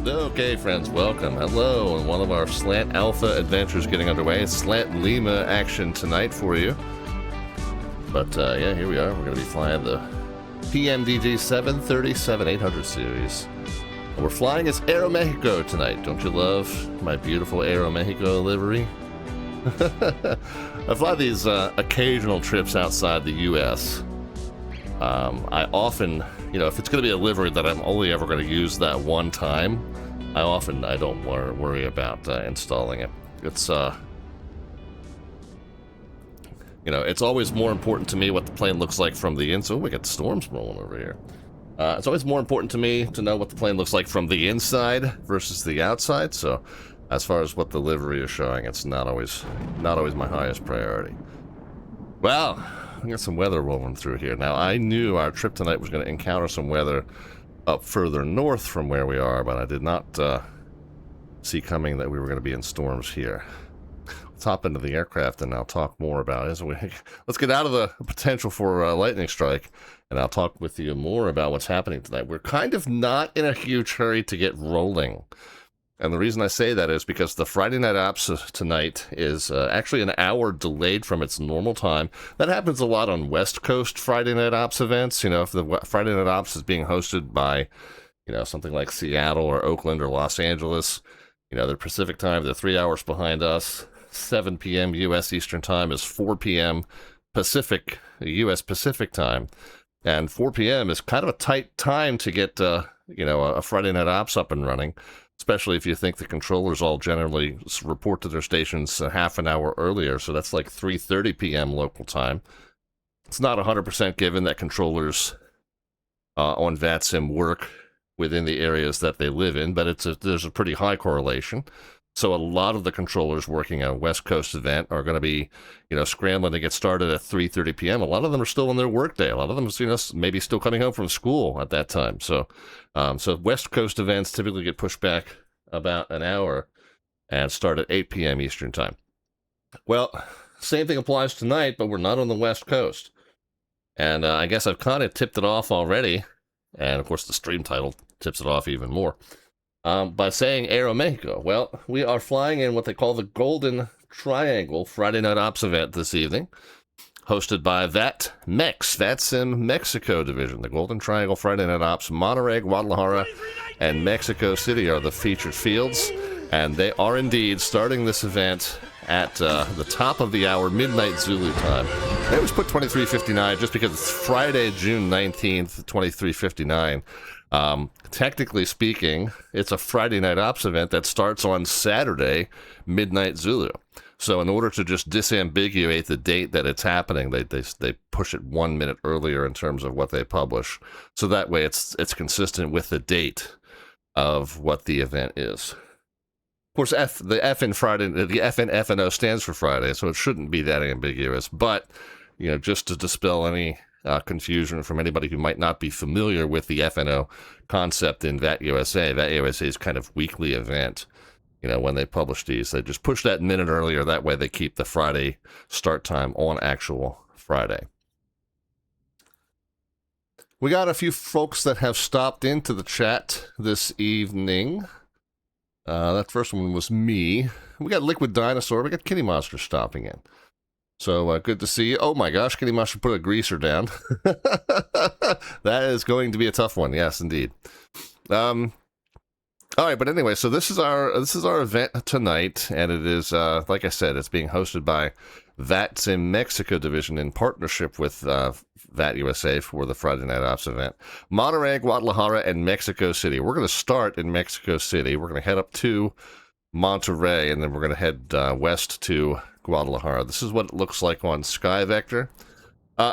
Okay, friends, welcome. Hello, and one of our Slant Alpha adventures getting underway. Slant Lima action tonight for you. But yeah, here we are. We're going to be flying the PMDG 737-800 series. And we're flying as Aeromexico tonight. Don't you love my beautiful Aeromexico livery? I fly these occasional trips outside the U.S. I often, if it's going to be a livery that I'm only ever going to use that one time, I don't worry about installing it. It's it's always more important to me what the plane looks like from the inside. Oh, we got storms rolling over here. It's always more important to me to know what the plane looks like from the inside versus the outside. So, as far as what the livery is showing, it's not always my highest priority. Well, we got some weather rolling through here. Now, I knew our trip tonight was going to encounter some weather up further north from where we are, but I did not see coming that we were going to be in storms here. Let's hop into the aircraft and I'll talk more about it. Let's get out of the potential for a lightning strike, and I'll talk with you more about what's happening tonight. We're kind of not in a huge hurry to get rolling. And the reason I say that is because the Friday Night Ops tonight is actually an hour delayed from its normal time. That happens a lot on West Coast Friday Night Ops events. If the Friday Night Ops is being hosted by, something like Seattle or Oakland or Los Angeles, their Pacific time, they're 3 hours behind us. 7 p.m. U.S. Eastern time is 4 p.m. Pacific, U.S. Pacific time. And 4 p.m. is kind of a tight time to get, a Friday Night Ops up and running, especially if you think the controllers all generally report to their stations a half an hour earlier. So that's like 3:30 p.m. local time. It's not 100% given that controllers on VATSIM work within the areas that they live in, but there's a pretty high correlation. So a lot of the controllers working on a West Coast event are going to be, scrambling to get started at 3:30 p.m. A lot of them are still in their workday. A lot of them, maybe still coming home from school at that time. So, so West Coast events typically get pushed back about an hour and start at 8 p.m. Eastern time. Well, same thing applies tonight, but we're not on the West Coast. And I guess I've kind of tipped it off already. And of course, the stream title tips it off even more. By saying Aeromexico. Well, we are flying in what they call the Golden Triangle Friday Night Ops event this evening, hosted by VATSIM Mexico Division. The Golden Triangle Friday Night Ops, Monterrey, Guadalajara, and Mexico City are the featured fields, and they are indeed starting this event at the top of the hour, midnight Zulu time. They always put 23:59 just because it's Friday, June 19th, 23:59. Technically speaking, it's a Friday Night Ops event that starts on Saturday, midnight Zulu. So in order to just disambiguate the date that it's happening, they push it 1 minute earlier in terms of what they publish. So that way it's consistent with the date of what the event is. Of course, the FNO stands for Friday, so it shouldn't be that ambiguous. But, just to dispel any confusion from anybody who might not be familiar with the FNO concept in VATUSA. VATUSA's kind of weekly event, when they publish these, they just push that minute earlier. That way they keep the Friday start time on actual Friday. We got a few folks that have stopped into the chat this evening. That first one was me. We got Liquid Dinosaur. We got Kitty Monster stopping in. So good to see you. Oh my gosh, Kitty Monster put a greaser down. That is going to be a tough one. Yes, indeed. All right, but anyway, so this is our event tonight, and it is like I said, it's being hosted by VATSIM Mexico Division in partnership with VATUSA for the Friday Night Ops event. Monterrey, Guadalajara, and Mexico City. We're going to start in Mexico City. We're going to head up to Monterrey, and then we're going to head west to Guadalajara. This is what it looks like on SkyVector.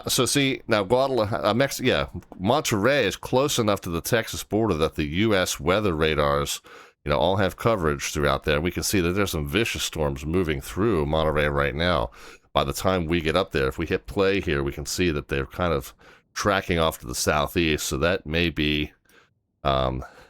So see, now Monterrey is close enough to the Texas border that the U.S. weather radars, all have coverage throughout there. We can see that there's some vicious storms moving through Monterrey right now. By the time we get up there, if we hit play here, we can see that they're kind of tracking off to the southeast. So that may be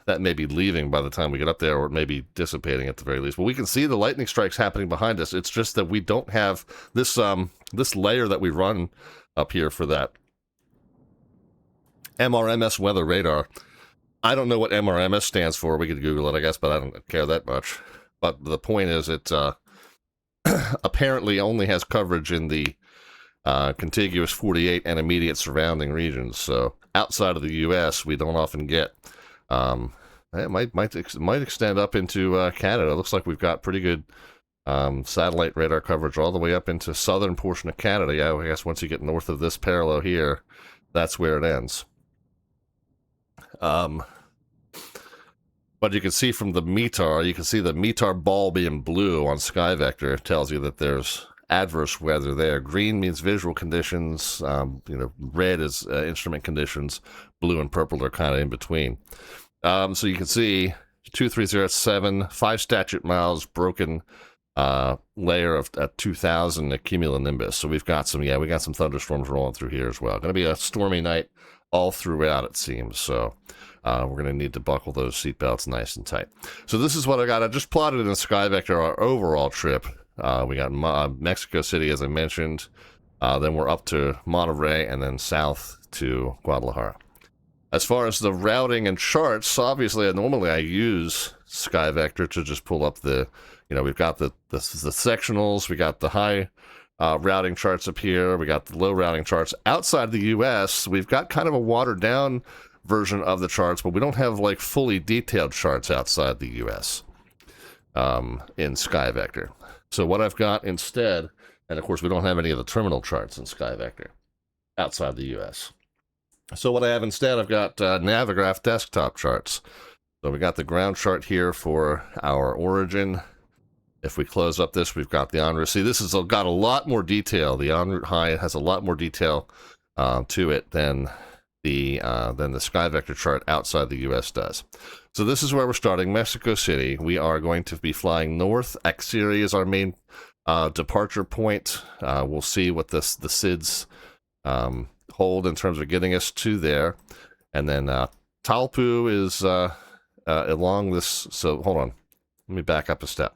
leaving by the time we get up there, or it may be dissipating at the very least. But we can see the lightning strikes happening behind us. It's just that we don't have this layer that we run up here for that MRMS weather radar I don't know what MRMS stands for. We could Google it, I guess, but I don't care that much. But the point is, it apparently only has coverage in the contiguous 48 and immediate surrounding regions. So outside of the U.S., we don't often get. It might extend up into Canada. It looks like we've got pretty good satellite radar coverage all the way up into southern portion of Canada. Yeah, I guess once you get north of this parallel here, that's where it ends. But you can see from the METAR, you can see the METAR ball being blue on Sky Vector. It tells you that there's adverse weather there. Green means visual conditions. Red is instrument conditions. Blue and purple are kind of in between. So you can see 2307, 5 statute miles, broken layer of 2000 cumulonimbus. So we've got some thunderstorms rolling through here as well. Going to be a stormy night all throughout, it seems. So we're going to need to buckle those seatbelts nice and tight. So this is what I got. I just plotted in Sky Vector our overall trip. We got Mexico City, as I mentioned. Then we're up to Monterrey and then south to Guadalajara. As far as the routing and charts, obviously, normally I use Sky Vector to just pull up the, we've got the sectionals, we got the high routing charts up here, we got the low routing charts. Outside the U.S., we've got kind of a watered down version of the charts, but we don't have like fully detailed charts outside the U.S. In Sky Vector. So what I've got instead, and of course we don't have any of the terminal charts in Sky Vector outside the U.S. So what I have instead, I've got Navigraph desktop charts. So we got the ground chart here for our origin. If we close up this, we've got the en route. See, this has got a lot more detail. The en route high has a lot more detail to it than the Sky Vector chart outside the U.S. does. So this is where we're starting, Mexico City. We are going to be flying north. Axiri is our main departure point. We'll see what the SIDS hold in terms of getting us to there. And then Talpu is along this. So hold on. Let me back up a step,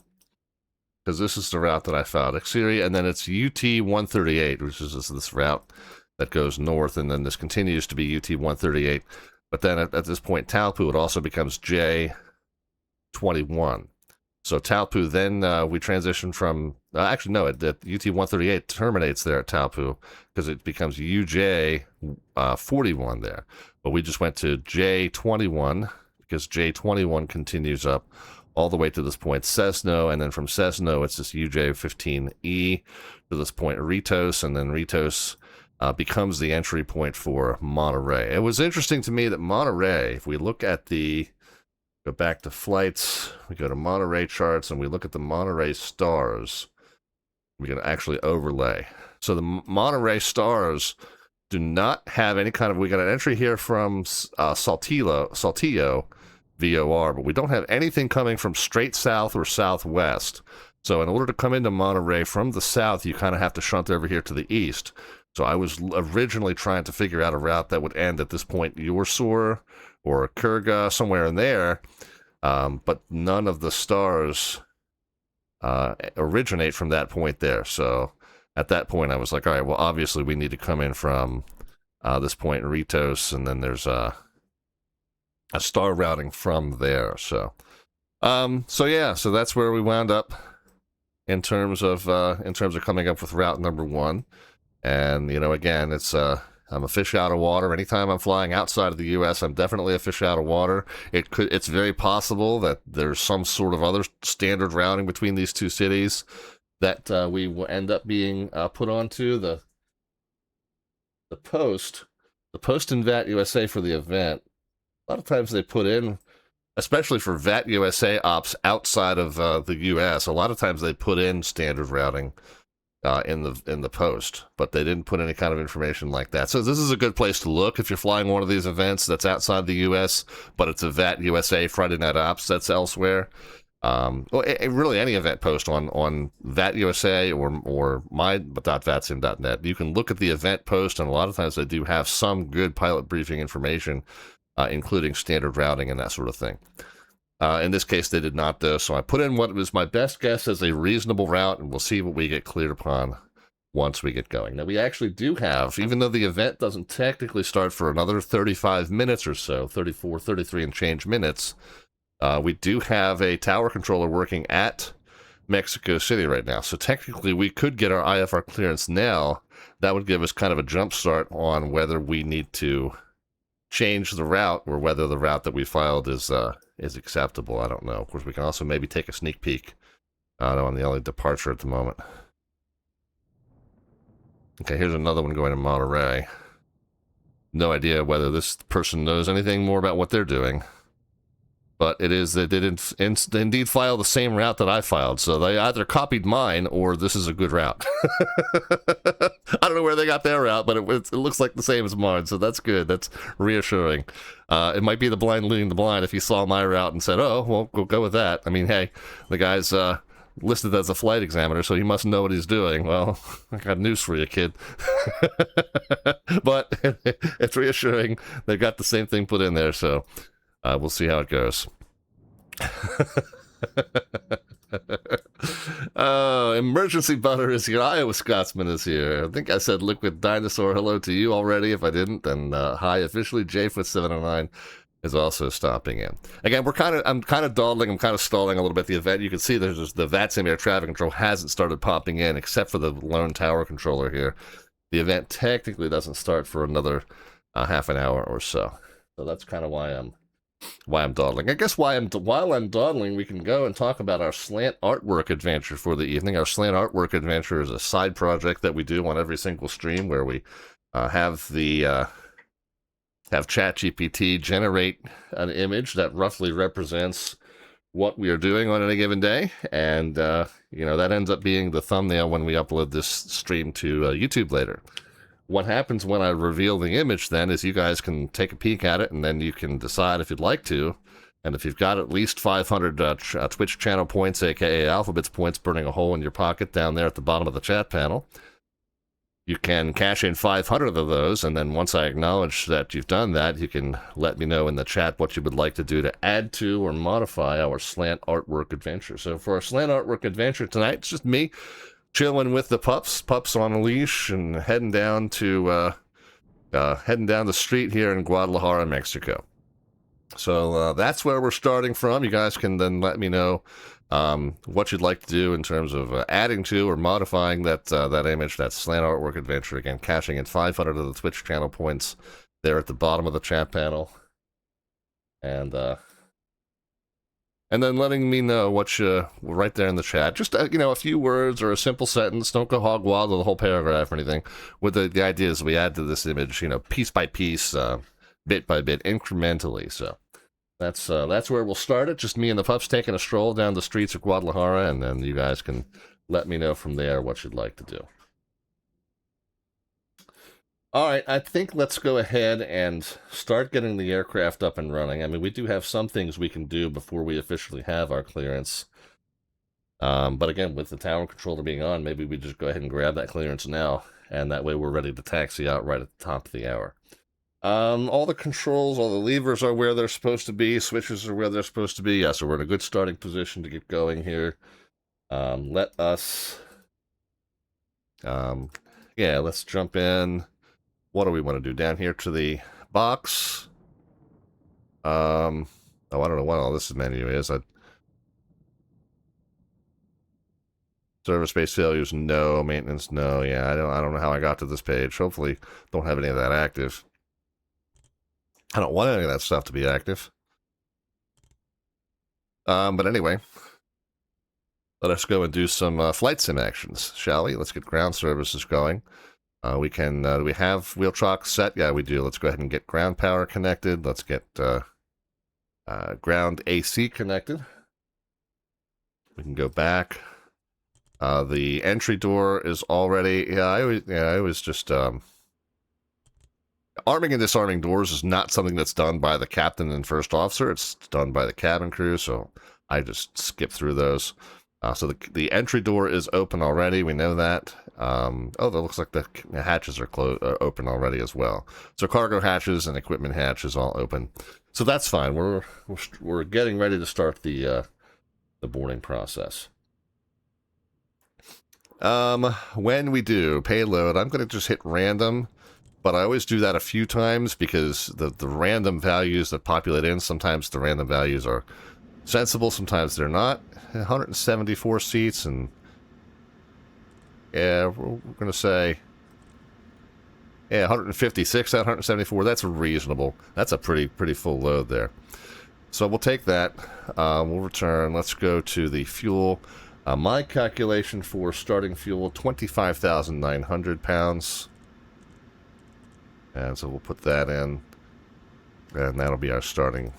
because this is the route that I found. Axiri, and then it's UT-138, which is this route that goes north, and then this continues to be UT-138. But then at this point, Talpu, it also becomes J-21. So Talpu, then we transition from, actually no, UT-138 terminates there at Talpu, because it becomes UJ-41 there. But we just went to J-21, because J-21 continues up all the way to this point, Cessno, and then from Cessno, it's this UJ-15E to this point, Ritos, and then Ritos becomes the entry point for Monterrey. It was interesting to me that Monterrey, if we look at go back to flights, we go to Monterrey charts, and we look at the Monterrey stars, we can actually overlay. So the Monterrey stars do not have any kind of, we got an entry here from Saltillo, VOR, but we don't have anything coming from straight south or southwest. So in order to come into Monterrey from the south, you kind of have to shunt over here to the east. So I was originally trying to figure out a route that would end at this point, Yorsor or Kurga, somewhere in there, but none of the stars originate from that point there. So at that point, I was like, all right, well, obviously we need to come in from this point in Ritos, and then there's a star routing from there. So so that's where we wound up in terms of coming up with route number 1. And again, it's I'm a fish out of water. Anytime I'm flying outside of the U.S., I'm definitely a fish out of water. It's very possible that there's some sort of other standard routing between these two cities that we will end up being put onto the post in VAT USA for the event. A lot of times they put in, especially for VAT USA ops outside of the U.S., a lot of times they put in standard routing in the post, but they didn't put any kind of information like that. So this is a good place to look if you're flying one of these events that's outside the U.S., but it's a VAT USA Friday Night Ops that's elsewhere. Really any event post on VAT USA or my.vatsim.net. You can look at the event post, and a lot of times they do have some good pilot briefing information, including standard routing and that sort of thing. In this case, they did not, though, so I put in what was my best guess as a reasonable route, and we'll see what we get cleared upon once we get going. Now, we actually do have, even though the event doesn't technically start for another 35 minutes or so, 34, 33 and change minutes, we do have a tower controller working at Mexico City right now. So technically, we could get our IFR clearance now. That would give us kind of a jump start on whether we need to change the route or whether the route that we filed is acceptable. I don't know. Of course, we can also maybe take a sneak peek on the only departure at the moment. Okay, here's another one going to Monterey. No idea whether this person knows anything more about what they're doing. But it is that they didn't indeed file the same route that I filed. So they either copied mine or this is a good route. I don't know where they got their route, but it looks like the same as mine. So that's good. That's reassuring. It might be the blind leading the blind if he saw my route and said, oh, well, we'll go with that. I mean, hey, the guy's listed as a flight examiner, so he must know what he's doing. Well, I got news for you, kid. But it's reassuring. They got the same thing put in there, so... we'll see how it goes. Emergency Butter is here. Iowa Scotsman is here. I think I said Liquid Dinosaur hello to you already. If I didn't, then hi officially. JFoot709 is also stopping in. Again, I'm kind of dawdling. I'm kind of stalling a little bit the event. You can see there's the VATSIM air traffic control hasn't started popping in except for the lone tower controller here. The event technically doesn't start for another half an hour or so. So that's kind of why I'm dawdling. I guess while I'm dawdling, we can go and talk about our slant artwork adventure for the evening. Our slant artwork adventure is a side project that we do on every single stream where we have ChatGPT generate an image that roughly represents what we are doing on any given day, and that ends up being the thumbnail when we upload this stream to YouTube later. What happens when I reveal the image then is you guys can take a peek at it and then you can decide if you'd like to. And if you've got at least 500 Twitch channel points, aka Alphabets points, burning a hole in your pocket down there at the bottom of the chat panel, you can cash in 500 of those. And then once I acknowledge that you've done that, you can let me know in the chat what you would like to do to add to or modify our slant artwork adventure. So for our slant artwork adventure tonight, it's just me chilling with the pups on a leash and heading down the street here in Guadalajara, Mexico. So that's where we're starting from. You guys can then let me know what you'd like to do in terms of adding to or modifying that image, that slant artwork adventure. Again, cashing in 500 of the Twitch channel points there at the bottom of the chat panel, and then letting me know what you right there in the chat. Just, a few words or a simple sentence. Don't go hog wild with the whole paragraph or anything. With the idea is we add to this image, piece by piece, bit by bit, incrementally. So that's where we'll start it. Just me and the pups taking a stroll down the streets of Guadalajara, and then you guys can let me know from there what you'd like to do. All right, I think let's go ahead and start getting the aircraft up and running. I mean, we do have some things we can do before we officially have our clearance. But again, with the tower controller being on, maybe we just go ahead and grab that clearance now, and that way we're ready to taxi out right at the top of the hour. All the controls, all the levers are where they're supposed to be. Switches are where they're supposed to be. Yeah, so we're in a good starting position to get going here. Let's jump in. What do we want to do? Down here to the box. I don't know what all this menu is. Service base failures, no. Maintenance, no. Yeah, I don't know how I got to this page. Hopefully, don't have any of that active. I don't want any of that stuff to be active. But anyway, let us go and do some flight sim actions, shall we? Let's get ground services going. Do we have wheel chalk set? Yeah, we do. Let's go ahead and get ground power connected. Let's get ground AC connected. We can go back. The entry door is already. I always just arming and disarming doors is not something that's done by the captain and first officer. It's done by the cabin crew. So I just skip through those. So the entry door is open already. We know that. That looks like the hatches are open already as well. So cargo hatches and equipment hatches all open. So that's fine. We're getting ready to start the boarding process. When we do payload, I'm going to just hit random, but I always do that a few times because the random values that populate in, sometimes the random values are sensible, sometimes they're not. 174 seats, and yeah, we're going to say, yeah, 156 out of 174. That's reasonable. That's a pretty full load there. So we'll take that. We'll return. Let's go to the fuel. My calculation for starting fuel, 25,900 pounds. And so we'll put that in. And that'll be our starting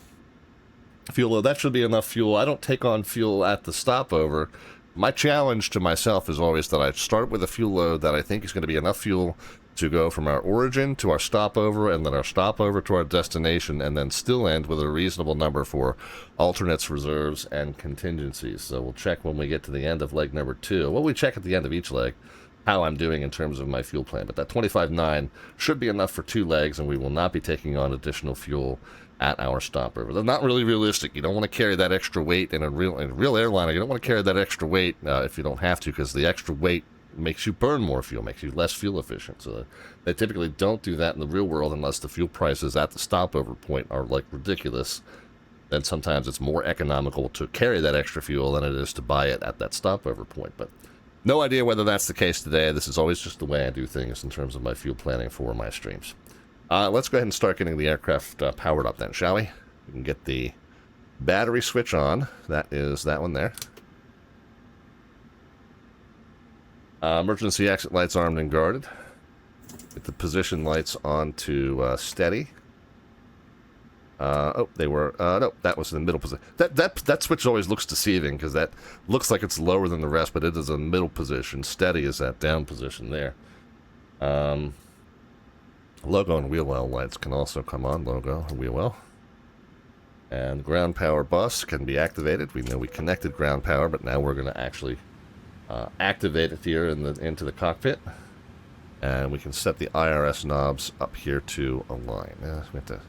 fuel load. That should be enough fuel. I don't take on fuel at the stopover. My challenge to myself is always that I start with a fuel load that I think is going to be enough fuel to go from our origin to our stopover, and then our stopover to our destination, and then still end with a reasonable number for alternates, reserves, and contingencies. So we'll check when we get to the end of leg number 2. Well, we check at the end of each leg how I'm doing in terms of my fuel plan. But that 25.9 should be enough for 2 legs, and we will not be taking on additional fuel at our stopover. They're not really realistic. You don't want to carry that extra weight in a real airliner. You don't want to carry that extra weight if you don't have to, because the extra weight makes you burn more fuel, makes you less fuel efficient. So they typically don't do that in the real world unless the fuel prices at the stopover point are like ridiculous. Then sometimes it's more economical to carry that extra fuel than it is to buy it at that stopover point. But no idea whether that's the case today. This is always just the way I do things in terms of my fuel planning for my streams. Let's go ahead and start getting the aircraft powered up then, shall we? We can get the battery switch on. That is that one there. Emergency exit lights armed and guarded. Get the position lights on to steady. Oh, they were... no, that was in the middle position. That switch always looks deceiving, because that looks like it's lower than the rest, but it is a middle position. Steady is that down position there. Logo and wheel well lights can also come on. Logo and wheel well. And ground power bus can be activated. We know we connected ground power, but now we're going to actually activate it here into the cockpit. And we can set the IRS knobs up here to align. We have to...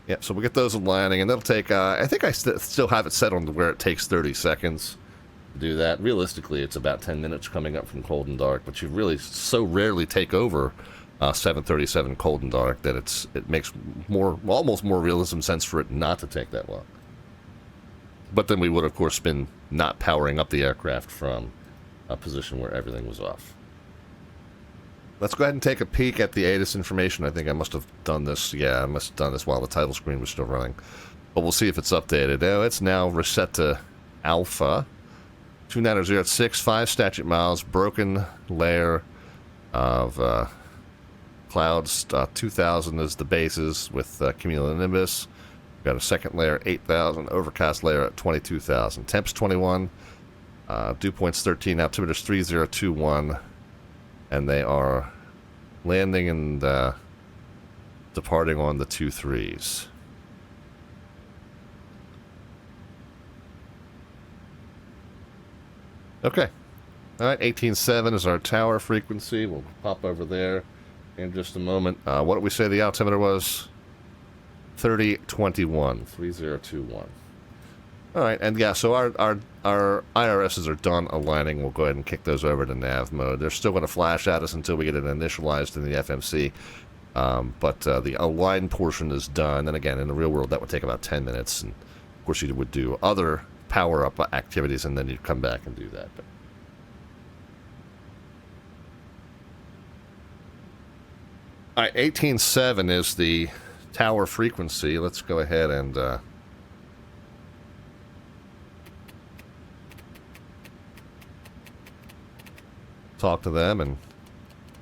Yeah, so we'll get those aligning, and that'll take, I think I still have it set on to where it takes 30 seconds to do that. Realistically, it's about 10 minutes coming up from cold and dark, but you really so rarely take over 737 cold and dark that it makes almost more realism sense for it not to take that long. But then we would, of course, been not powering up the aircraft from a position where everything was off. Let's go ahead and take a peek at the ATIS information. I think I must have done this. Yeah, I must have done this while the title screen was still running. But we'll see if it's updated. Oh, it's now reset to Alpha. 29006, 5 statute miles, broken layer of clouds. 2,000 is the bases with cumulonimbus. We've got a second layer, 8,000. Overcast layer at 22,000. Temps 21. Dew points 13. Altimeter's 3021. And they are landing and departing on the 2-3s. Okay. All right, 18.7 is our tower frequency. We'll pop over there in just a moment. What did we say the altimeter was? 3021. 3021. All right, and yeah, so our IRSs are done aligning. We'll go ahead and kick those over to nav mode. They're still going to flash at us until we get it initialized in the FMC, but the align portion is done. And again, in the real world, that would take about 10 minutes. And of course, you would do other power-up activities, and then you'd come back and do that. But all right, 18.7 is the tower frequency. Let's go ahead and... talk to them and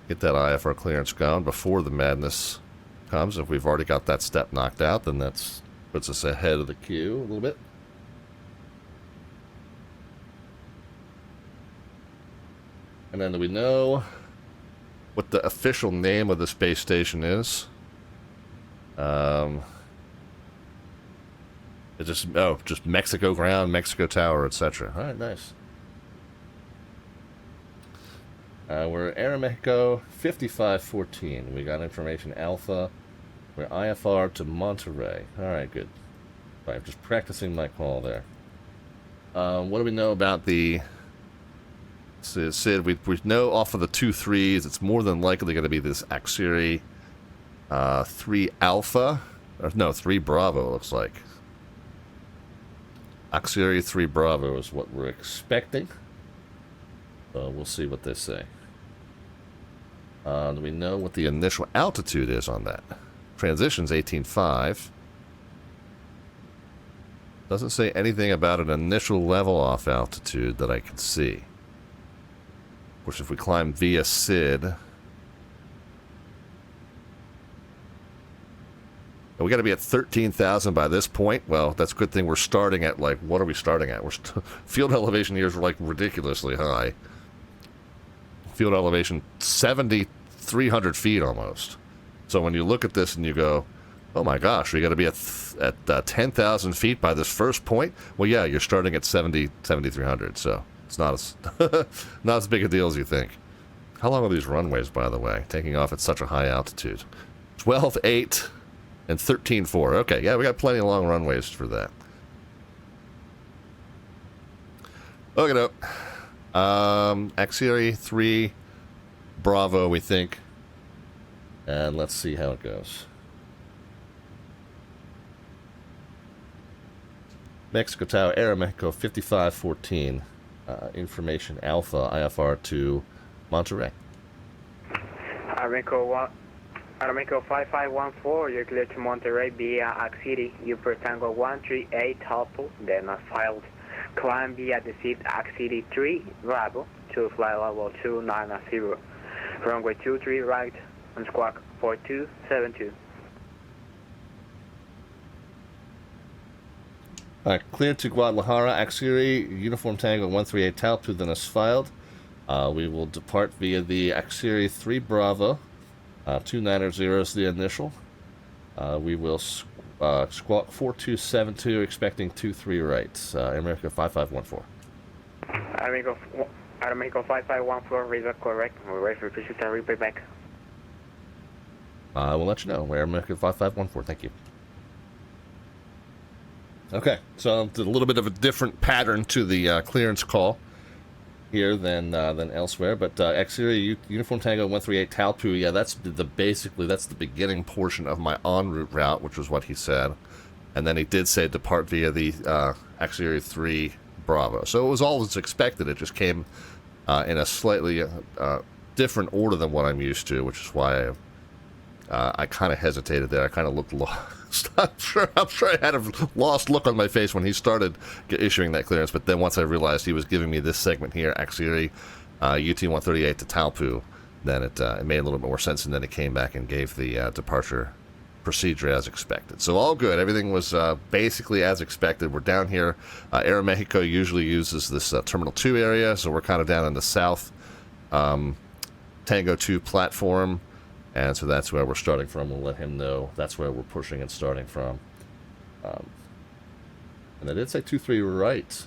get that IFR clearance going before the madness comes. If we've already got that step knocked out, then that puts us ahead of the queue a little bit. And then do we know what the official name of the space station is? It's just Mexico Ground, Mexico Tower, etc. All right, nice. We're Aeromexico 5514. We got information Alpha. We're IFR to Monterey. Alright, good. Alright, just practicing my call there. What do we know about the So Sid, we know off of the 2 3s, it's more than likely going to be this Axiri 3 Alpha. Or, no, 3 Bravo, looks like. Axiri 3 Bravo is what we're expecting. So we'll see what they say. Do we know what the initial altitude is on that? Transition's 18.5. Doesn't say anything about an initial level off altitude that I can see. Of course, if we climb via SID... we got to be at 13,000 by this point. Well, that's a good thing we're starting at, like, what are we starting at? Field elevation here is, like, ridiculously high. Field elevation 7,300 feet almost. So when you look at this and you go, oh my gosh, we got to be at 10,000 feet by this first point. Well, yeah, you're starting at 7,300, so it's not as not as big a deal as you think. How long are these runways, by the way? Taking off at such a high altitude, 12.8 and 13.4. Okay, yeah, we got plenty of long runways for that. Okay, no. Axiri 3 Bravo, we think. And let's see how it goes. Mexico Tower, Aeromexico 5514. Information Alpha, IFR to Monterey. Aeromexico 5514, you're clear to Monterey via Axiri. You per Tango 138 Alpha, then filed. Climb via the seat Axiri 3 Bravo to fly level 290. Runway 23 right on squawk 4272. Clear to Guadalajara, Axiri, Uniform Tango 138 Talp, then is filed. We will depart via the Axiri 3 Bravo. 290 is the initial. We will squawk 4272, expecting 23 rights. America 5514. Aeromexico 5514, read that correct. We're ready for pursuit and replay back. We'll let you know. America 5514, thank you. Okay, so a little bit of a different pattern to the clearance call here than elsewhere, but Axiri Uniform Tango 138 Talpu, yeah, that's basically the beginning portion of my en route route, which was what he said, and then he did say depart via the Axiri 3 Bravo. So it was all as expected. It just came in a slightly different order than what I'm used to, which is why I kind of hesitated there. I kind of looked lost. I'm sure I had a lost look on my face when he started issuing that clearance, but then once I realized he was giving me this segment here, Axiri UT-138 to Talpu, then it made a little bit more sense, and then it came back and gave the departure procedure as expected. So all good. Everything was basically as expected. We're down here. Aeromexico usually uses this Terminal 2 area, so we're kind of down in the south Tango 2 platform. And so that's where we're starting from. We'll let him know that's where we're pushing and starting from. And I did say 23 right,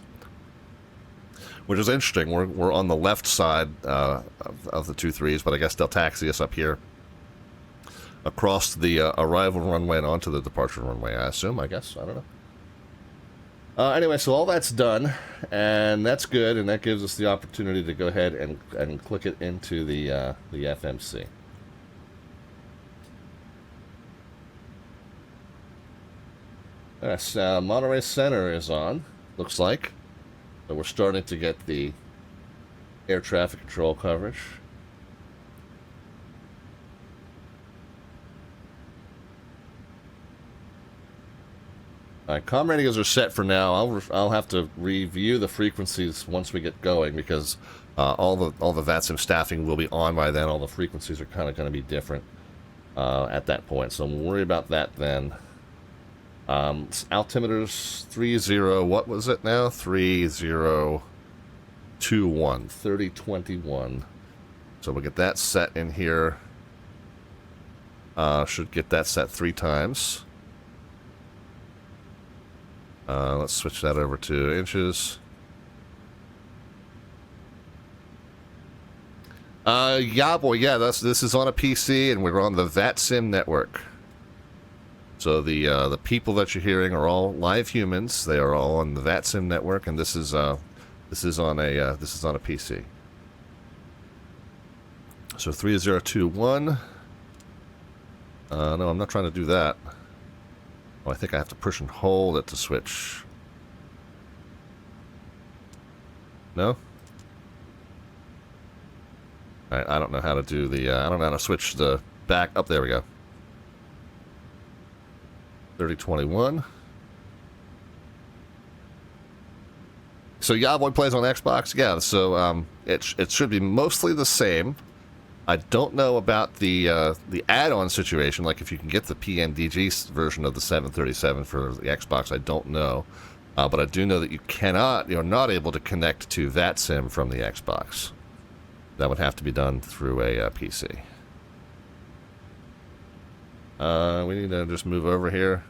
which is interesting. We're on the left side of the 23s, but I guess they'll taxi us up here across the arrival runway and onto the departure runway, I assume, I guess. I don't know. Anyway, so all that's done, and that's good, and that gives us the opportunity to go ahead and click it into the FMC. Yes, Monterey Center is on, looks like. So we're starting to get the air traffic control coverage. Alright, comm radios are set for now. I'll have to review the frequencies once we get going, because all the VATSIM staffing will be on by then. All the frequencies are kind of going to be different at that point, so we'll worry about that then. Altimeters 30, what was it now? 3021. So we'll get that set in here. Should get that set 3 times. Let's switch that over to inches. Yeah, boy, yeah, this is on a PC, and we're on the VATSIM network. So the people that you're hearing are all live humans. They are all on the VATSIM network, and this is on a PC. So 3021. No, I'm not trying to do that. Oh, I think I have to push and hold it to switch. No? Alright, I don't know how to do the, I don't know how to switch the back. Up, there we go. 3021. So Yahboy plays on Xbox? Yeah, so it should be mostly the same. I don't know about the add-on situation, like if you can get the PMDG version of the 737 for the Xbox, I don't know. But I do know that you're not able to connect to VATSIM from the Xbox. That would have to be done through a PC. We need to just move over here.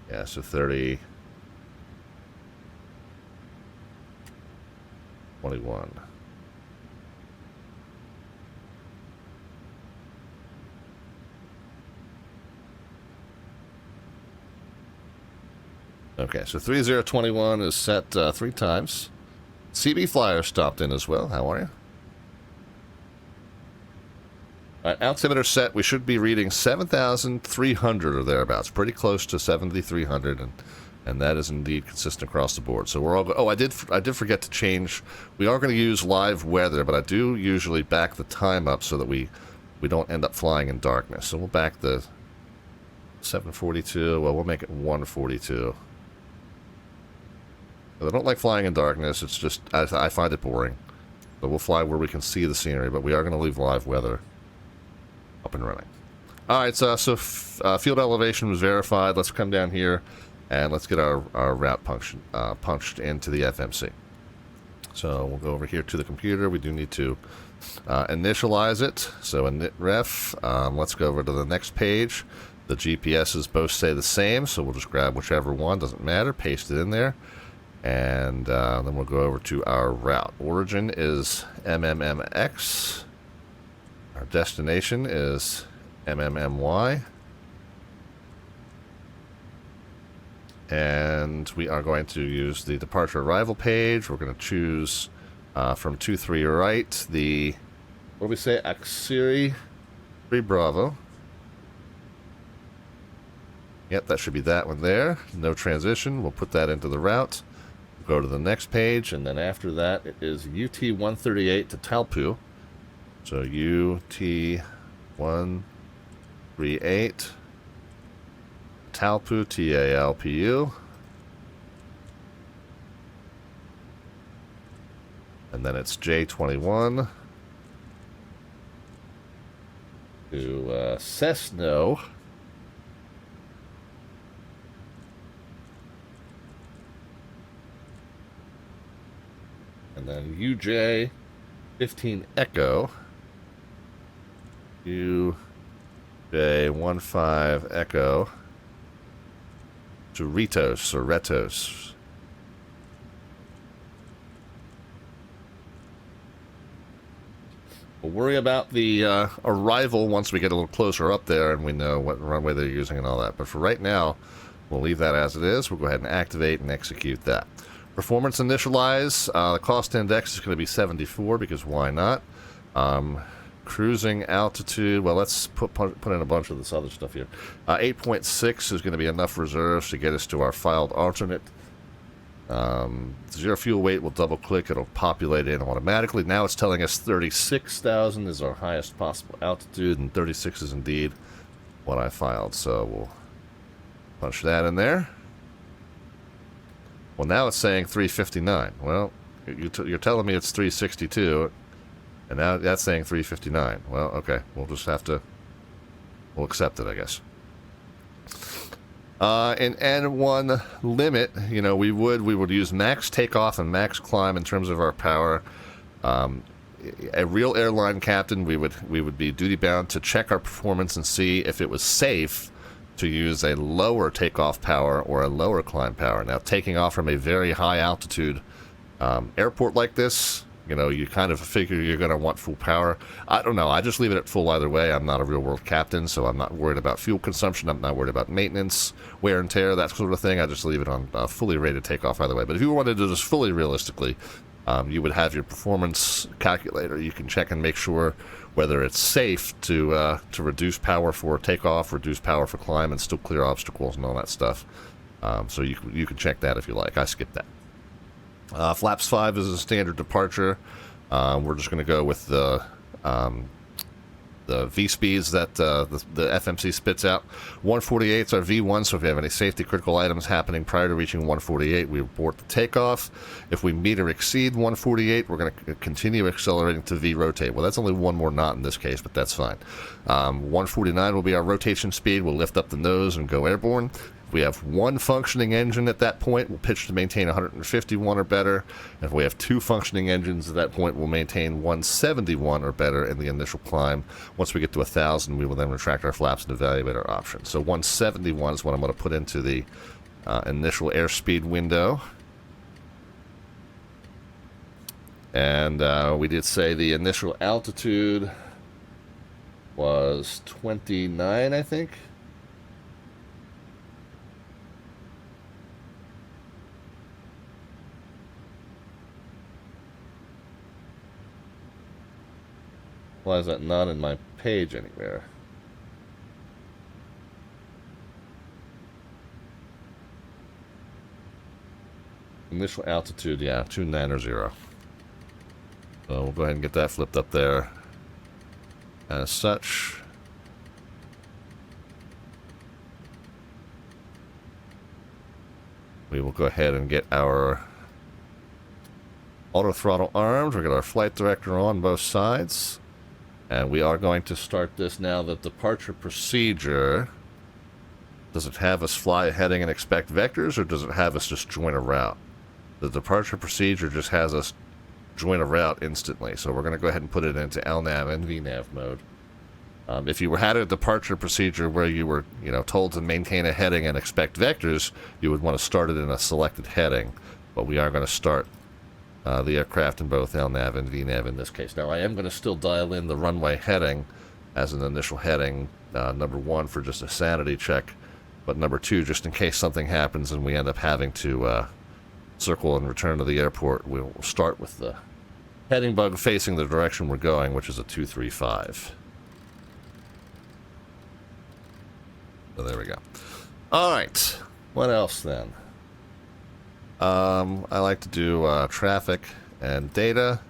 Yeah, so 3021. Okay, so 3021 is set 3 times. CB Flyer stopped in as well. How are you? Alright, altimeter set. We should be reading 7,300 or thereabouts. Pretty close to 7,300, and that is indeed consistent across the board. So we're all. Oh, I did forget to change. We are going to use live weather, but I do usually back the time up so that we don't end up flying in darkness. So we'll back the 742. Well, we'll make it 142. I don't like flying in darkness. It's just, I find it boring. But we'll fly where we can see the scenery, but we are going to leave live weather up and running. Alright, so field elevation was verified. Let's come down here and let's get our route punched into the FMC. So we'll go over here to the computer. We do need to initialize it. So init ref. Let's go over to the next page. The GPSs both say the same, so we'll just grab whichever one, doesn't matter, paste it in there. And then we'll go over to our route. Origin is MMMX. Our destination is MMMY. And we are going to use the departure arrival page. We're going to choose from 23 right the, what do we say, Axiri 3 Bravo. Yep, that should be that one there. No transition. We'll put that into the route. Go to the next page, and then after that it is UT-138 to Talpu. So UT-138 Talpu, T-A-L-P-U. And then it's J21 to Cessno. And then UJ15 Echo, UJ15 Echo to Ritos or Retos. We'll worry about the arrival once we get a little closer up there and we know what runway they're using and all that. But for right now, we'll leave that as it is. We'll go ahead and activate and execute that. Performance initialize, the cost index is going to be 74 because why not? Cruising altitude, well, let's put in a bunch of this other stuff here. 8.6 is going to be enough reserves to get us to our filed alternate. Zero fuel weight, we'll double click, it'll populate in automatically. Now it's telling us 36,000 is our highest possible altitude, and 36 is indeed what I filed, so we'll punch that in there. Well, now it's saying 359. Well, you're telling me it's 362, and now that's saying 359. Well, okay, we'll just have to, we'll accept it, I guess. In N1 limit, you know, we would use max takeoff and max climb in terms of our power. A real airline captain, we would be duty bound to check our performance and see if it was safe to use a lower takeoff power or a lower climb power. Now, taking off from a very high altitude airport like this, you know, you kind of figure you're going to want full power. I don't know. I just leave it at full either way. I'm not a real world captain, so I'm not worried about fuel consumption. I'm not worried about maintenance, wear and tear, that sort of thing. I just leave it on fully rated takeoff either way. But if you wanted to just fully realistically, you would have your performance calculator. You can check and make sure whether it's safe to reduce power for takeoff, reduce power for climb, and still clear obstacles and all that stuff. So you can check that if you like. I skipped that. Flaps 5 is a standard departure. We're just going to go with the V speeds that the FMC spits out. 148 is our V1, so if we have any safety critical items happening prior to reaching 148, we abort the takeoff. If we meet or exceed 148, we're going to continue accelerating to V rotate. Well, that's only one more knot in this case, but that's fine. 149 will be our rotation speed. We'll lift up the nose and go airborne. If we have one functioning engine at that point, we'll pitch to maintain 151 or better. If we have two functioning engines at that point, we'll maintain 171 or better in the initial climb. Once we get to 1,000, we will then retract our flaps and evaluate our options. So 171 is what I'm going to put into the initial airspeed window. And we did say the initial altitude was 29, I think. Why is that not in my page anywhere? Initial altitude, yeah, 290. So we'll go ahead and get that flipped up there as such. We will go ahead and get our auto throttle armed. We'll get our flight director on both sides. And we are going to start this now. The departure procedure, does it have us fly a heading and expect vectors, or does it have us just join a route? The departure procedure just has us join a route instantly. So we're going to go ahead and put it into LNAV and VNAV mode. If you had a departure procedure where you were, told to maintain a heading and expect vectors, you would want to start it in a selected heading. But we are going to start the aircraft in both LNAV and VNAV in this case. Now, I am going to still dial in the runway heading as an initial heading, number 1 for just a sanity check, but number 2, just in case something happens and we end up having to circle and return to the airport, we'll start with the heading bug facing the direction we're going, which is a 235. So there we go. All right, what else then? I like to do traffic and data.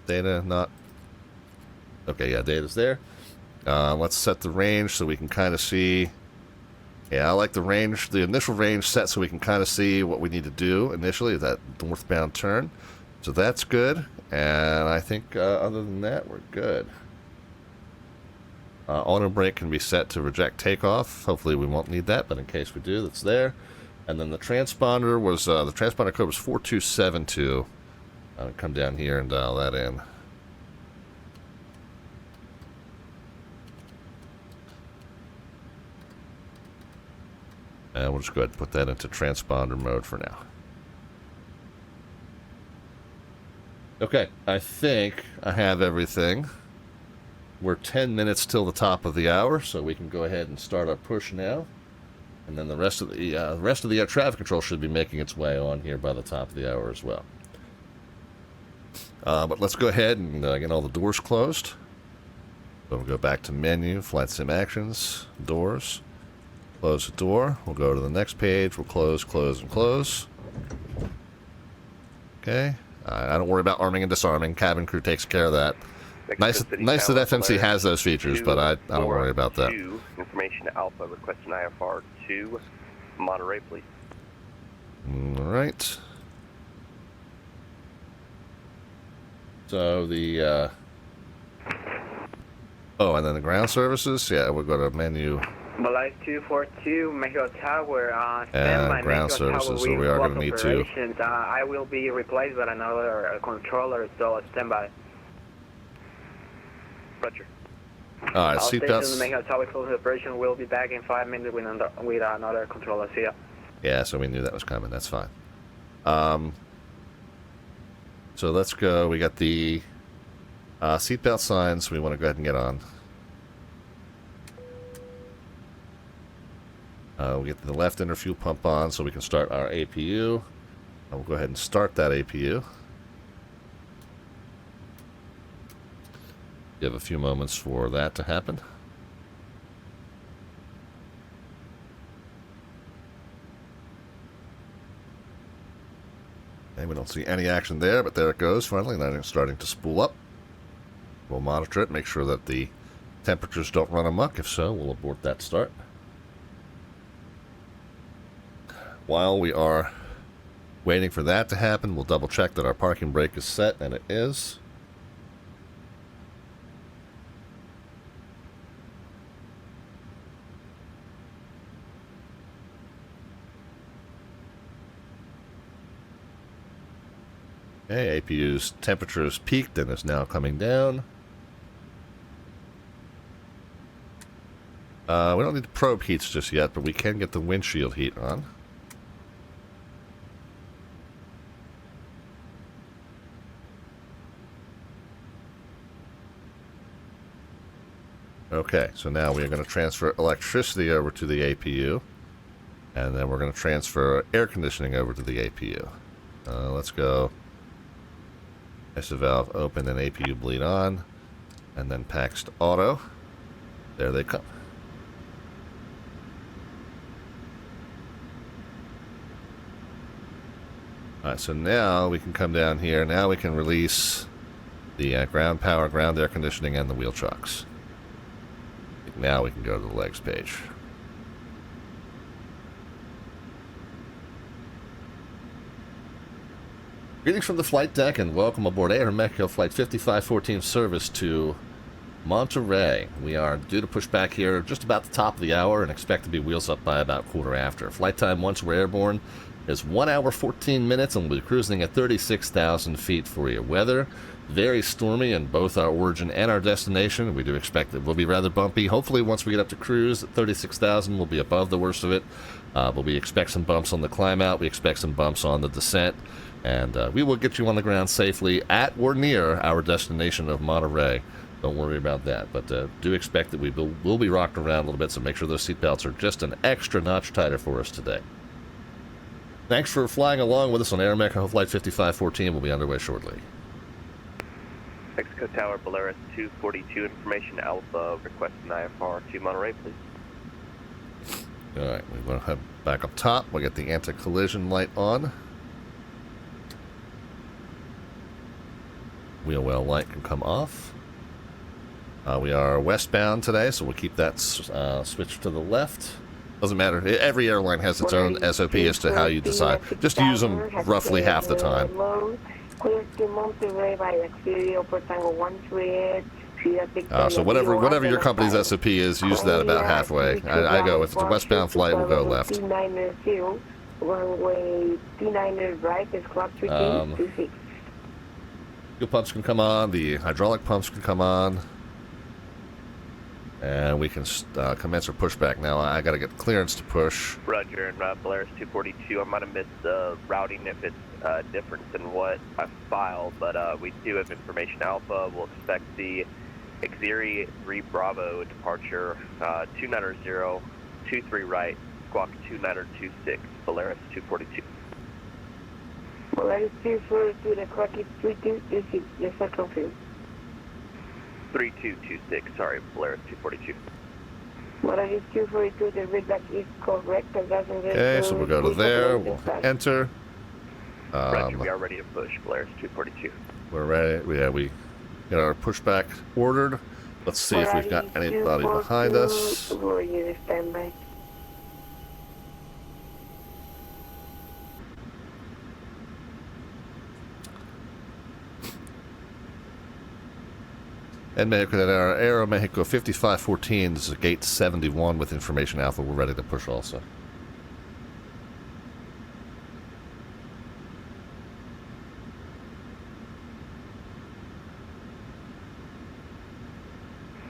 Data, not... Okay, yeah, data's there. Let's set the range so we can kind of see... Yeah, I like the range, the initial range set so we can kind of see what we need to do initially, that northbound turn. So that's good, and I think other than that, we're good. Auto brake can be set to reject takeoff. Hopefully we won't need that, but in case we do, that's there. And then the transponder was, the transponder code was 4272. I'll come down here and dial that in. And we'll just go ahead and put that into transponder mode for now. Okay, I think I have everything. We're 10 minutes till the top of the hour, so we can go ahead and start our push now. And then the rest of the air traffic control should be making its way on here by the top of the hour as well. But let's go ahead and get all the doors closed. So we'll go back to menu, flight sim actions, doors. Close the door. We'll go to the next page. We'll close, close, and close. Okay. I don't worry about arming and disarming. Cabin crew takes care of that. Nice that FMC has those features, but I don't worry about that. Information Alpha, requesting IFR 2, Monterey, please. All right. So the oh, and then the ground services. Yeah, we'll go to menu. Malay 242, Mexico Tower. And ground services. So we are going to need to. I will be replaced by another controller, so stand by. Roger. All right, seatbelts. Mexico Tower close operation. Will be back in 5 minutes with another controller. See ya. Yeah, so we knew that was coming. That's fine. So let's go. We got the seatbelt signs we want to go ahead and get on. We'll get the left inner fuel pump on so we can start our APU. I will go ahead and start that APU. Give a few moments for that to happen. And we don't see any action there, but there it goes finally. Now it's starting to spool up. We'll monitor it, make sure that the temperatures don't run amok. If so, we'll abort that start. While we are waiting for that to happen, we'll double check that our parking brake is set, and it is. Okay, APU's temperature is peaked and is now coming down. We don't need the probe heats just yet, but we can get the windshield heat on. Okay, so now we are going to transfer electricity over to the APU, and then we're going to transfer air conditioning over to the APU. Let's go ISO valve open and APU bleed on, and then packs to auto. There they come. Alright, so now we can come down here. Now we can release the ground power, ground air conditioning, and the wheel chocks. Now we can go to the legs page. Greetings from the flight deck and welcome aboard Aeromexico Flight 5514 service to Monterey. We are due to push back here just about the top of the hour and expect to be wheels up by about quarter after. Flight time once we're airborne is 1 hour 14 minutes and we'll be cruising at 36,000 feet for your weather. Very stormy in both our origin and our destination. We do expect it will be rather bumpy. Hopefully once we get up to cruise at 36,000 we'll be above the worst of it. But we expect some bumps on the climb out. We expect some bumps on the descent. And we will get you on the ground safely at or near our destination of Monterey. Don't worry about that. But do expect that we will be rocked around a little bit, so make sure those seatbelts are just an extra notch tighter for us today. Thanks for flying along with us on Aeromexico Flight 5514. We'll be underway shortly. Mexico Tower, Polaris 242, information Alpha, request an IFR to Monterey, please. Alright, we're going to head back up top. We'll get the anti-collision light on. Wheel well light can come off. We are westbound today, so we'll keep that switched to the left. Doesn't matter. Every airline has its own SOP as to how you decide. Just use them roughly half the time. So whatever your company's SOP is, use that about halfway. I go, if it's a westbound flight, we'll go left. Fuel pumps can come on, the hydraulic pumps can come on, and we can commence our pushback. Now I got to get clearance to push. Roger, and Polaris 242, I might have missed the routing if it's different than what I filed, but we do have information Alpha. We'll expect the Xeri 3 Bravo departure 29023 right, squawk 29026, Polaris 242. Polaris 242, the clock is 3226, yes I confirm. 3226, sorry, Polaris 242. Polaris 242, the readback is correct. Okay, so we'll go to there, we'll enter. Roger, we are ready to push, Polaris 242. We're ready, we got our pushback ordered. Let's see if we've got anybody behind us. Standby. And Aeromexico 5514, this is gate 71 with information Alpha. We're ready to push also.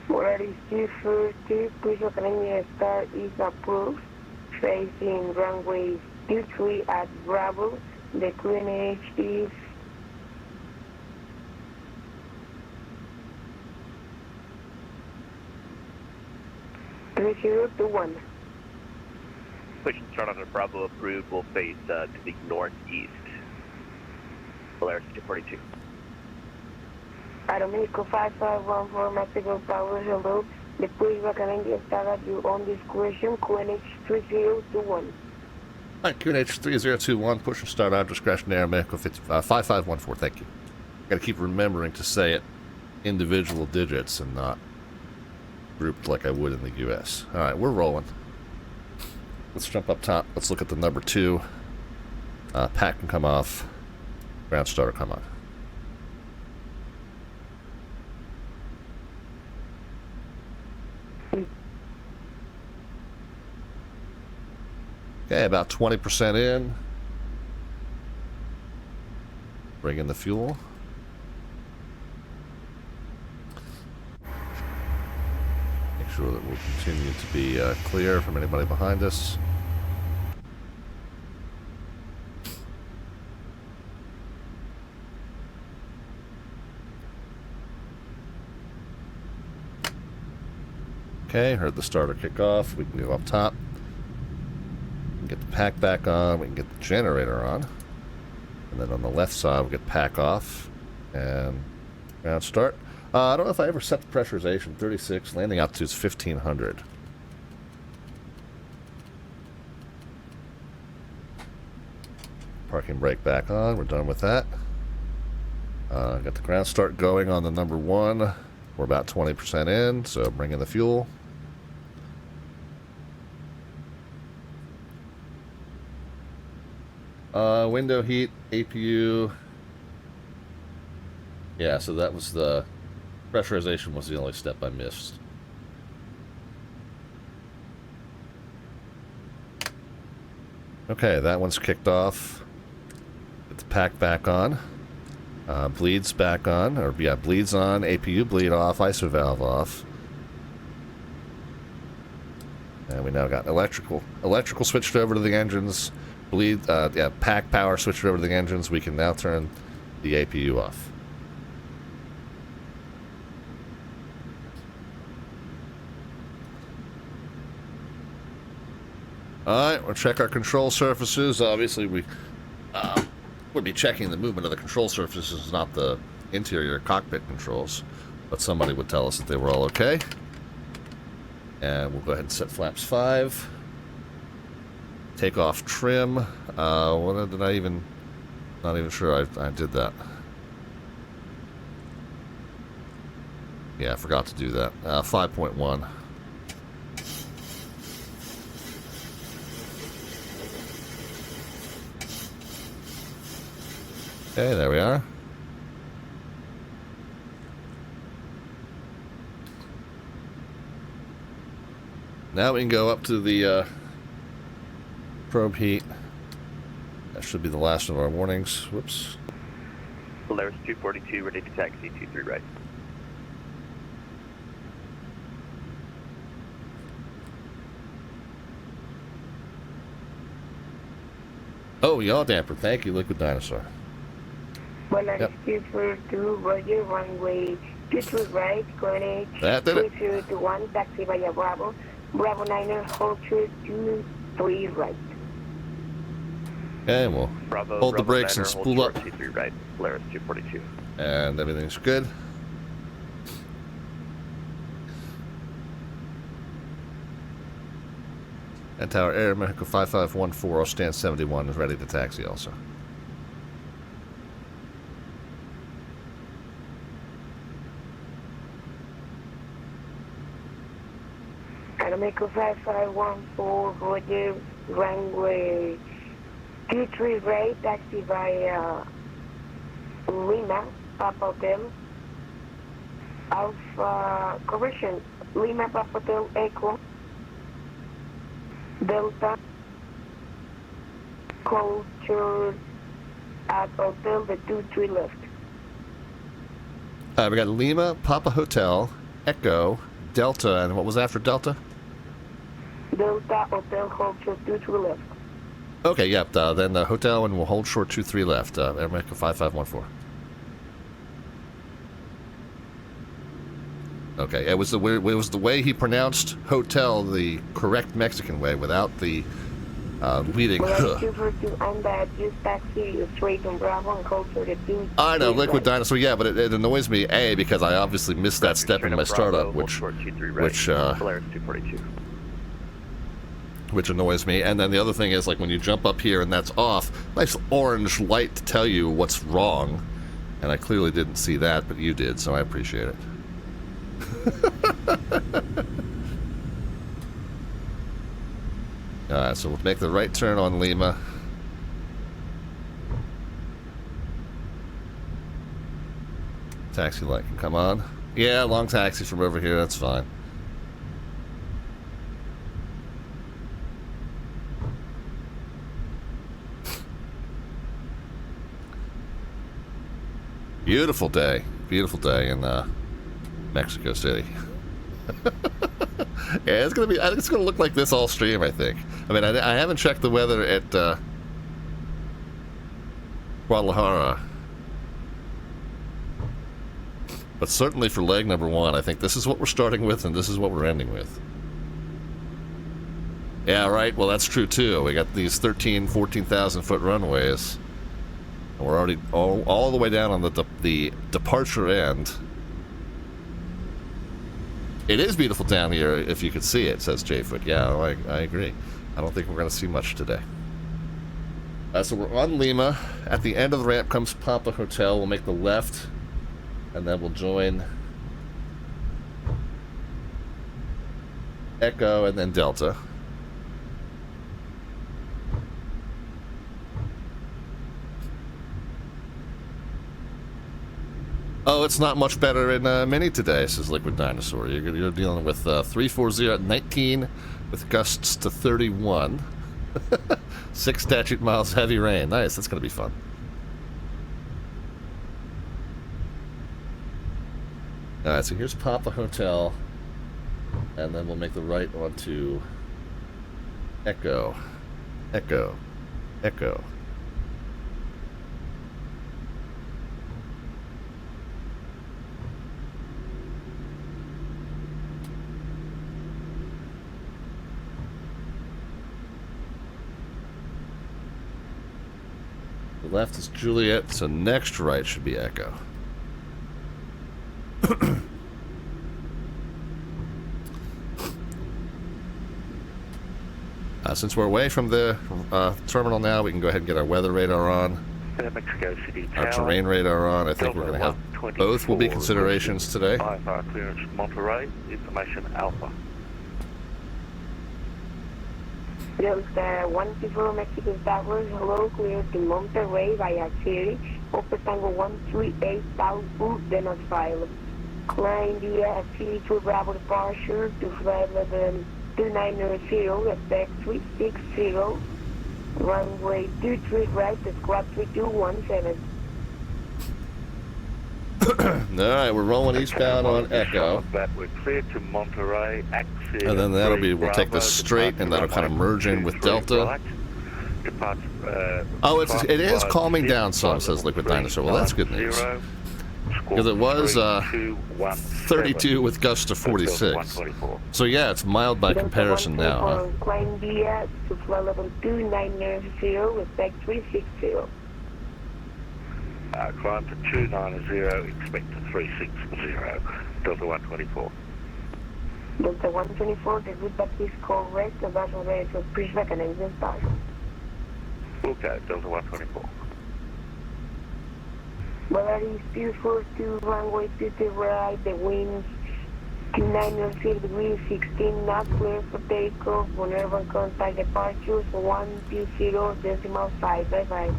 Polaris 242, push Academia Star is approved. Facing runway 23 at Bravo. The QNH is 3021. Push and start on a Bravo approved. We'll face to the northeast. Polaris 242. Aeroméxico 5514, Mexico Tower, hello. The police recommend you start at your own discretion, QNH 3021. Alright, QNH 3021, push and start out discretion Aeroméxico 5514, thank you. Gotta keep remembering to say it individual digits and not grouped like I would in the US. Alright, we're rolling. Let's jump up top. Let's look at the number 2. Pack can come off. Ground starter come on. Okay, about 20% in. Bring in the fuel. Make sure that we'll continue to be clear from anybody behind us. Okay, heard the starter kick off. We can go up top. We can get the pack back on. We can get the generator on. And then on the left side, we get pack off. And ground start. I don't know if I ever set the pressurization. 36. Landing altitude is 1500. Parking brake back on. We're done with that. Got the ground start going on the number 1. We're about 20% in, so bring in the fuel. Window heat, APU. Yeah, so that was the pressurization was the only step I missed. Okay, that one's kicked off. Get the pack back on. Bleeds back on, or yeah, bleeds on, APU bleed off, ISO valve off. And we now got electrical switched over to the engines. Pack power switched over to the engines. We can now turn the APU off. Alright, we'll check our control surfaces. Obviously, we would be checking the movement of the control surfaces, not the interior cockpit controls. But somebody would tell us that they were all okay. And we'll go ahead and set flaps 5. Take off trim. What did I even... Not even sure I did that. Yeah, I forgot to do that. 5.1. Okay, there we are. Now we can go up to the probe heat. That should be the last of our warnings. Whoops. Polaris 242, ready to taxi 23 right. Oh, yaw damper. Thank you, Liquid Dinosaur. Polaris 242, Roger, runway 23 right, QNH That did it. 3021, taxi via Bravo. Bravo 9er, hold 23 right. Okay, we'll Bravo, hold the Bravo brakes and 9er, spool hold up. 23 right, Polaris 242. And everything's good. And Tower Air Mexico 5514, I'll stand 71 is ready to taxi also. Aeroméxico 5514, Roger, runway 23 right, taxi via Lima, Papa Hotel. Alpha, correction, Lima, Papa Hotel, Echo, Delta, culture at Hotel, the 2-3 left. We got Lima, Papa Hotel, Echo, Delta, and what was after Delta? Delta, Hotel, culture 2-3 left. Okay, yep, then the hotel, and we'll hold short 2-3 left, Air Mexico 5514. Okay, it was the way he pronounced hotel the correct Mexican way, without the leading. Well, 242 on that, just taxi straight on Bravo and hold for the 2. I know, Liquid Dinosaur, yeah, but it annoys me, A, because I obviously missed that step in my startup, which annoys me. And then the other thing is, like, when you jump up here and that's off, nice orange light to tell you what's wrong. And I clearly didn't see that, but you did, so I appreciate it. Alright, so we'll make the right turn on Lima. Taxi light can come on. Yeah, long taxi from over here, that's fine. Beautiful day in Mexico City. Yeah, it's gonna be. I think it's gonna look like this all stream. I think. I mean, I haven't checked the weather at Guadalajara, but certainly for leg number 1, I think this is what we're starting with, and this is what we're ending with. Yeah, right. Well, that's true too. We got these 14,000 foot runways. We're already all the way down on the departure end. It is beautiful down here if you could see it, says Jfoot. Yeah, I agree. I don't think we're going to see much today. So we're on Lima. At the end of the ramp comes Pampa Hotel. We'll make the left, and then we'll join Echo and then Delta. Oh, it's not much better in Mini today, says Liquid Dinosaur. You're dealing with 340 at 19 with gusts to 31. 6 statute miles, heavy rain. Nice, that's going to be fun. Alright, so here's Papa Hotel. And then we'll make the right onto Echo. Echo. Echo. Left is Juliet, so next right should be Echo. Since we're away from the terminal now, we can go ahead and get our weather radar on. Mexico City Our terrain radar on. I think we're going to have both will be considerations today. IFR clearance Monterey, information Alpha. Delta 124 Mexico Towers, hello, clear to Monterrey via City, Upper Tango 138 Southwood, then on file. Climb via City to Bravo departure to flight level 2900, effect 360, runway 23 right, squad 3217. Alright, we're rolling eastbound on Echo. That we're clear to Monterey, axis. And then that'll be, we'll take this straight and that'll kind of merge in with Delta. Oh, it is calming down some, says Liquid Dinosaur. Well, that's good news. Because it was 32 with gusts to 46. So yeah, it's mild by comparison now, huh? Climb via to flight level 2900, effect 360. Climb to 290, expect to 360, Delta 124. Delta 124, the route that is correct, the bus ready to push back and engine start. Okay, Delta 124. Valerie, speed 42, runway 50 right, the winds 906 degrees, 16 knots, clear for takeoff, whenever contact departures, 120 decimal 5, bye-bye.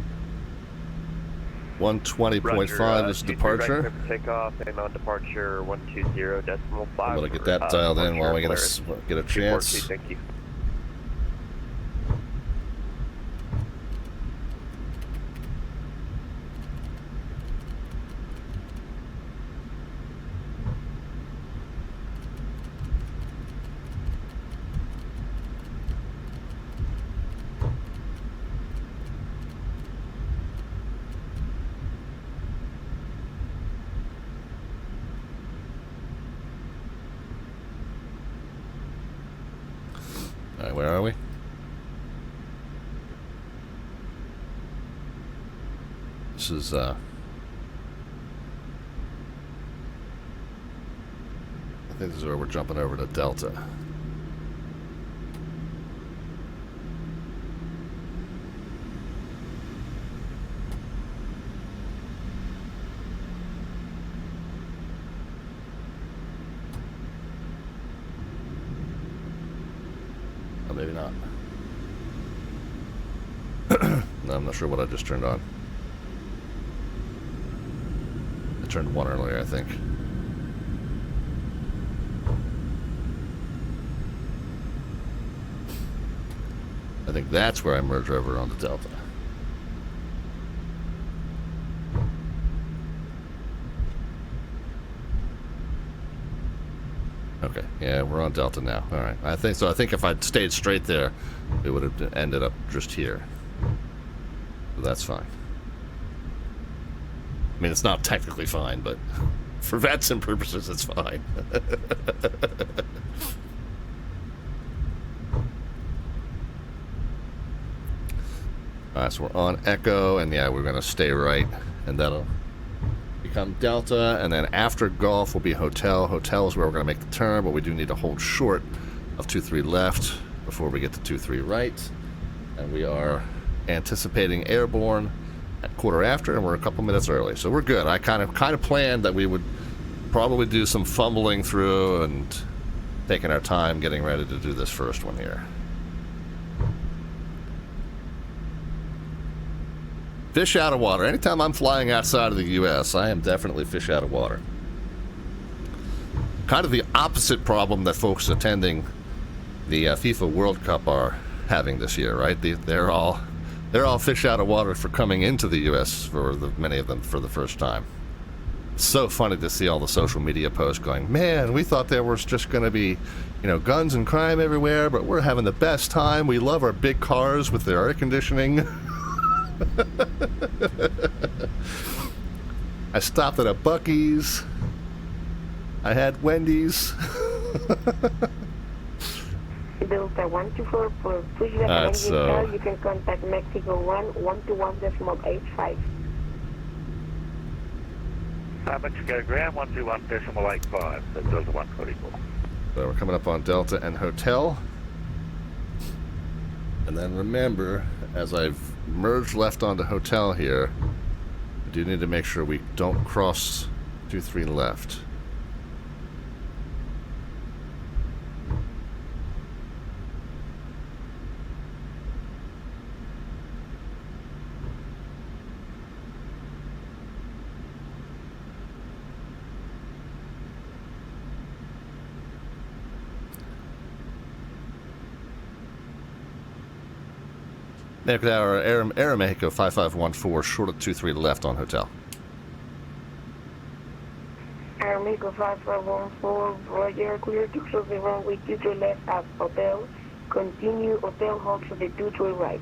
120.5 is departure. Takeoff and on departure 120 decimal 5. I'm gonna get that dialed in while we get a chance. Thank you. This is, I think this is where we're jumping over to Delta. Oh, maybe not. No, I'm not sure what I just turned on. I turned one earlier, I think. I think that's where I merge over onto Delta. Okay, yeah, we're on Delta now. All right, I think so. I think if I'd stayed straight there, it would have ended up just here. So that's fine. I mean, it's not technically fine, but for VATSIM purposes, it's fine. Alright, so we're on Echo, and yeah, we're going to stay right, and that'll become Delta, and then after Golf will be Hotel. Hotel is where we're going to make the turn, but we do need to hold short of 23 left before we get to 23 right, and we are anticipating airborne at quarter after, and we're a couple minutes early, so we're good. I kind of planned that we would probably do some fumbling through and taking our time getting ready to do this first one here. Fish out of water. Anytime I'm flying outside of the U.S., I am definitely fish out of water. Kind of the opposite problem that folks attending the FIFA World Cup are having this year, right? They're all fish out of water for coming into the U.S. for many of them for the first time. It's so funny to see all the social media posts going, man, we thought there was just going to be, guns and crime everywhere, but we're having the best time. We love our big cars with their air conditioning. I stopped at a Buc-ee's. I had Wendy's. Delta 124 for pushback engine call. You can contact Mexico 121.85. Mexico ground 121.85. That's Delta 124. So we're coming up on Delta and Hotel. And then remember, as I've merged left onto Hotel here, I do need to make sure we don't cross 23 left. Next hour, Air Mexico 5514, short of 23 left on Hotel. Air Mexico 5514, Roger, clear to close the runway 23 left at Hotel. Continue Hotel, hold for the 23 right.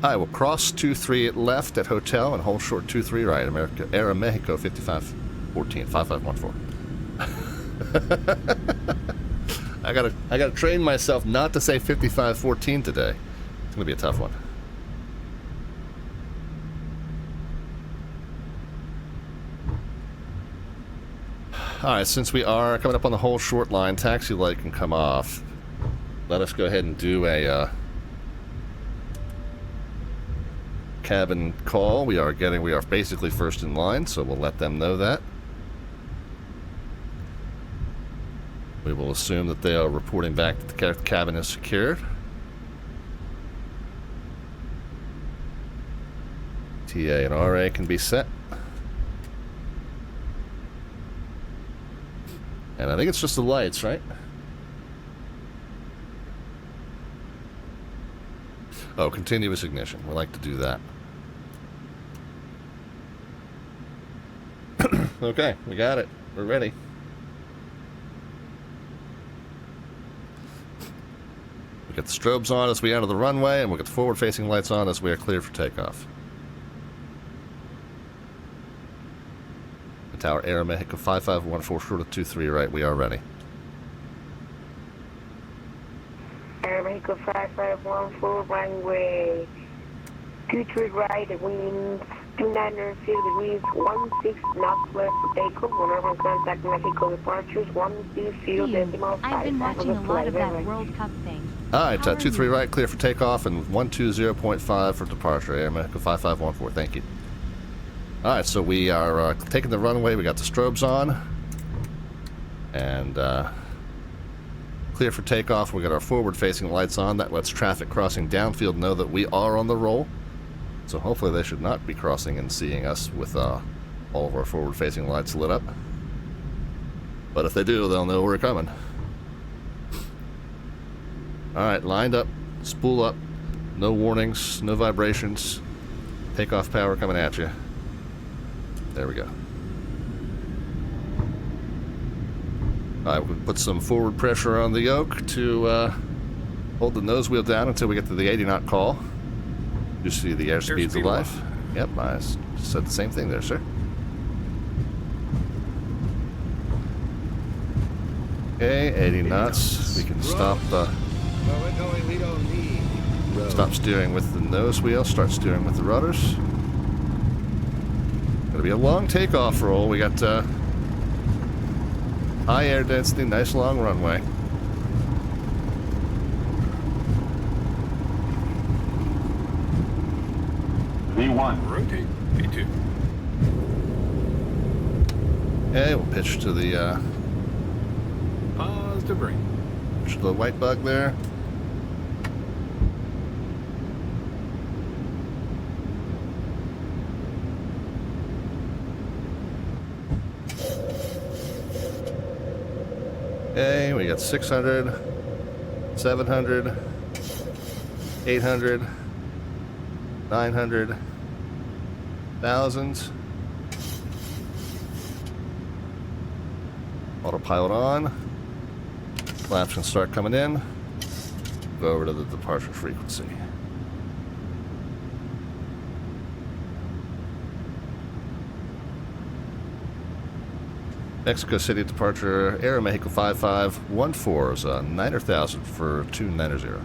I will cross 23 left at Hotel and hold short 23 right. Air Mexico 5514, 5514. I gotta train myself not to say 5514 today. It's gonna be a tough one. Alright, since we are coming up on the whole short line, taxi light can come off. Let us go ahead and do a cabin call. We are basically first in line, so we'll let them know that. We will assume that they are reporting back that the cabin is secured. TA and RA can be set. And I think it's just the lights, right? Oh, continuous ignition. We like to do that. Okay, we got it. We're ready. We get the strobes on as we enter the runway, and we'll get the forward-facing lights on as we are cleared for takeoff. Tower Air Mexico 5514, short of 23 right. We are ready. Air Mexico 5514, runway 23 right, the wind 29 degrees, 16 knots left for takeoff. Whenever contact Mexico departures, 120.5. I've been watching a lot of that World Cup thing. Alright, How are 23 you? right, clear for takeoff, and 120.5 for departure. Air America 5514, thank you. Alright, so we are taking the runway. We got the strobes on. And clear for takeoff. We got our forward-facing lights on. That lets traffic crossing downfield know that we are on the roll. So hopefully they should not be crossing and seeing us with all of our forward-facing lights lit up. But if they do, they'll know we're coming. Alright, lined up, spool up, no warnings, no vibrations, takeoff power coming at you. There we go. Alright, we'll put some forward pressure on the yoke to hold the nose wheel down until we get to the 80 knot call. You see the airspeeds of life. Yep, I said the same thing there, sir. Okay, 80 knots. We can stop stop steering with the nose wheel, start steering with the rudders. Gonna be a long takeoff roll. We got high air density, nice long runway. V1. Rotate. V2. Okay, we'll pitch to the Positive ring. pitch to the white bug there. Okay, we got 600, 700, 800, 900, 1,000. Autopilot on. Flaps can start coming in. Go over to the departure frequency. Mexico City departure, Air Mexico 5514 is 9,000 for 290.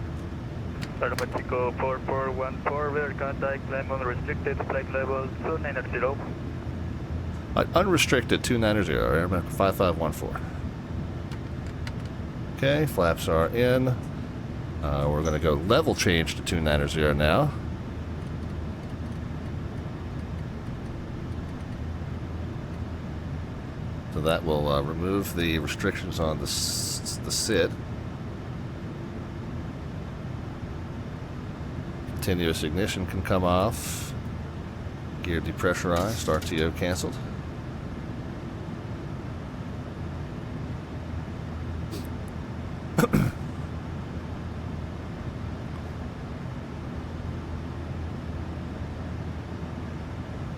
Start Mexico 4414, weather contact, climb unrestricted, flight level 290. Unrestricted 290, Air Mexico 5514. Okay, flaps are in. We're going to go level change to 290 now. So that will remove the restrictions on the SID. Continuous ignition can come off. Gear depressurized. RTO canceled.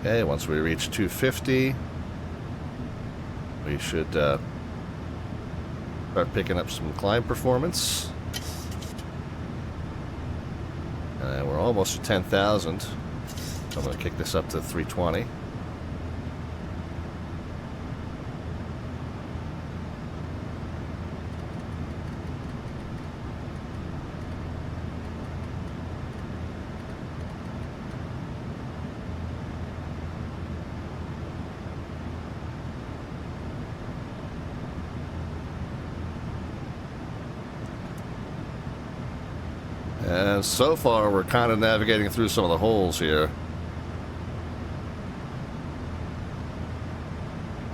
Okay, once we reach 250, we should start picking up some climb performance. And we're almost to 10,000. So I'm going to kick this up to 320. And so far, we're kind of navigating through some of the holes here.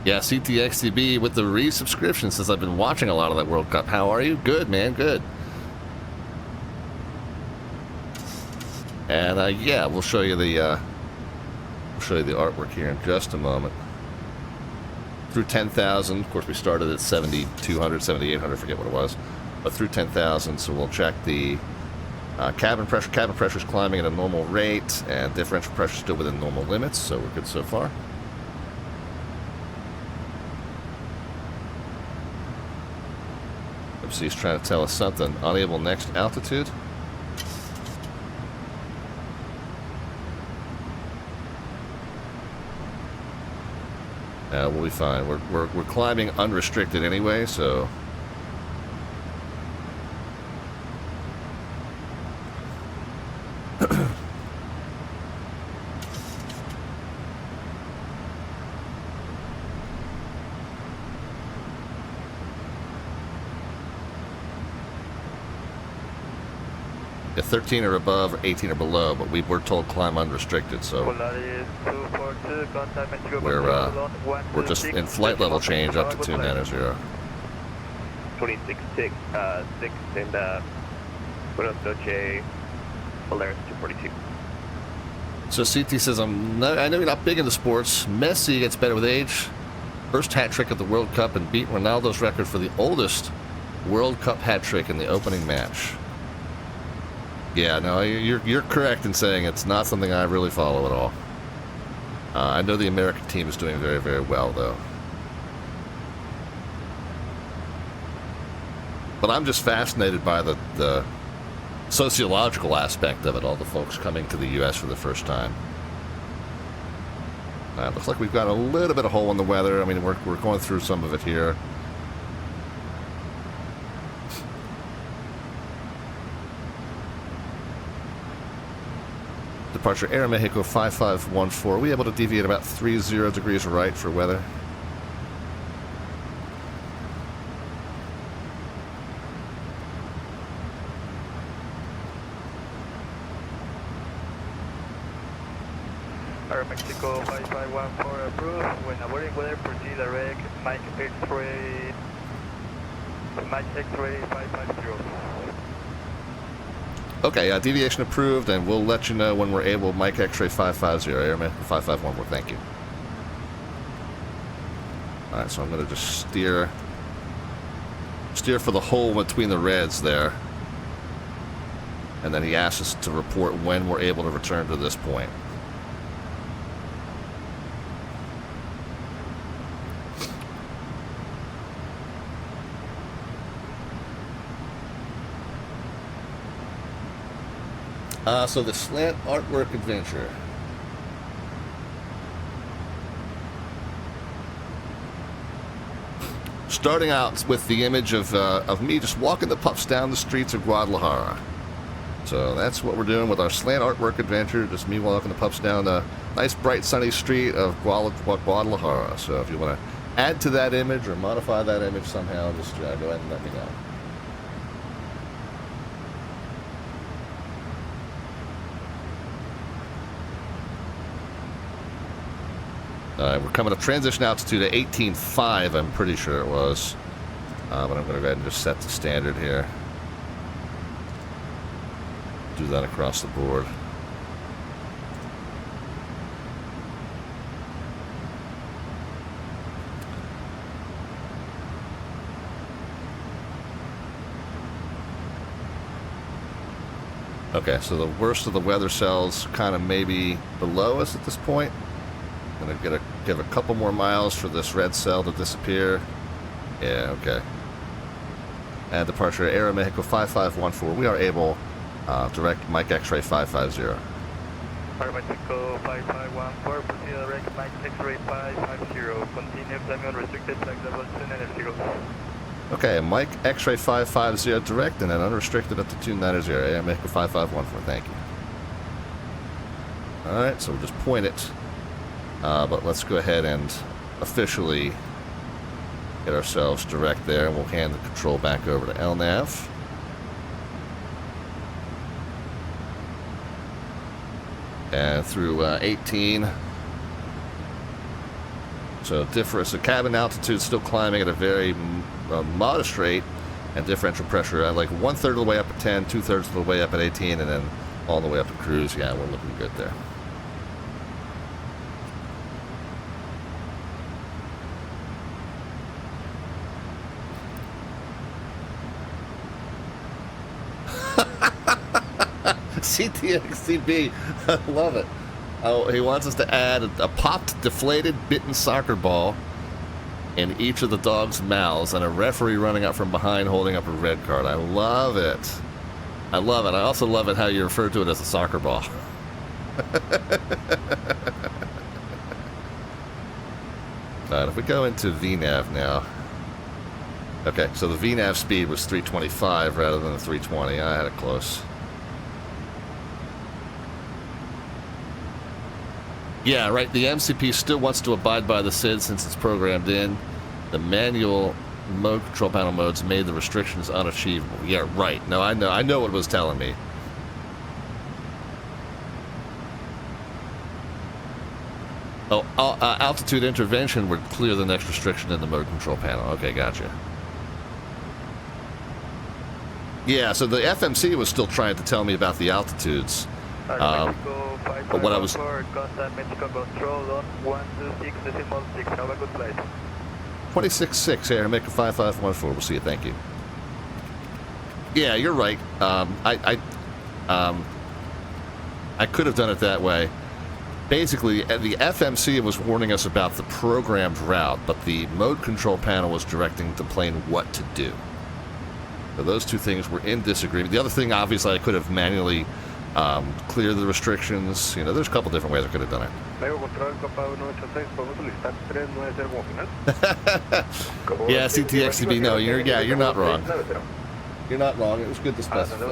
Yeah, CTXTB with the resubscription says I've been watching a lot of that World Cup. How are you? Good, man, good. And yeah, we'll show you the artwork here in just a moment. Through 10,000, of course, we started at 7,200, 7,800, forget what it was, but through 10,000. So we'll check the cabin pressure. Cabin pressure is climbing at a normal rate, and differential pressure is still within normal limits, so we're good so far. Oopsie, he's trying to tell us something. Unable next altitude. We'll be fine. We're climbing unrestricted anyway, so. Yeah, 13 or above, or 18 or below, but we were told climb unrestricted, so Polaris 242, contact Mexico we're just in flight level change up to 290. 26 6 and Buenos noches, Polaris 242. So CT says, I know you're not big into sports. Messi gets better with age. First hat trick at the World Cup and beat Ronaldo's record for the oldest World Cup hat trick in the opening match. Yeah, no, you're correct in saying it's not something I really follow at all. I know the American team is doing very, very well, though. But I'm just fascinated by the sociological aspect of it, all the folks coming to the U.S. for the first time. Looks like we've got a little bit of hole in the weather. I mean, we're going through some of it here. Departure Aeromexico 5514. Are we able to deviate about 30 degrees right for weather? Mexico 5514 approved. When avoiding weather, proceed direct Mike X-ray 550. Okay, deviation approved, and we'll let you know when we're able. Mike X-ray 550, Airman 5514. Thank you. All right, so I'm going to just steer for the hole between the reds there, and then he asks us to report when we're able to return to this point. So the slant artwork adventure. Starting out with the image of me just walking the pups down the streets of Guadalajara. So that's what we're doing with our slant artwork adventure, just me walking the pups down the nice bright sunny street of Guadalajara. So if you want to add to that image or modify that image somehow, just go ahead and let me know. We're coming up transition altitude at 18.5, I'm pretty sure it was. But I'm going to go ahead and just set the standard here. Do that across the board. Okay, so the worst of the weather cells kind of maybe below us at this point. Gonna give a couple more miles for this red cell to disappear. Yeah, okay. And departure Aeromexico 5514. We are able direct Mike X-ray 550. Aeromexico 5514, proceed direct Mike X-ray 550. Continue climbing unrestricted, flight level 290. Okay, Mike X-ray 550 direct and then unrestricted up to 290. Aeromexico 5514. Thank you. All right, so we'll just point it. But let's go ahead and officially get ourselves direct there, and we'll hand the control back over to LNAV. And through 18. So cabin altitude still climbing at a very modest rate, and differential pressure at like 1/3 of the way up at 10, 2/3 of the way up at 18, and then all the way up to cruise. Yeah, we're looking good there. CTXCB, I love it. Oh, he wants us to add a popped, deflated, bitten soccer ball in each of the dog's mouths and a referee running out from behind holding up a red card. I love it. I love it. I also love it how you refer to it as a soccer ball. Alright, if we go into VNAV now. Okay, so the VNAV speed was 325 rather than the 320. I had it close. Yeah, right. The MCP still wants to abide by the SID since it's programmed in. The manual control panel modes made the restrictions unachievable. Yeah, right. No, I know what it was telling me. Oh, altitude intervention would clear the next restriction in the mode control panel. Okay, gotcha. Yeah, so the FMC was still trying to tell me about the altitudes. But what I was... Contact Mexico Control on 126.6. Have a good flight. 26.6 Air, make a 5514. We'll see you. Thank you. Yeah, you're right. I could have done it that way. Basically, the FMC was warning us about the programmed route, but the mode control panel was directing the plane what to do. So those two things were in disagreement. The other thing, obviously, I could have manually cleared the restrictions. You know, there's a couple different ways I could have done it. Yeah, CTXTB, no, you're not wrong. You're not wrong. It was good to specify.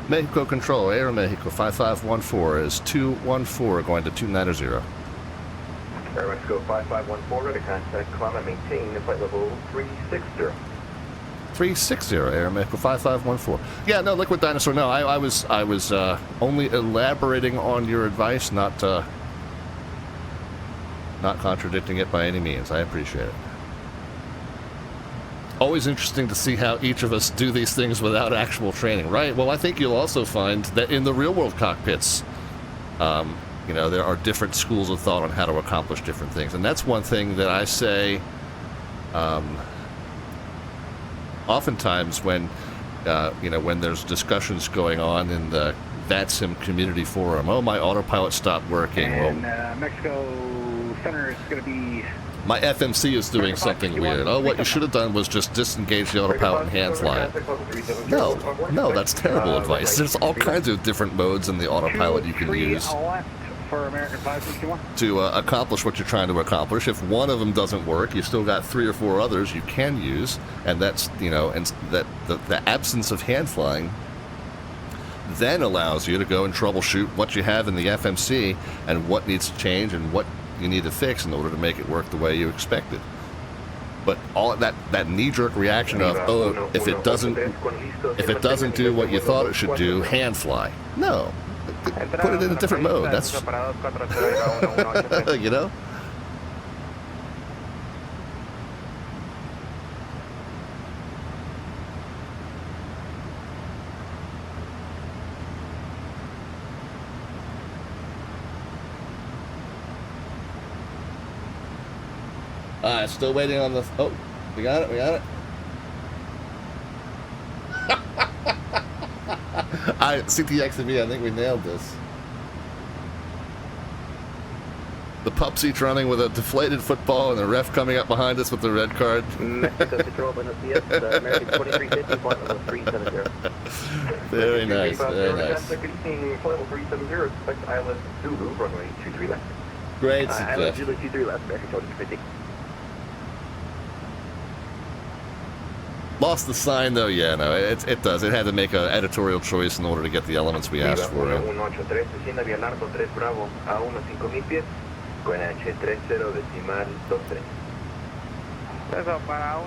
Mexico Control, Air Mexico 5514 is 214 going to 290. Air Mexico 5514, ready to contact, climb and maintain the flight level 360. 360, Air Mexico 5514. Yeah, no, Liquid Dinosaur, no, I was only elaborating on your advice, not contradicting it by any means. I appreciate it. Always interesting to see how each of us do these things without actual training, right? Well, I think you'll also find that in the real-world cockpits, you know, there are different schools of thought on how to accomplish different things. And that's one thing that I say oftentimes when, you know, when there's discussions going on in the VATSIM community forum. Oh, my autopilot stopped working. And Mexico Center is going to be... My FMC is doing something weird. Oh, what you should have done was just disengage the autopilot and hand fly it. No, that's terrible advice. There's all kinds of different modes in the autopilot you can use to accomplish what you're trying to accomplish. If one of them doesn't work, you still got 3 or 4 others you can use, and that's, you know, and that the absence of hand flying then allows you to go and troubleshoot what you have in the FMC and what needs to change and what you need to fix in order to make it work the way you expected. But all that knee-jerk reaction of, oh, if it doesn't do what you thought it should do, hand fly. No, put it in a different mode. That's you know. Still waiting on the... Oh, we got it. CTXV, I think we nailed this. The pup seat's running with a deflated football and the ref coming up behind us with the red card. Very nice, very nice. Great suggestion. Lost the sign though, yeah, no, it does. It had to make an editorial choice in order to get the elements we asked for. Eso, para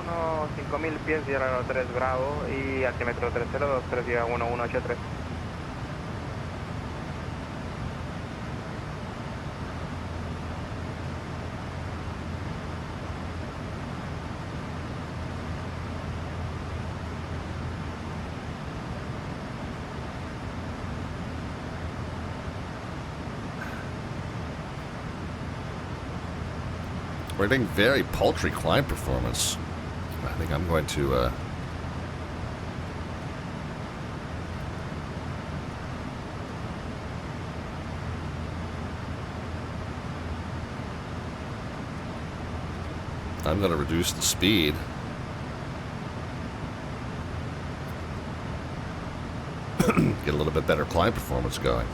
1-5000 pies, Sierra 3 Bravo y altímetro 3023, 1183. We're getting very paltry climb performance. I think I'm going to reduce the speed. get a little bit better climb performance going.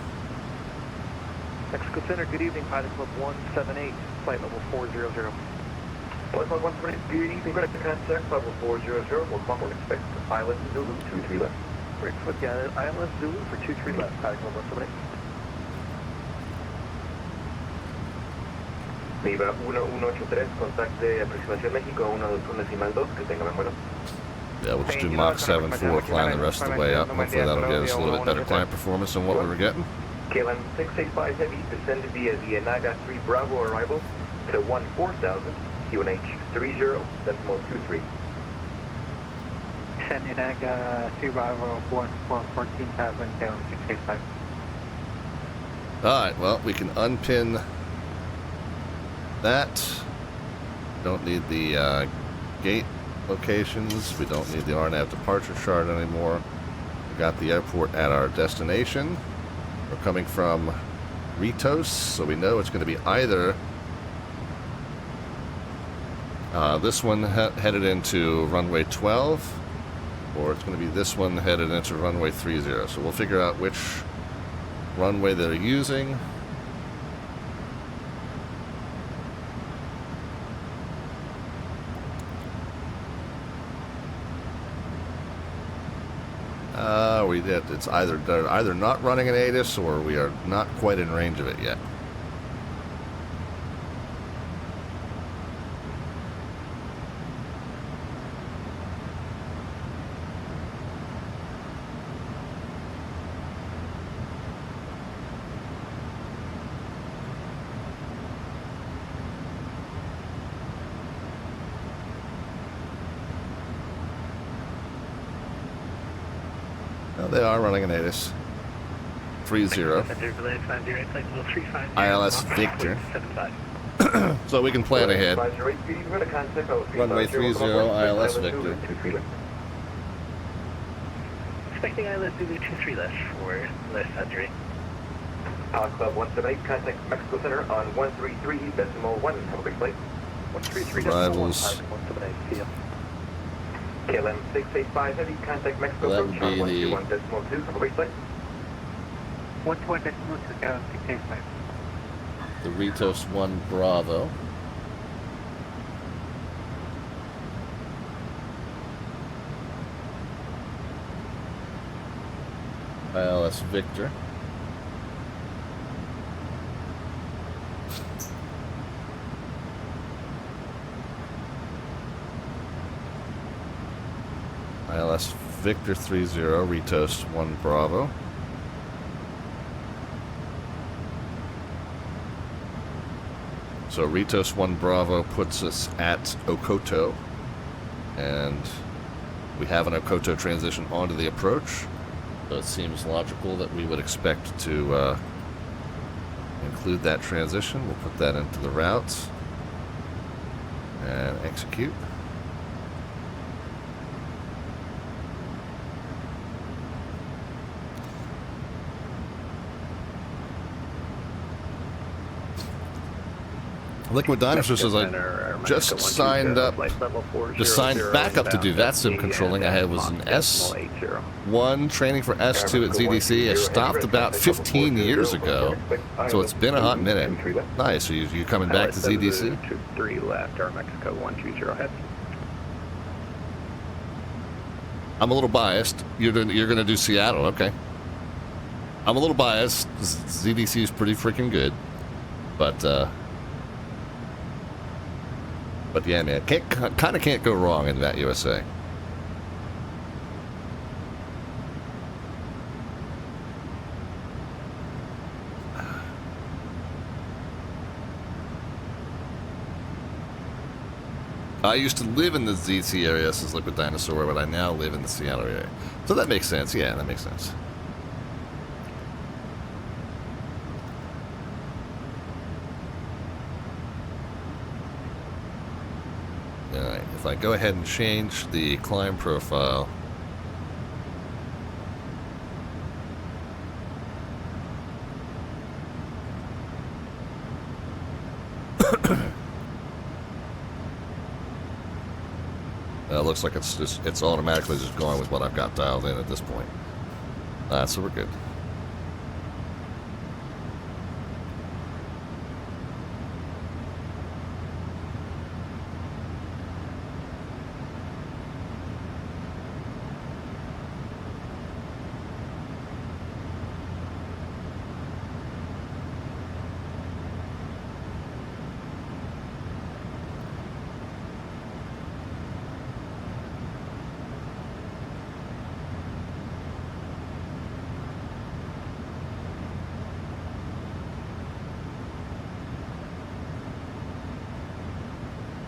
Mexico Center, good evening, Pilot Club 178, flight level 400. Flight Club 178, good evening, credit contact, level 400, we'll come and expect the pilot Zulu 23 left. Great foot, yeah, ILS Zulu for 23 left, Pilot Club 178. Viva 183, contacte aproximación México 121.2, que tenga buen vuelo. Yeah, we'll just do Mach 7.4, climb the rest of the way up. Hopefully that'll get us a little bit better climb performance than what we were getting. KLM 685 Heavy, descend via the Naga 3 Bravo arrival to 14,000, QNH 30.23. Descend Naga 3 Bravo 14,000, down 685. Alright, well, we can unpin that. Don't need the gate locations. We don't need the RNAV departure chart anymore. We got the airport at our destination. We're coming from Ritos, so we know it's going to be either this one headed into runway 12, or it's going to be this one headed into runway 30. So we'll figure out which runway they're using. It's either they're either not running an ATIS or we are not quite in range of it yet. They are running an ATIS. 30. ILS Victor. So we can plan ahead. Runway 30, ILS Victor. Expecting ILS Zulu 23 left for left Sandri. Pilot Club 178, contact Mexico Center on 133.1. Have a big flight. 133.1. Arrivals. KLM 685 Heavy, contact Mexico approach on 121.2. Have a great flight. 121.2, down 685. The Ritos 1 Bravo. ILS Victor. ILS Victor 30, Ritos 1 Bravo. So Ritos 1 Bravo puts us at Okoto, and we have an Okoto transition onto the approach, so it seems logical that we would expect to include that transition. We'll put that into the routes and execute. Liquid Dinosaur says I just signed up, just signed back up to do VATSIM controlling. I was an S1 training for S2 at ZDC. I stopped about 15 years ago, so it's been a hot minute. Nice. Are you coming back to ZDC? 3 left, Air Mexico 120 head. I'm a little biased. You're gonna do Seattle, okay? I'm a little biased. ZDC is pretty freaking good, but yeah, man, kind of can't go wrong in that USA. I used to live in the ZC area, says Liquid Dinosaur, but I now live in the Seattle area. So that makes sense. Yeah, that makes sense. Alright, if I go ahead and change the climb profile, it looks like it's automatically just going with what I've got dialed in at this point. So we're good.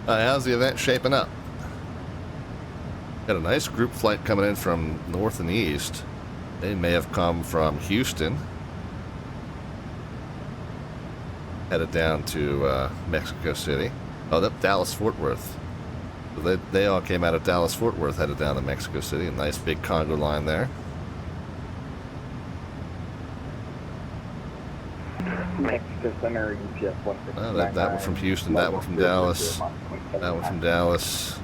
How's the event shaping up? Got a nice group flight coming in from north and east. They may have come from Houston, headed down to Mexico City. Oh, that's Dallas-Fort Worth. So they all came out of Dallas-Fort Worth, headed down to Mexico City. A nice big Congo line there. Mexico Center, UPS 169. That one from Houston, that one from Dallas, that one from Dallas.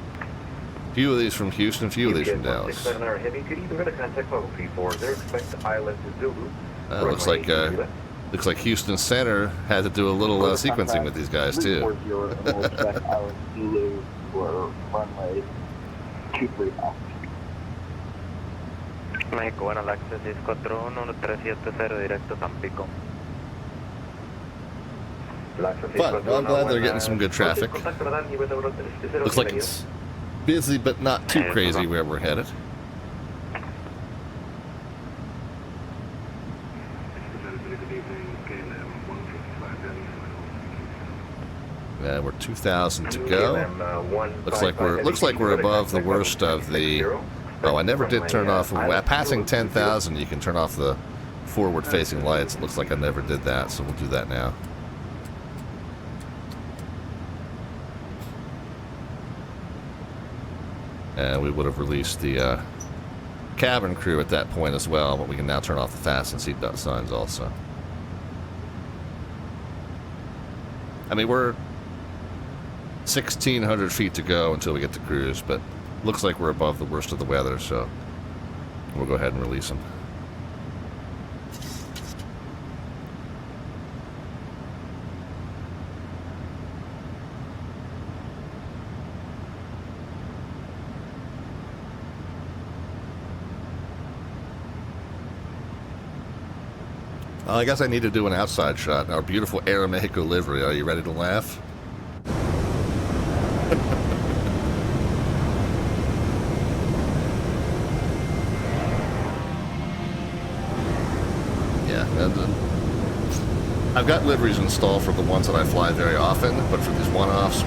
Few of these from Houston, few of these from Dallas. Heavy, good evening, contact level 34. Expect island to Zulu. Looks like Houston Center had to do a little sequencing with these guys too. Island Zulu for runway 23 now. México, bueno, el access es 411370 directo Tampico. But well, I'm glad they're getting some good traffic. Looks like it's busy, but not too crazy where we're headed. Yeah, we're 2,000 to go. Looks like we're above the worst of the. Oh, I never did turn off. Passing 10,000, you can turn off the forward-facing lights. It looks like I never did that, so we'll do that now. And we would have released the cabin crew at that point as well, but we can now turn off the fasten seatbelt signs also. I mean, we're 1,600 feet to go until we get to cruise, but looks like we're above the worst of the weather, so we'll go ahead and release them. I guess I need to do an outside shot. Our beautiful Aeromexico livery. Are you ready to laugh? Yeah. I've got liveries installed for the ones that I fly very often, but for these one-offs,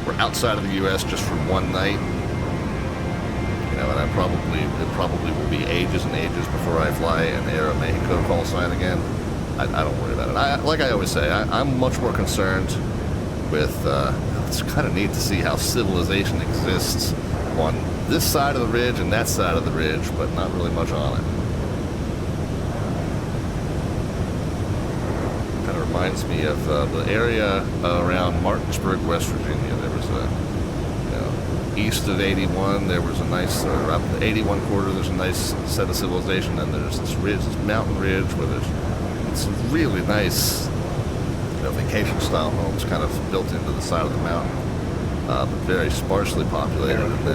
we're outside of the U.S. just for one night. You know, and it probably will be ages and ages before I fly an Aeromexico call sign again. I don't worry about it. Like I always say, I'm much more concerned with, it's kind of neat to see how civilization exists on this side of the ridge and that side of the ridge, but not really much on it. Kind of reminds me of the area around Martinsburg, West Virginia. There was east of 81, there was a nice, around the 81 corridor, there's a nice set of civilization, and there's this ridge, this mountain ridge where there's some really nice, vacation-style homes kind of built into the side of the mountain, but very sparsely populated, and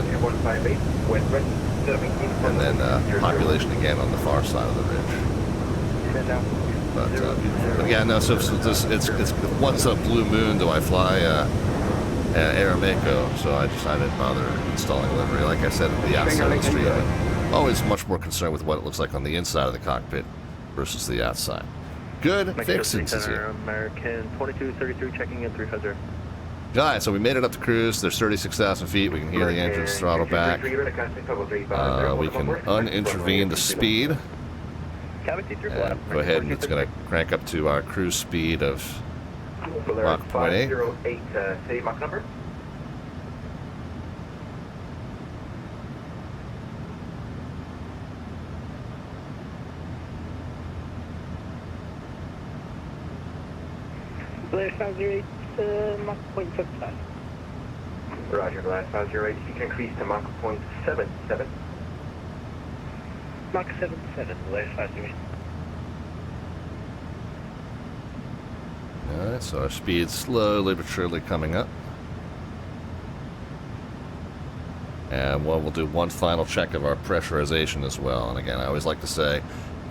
then population again on the far side of the ridge. But yeah, no. So it's once a blue moon do I fly Aeromexico, so I didn't bother installing livery. Like I said, at the outside of the street, I'm always much more concerned with what it looks like on the inside of the cockpit versus the outside. Good fixings here. American 2233 checking in 350. Alright, so we made it up to cruise. There's 36,000 feet. We can hear the engines throttle back. We can unintervene the speed. And go ahead, and it's going to crank up to our cruise speed of Mach 0.8. 508, say Mach number. Blair 508, Mach 0.75. Roger, Glass 508. You can increase to Mach 0.77. Mach 77, delay 53. Alright, so our speed's slowly but surely coming up. And we'll do one final check of our pressurization as well. And again, I always like to say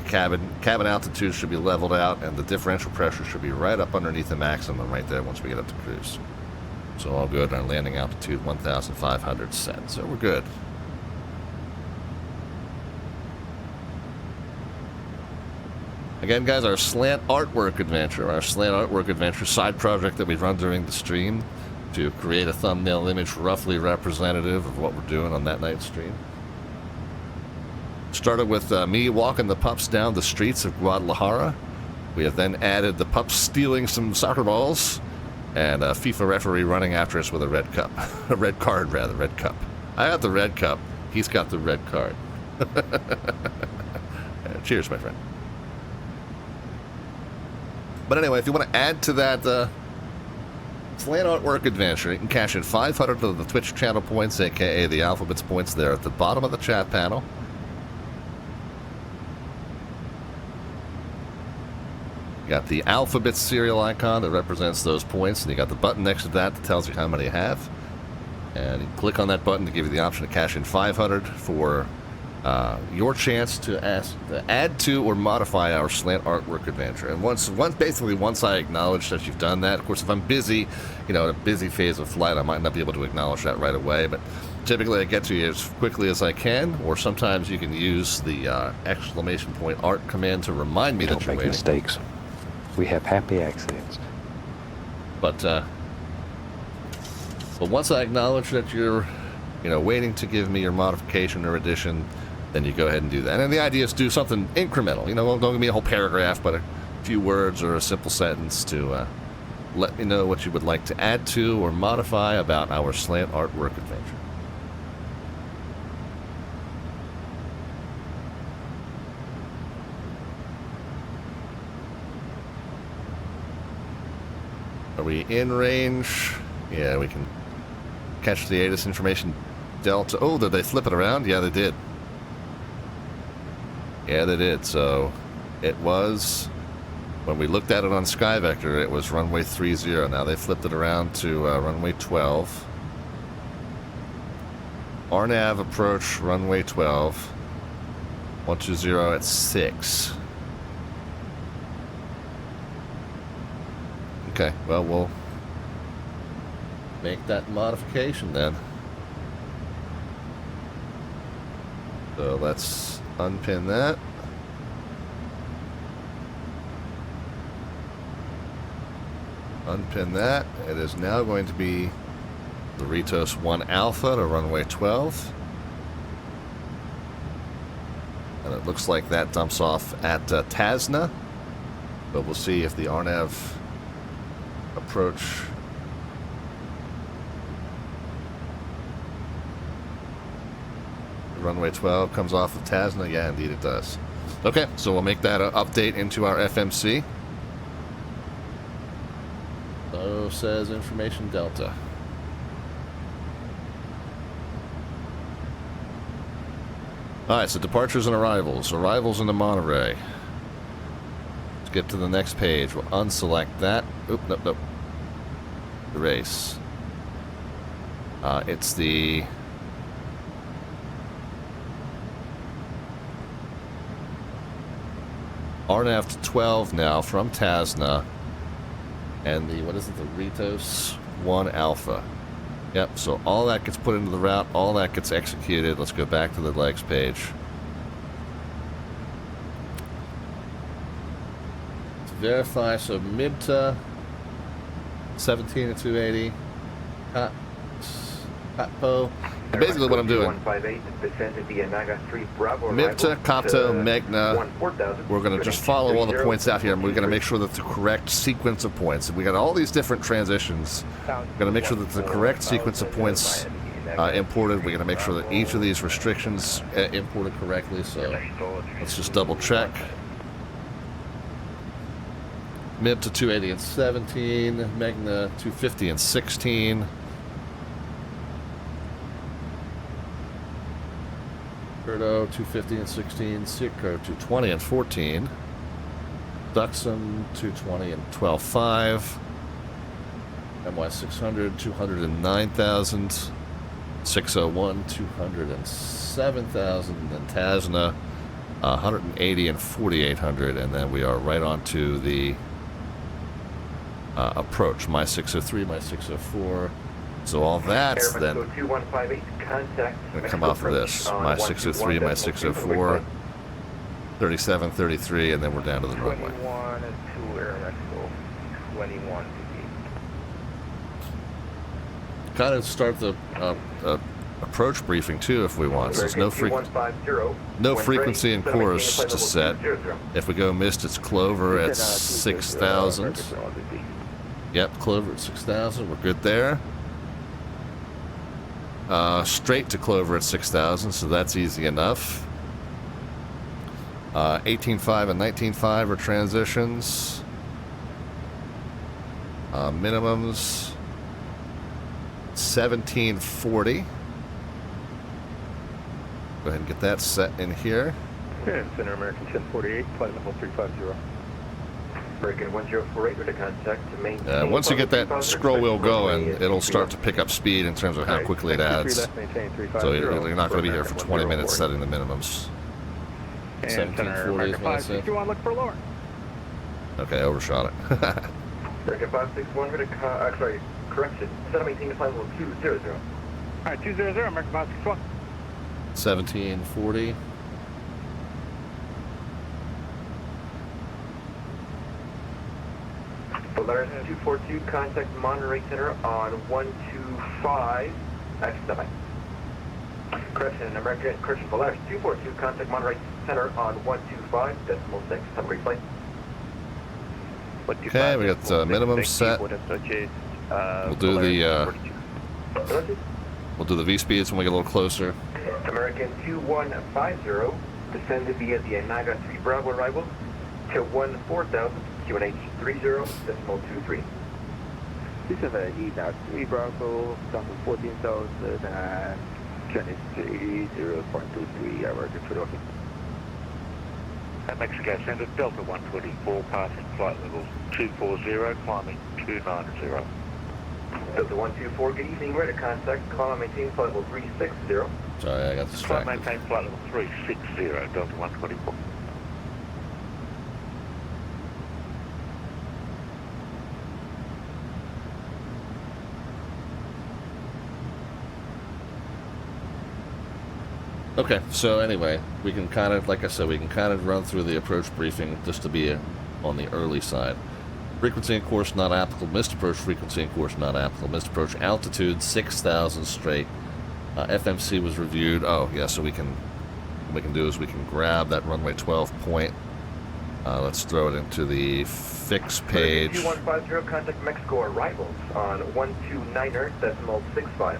cabin altitude should be leveled out, and the differential pressure should be right up underneath the maximum right there once we get up to cruise. So all good. Our landing altitude 1,500 set. So we're good. Again, guys, our slant artwork adventure side project that we run during the stream to create a thumbnail image roughly representative of what we're doing on that night's stream. Started with me walking the pups down the streets of Guadalajara. We have then added the pups stealing some soccer balls and a FIFA referee running after us with a red cup. A red card, rather, red cup. I got the red cup. He's got the red card. Cheers, my friend. But anyway, if you want to add to that slant artwork adventure, you can cash in 500 of the Twitch channel points, aka the Alphabets points, there at the bottom of the chat panel. You got the Alphabets serial icon that represents those points, and you got the button next to that that tells you how many you have. And you click on that button to give you the option to cash in 500 for your chance to add to or modify our slant artwork adventure. And once I acknowledge that you've done that, of course, if I'm busy, in a busy phase of flight, I might not be able to acknowledge that right away, but typically I get to you as quickly as I can, or sometimes you can use the exclamation point art command to remind me that you're waiting. Don't make mistakes. We have happy accidents. But once I acknowledge that you're, waiting to give me your modification or addition, then you go ahead and do that. And the idea is to do something incremental. Don't give me a whole paragraph, but a few words or a simple sentence to let me know what you would like to add to or modify about our slant artwork adventure. Are we in range? Yeah, we can catch the ATIS information delta. Oh, did they flip it around? Yeah, they did. Yeah, they did. So it was, when we looked at it on SkyVector, it was runway 30. Now they flipped it around to runway 12. RNAV approach, runway 12. 120 at 6. Okay, well, we'll make that modification then. So let's unpin that. Unpin that. It is now going to be the Ritos 1 Alpha to runway 12. And it looks like that dumps off at Tasna. But we'll see if the RNAV approach runway 12 comes off of Tasna. Yeah, indeed it does. Okay, so we'll make that update into our FMC. So says information delta. Alright, so departures and arrivals. Arrivals into Monterey. Let's get to the next page. We'll unselect that. Oop, nope. Erase. It's the RNAV to 12 now from Tasna, and the, what is it, the Ritos 1 Alpha. Yep, so all that gets put into the route, all that gets executed. Let's go back to the legs page. To verify, so MIBTA 17 to 280, Patpo. Basically what I'm doing, MIBTA, Kato, Megna, we're going to just follow all the points out here, and we're going to make sure that the correct sequence of points, we got all these different transitions, we're going to make sure that the correct sequence of points imported, we're going to make sure that each of these restrictions imported correctly, so let's just double check. MIBTA 280 and 17, Megna 250 and 16. Curdo 250 and 16, Seco 220 and 14, Duxon 220 and 12.5, MY600 209,000, 601 207,000, and Tasna 180 and 4,800, and then we are right on to the approach, my 603, my 604. So all that's then going to come off of this. My 603, my 604, 37, 33, and then we're down to the runway. 21 and 2 Air Mexico. 21. Kind of start the approach briefing too if we want. So there's no frequency and course to set. If we go missed, it's Clover at 6,000. Yep, Clover at 6,000. We're good there. Straight to Clover at 6,000, so that's easy enough. 18.5 and 19.5 are transitions. Minimums 1740. Go ahead and get that set in here. And Center American 1048, flight level 350. American 1048 with a contact to maintain. Once you get that scroll wheel going, it'll start to pick up speed in terms of how quickly it adds. So you're not going to be here for 20 minutes setting the minimums. 1740 is what I said. Look for lower. Okay, overshot it. American 561 with a sorry, correction. Set up maintain flight level 200. Alright, 200, American 561. 1740. Polaris 242, contact Monterey Center on 125 X7. Correction, American, correction, Polaris 242, contact Monterey Center on 125.6. Have a great flight. Okay, we got minimum set. We'll do the V speeds when we get a little closer. American 2150, descended via the Naga 3 Bravo arrival to 14,000. QNH 30.23. This is a E.3 Bravo, down to 14,000 and QNH 30.23. I work for okay. At Mexico Center, Delta 124, passing flight level 240, climbing 290. Delta 124, good evening, we're at contact, climb maintain flight level 360. Sorry, I got distracted. Climb maintain flight level 360, Delta 124. Okay, so anyway, we can kind of, like I said, we can kind of run through the approach briefing just to be on the early side. Frequency and course not applicable. Missed approach, frequency and course not applicable. Missed approach, altitude 6,000 straight. FMC was reviewed. Oh, yeah, so what we can do is we can grab that runway 12 point. Let's throw it into the fix page. 2150, contact Mexico arrivals on 129.65.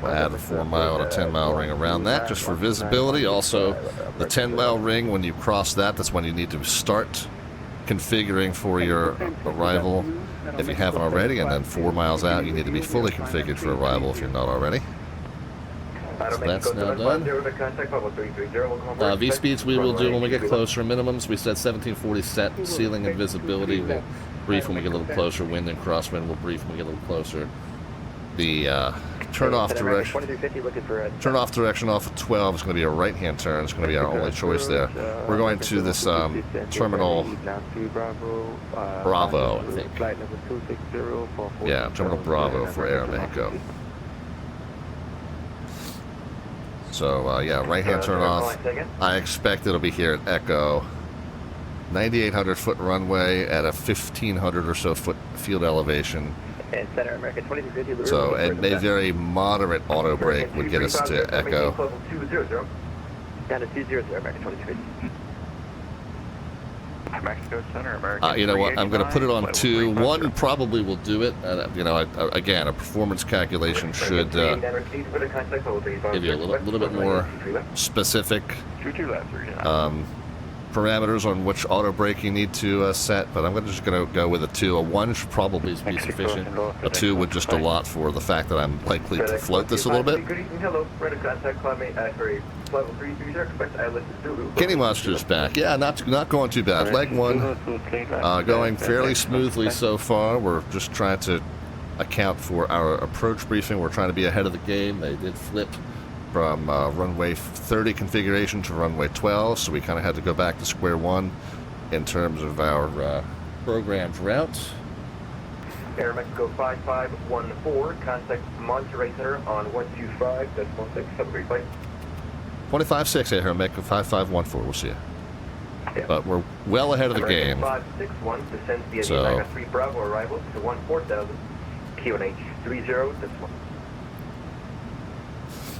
We'll add a 4 mile and a 10 mile ring around that just for visibility. Also, the 10 mile ring, when you cross that, that's when you need to start configuring for your arrival if you haven't already. And then 4 miles out, you need to be fully configured for arrival if you're not already. So that's now done. V speeds we will do when we get closer. Minimums, we said 1740 set. Ceiling and visibility, we'll brief when we get a little closer. Wind and crosswind, we'll brief when we get a little closer. The turn off direction off of 12 is going to be a right hand turn. It's going to be our only choice there. We're going to this terminal Bravo, I think. Yeah, terminal Bravo for Air Mexico. So yeah, right hand turn off. I expect it'll be here at Echo. 9,800 foot runway at a 1,500 or so foot field elevation. And Center American 2250. So a very moderate auto brake would get us to Echo. Down to 200, American 2250. Mexico Center, American. You know what? I'm going to put it on 2. 1 probably will do it. You know, again, a performance calculation should give you a little bit more specific parameters on which auto brake you need to set, but I'm just going to go with a 2. A 1 should probably be sufficient. A 2 would just a lot for the fact that I'm likely to float this a little bit. Good evening, hello. Radar contact, climbing at for level 330, expect Atlas Zulu. Kenny Monster's back. Yeah, not going too bad. Leg 1 going fairly smoothly so far. We're just trying to account for our approach briefing. We're trying to be ahead of the game. They did flip from runway 30 configuration to runway 12, so we kind of had to go back to square one in terms of our programmed route. Air Mexico 5514, contact Monterey Center on 125.16, have a great flight. 25-6 Air Mexico 5514, we'll see you. Yeah. But we're well ahead of the game. 561, descends via So, the 3 Bravo arrival to 14,000, QNH 30.1.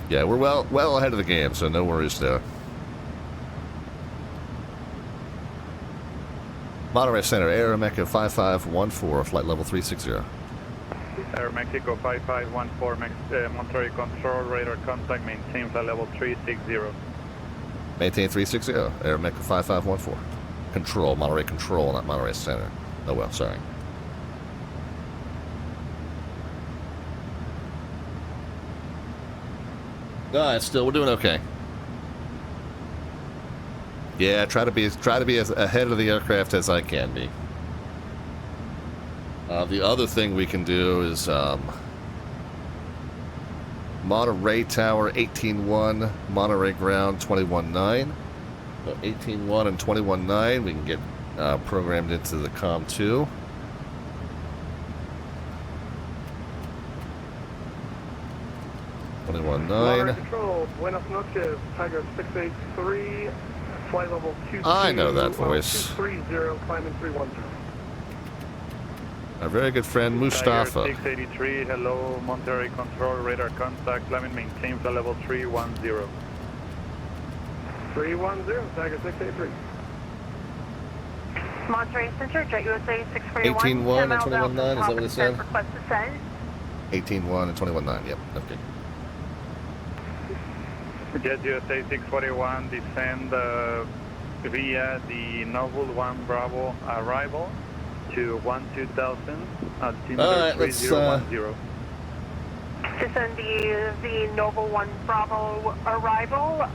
Yeah, we're well ahead of the game, so no worries there. Monterey Center, Air Mexico 5514, flight level 360. Air Mexico 5514, Monterey Control, radar contact, maintain flight level 360. Maintain 360, Air Mexico 5514. Control, Monterey Control, not Monterey Center. Oh well, sorry. No, still we're doing okay. Yeah, try to be as ahead of the aircraft as I can be. The other thing we can do is Monterey Tower 18-1, Monterey Ground 21-9. So 18-1 and 21-9, we can get programmed into the COM2. Monterey Control, Buenas noches, Tiger 683, flight level 22. I know that voice. 230, climbing 310. Our very good friend Mustafa. Tiger 683, hello, Monterey Control, radar contact, climbing, maintain flight level 310. 310, Tiger 683. Monterey Center, Jet USA 641. 18-1 and 21-9, is that what it said? Request descent. 18-1 and 21-9, yep, okay. Jet USA 641, descend via the Noble 1 Bravo arrival to 12,000, altimeter 3010. Descend the Noble 1 Bravo arrival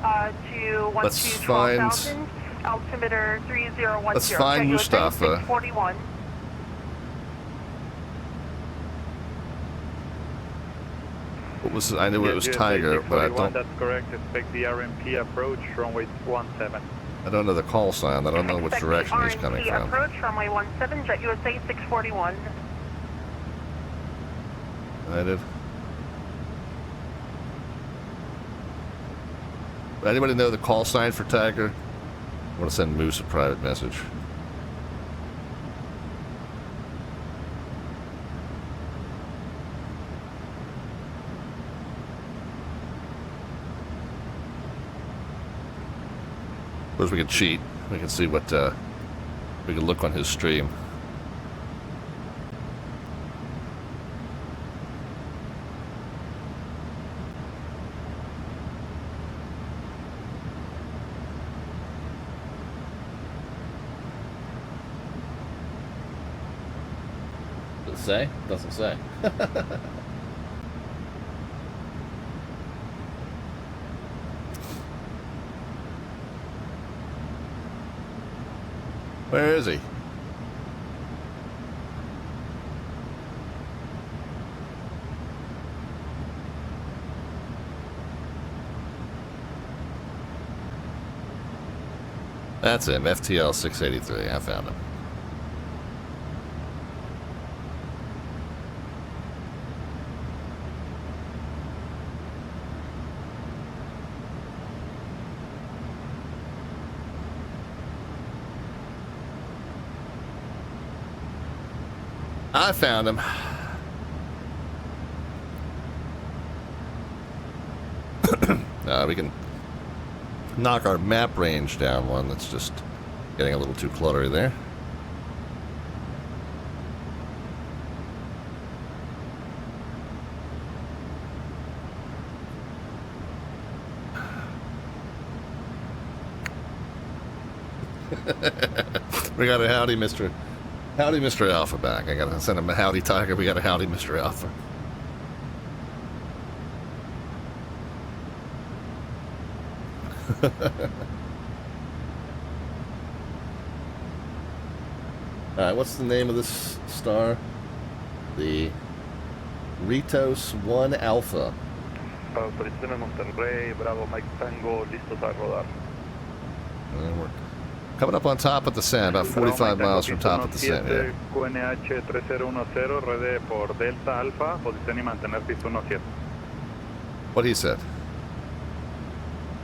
to 12,000, altimeter 3010. Let's find Mustafa. 641. What was I knew it was Tiger, but I don't. That's correct. Expect the RMP approach runway 17. I don't know the call sign. I don't know which direction he's coming from. Approach runway 17, Jet USA 641. I did. Anybody know the call sign for Tiger? I want to send Moose a private message. Of course, we can cheat. We can see what we can look on his stream. Does it say? Doesn't say. Where is he? That's him, FTL 683. I found him. I found him. We can knock our map range down one. That's just getting a little too cluttery there. We got a howdy, Mr. Alpha back. I gotta send him a howdy, Tiger. We got a howdy, Mr. Alpha. Alright, what's the name of this star? The Ritos 1 Alpha. Autorización Monterrey, Bravo Mike Tango, listos a rodar. And we're coming up on top of the sand, about 45 miles from top of the sand. Yeah. QNH 3010, rede por Delta Alpha, posición y mantener piso 17. What he said.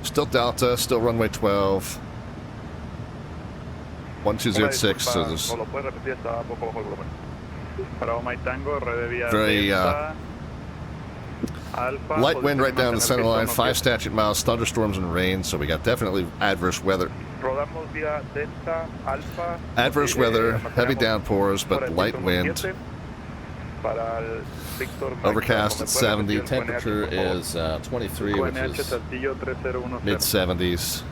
Still Delta, still runway 12. 1206, so there's Bravo Mike Tango, rede vía very Delta Alpha, light wind right down the center line, 5 17. statute miles, thunderstorms and rain, so we got definitely adverse weather. Rodamos vía Delta Alpha. Adverse weather, heavy downpours, but light wind. Overcast at 70, temperature is 23, which is mid-70s.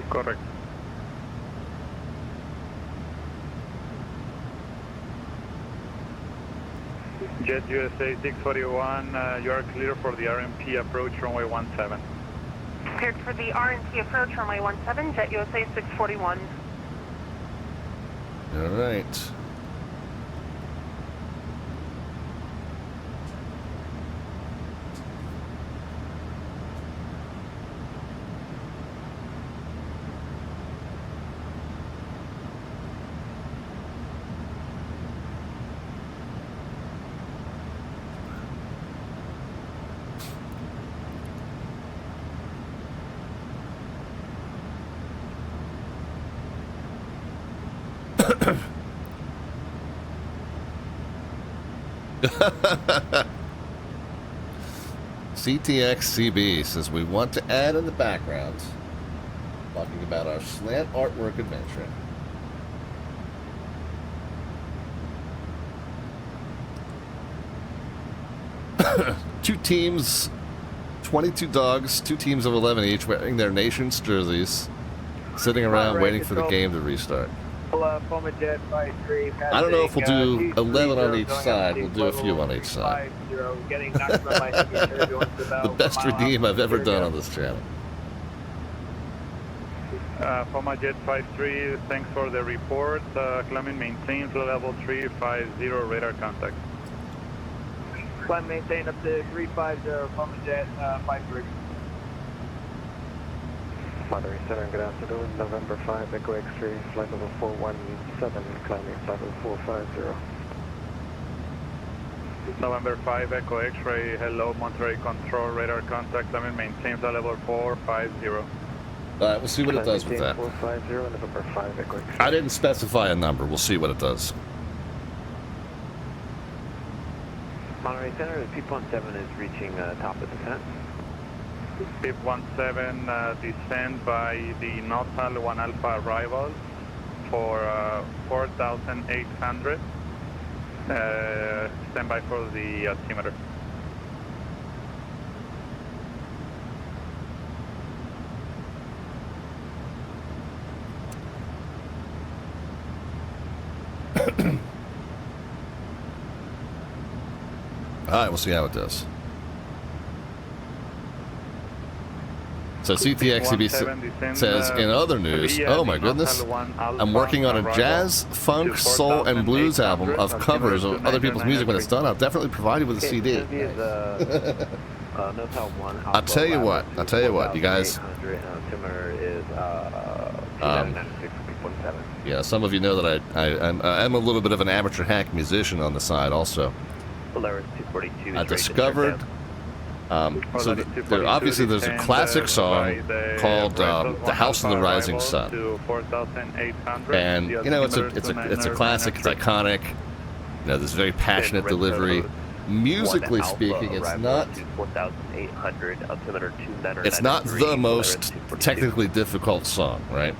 Correct. Jet USA 641, you are clear for the RMP approach runway 17. Cleared for the RNT approach runway 17, Jet USA 641. All right. CTXCB says we want to add in the background, talking about our slant artwork adventure. Two teams, 22 dogs, 2 teams of 11 each, wearing their nation's jerseys, sitting around waiting for the game to restart. I don't know if we'll do 11 on each side. We'll do a few on each side. The best redeem I've ever done on this channel. Poma Jet 53, thanks for the report. Climbing maintains level 350, radar contact. Climb maintain up to 350, Poma Jet 53. Monterey Center, good afternoon. November 5, Echo X-ray, flight level 417, climbing flight level 450. November 5, Echo X-ray, hello, Monterey Control, radar contact, climbing maintains level 450. We'll see what it does with that. 450, November 5, Echo X-ray. I didn't specify a number. We'll see what it does. Monterey Center, P17 is reaching top of descent. PIP 17 descend by the Nautal 1 Alpha arrivals for 4,800. Stand by for the altimeter. All right, we'll see how it does. So CTXCB says, in other news, oh my goodness, I'm working on a jazz, funk, soul, and blues album of covers of other people's music. When it's done, I'll definitely provide you with a CD. I'll tell you what, you guys. Yeah, some of you know that I'm a little bit of an amateur hack musician on the side also. I discovered... so obviously there's a classic song called "The House of the Rising Sun," and you know it's a classic, it's iconic. You know, there's very passionate delivery. Musically speaking, it's not the most technically difficult song, right?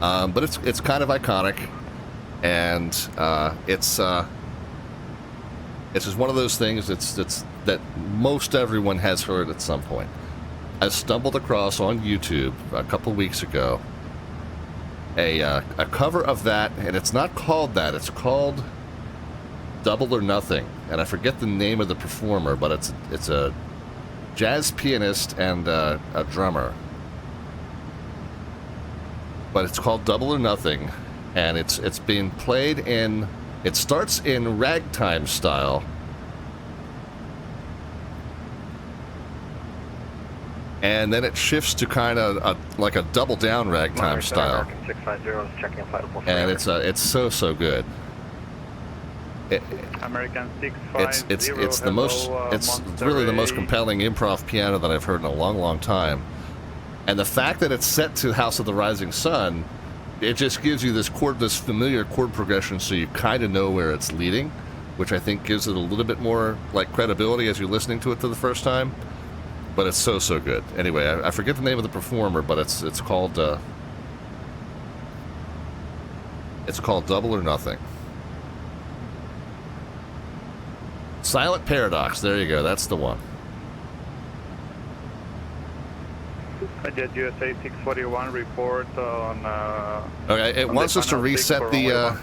But it's kind of iconic, and it's It's just one of those things that most everyone has heard at some point. I stumbled across on YouTube a couple weeks ago a cover of that, and it's not called that. It's called Double or Nothing, and I forget the name of the performer, but it's a jazz pianist and a drummer. But it's called Double or Nothing, and it's being played in. It starts in ragtime style, and then it shifts to kind of like a double down ragtime style. 650 checking in flight level 4. And it's so good. American 650. It's the most. It's really the most compelling improv piano that I've heard in a long time. And the fact that it's set to House of the Rising Sun, it just gives you this familiar chord progression, so you kind of know where it's leading, which I think gives it a little bit more like credibility as you're listening to it for the first time. But it's so good. Anyway, I forget the name of the performer, but it's called Double or Nothing. Silent Paradox. There you go. That's the one. Jet USA 641 report on... okay, it wants us to reset the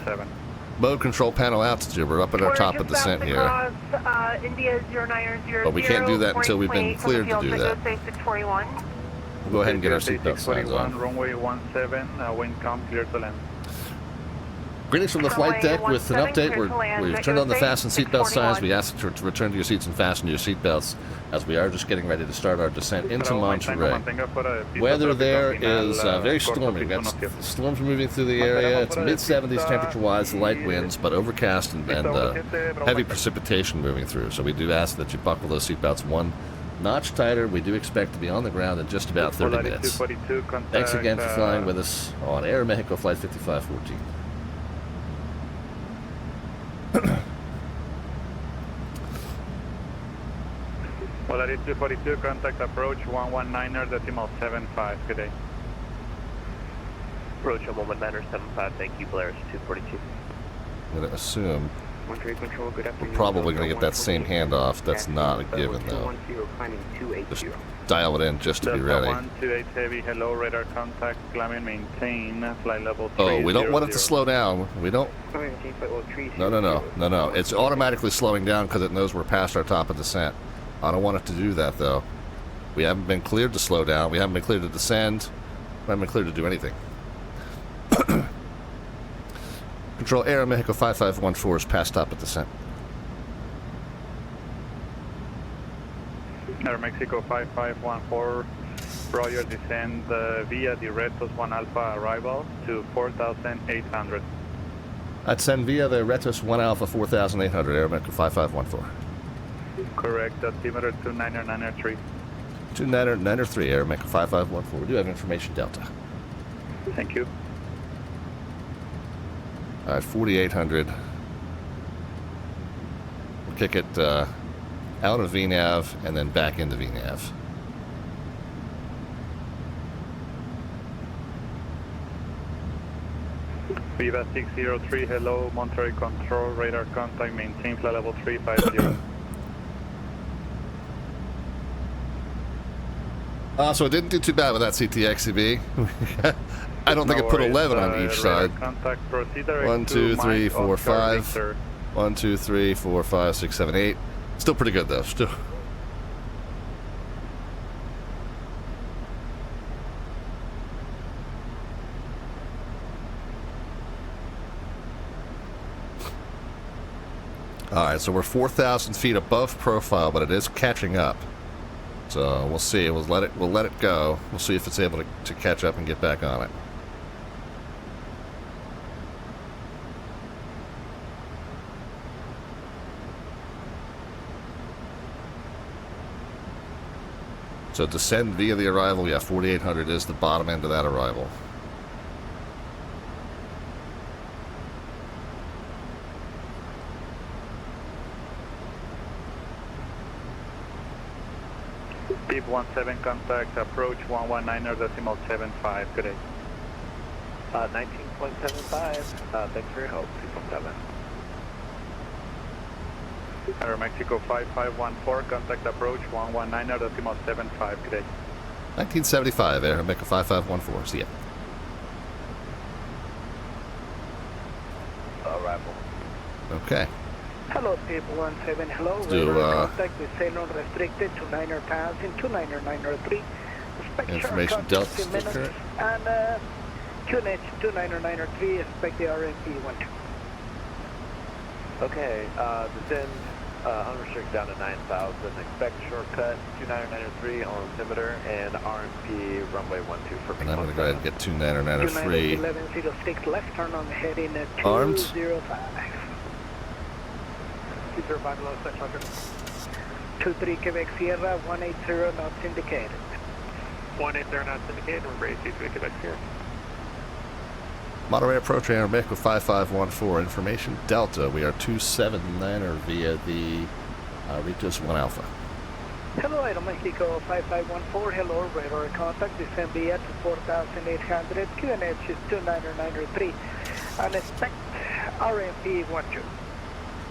mode control panel altitude. We're up at our top of descent here. India 090, but we can't do that until we've been cleared to do that. We'll go ahead and get our seatbelt signs on. Runway 17, wind calm, clear to land. Greetings from the flight deck with an update. We've turned on the fasten seatbelt signs. We asked you to return to your seats and fasten your seatbelts, as we are just getting ready to start our descent into Monterey. Weather there is very stormy. We've got storms moving through the area. It's mid-70s temperature-wise, light winds, but overcast and heavy precipitation moving through. So we do ask that you buckle those seatbelts one notch tighter. We do expect to be on the ground in just about 30 minutes. Thanks again for flying with us on Air Mexico Flight 5514. Polaris 242, contact approach 119.75. Good day. Approach 119.75. Thank you, Polaris 242. I'm going to assume we're probably going to get that same handoff. That's not a given, though. Just dial it in just to be ready. 128 heavy, hello, radar contact, climbing, maintain, flight level 3. Oh, we don't want it to slow down. We don't. No. It's automatically slowing down because it knows we're past our top of descent. I don't want it to do that, though. We haven't been cleared to slow down. We haven't been cleared to descend. We haven't been cleared to do anything. Control Air Mexico 5514 is past top of descent. Air Mexico 5514, Roger, descend via the Retos 1 Alpha arrival to 4,800. I'd send via the Retos 1 Alpha 4,800, Air Mexico 5514. Correct, altimeter 29993. 29993, Air Mexico 5514. We do have information Delta. Thank you. All right, 4,800. We'll kick it out of VNAV and then back into VNAV. Viva 603, hello, Monterey Control, radar contact, maintain flight level 350. So it didn't do too bad with that CTXCB. I don't think it put 11 on each side. 1, 2, 3, 4, 5. 1, 2, 3, 4, 5, 6, 7, 8. Still pretty good, though. Still. All right, so we're 4,000 feet above profile, but it is catching up. So we'll see. We'll let it go. We'll see if it's able to catch up and get back on it. So descend via the arrival, yeah, 4,800 is the bottom end of that arrival. Deep 17 contact, approach 119.75. Good day. 19.75. Thanks for your help, 217. Aeromexico 5514, contact approach 119.75, good day. 1975, Aeromexico 5514, see ya. Arrival. Okay. Hello, people 17, hello. Let's do, contact with sail unrestricted to 9er passing, 29903. Information Delta sticker. And QNH 29903, expect the RMP 12. Okay, descend unrestricted down to 9,000. Expect shortcut 29903 on altimeter and RMP runway 12 for me. And I'm going to go ahead and get 29903. 1106 left turn on the heading 205. Armed. 205 below 600. 23 Quebec Sierra 180 knots indicated. 180 knots indicated, we're ready to Quebec Sierra. Monterey approach Aeromexico 5514. Information Delta. We are 279er via the Ritos 1 Alpha. Hello, Aeromexico 5514. Hello, radar contact. Descend via to 4800. QNH is 29903. And expect RMP 12.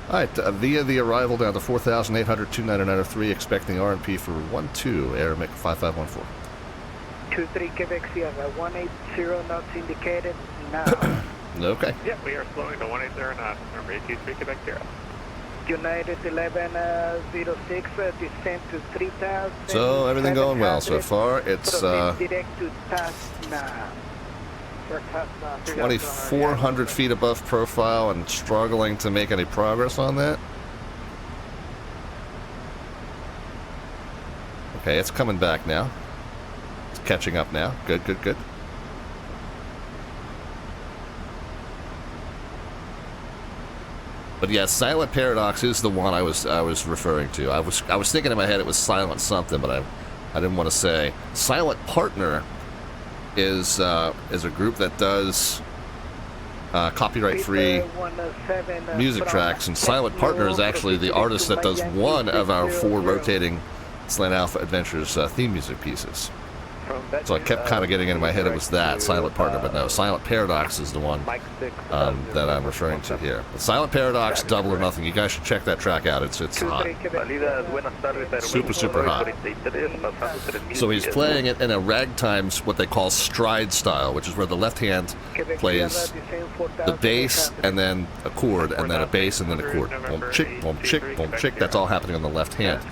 Alright, via the arrival down to 4800, 29903, expecting RMP for 12, Aeromexico 5514. 23 Quebec Sierra 180 knots indicated now. Okay. Yeah, we are slowing to 180 knots. Number 83 Quebec Sierra. United 1106 descent to 3000. So everything going well so far. It's direct to Tasna. 2,400 feet above profile and struggling to make any progress on that. Okay, it's coming back now. It's catching up now. Good, good, good. But yeah, Silent Paradox is the one I was referring to. I was thinking in my head it was Silent something, but I didn't want to say. Silent Partner is a group that does copyright-free music tracks, and Silent Partner is actually the artist that does one of our 4 rotating Slant Alpha Adventures theme music pieces. So I kept kind of getting into my head it was that, Silent Partner, but no, Silent Paradox is the one that I'm referring to here. But Silent Paradox, Double or Nothing, you guys should check that track out, it's hot. Super, super hot. So he's playing it in a ragtime, what they call stride style, which is where the left hand plays the bass and then a chord, and then a bass and then a chord. Boom, chick, boom, chick, boom, chick, that's all happening on the left hand.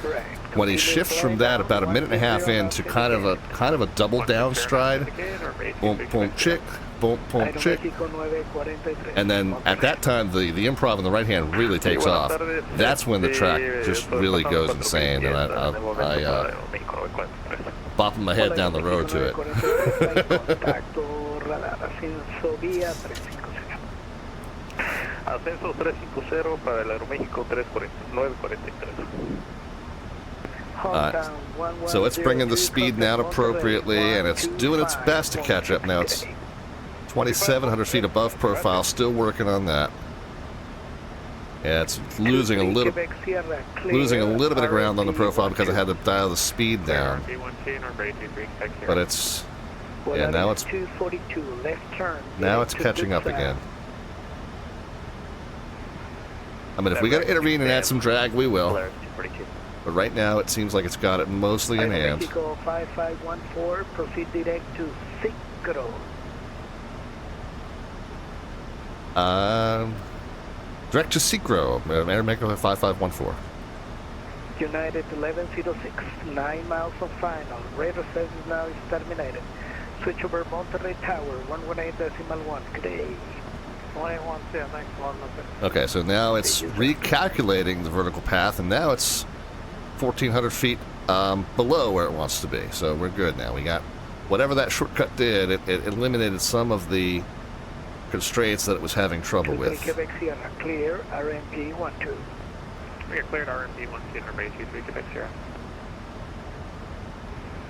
When he shifts from that about a minute and a half in to kind of a double down stride, boom, boom, chick, boom, boom, chick, and then at that time the improv in the right hand really takes off. That's when the track just really goes insane, and I bopping my head down the road to it. Ascenso 350 para el Aeroméxico 943. So it's bringing the speed down appropriately, and it's doing its best to catch up now. It's 2,700 feet above profile, still working on that. Yeah, it's losing a little bit of ground on the profile because I had to dial the speed down. But it's, yeah, now it's catching up again. I mean, if we got to intervene and add some drag, we will. But right now, it seems like it's got it mostly in hand. Mexico 5514, proceed direct to Cicro. Direct to Cicro, Aeromexico 5514. United 1106, 9 miles on final. Radar service now is terminated. Switch over Monterey Tower, 118.1. Good day. 181, thanks, Okay, so now it's recalculating the vertical path, and now it's 1,400 feet below where it wants to be. So we're good now. We got whatever that shortcut did. It eliminated some of the constraints that it was having trouble with. Quebec Sierra, clear, RMP 12. We are cleared RMP 12, number 83 Quebec Sierra.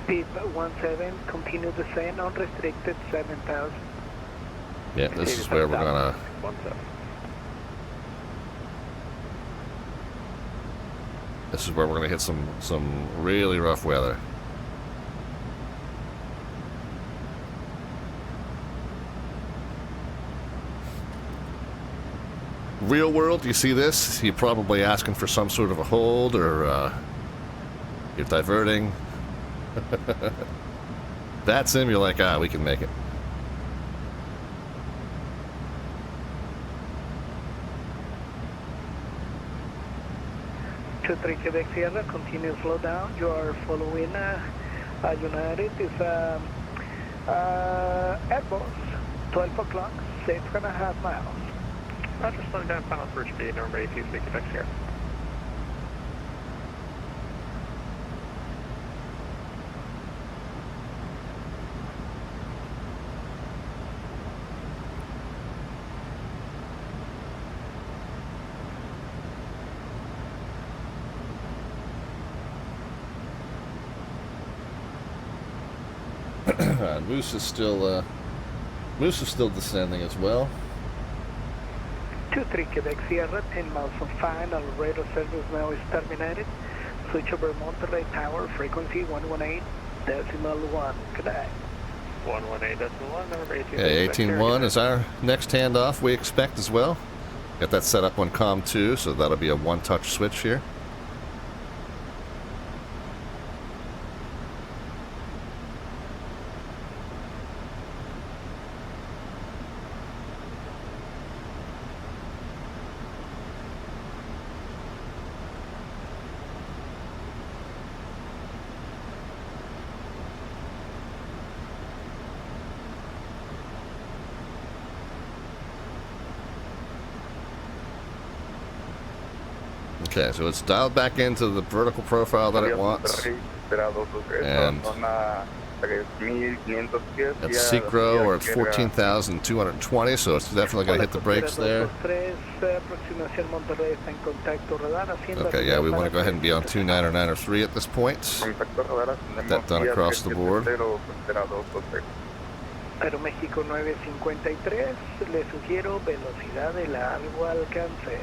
PIP 17, continue descent, unrestricted 7,000. Yeah, this is where we're gonna. This is where we're gonna hit some really rough weather. Real world, you see this, you're probably asking for some sort of a hold, or you're diverting. VATSIM, you're like, we can make it. Quebec Sierra, continue slow down. You are following United. Is Airbus, 12 o'clock, 6.5 miles. Roger, slowing down, final for speed, number 826 Quebec Sierra. Moose is still descending as well. 23 Quebec Sierra, 10 miles from final. Radio service now is terminated. Switch over Monterey Tower, frequency 118.1. Good day. 118.1, number 18. Okay, 18.1 is our next handoff, we expect as well. Got that set up on COM 2, so that'll be a one-touch switch here. Okay, so it's dialed back into the vertical profile that it wants. And at Secro, we're at 14,220, so it's definitely going to hit the brakes there. Okay, yeah, we want to go ahead and be on 290903 at this point. Get that done across the board. Aeroméxico 953, le sugiero velocidad de largo alcance.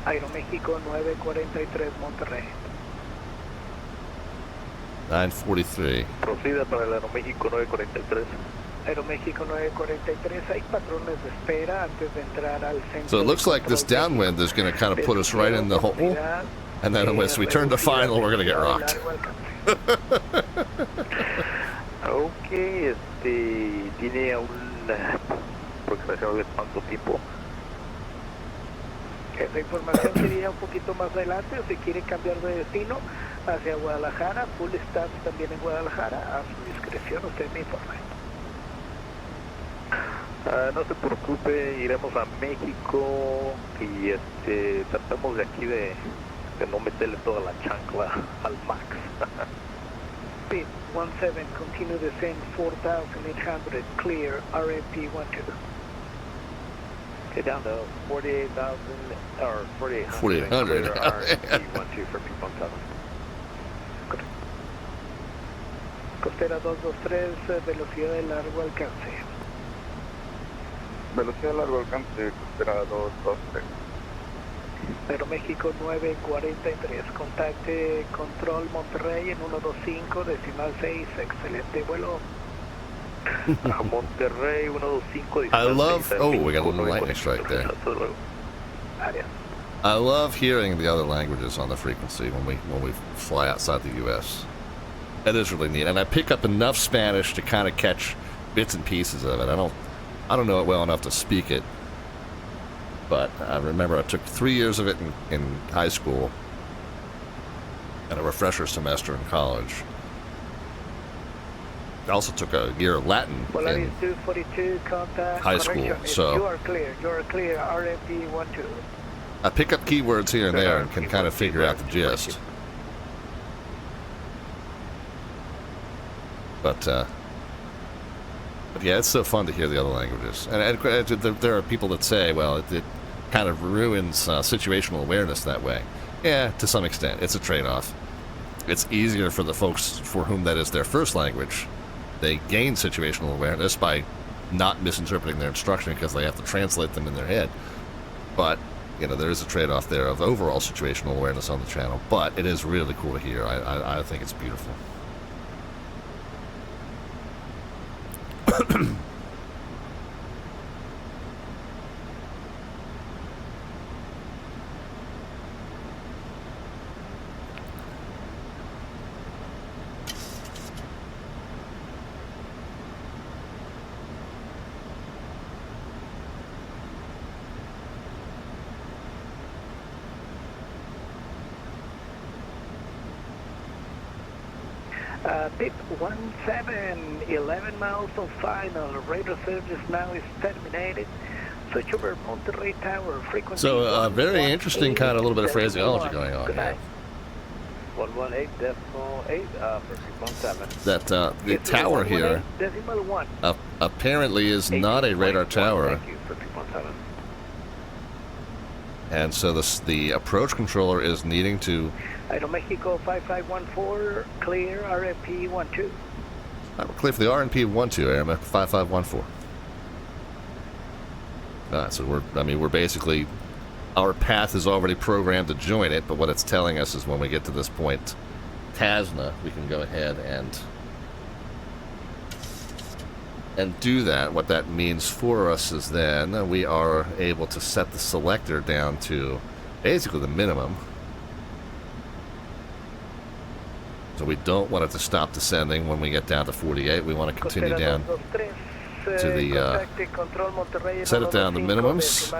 Aeroméxico 943, Monterrey. 943. Proceda para el Aeroméxico 943. Aeroméxico 943, hay patrones de espera antes de entrar al centro. So it looks like this downwind is going to kind of put us right in the hole. And then as we turn to final, we're going to get rocked. Ok, tiene una aproximación de cuánto tiempo. Esa información sería un poquito más adelante, o si quiere cambiar de destino hacia Guadalajara, full staff también en Guadalajara, a su discreción, usted me informe. No se preocupe, iremos a México y tratamos de aquí de no meterle toda la chancla al max. Speed 17, continue descend 4,800, clear, RFP 12. Okay, down to 48,000 or 4,800. RFP 12 for P17. Costera 223, velocidad de largo alcance. Velocidad de largo alcance, costera 223. Aeroméxico 943, contacte control Monterrey en 125, decimal 6, excelente vuelo. A Monterrey 125. I love, oh, we got a little lightning strike there. I love hearing the other languages on the frequency when we fly outside the U.S. It is really neat, and I pick up enough Spanish to kind of catch bits and pieces of it. I don't know it well enough to speak it, but I remember I took 3 years of it in high school and a refresher semester in college. I also took a year of Latin in 242, contact, high school, so you are clear, RFP 12. I pick up keywords here and there and can kind of figure out the gist. But yeah, it's so fun to hear the other languages. And there are people that say, well, it kind of ruins situational awareness that way. Yeah, to some extent. It's a trade-off. It's easier for the folks for whom that is their first language. They gain situational awareness by not misinterpreting their instruction because they have to translate them in their head. But, you know, there is a trade-off there of overall situational awareness on the channel. But it is really cool to hear. I think it's beautiful. Pit 17, 11 miles on final. Radar service now is terminated. Switch over Monterey Tower, frequency. So, very interesting kind of little bit of phraseology going on here. 118.8 for 3.7. That the tower here apparently is not a radar tower. Thank you for 3.7. And so the approach controller is needing to... Aeromexico 5514, clear, RFP 12. We're clear for the RNP 12, Aeromexico 5514. So we're basically... Our path is already programmed to join it, but what it's telling us is when we get to this point, TASNA, we can go ahead and do that. What that means for us is then we are able to set the selector down to basically the minimum. So we don't want it to stop descending when we get down to 48. We want to continue down to the set it down to minimums.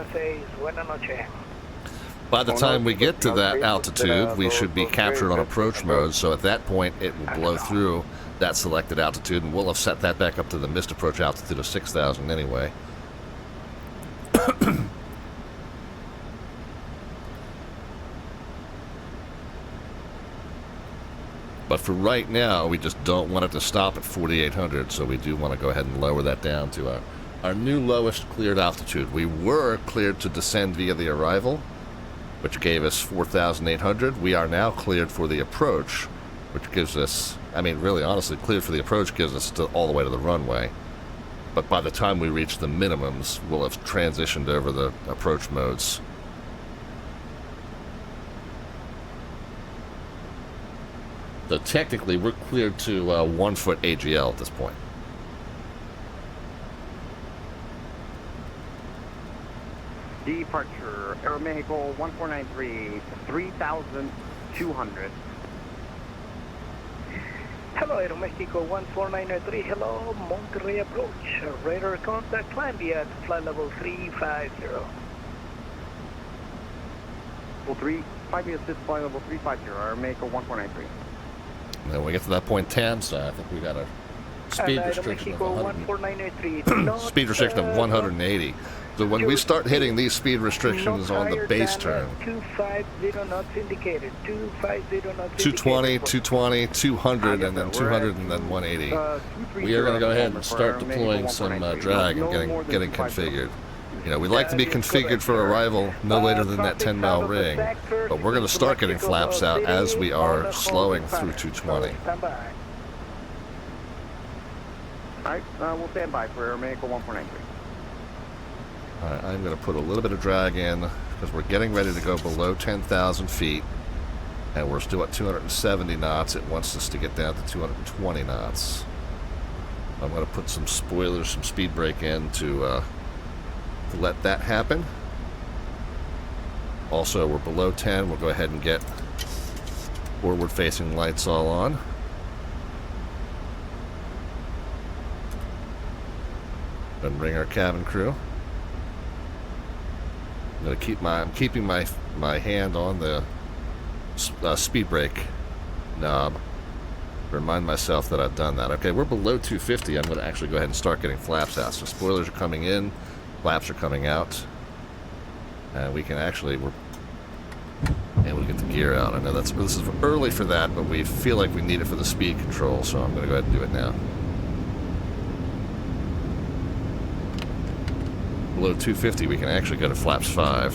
By the time we get to that altitude, we should be captured on approach mode, so at that point it will blow through that selected altitude, and we'll have set that back up to the missed approach altitude of 6,000 anyway. But for right now, we just don't want it to stop at 4,800, so we do want to go ahead and lower that down to our new lowest cleared altitude. We were cleared to descend via the arrival, which gave us 4,800. We are now cleared for the approach, which gives us, I mean, really honestly, cleared for the approach gives us all the way to the runway. But by the time we reach the minimums, we'll have transitioned over the approach modes. So technically, we're cleared to 1 foot AGL at this point. Departure, Aeromexico 1493, 3,200. Hello, Aeromexico 1493, hello, Monterey approach. Radar contact, climb via flight level 350. Well, 5 minutes, flight level 350, Aeromexico 1493. And then when we get to that point, TAMSA, I think we got a speed restriction of 180. So when we start hitting these speed restrictions on the base turn, 250 knots indicated, 250 knots 220, 220, 200, and then 200, and then 180. We are going to go ahead and start deploying some drag and getting configured. You know, we like to be configured for arrival no later than that 10-mile ring, but we're going to start getting flaps out as we are slowing through 220. Alright, we'll stand by for Aeromexico 1493. Alright, I'm going to put a little bit of drag in because we're getting ready to go below 10,000 feet, and we're still at 270 knots. It wants us to get down to 220 knots. I'm going to put some spoilers, some speed brake in to let that happen. Also, we're below 10. We'll go ahead and get forward-facing lights all on. And bring our cabin crew. I'm keeping my hand on the speed brake knob. Remind myself that I've done that. Okay, we're below 250. I'm going to actually go ahead and start getting flaps out. So spoilers are coming in. Flaps are coming out, and we can actually we'll get the gear out. I know this is early for that, but we feel like we need it for the speed control, so I'm going to go ahead and do it now. Below 250, we can actually go to flaps 5.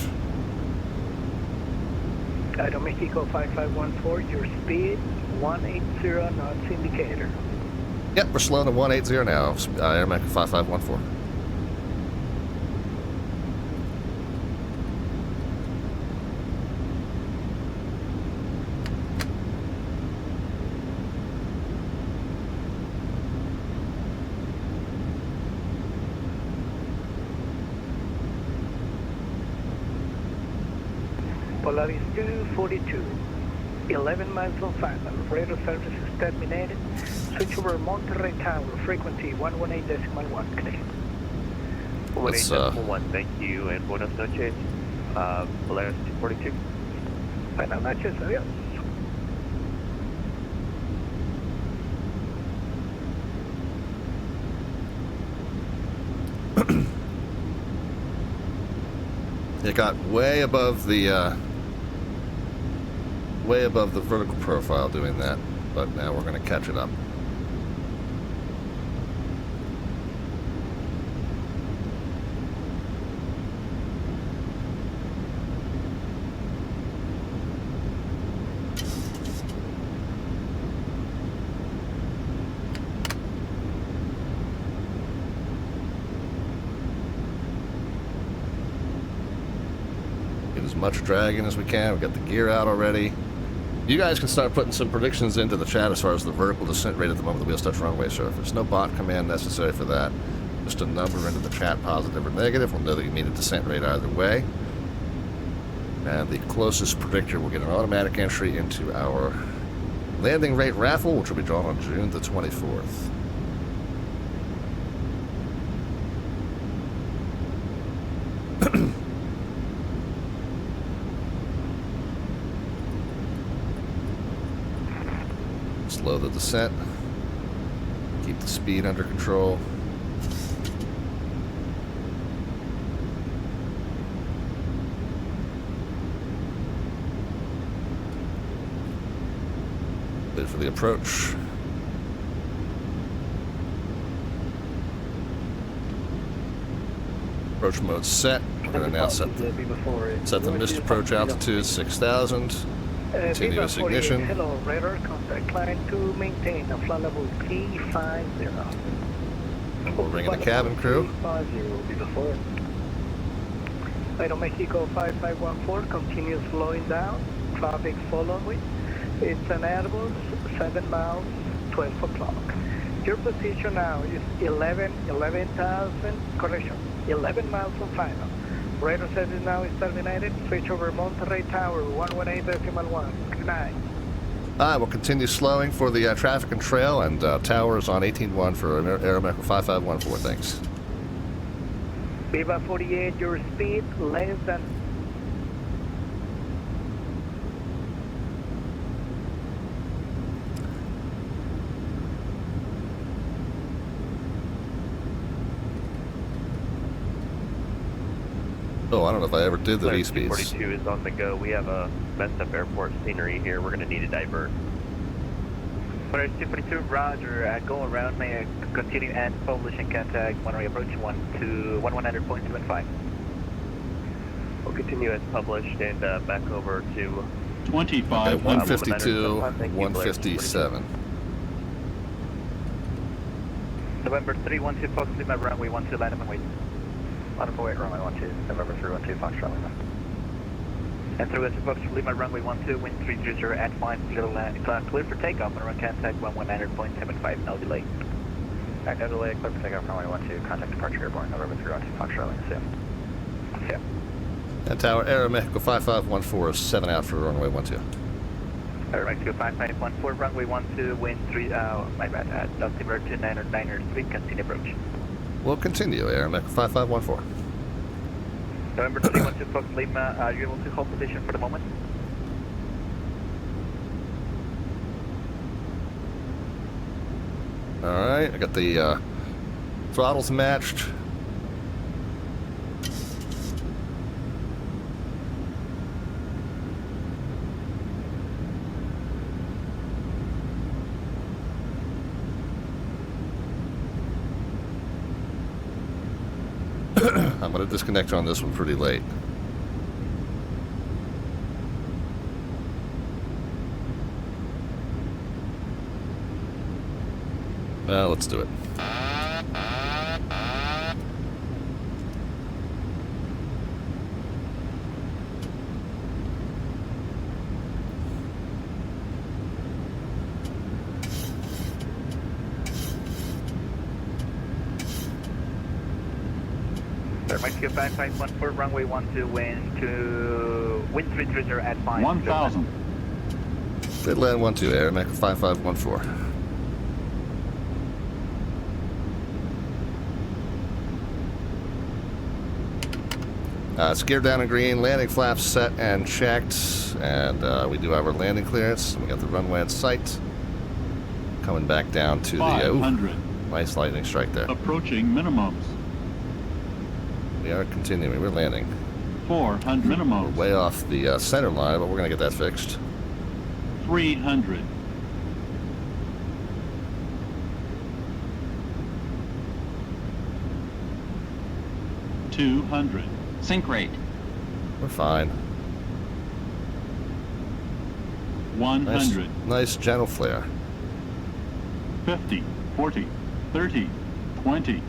Aeromexico 5514, your speed 180 knots indicator. Yep, we're slowing to 180 now. Aeromexico 5514. Polaris 242, 11 miles on final. Radar service is terminated. Switch over Monterey Tower, frequency 118.1. Connect. 118.1, thank you, and buenas noches. Polaris 242. Buenas noches, adiós. It got way above the vertical profile doing that, but now we're going to catch it up. As much dragging as we can. We've got the gear out already. You guys can start putting some predictions into the chat as far as the vertical descent rate at the moment the wheels touch runway surface. No bot command necessary for that. Just a number into the chat, positive or negative. We'll know that you mean a descent rate either way. And the closest predictor will get an automatic entry into our landing rate raffle, which will be drawn on June the 24th. Slow the descent. Keep the speed under control. Wait for the approach. Approach mode set. We're going to now set the missed approach altitude 6,000. Continuous ignition. Hello, radar contact line to maintain a flight level 350. We'll bring in the cabin crew. Aeromexico 5514 continues slowing down. Traffic following. It's an Airbus 7 miles, 12 o'clock. Your position now is 11 miles from final. Radar service now is terminated. Switch over Monterey Tower, 118.1. Good night. We'll continue slowing for the traffic and trail, and towers on 18.1 for Aeromexico 5514. Thanks. Viva 48, your speed less than. Oh, I don't know if I ever did the V-speeds. 42 is on the go. We have a messed up airport scenery here. We're going to need to divert. 242, roger. Go around. May I continue and publish and contact Monterey approach 1100.75. We'll continue as published and back over to 25. Okay, 152, 157. November 312, Fox Lima, runway 12, land and wait. 148, runway 12, November 312, Fox Lima. And 312, Fox Lima, runway 12, wind 330 at 5, little clear for takeoff, and run contact 1100.75, no delay. No delay, clear for takeoff, runway 12, contact departure airborne, November 312, Fox Lima, see ya. And tower Aeromexico 5514 is 7 out for runway 12. Aeromexico 5514, runway 12, wind 3, my bad, altimeter 2993, continue approach. We'll continue, Aeromexico 5514. November 312, Fox Lima, are you able to hold position for the moment? Alright, I got the throttles matched. I'm going to disconnect on this one pretty late. Well, let's do it. Mexico 5514, runway 12, wind 330 at 5. 1,000. Good land 12, Aeromexico 5514. It's geared down in green, landing flaps set and checked, and we do have our landing clearance. We got the runway in sight. Coming back down to 500. The nice lightning strike there. Approaching minimums. We are continuing. We're landing. 400 minimum. We're way off the center line, but we're going to get that fixed. 300. 200. Sink rate. We're fine. 100. Nice gentle flare. 50, 40, 30, 20,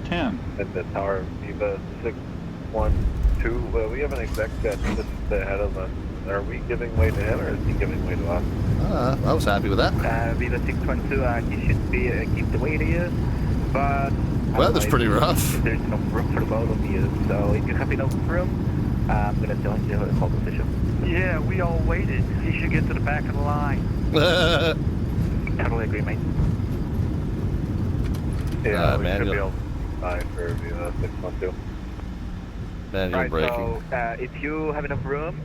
10. And the tower, Viva 612, we have an exec that sits ahead of us. Are we giving way to him, or is he giving way to us? I was happy with that. Viva 612, he should be keep the way to you, but... Weather's pretty rough. There's no room for the both of you, so if you have enough room, I'm gonna join you in pole position. Yeah, we all waited. You should get to the back of the line. Totally agree, mate. Yeah, we should manual. be able to fine for Viva 612. Manual Right, braking. so if you have enough room,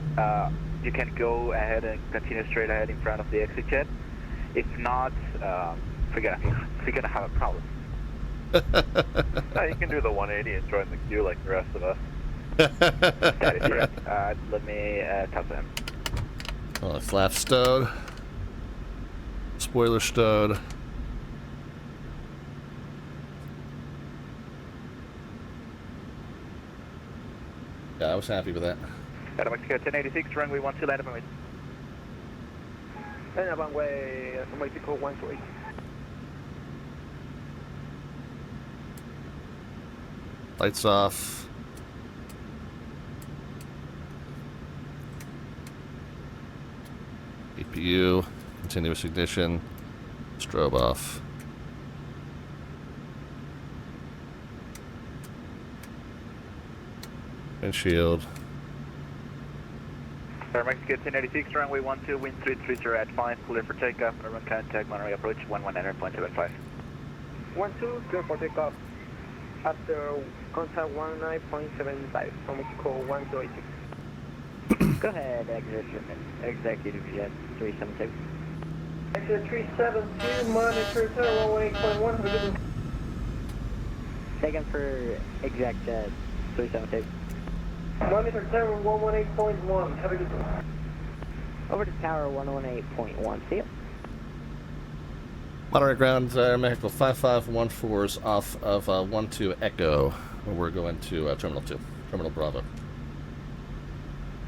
you can go ahead and continue straight ahead in front of the exit jet. If not, we're gonna have a problem. You can do the 180 and join the queue like the rest of us. That is correct. Let me talk to him. Oh, flap stowed. Spoiler stowed. Yeah, I was happy with that. Mexico 1086, runway 12, land runway. And runway Mexico 128. Lights off. EPU, continuous ignition, strobe off. Windshield. Mexico 1086, runway 12, wind 330 at 5, clear for takeoff, and run contact, Monterey approach 119.75. 12, clear for takeoff. After contact 19.75 from Mexico 1286. Go ahead, executive jet 372. Exit 372, monitor tower 118.1. Second for exec jet 372. Monitor tower 118.1. Have a good one. Over to tower 118.1. See you. Monterey ground, Mexico 5514 is off of 12 Echo. We're going to Terminal 2, Terminal Bravo.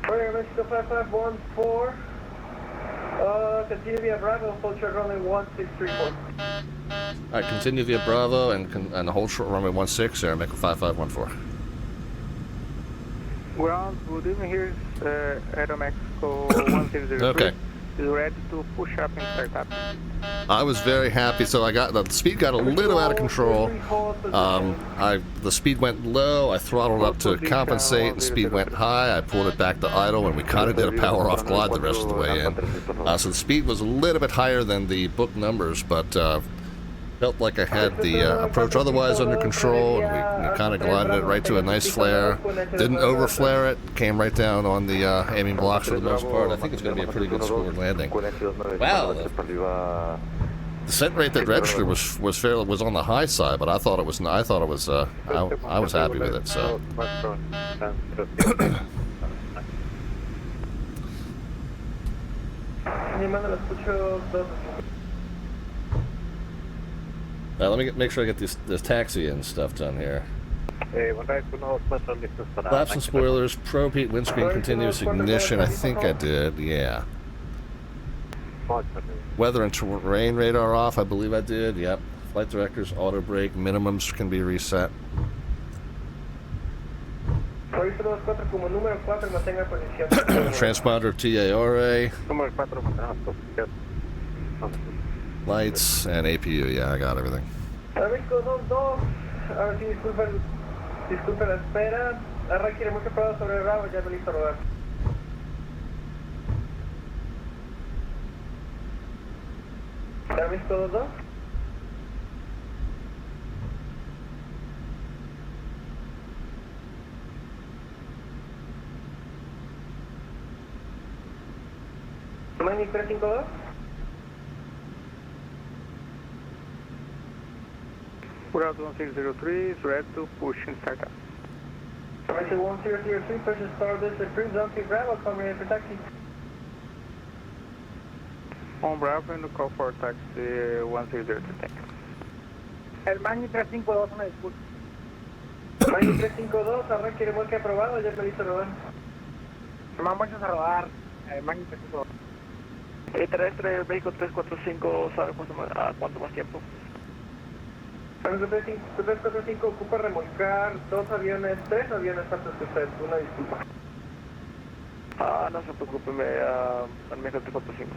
Order Mexico 5514. Continue via Bravo, full short runway 1634. Alright, continue via Bravo and hold short runway 16, Mexico 5514. Ground, good evening. Here's Aeromexico 1003. Okay. Is ready to push up and start up. I was very happy, so I got the speed got a little out of control. The speed went low. I throttled up to compensate. The speed went high. I pulled it back to idle, and we kind of did a power off glide the rest of the way in. So the speed was a little bit higher than the book numbers, but felt like I had the approach otherwise under control, and we kind of glided it right to a nice flare. Didn't over-flare it. Came right down on the aiming blocks for the most part. I think it's going to be a pretty good scored landing. Wow. The descent rate that registered was on the high side, but I was happy with it. So. Let me make sure I get this taxi and stuff done here. Flaps and spoilers, probe heat, windscreen, continuous ignition. I think I did, yeah. Weather and terrain radar off, I believe I did, yep. Flight directors, auto brake, minimums can be reset. Transponder TARA. Lights and APU, yeah, I got everything. Mexico 22, ahora sí, disculpe la espera. Arranque muy preparado sobre Bravo, ya listo a rodar. Mexico 22. Miami 352. Ground 1603 is ready to push and start up. Mexico 1003, pressure start this approved, zone 2 Bravo, come ready for taxi. On Bravo and call for taxi 103, thank you. El Magni 352, una disculpa. Magni 352, arranque remolque aprobado, ya me listo rodar. Vamos a rodar, el Magni 352. Terrestre, el vehículo 345, ¿sabe cuánto más tiempo? Magni 345 ocupa remolcar 3 aviones antes que usted, una disculpa. No se preocupe, México 345.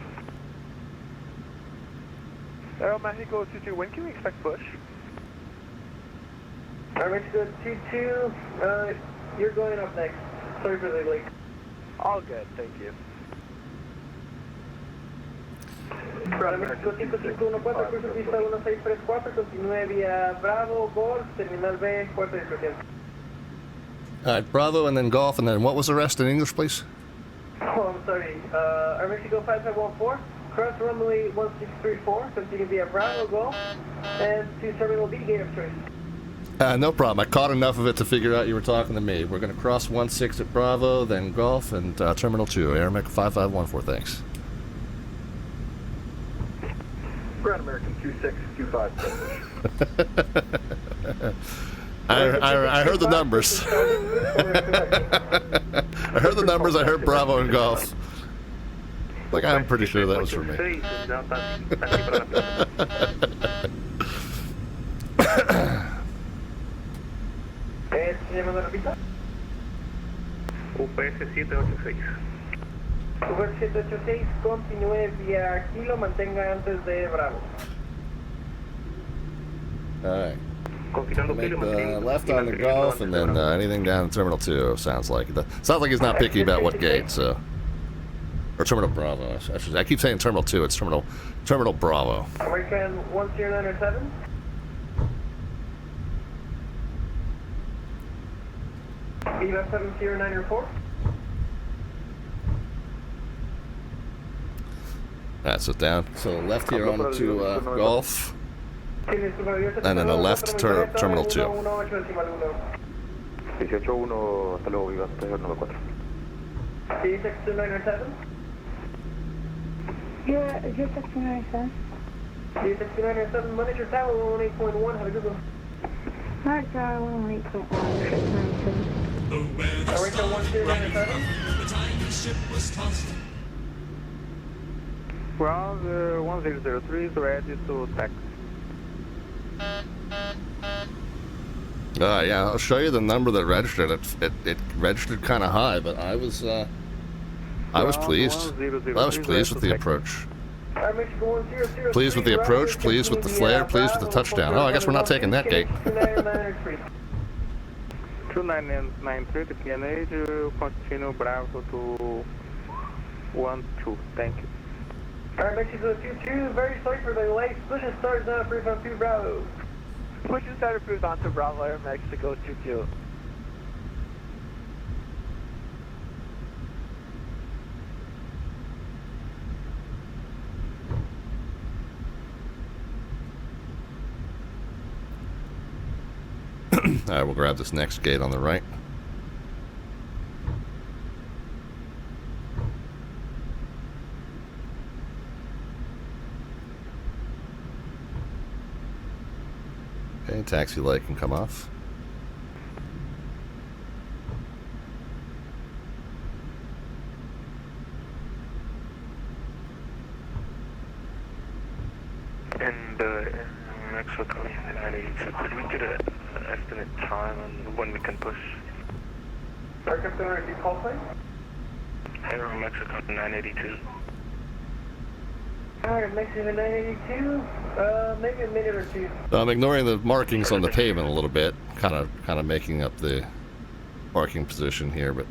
Aeromexico 22, when can we expect push? Mexico 22, you're going up next. Sorry for the late. All good, thank you. Mexico 5514, curso pista 1634, continúe vía Bravo, Golf, Terminal B, cuarta discusión. Alright, Bravo and then Golf, and then what was the rest in English, please? Oh, I'm sorry. Mexico 5514, cross runway 1634, continue via Bravo, Golf, and to Terminal B, gate of choice. No problem. I caught enough of it to figure out you were talking to me. We're going to cross 16 at Bravo, then Golf, and Terminal 2. Airmec 5514, thanks. Grand American 2625. I heard the numbers. I heard the numbers. I heard Bravo and Golf. Like, I'm pretty sure that was for me. UPS 786. UPS 786, continúe vía Kilo, mantenga antes de Bravo. Alright. Make the left on the Golf, and then anything down in Terminal 2, sounds like. Sounds like he's not picky about what gate, so. Or Terminal Bravo. I keep saying Terminal 2, it's Terminal Bravo. American 10907. Viva 70904. Alright, so down. So left here on to Golf. And then a left Terminal 2. 18-1, hasta luego, Viva 394. D6297. Yeah, D6297. D6297, monitor tower 118.1, have a good one. Alright, tower 118.1, 697. American 10907. Ground 1003 is ready to taxi. Yeah, I'll show you the number that registered. It registered kind of high, but I was pleased. I was pleased with the approach. Pleased with the approach, pleased with the flare, pleased with the touchdown. Oh, I guess we're not taking that gate. 2993 to PNH, continue Bravo to 12, thank you. Alright, Mexico 22, very sorry for the delay. Push and start is not approved on 2 Bravo. Push and start approved onto Bravo, Air Mexico 22. Alright, we'll grab this next gate on the right. Okay, taxi light can come off. And Mexico 982, could we get an estimate time on when we can push? Captain, repeat call sign? Aero Mexico 982. Alright, Mexico 982, maybe a minute or two. So I'm ignoring the markings on the pavement a little bit, kind of making up the parking position here, but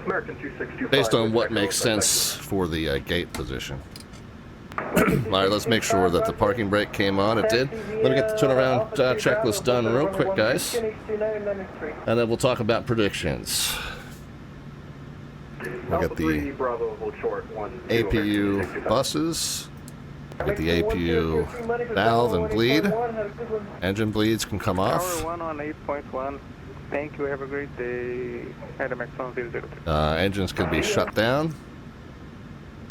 American 2625. based on what makes sense for the gate position. Alright, let's make sure that the parking brake came on. It did. Let me get the turnaround checklist done real quick, guys. And then we'll talk about predictions. We'll get the APU buses. Get the APU valve and bleed. Engine bleeds can come off. Tower 1 on 8.1. Thank you. Have a great day. MMX-1003. Engines can be shut down.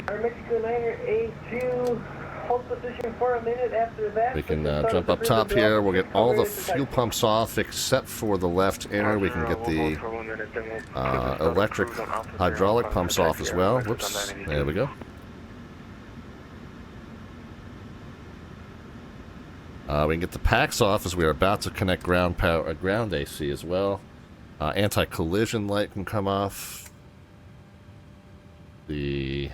Our Mexico 982, hold position for a minute. After that, We can jump up top here. We'll get all the fuel pumps off except for the left inner. We can get the electric hydraulic pumps off as well. Whoops. There we go. We can get the packs off as we are about to connect ground power, ground AC as well. Anti-collision light can come off. The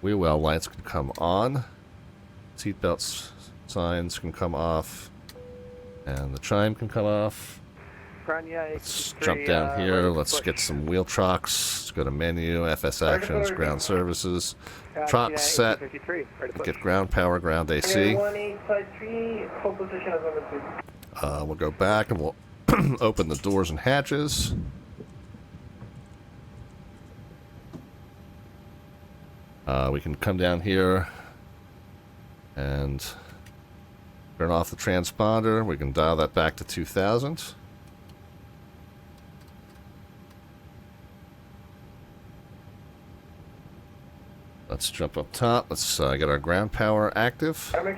wheel well lights can come on. Seatbelt signs can come off. And the chime can come off. Let's jump down here. Let's get some wheel trocks. Let's go to menu, FS Actions, Ground Services. Truck set. Get ground power, ground AC. We'll go back and we'll open the doors and hatches. We can come down here and turn off the transponder. We can dial that back to 2000. Let's jump up top. Let's get our ground power active. Okay,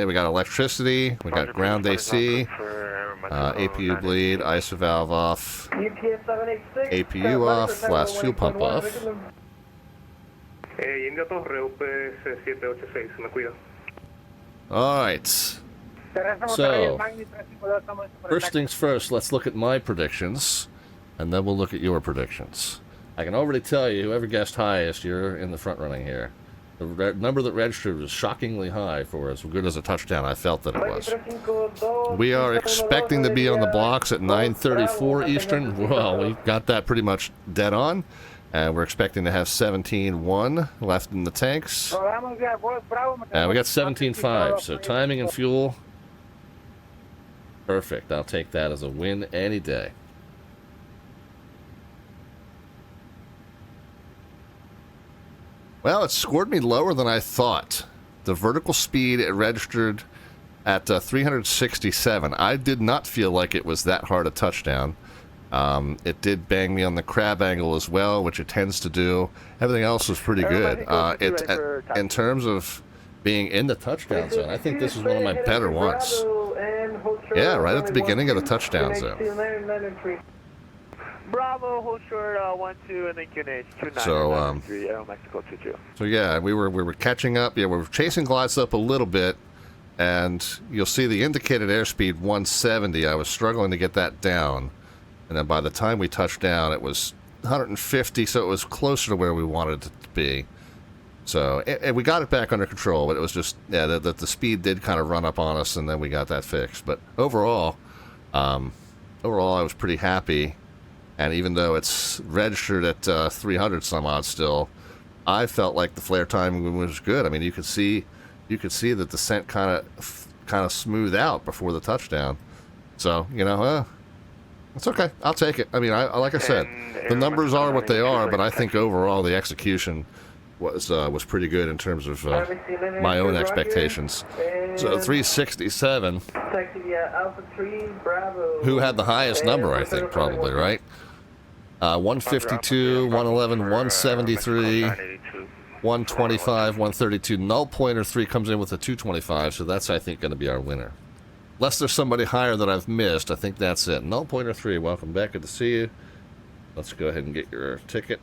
we got electricity. We got ground AC. APU bleed. ISO valve off. APU off. Last fuel pump off. Alright. So, first things first, let's look at my predictions, and then we'll look at your predictions. I can already tell you, whoever guessed highest, you're in the front running here. The number that registered was shockingly high for as good as a touchdown I felt that it was. We are expecting to be on the blocks at 9:34 Eastern. Well, we got that pretty much dead on. And we're expecting to have 17.1 left in the tanks. And we got 17.5, so timing and fuel, perfect. I'll take that as a win any day. Well, it scored me lower than I thought. The vertical speed, it registered at 367. I did not feel like it was that hard a touchdown. It did bang me on the crab angle as well, which it tends to do. Everything else was pretty good. In terms of being in the touchdown zone, I think this is one of my better ones. Yeah, right at the beginning of the touchdown zone. Bravo, hold short, 1-2, and then QNH, 2993, so yeah, we were catching up. Yeah, we were chasing glides up a little bit, and you'll see the indicated airspeed 170. I was struggling to get that down, and then by the time we touched down, it was 150, so it was closer to where we wanted it to be. So we got it back under control, but it was just, yeah, the speed did kind of run up on us, and then we got that fixed. But overall, I was pretty happy. And even though it's registered at 300 some odd still, I felt like the flare timing was good. I mean, you could see the descent kind of smooth out before the touchdown. So, you know, it's okay. I'll take it. I mean, like I said, the numbers are what they are, but I think overall the execution was pretty good in terms of my own expectations. So 367. Who had the highest number? I think probably, right. 152, 111, 173, 125, 132. Null pointer 3 comes in with a 225, so that's, I think, going to be our winner. Unless there's somebody higher that I've missed, I think that's it. Null pointer 3, welcome back. Good to see you. Let's go ahead and get your ticket.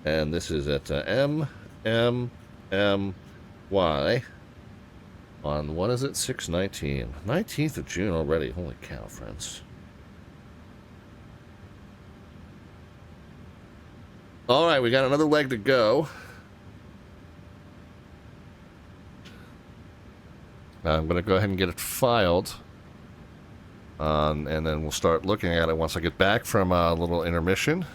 And this is at MMMY on, what is it, 6/19. 19th of June already. Holy cow, friends. All right, we got another leg to go. I'm going to go ahead and get it filed. And then we'll start looking at it once I get back from a little intermission.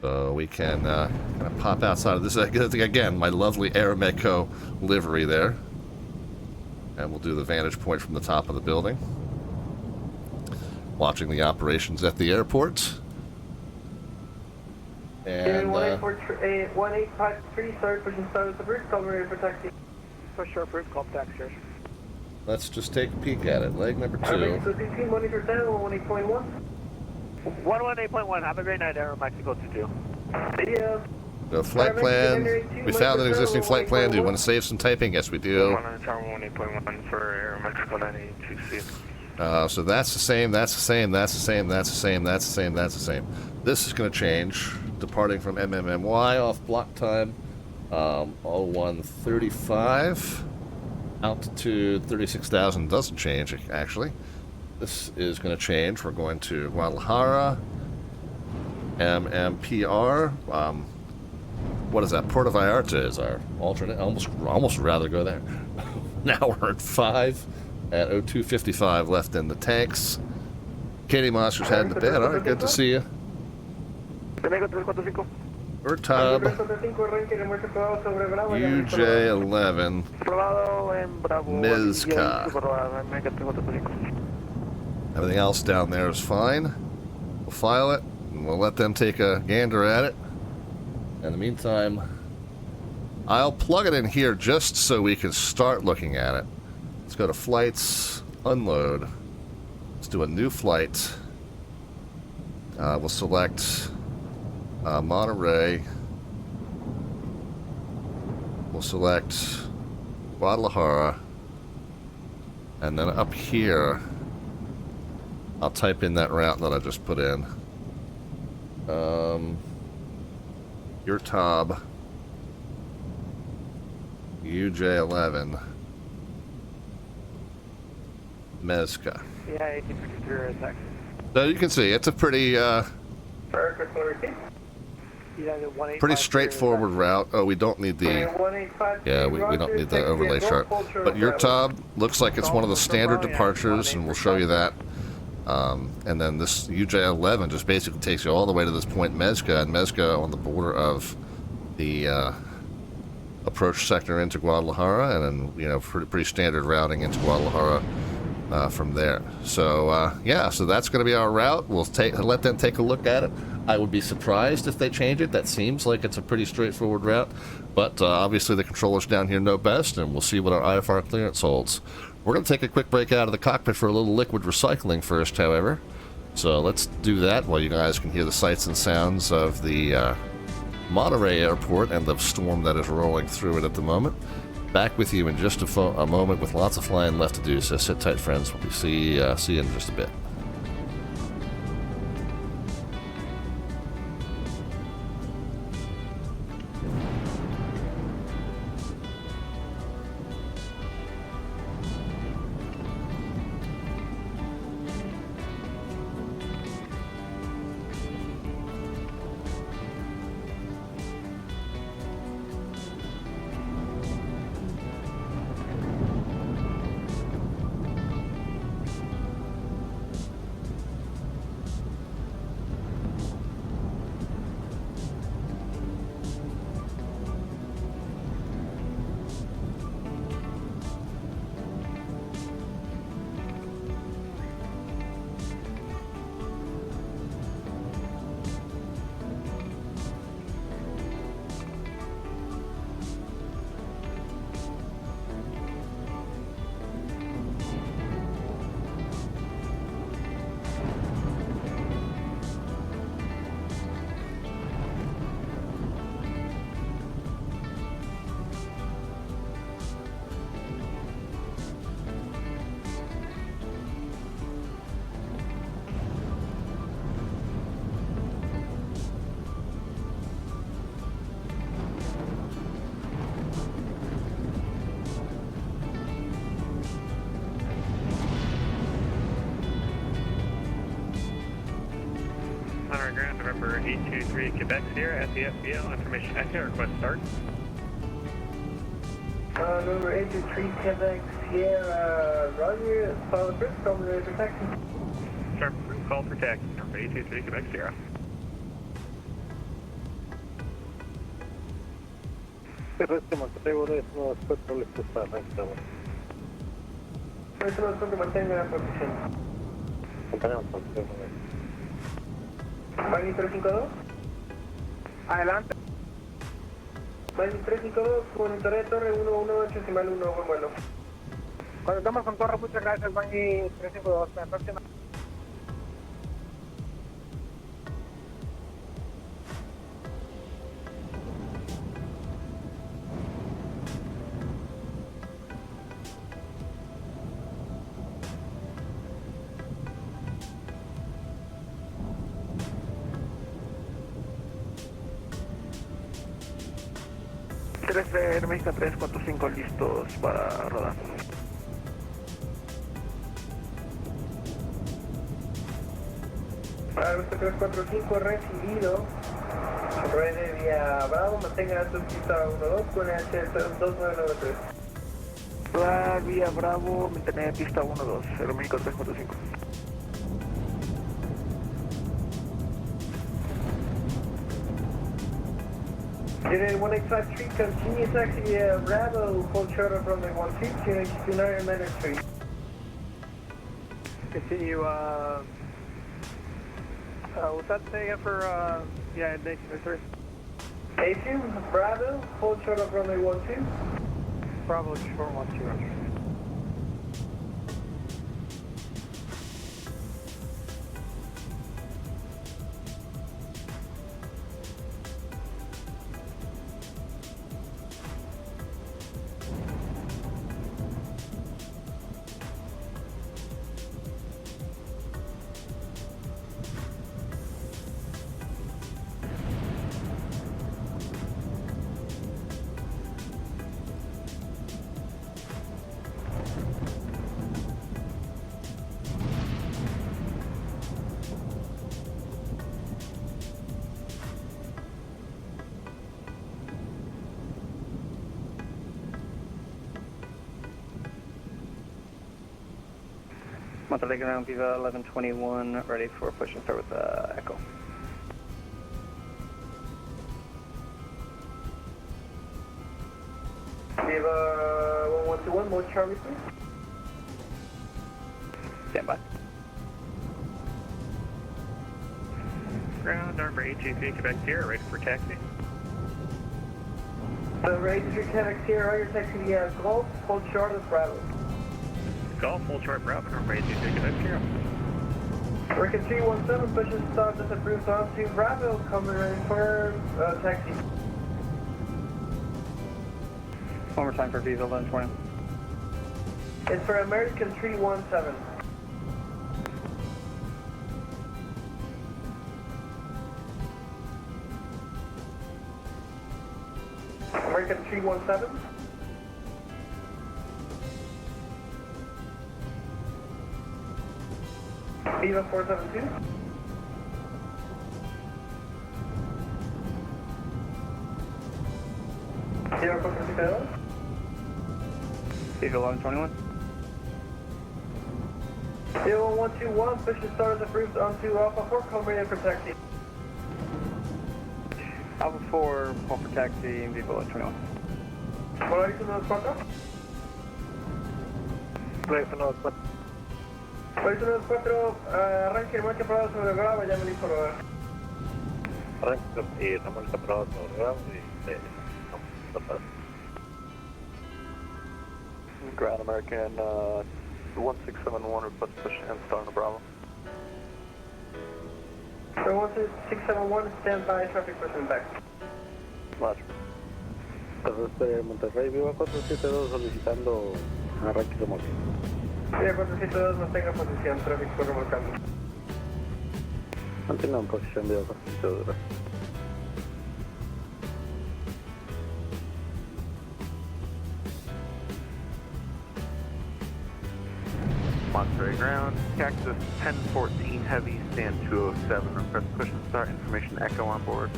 So we can kind of pop outside of this. Again, my lovely Aeromeco livery there. And we'll do the vantage point from the top of the building. Watching the operations at the airport. And 1853, sorry, pushing start with the bridge, call ready for taxi. for sure, for call taxi. Let's just take a peek at it. Leg number 2. Mexico 16, monitor 10, 18.1. 118.1, have a great night, Aero Mexico 22. See ya. The flight plan. We found an existing flight plan. Do you want to save some typing? Yes, we do. 118.1 for Aero Mexico 982C. So that's the same, that's the same, that's the same, that's the same, that's the same, that's the same. This is going to change. Departing from MMMY off block time. 0135. Altitude 36,000 doesn't change, actually. This is going to change. We're going to Guadalajara. MMPR. What is that? Puerto Vallarta is our alternate. Almost rather go there. Now we're at 5 at 0255 left in the tanks. Katie Monster's heading to bed. All right, good to see you. Urtab. UJ11. Mizka. Everything else down there is fine. We'll file it, and we'll let them take a gander at it. In the meantime, I'll plug it in here just so we can start looking at it. Let's go to flights, unload. Let's do a new flight. We'll select Monterey. We'll select Guadalajara. And then up here, I'll type in that route that I just put in. Your Tob. UJ11. Mezca. Yeah, 1853 taxi. So you can see, it's a pretty pretty straightforward route. Oh, we don't need the we don't need the overlay chart. But your Tob looks like it's one of the standard departures, and we'll show you that. And then this UJ11 just basically takes you all the way to this point, Mezca, and Mezca on the border of the approach sector into Guadalajara, and then pretty standard routing into Guadalajara from there. So yeah, so that's going to be our route. We'll let them take a look at it. I would be surprised if they change it. That seems like it's a pretty straightforward route, but obviously the controllers down here know best, and we'll see what our IFR clearance holds. We're going to take a quick break out of the cockpit for a little liquid recycling first, however. So let's do that while you guys can hear the sights and sounds of the Monterey Airport and the storm that is rolling through it at the moment. Back with you in just a moment with lots of flying left to do, so sit tight, friends. We'll see you in just a bit. November 823 Quebec Sierra at the FBL. Information accurate. Request start. November 823 Quebec Sierra. Roger. Follow the first. Call for taxi. Sharp. Call for taxi. November 823 Quebec Sierra. Magnitud 52. Adelante. 352, monitoreo torre 118, decimal 1, buen vuelo. Cuando estamos con torre, muchas gracias, Bungie 352, la próxima. México 345 listos para rodar. Para nuestro 345 recibido. Reine vía Bravo, mantenga su pista 12 con el H2993. Vía Bravo, mantener pista 12, México 345. Unit 1853, continue taxi via Bravo, full short of runway 12, Unit 29 Manor Street. Continue, what's that say again for, yeah, next 3? A2, Bravo, full short of runway 12. Bravo, short 12. Monterey ground, Viva 1121, ready for push and start with Echo. Viva 1121, more Charlie, please. Stand by. Ground number 823 Quebec Sierra, ready for taxi. So, ready to Quebec Sierra, your taxi via Golf, hold short of Bravo. Golf, full short Bravo, number 823 Quebec Sierra. American 317, push and start disapproved on to Bravo, coming ready for taxi. One more time for Viva 1120. It's for American 317. American 317. Viva 472. Viva 472. Viva 1121. Viva 121, push and start approved onto Alpha 4, come ready for taxi. Alpha 4, call for taxi, Viva 1121. Polaris 94. FNO 4. Polaris 94, arranque el marcha parado sobre Bravo, ya me listo rodar. Arranque y la marcha parada sobre Bravo y Ground American 1671, request push and start on the Bravo. So 16671, stand by, traffic pushing back. Roger. Monterrey, Viva 472 solicitando arranque remoto. Viva 472, mantenga posición, traffic por remolcando. Mantenga en posición, Viva 472, gracias. Monterey ground, Cactus 1014 heavy, stand 207, request push and start, information echo on board.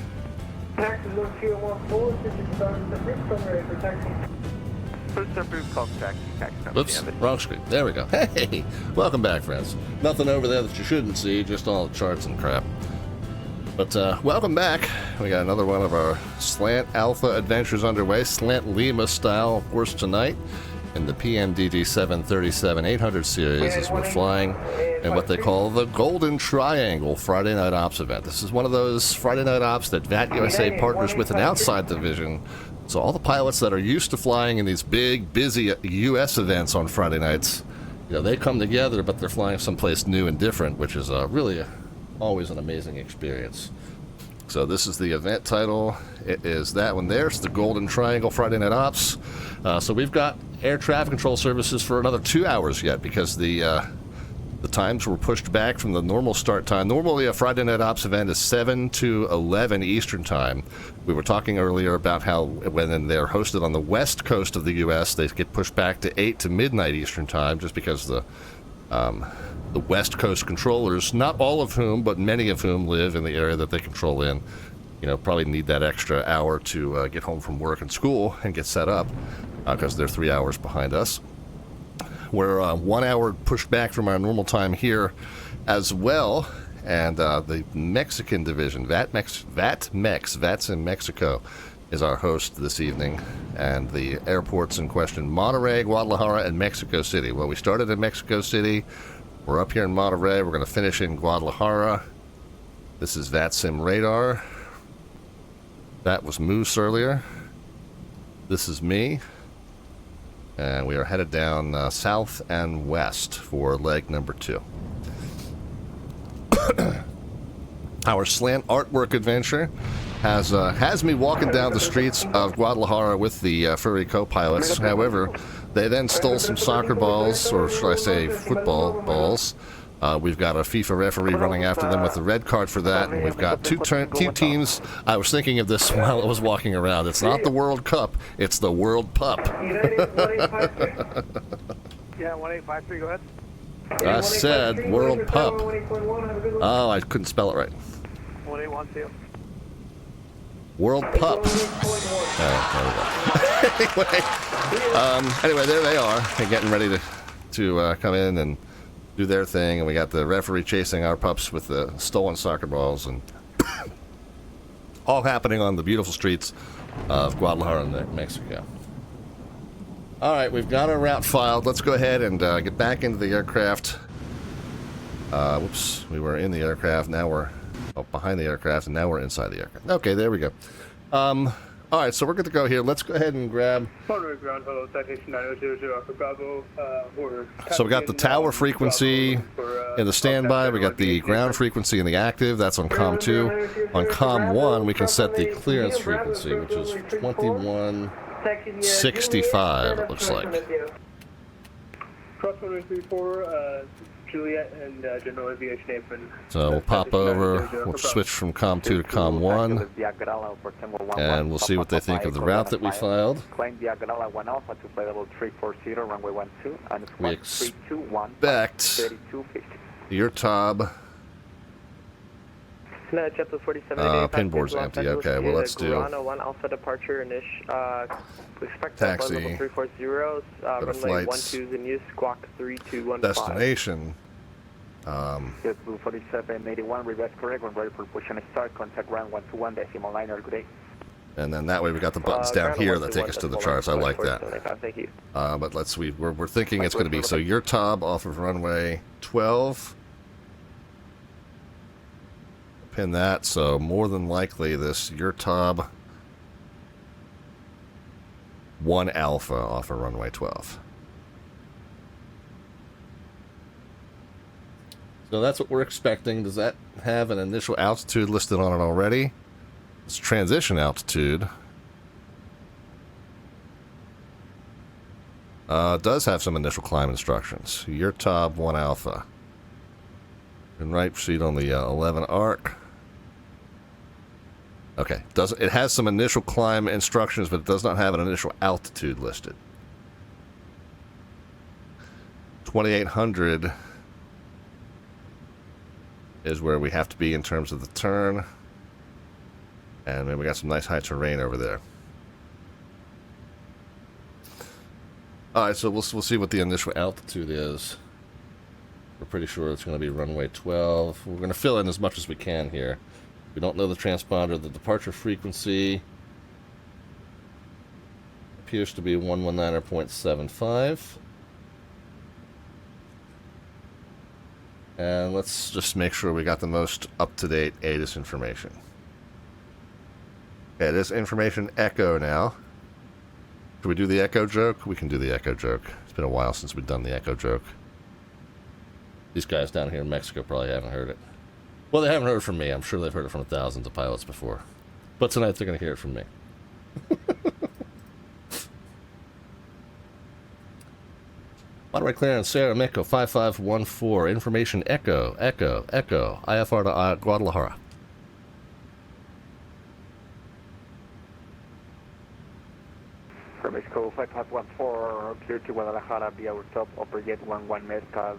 Taxi 0214, push and start the bridge, come ready for taxi. Push and approved, call for taxi, taxi number. Oops, wrong screen. There we go. Hey, welcome back, friends. Nothing over there that you shouldn't see, just all the charts and crap. But welcome back. We got another one of our Slant Alpha adventures underway, Slant Lima style, of course, tonight in the PMDG 737-800 series as we're flying in what they call the Golden Triangle Friday Night Ops event. This is one of those Friday Night Ops that VAT USA partners with an outside division So all the pilots that are used to flying in these big, busy U.S. events on Friday nights, they come together, but they're flying someplace new and different, which is really always an amazing experience. So this is the event title. It is that one there. It's the Golden Triangle Friday Night Ops. So we've got air traffic control services for another 2 hours yet because the times were pushed back from the normal start time. Normally a Friday Night Ops event is 7 to 11 Eastern Time. We were talking earlier about how when they're hosted on the west coast of the U.S., they get pushed back to 8 to midnight Eastern Time just because the West Coast controllers, not all of whom, but many of whom live in the area that they control in, probably need that extra hour to get home from work and school and get set up because they're 3 hours behind us. We're 1 hour pushed back from our normal time here as well, and the Mexican division, VATSIM Mexico, is our host this evening, and the airports in question, Monterrey, Guadalajara, and Mexico City. Well, we started in Mexico City. We're up here in Monterrey. We're going to finish in Guadalajara. This is VATSIM Radar. That was Moose earlier. This is me. And we are headed down south and west for leg number 2. Our slant artwork adventure has me walking down the streets of Guadalajara with the furry co-pilots. However, they then stole some soccer balls, or should I say football balls. We've got a FIFA referee running after them with a red card for that, and we've got two teams. I was thinking of this while I was walking around. It's not the World Cup, it's the World Pup. Yeah, 1853, go ahead. I said World Pup. Oh, I couldn't spell it right. 1812. World Pup. Anyway, there they are. They're getting ready to come in and do their thing, and we got the referee chasing our pups with the stolen soccer balls, and all happening on the beautiful streets of Guadalajara, Mexico. All right, we've got our route filed. Let's go ahead and get back into the aircraft. Whoops, we were in the aircraft. Now we're behind the aircraft, and now we're inside the aircraft. Okay, there we go. All right, so we're good to go here. Let's go ahead and grab. So we got the tower frequency in the standby. We got the ground frequency in the active. That's on COM 2. On COM 1, we can set the clearance frequency, which is 2165, it looks like. Crossroads 34, Juliet and General Aviation Apron. So we'll pop over, we'll switch from COM 2 to COM 1, and we'll see what they think of the route that we filed. We expect your TOB. Pinboard's empty. Okay, well, let's do Alpha departure taxi, go to flights, destination. Blue 4781, reverse correct, when ready for push and start, contact ground 121.9, good day. And then that way we got the buttons down here that take us to the charts. I like that. Thank you. But we're thinking it's going to be, so your TOB off of runway 12. Pin that, so more than likely this your TOB 1 Alpha off of runway 12. So that's what we're expecting. Does that have an initial altitude listed on it already? It's transition altitude. Does have some initial climb instructions. Your TOB 1 Alpha. And right, proceed on the 11 arc. Okay, it has some initial climb instructions, but it does not have an initial altitude listed. 2800 is where we have to be in terms of the turn. And then we got some nice high terrain over there. Alright, so we'll see what the initial altitude is. We're pretty sure it's going to be runway 12. We're going to fill in as much as we can here. We don't know the transponder. The departure frequency appears to be 119.75. And let's just make sure we got the most up-to-date ATIS information. Okay, it is information echo now. Can we do the echo joke? We can do the echo joke. It's been a while since we've done the echo joke. These guys down here in Mexico probably haven't heard it. Well, they haven't heard it from me. I'm sure they've heard it from thousands of pilots before. But tonight they're going to hear it from me. Monterey clearance, Sierra Mexico 5514. Information echo, echo, echo. IFR to Guadalajara. From Mexico 5514, clear to Guadalajara via our top, upper jet 11 Mezcal.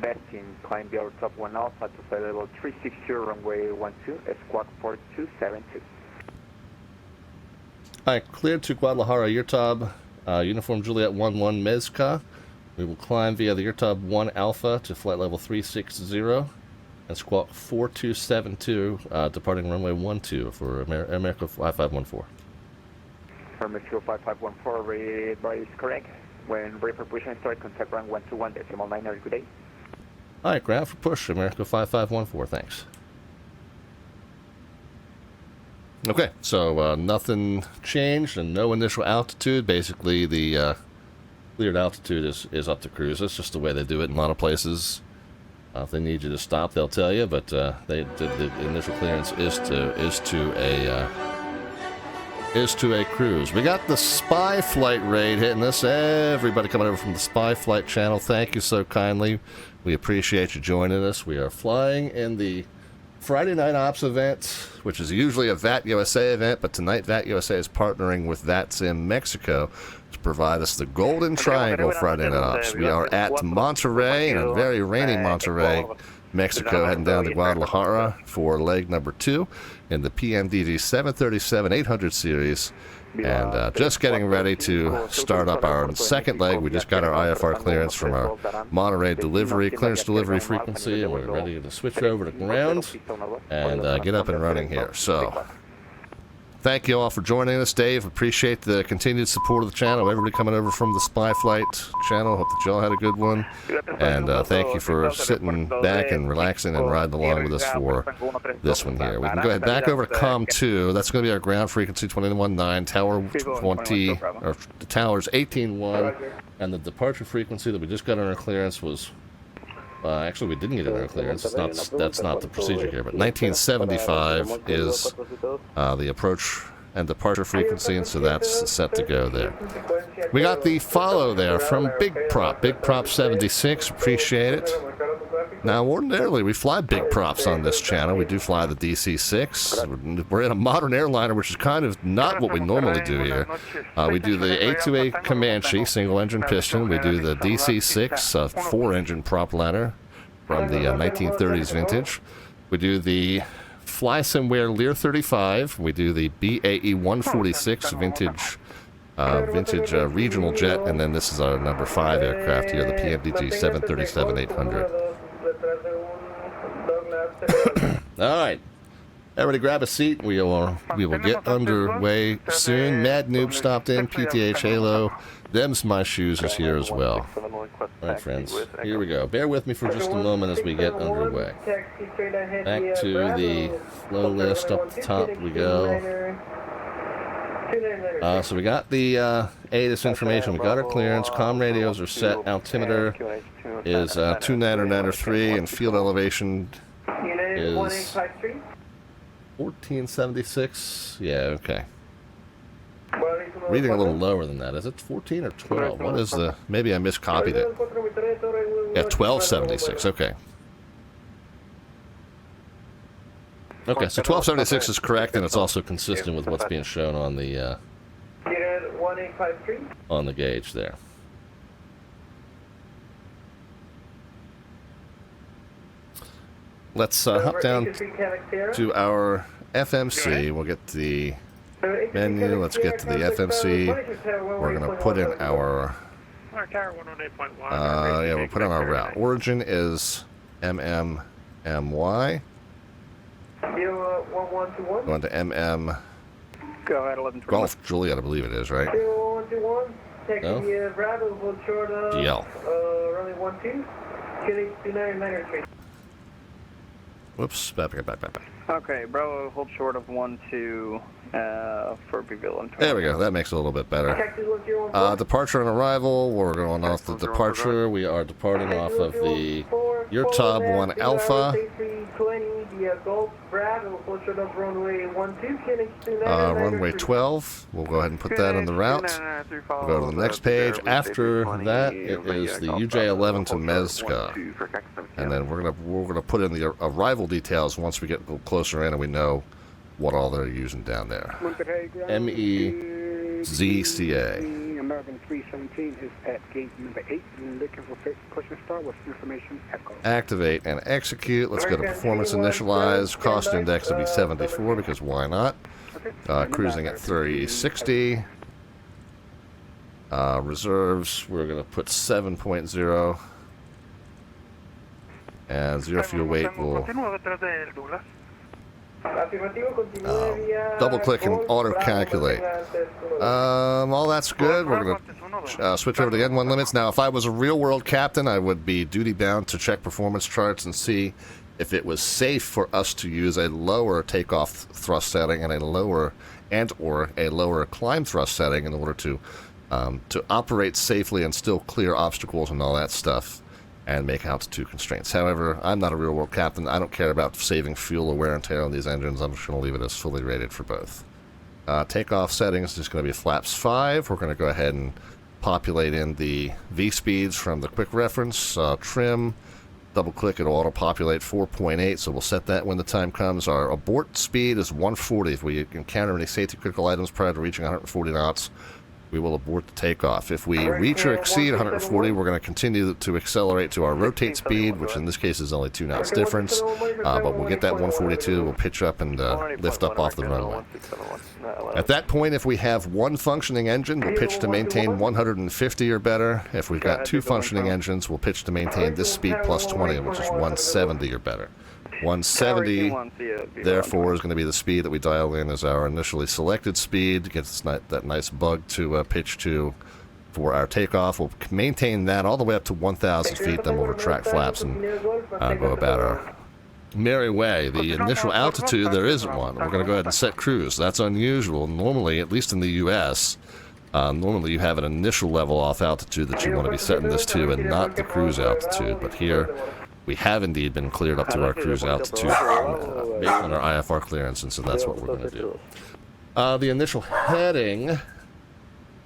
VATSIM, climb via our top 1 Alpha to flight level 360, runway 12, squawk 4272. Alright, cleared to Guadalajara, Yurtab, Uniform Juliet 11 Mezca. We will climb via the Yurtab 1 Alpha to flight level 360 and squawk 4272, departing runway 12 for America 5514. From Mexico 5514, read by is correct. When ready for push and start, contact runway 121.9. Good day. Alright, ground for push, America 5514, thanks. Okay, so nothing changed and no initial altitude. Basically, the cleared altitude is up to cruise. That's just the way they do it in a lot of places. If they need you to stop, they'll tell you, but the initial clearance is to a cruise. We got the spy flight raid hitting us. Everybody coming over from the spy flight channel, thank you so kindly. We appreciate you joining us. We are flying in the Friday Night Ops event, which is usually a VAT USA event, but tonight VAT USA is partnering with VATSIM Mexico to provide us the Golden Triangle Friday Night Ops. We are at Monterrey, in a very rainy Monterrey, Mexico, heading down to Guadalajara for leg number 2 in the PMDG 737-800 series. And just getting ready to start up our second leg. We just got our IFR clearance from our Monterey clearance delivery frequency, and we're ready to switch over to ground and get up and running here. So, thank you all for joining us, Dave. Appreciate the continued support of the channel. Everybody coming over from the Spy Flight channel. Hope that y'all had a good one. And thank you for sitting back and relaxing and riding along with us for this one here. We can go ahead back over to COM 2. That's going to be our ground frequency 21.9, tower 20, or the tower's 18.1, and the departure frequency that we just got on our clearance was. Actually, we didn't get in our clearance. That's not the procedure here, but 1975 is the approach and departure frequency, and so that's set to go there. We got the follow there from Big Prop 76. Appreciate it. Now, ordinarily, we fly big props on this channel. We do fly the DC-6. We're in a modern airliner, which is kind of not what we normally do here. We do the A2A Comanche, single-engine piston. We do the DC-6, four-engine prop liner from the 1930s vintage. We do the Fly Somewhere Lear 35. We do the BAE 146 vintage regional jet, and then this is our number 5 aircraft here, the PMDG 737-800. All right, everybody grab a seat. We will get underway soon. Mad Noob stopped in. PTH Halo. Them's My Shoes is here as well. All right, friends, here we go. Bear with me for just a moment as we get underway. Back to the flow list. Up the top we go. So we got the ATIS information. We got our clearance. Comm radios are set. Altimeter is 29903, and field elevation is 1476. Yeah, okay. Reading a little lower than that. Is it 14 or 12? What is the... Maybe I miscopied it. Yeah, 1276. Okay. Okay, so 1276 is correct, and it's also consistent with what's being shown on the gauge there. Let's hop down to our FMC. We'll get the menu. Let's get to the FMC. We're going to put in our... we'll put in our route. Origin is MMMY. Going to MM... Go ahead, 1121. Golf Juliet, I believe it is, right? No? GL. Whoops, back. Okay, Bravo, hold short of 1-2 for Beville. There we go. That makes it a little bit better. Departure and arrival. We're going off the departure. We are departing off of the Yurtab 1 Alpha. Runway 12. We'll go ahead and put that on the route. We'll go to the next page. After that, it is the UJ11 to Mezca. And then we're gonna put in the arrival details once we get a little closer in and we know what all they're using down there. MEZCA. American 317 is at gate number 8 and looking for push and start with information echo. Activate and execute. Let's go to performance initialize. Cost index will be 74 because why not? Cruising at 360. Reserves, we're going to put 7.0. And zero fuel weight will double click and auto calculate. All that's good. We're going to switch over to the N1 limits. Now, if I was a real world captain, I would be duty bound to check performance charts and see if it was safe for us to use a lower takeoff thrust setting and a lower climb thrust setting in order to operate safely and still clear obstacles and all that stuff and make altitude constraints. However, I'm not a real-world captain. I don't care about saving fuel or wear and tear on these engines. I'm just going to leave it as fully rated for both. Takeoff settings is going to be flaps 5. We're going to go ahead and populate in the V-speeds from the quick reference. Trim, double-click, it'll auto-populate 4.8, so we'll set that when the time comes. Our abort speed is 140. If we encounter any safety-critical items prior to reaching 140 knots, we will abort the takeoff. If we reach or exceed 140, we're going to continue to accelerate to our rotate speed, which in this case is only 2 knots difference. But we'll get that 142, we'll pitch up and lift up off the runway. At that point, if we have one functioning engine, we'll pitch to maintain 150 or better. If we've got 2 functioning engines, we'll pitch to maintain this speed plus 20, which is 170 or better. 170, therefore, is going to be the speed that we dial in as our initially selected speed. Gets that nice bug to pitch to for our takeoff. We'll maintain that all the way up to 1,000 feet, then we'll retract flaps and go about our merry way. The initial altitude, there isn't one. We're going to go ahead and set cruise. That's unusual. Normally, at least in the U.S., normally you have an initial level off altitude that you want to be setting this to and not the cruise altitude. But here, we have indeed been cleared up to our cruise altitude based on our IFR clearance, and so that's what we're going to do. The initial heading,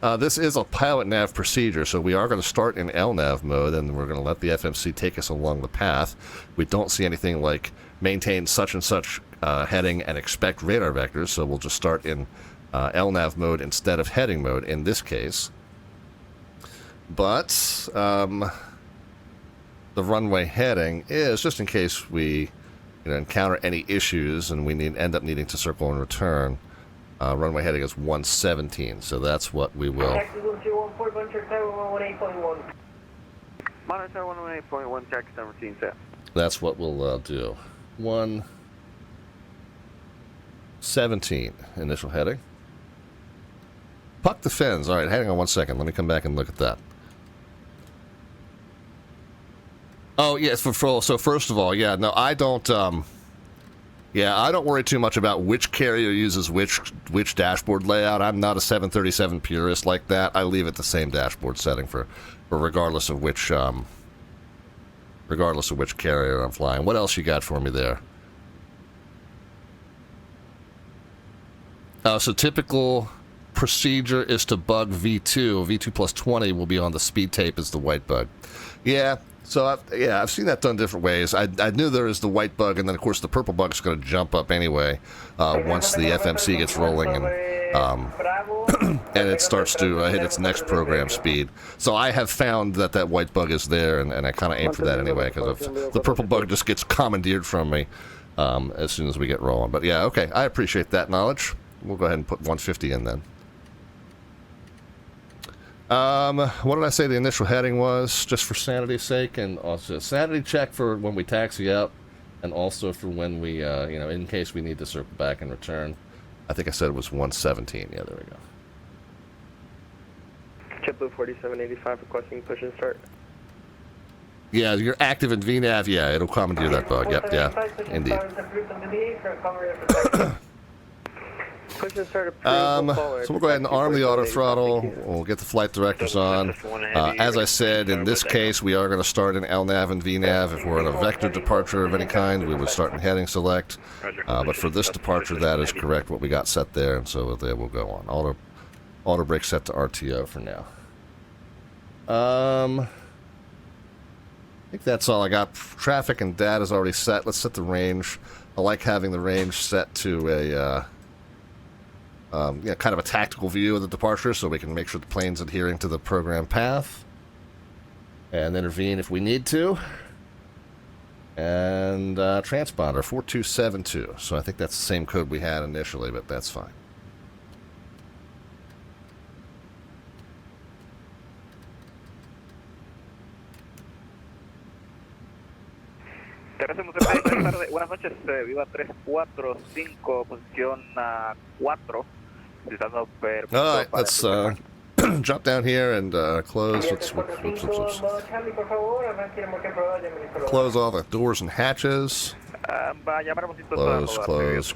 this is a pilot nav procedure, so we are going to start in LNAV mode, and we're going to let the FMC take us along the path. We don't see anything like maintain such and such heading and expect radar vectors, so we'll just start in LNAV mode instead of heading mode in this case. But the runway heading is just in case we encounter any issues and we end up needing to circle and return. Runway heading is 117, so that's what we will. Monitor 118.1, check 17 set. That's what we'll do. 117 initial heading. Puck the fins. All right, hang on one second. Let me come back and look at that. Oh, yes, so first of all, yeah, no, I don't worry too much about which carrier uses which dashboard layout. I'm not a 737 purist like that. I leave it the same dashboard setting for regardless of which carrier I'm flying. What else you got for me there? So typical procedure is to bug V2. V2 plus 20 will be on the speed tape as the white bug. Yeah. So, I've seen that done different ways. I knew there is the white bug, and then, of course, the purple bug is going to jump up anyway once the FMC gets rolling and it starts to hit its next program speed. So I have found that white bug is there, and I kind of aim for that anyway, because the purple bug just gets commandeered from me as soon as we get rolling. But, yeah, okay, I appreciate that knowledge. We'll go ahead and put 150 in then. What did I say the initial heading was, just for sanity's sake, and also a sanity check for when we taxi out, and also for when we, in case we need to circle back and return. I think I said it was 117. Yeah, there we go. JetBlue 4785 requesting push and start. Yeah, you're active in VNAV. Yeah, it'll commandeer that bug. Yep, yeah, indeed. Push and start So we'll go ahead and arm the auto throttle. We'll get the flight directors on. As I said, in this case, we are going to start in LNAV and VNAV. If we're on a vector departure of any kind, we would start in heading select. But for this departure, that is correct, what we got set there, and so there we'll go on. Auto brake set to RTO for now. I think that's all I got. Traffic and data is already set. Let's set the range. I like having the range set to a kind of a tactical view of the departure so we can make sure the plane's adhering to the program path and intervene if we need to. And transponder 4272. So I think that's the same code we had initially, but that's fine. Buenas noches, Viva 345, posición 4. All right, let's drop down here and close. Close all the doors and hatches.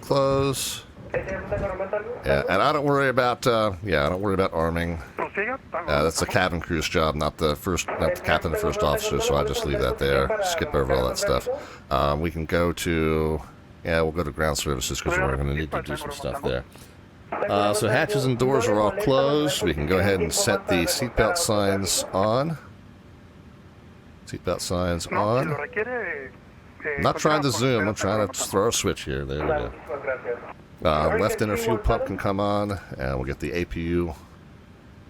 Close. Yeah, and I don't worry about arming. That's the cabin crew's job, not the captain, the first officer. So I just leave that there. Skip over all that stuff. We can go to, we'll go to ground services because we're going to need to do some stuff there. So hatches and doors are all closed. We can go ahead and set the seatbelt signs on. Seatbelt signs on. I'm not trying to zoom. I'm trying to throw a switch here. There we go. Left inner fuel pump can come on, and we'll get the APU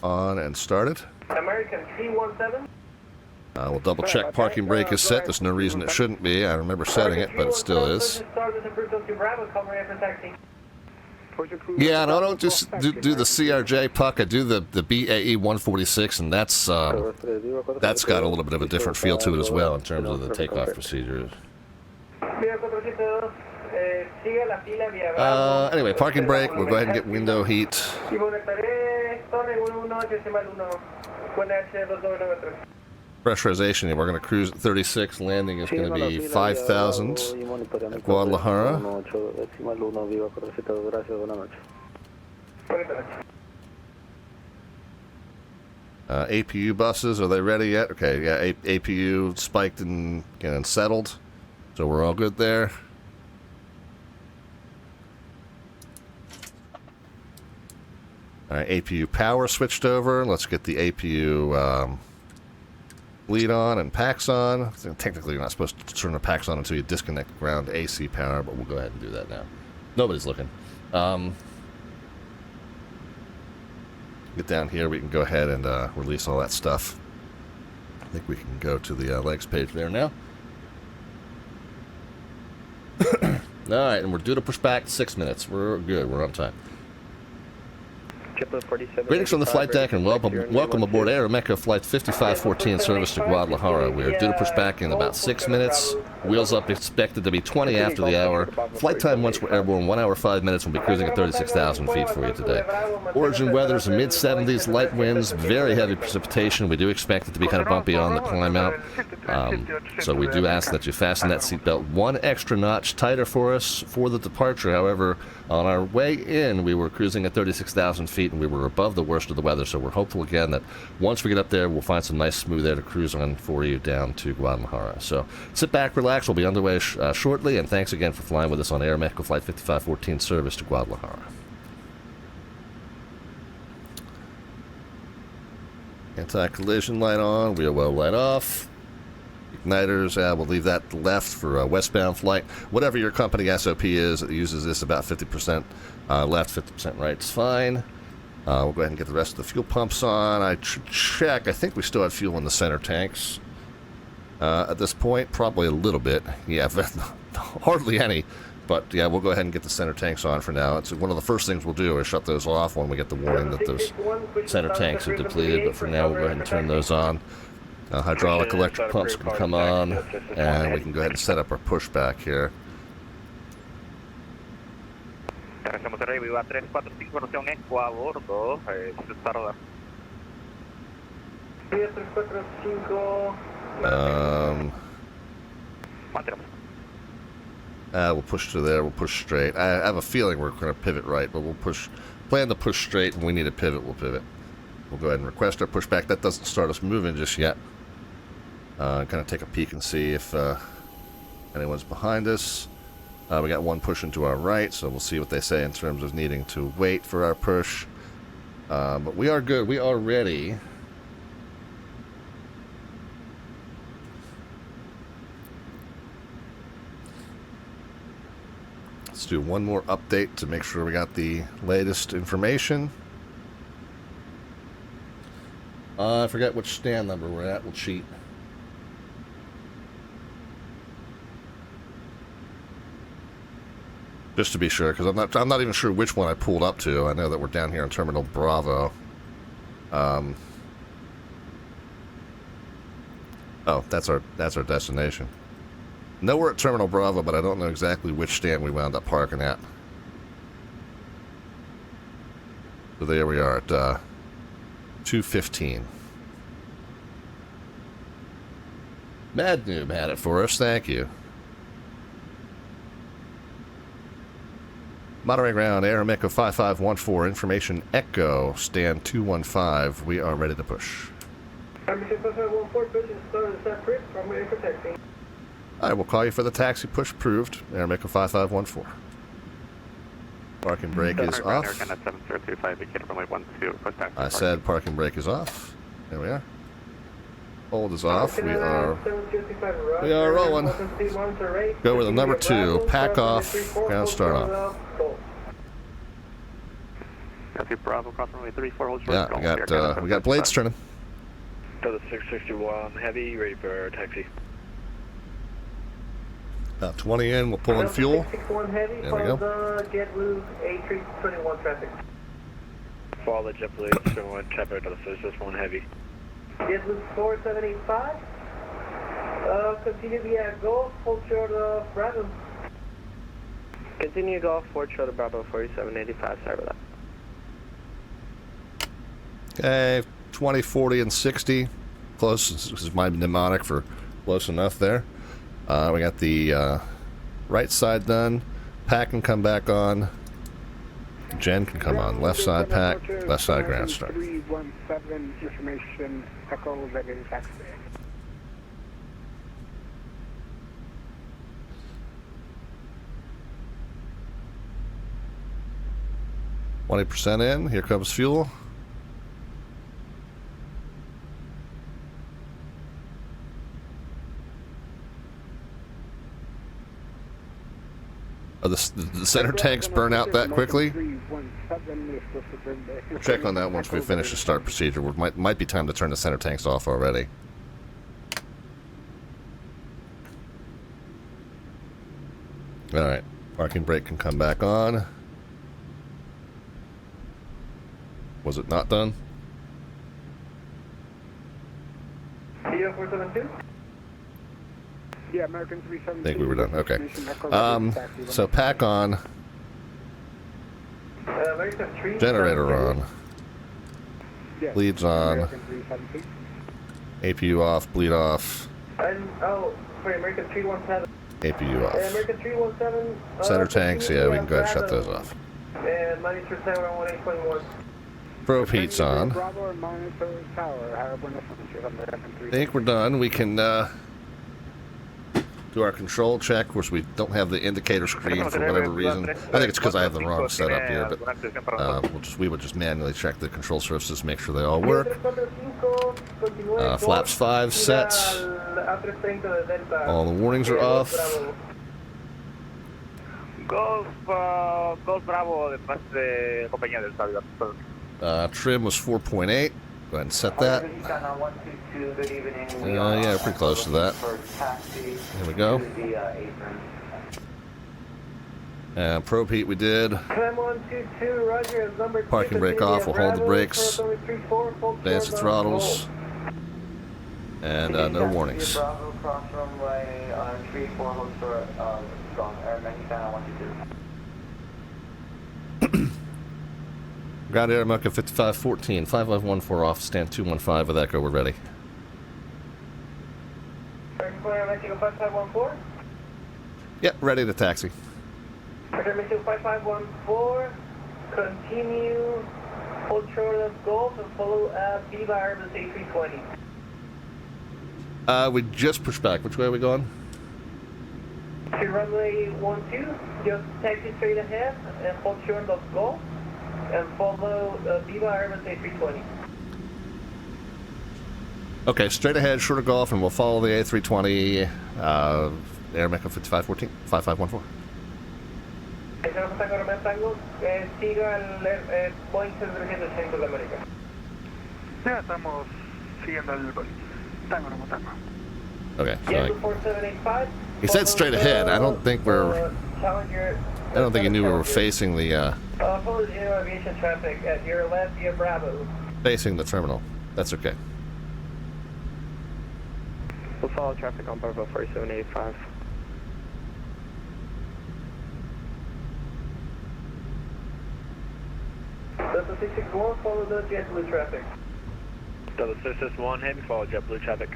on and started. American C17. We'll double check parking brake is set. There's no reason it shouldn't be. I remember setting it, but it still is. Yeah, and I don't just do the CRJ puck. I do the BAE 146, and that's got a little bit of a different feel to it as well in terms of the takeoff procedures. Anyway, parking brake. We'll go ahead and get window heat. Pressurization. We're going to cruise at 36. Landing is going to be 5,000 at Guadalajara. APU buses, are they ready yet? Okay, yeah, APU spiked and settled. So we're all good there. All right, APU power switched over. Let's get the APU bleed on and packs on. Technically, you're not supposed to turn the packs on until you disconnect ground AC power, but we'll go ahead and do that now. Nobody's looking. Get down here. We can go ahead and release all that stuff. I think we can go to the legs page there now. All right, and we're due to push back 6 minutes. We're good. We're on time. Greetings from the flight deck and welcome aboard Air Mecca Flight 5514 service to Guadalajara. We are due to push back in about 6 minutes. Wheels up expected to be 20 after the hour. Flight time once we're airborne, 1 hour 5 minutes. We'll be cruising at 36,000 feet for you today. Origin weather is mid-70s, light winds, very heavy precipitation. We do expect it to be kind of bumpy on the climb out. So we do ask that you fasten that seatbelt 1 extra notch tighter for us for the departure. However, on our way in, we were cruising at 36,000 feet and we were above the worst of the weather. So we're hopeful again that once we get up there, we'll find some nice smooth air to cruise on for you down to Guadalajara. So sit back, relax. We'll be underway shortly. And thanks again for flying with us on Air Mexico Flight 5514 service to Guadalajara. Anti-collision light on, wheel well light off. Igniters, we'll leave that left for a westbound flight. Whatever your company SOP is, it uses this about 50% left, 50% right. It's fine. We'll go ahead and get the rest of the fuel pumps on. I check. I think we still have fuel in the center tanks. At this point, probably a little bit. Yeah, hardly any. But yeah, we'll go ahead and get the center tanks on for now. It's one of the first things we'll do is shut those off when we get the warning that those center tanks are depleted. But for now, we'll go ahead and turn those on. Hydraulic electric pumps can come on, and we can go ahead and set up our pushback here. Vía 345. We'll push to there. We'll push straight. I have a feeling we're going to pivot right, but we'll plan to push straight. When we need a pivot, we'll pivot. We'll go ahead and request our pushback. That doesn't start us moving just yet. Kind of take a peek and see if anyone's behind us. We got one pushing to our right, so we'll see what they say in terms of needing to wait for our push. But we are good. We are ready. Let's do one more update to make sure we got the latest information. I forget which stand number we're at. We'll cheat. Just to be sure, because I'm not even sure which one I pulled up to. I know that we're down here in Terminal Bravo. Oh, that's our destination. No, we're at Terminal Bravo, but I don't know exactly which stand we wound up parking at. So there we are at 2:15. Mad Noob had it for us. Thank you. Monterey ground, Air Echo 5514, information Echo, stand 215. We are ready to push. I will call you for the taxi. Push approved. Air Echo 5514. Parking brake is off. I said parking brake is off. There we are. Hold is off. We are rolling. Go with the number 2. Pack off. Ground start off. Yeah, we got blades turning. Delta 661 heavy, ready for taxi. About 20 in, we'll pull in fuel. There we go. JetBlue A321 traffic. Follow the JetBlue 21 traffic, Delta 661 heavy. JetBlue 4785. Continue via Golf, hold short of Bravo. Continue Golf, hold short of Bravo 4785, sorry about that. Okay, 20, 40, and 60. Close. This is my mnemonic for close enough there. We got the right side done. Pack can come back on. Jen can come on. Left side pack, left side ground start. 317 information Echo ready to taxi. %20 in. Here comes fuel. The center tanks burn out that quickly? We'll check on that once we finish the start procedure. Might be time to turn the center tanks off already. Alright, parking brake can come back on. Was it not done? Via 472? Yeah, American 372. I think we were done. Okay. So pack on. Generator on. Bleeds on. APU off. Bleed off. Sorry, American 317. APU off. American 317. Center tanks, yeah, we can go ahead and shut those off. And 90% around 1821. Probe heat's on. I think we're done. We can do our control check. Of course, we don't have the indicator screen for whatever reason. I think it's because I have the wrong setup here, but we would just manually check the control surfaces, make sure they all work. Flaps 5 sets. All the warnings are off. Golf Bravo, detrás de compañía del Salvador. Trim was 4.8. Go ahead and set that. Yeah, pretty close to that. There we go. Probe heat we did. Parking brake off. We'll hold the brakes. Advance the throttles. And no warnings. Ground Air America 5514, 5514 off, stand 215 with Echo, we're ready. Mexico 5514. Yep, ready to taxi. Mexico 5514, continue, hold short of Gulf and follow Viva Airbus A320. We just pushed back. Which way are we going? To runway 12, just taxi straight ahead and hold short of Gulf and follow Viva Airbus A320. Okay, straight ahead, short of Gulf, and we'll follow the A320, Air America 5514, 5514. Siga el Boeing 737 de América. Ya estamos siguiendo el tango, no tango. Okay, so Jet 4785. he said straight ahead. I don't think we're. Challenger. I don't think he knew we were facing the. Follow the aviation traffic at your left via Bravo. Facing the terminal. That's okay. We'll follow traffic on Bravo 4785. Delta 661, follow the JetBlue traffic. Delta 661, heavy, follow JetBlue traffic.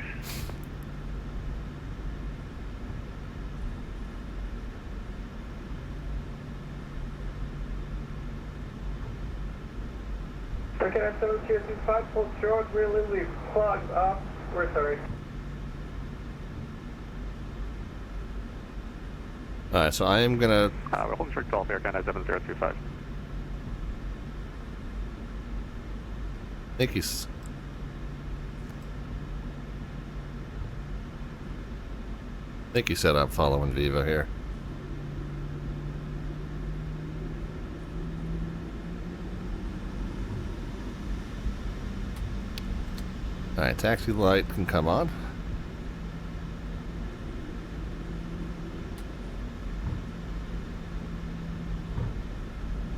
American 7025, hold short, we're literally clogged up. We're sorry. Alright, so I am gonna. We're holding short 12 Air Canada 7025. I think he's. I think he said I'm following Viva here. Alright, taxi light can come on.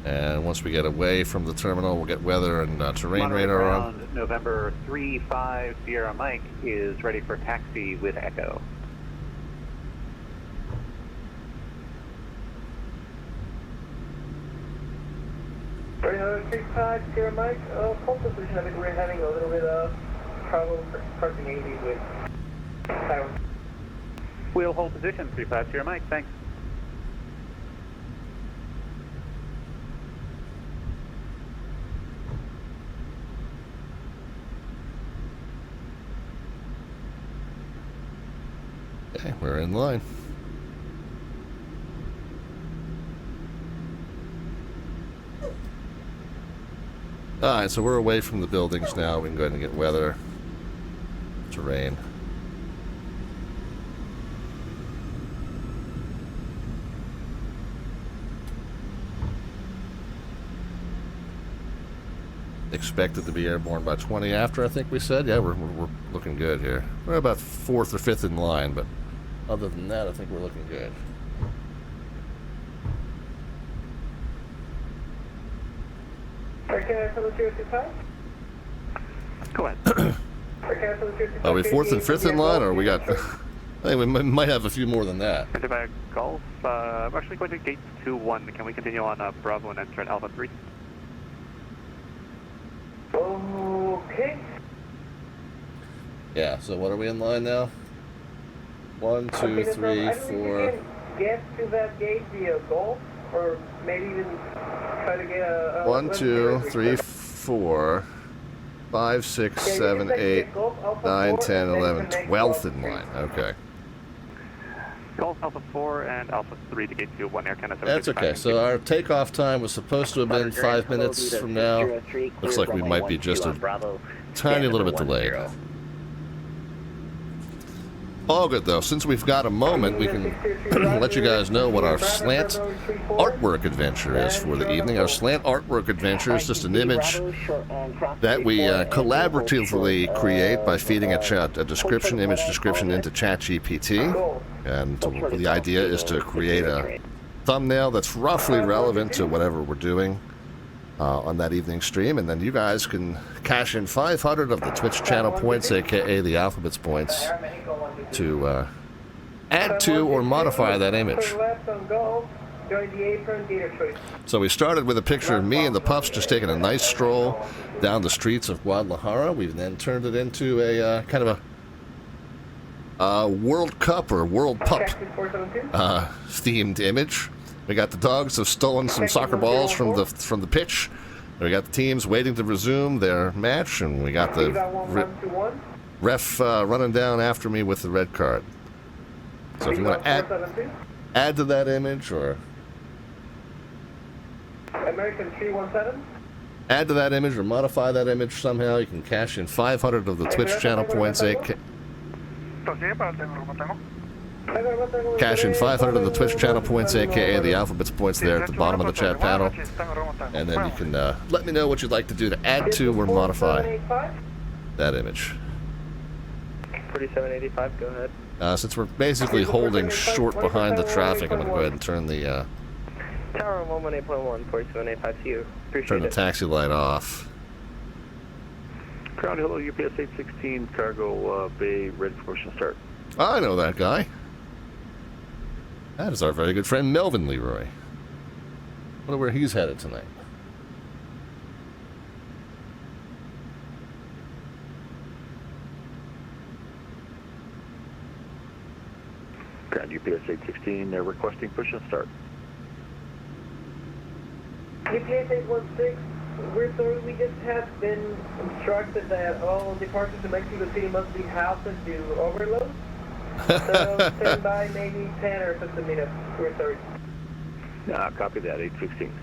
And once we get away from the terminal, we'll get weather and terrain radar on. November 35 Sierra Mike is ready for taxi with Echo. Another 35 Sierra Mike, hold position. I think we're having a little bit of trouble parking 80 with Taiwan. We'll hold position 35 Sierra Mike, thanks. Okay, we're in line. Alright, so we're away from the buildings now. We can go ahead and get weather, terrain. Expected to be airborne by 20 after, I think we said. Yeah, we're looking good here. We're about 4th or 5th in line, but other than that, I think we're looking good. Go ahead. Are we 4th and 5th in line, or we got... I think we might have a few more than that. Golf, I'm actually going to gate 2-1. Can we continue on Bravo and enter at Alpha 3? Okay. Yeah, so what are we in line now? 1, 2, 3, 4. I don't think we can get to that gate via Gulf, or maybe even try to get a... 1, 2, 3, 4, 5, 6, 7, 8, 9, 10, 11, 12th in line. Okay. Golf Alpha 4 and Alpha 3 to gate 2-1 Air Canada. That's okay. So our takeoff time was supposed to have been 5 minutes from now. Looks like we might be just a tiny little bit delayed. All good though. Since we've got a moment, we can let you guys know what our slant artwork adventure is for the evening. Our slant artwork adventure is just an image that we collaboratively create by feeding a description, image description into ChatGPT. And the idea is to create a thumbnail that's roughly relevant to whatever we're doing on that evening stream, and then you guys can cash in 500 of the Twitch channel points, aka the Alphabets points, to add to or modify that image. Left on Gulf, Join the apron, gator choice. So we started with a picture of me and the pups just taking a nice stroll down the streets of Guadalajara. We've then turned it into a kind of a World Cup or World Pup themed image. We got the dogs have stolen some soccer balls from the pitch. We got the teams waiting to resume their match, and we got the ref running down after me with the red card. So if you want to add to that image or American 317. Add to that image or modify that image somehow, you can cash in 500 of the Twitch channel points, cash in 500 of the Twitch channel points, aka the alphabets points there at the bottom of the chat panel, and then you can let me know what you'd like to do to add to or modify that image. 4785, go ahead. Since we're basically holding short behind the traffic, I'm going to go ahead and turn the Tower 118.1, 4785, see you. Appreciate turn the it. taxi light off. Ground, hello, UPS 816, Cargo Bay, ready for push and start. I know that guy. That is our very good friend Melvin Leroy. Wonder where he's headed tonight. Ground UPS 816, they're requesting push and start. UPS 816, we're sorry, we just have been instructed that all departures to Mexico City must be halted to overload. So stand by maybe 10 or 15 minutes. We're sorry. Copy that, 816.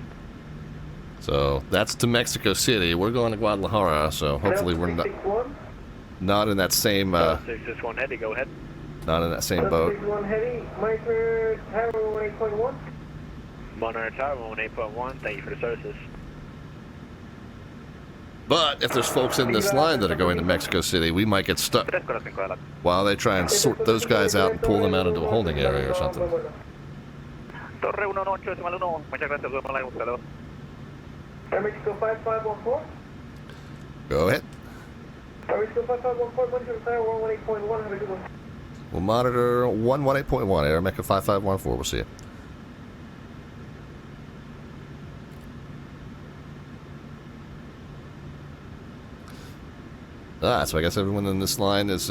So that's to Mexico City. We're going to Guadalajara, so hopefully we're not in that same 661 heavy, go ahead. not in that same boat. 61 heavy, Monitor Tower 18.1. Monitor Tower 18.1, thank you for the services. But if there's folks in this line that are going to Mexico City, we might get stuck while they try and sort those guys out and pull them out into a holding area or something. Torre 118, muchas gracias, Mexico 5514. Go ahead. Mexico 5514, Monitor Tower 18.1, have a good one. We'll monitor 118.1, Air Mecca 5514. We'll see you. So I guess everyone in this line is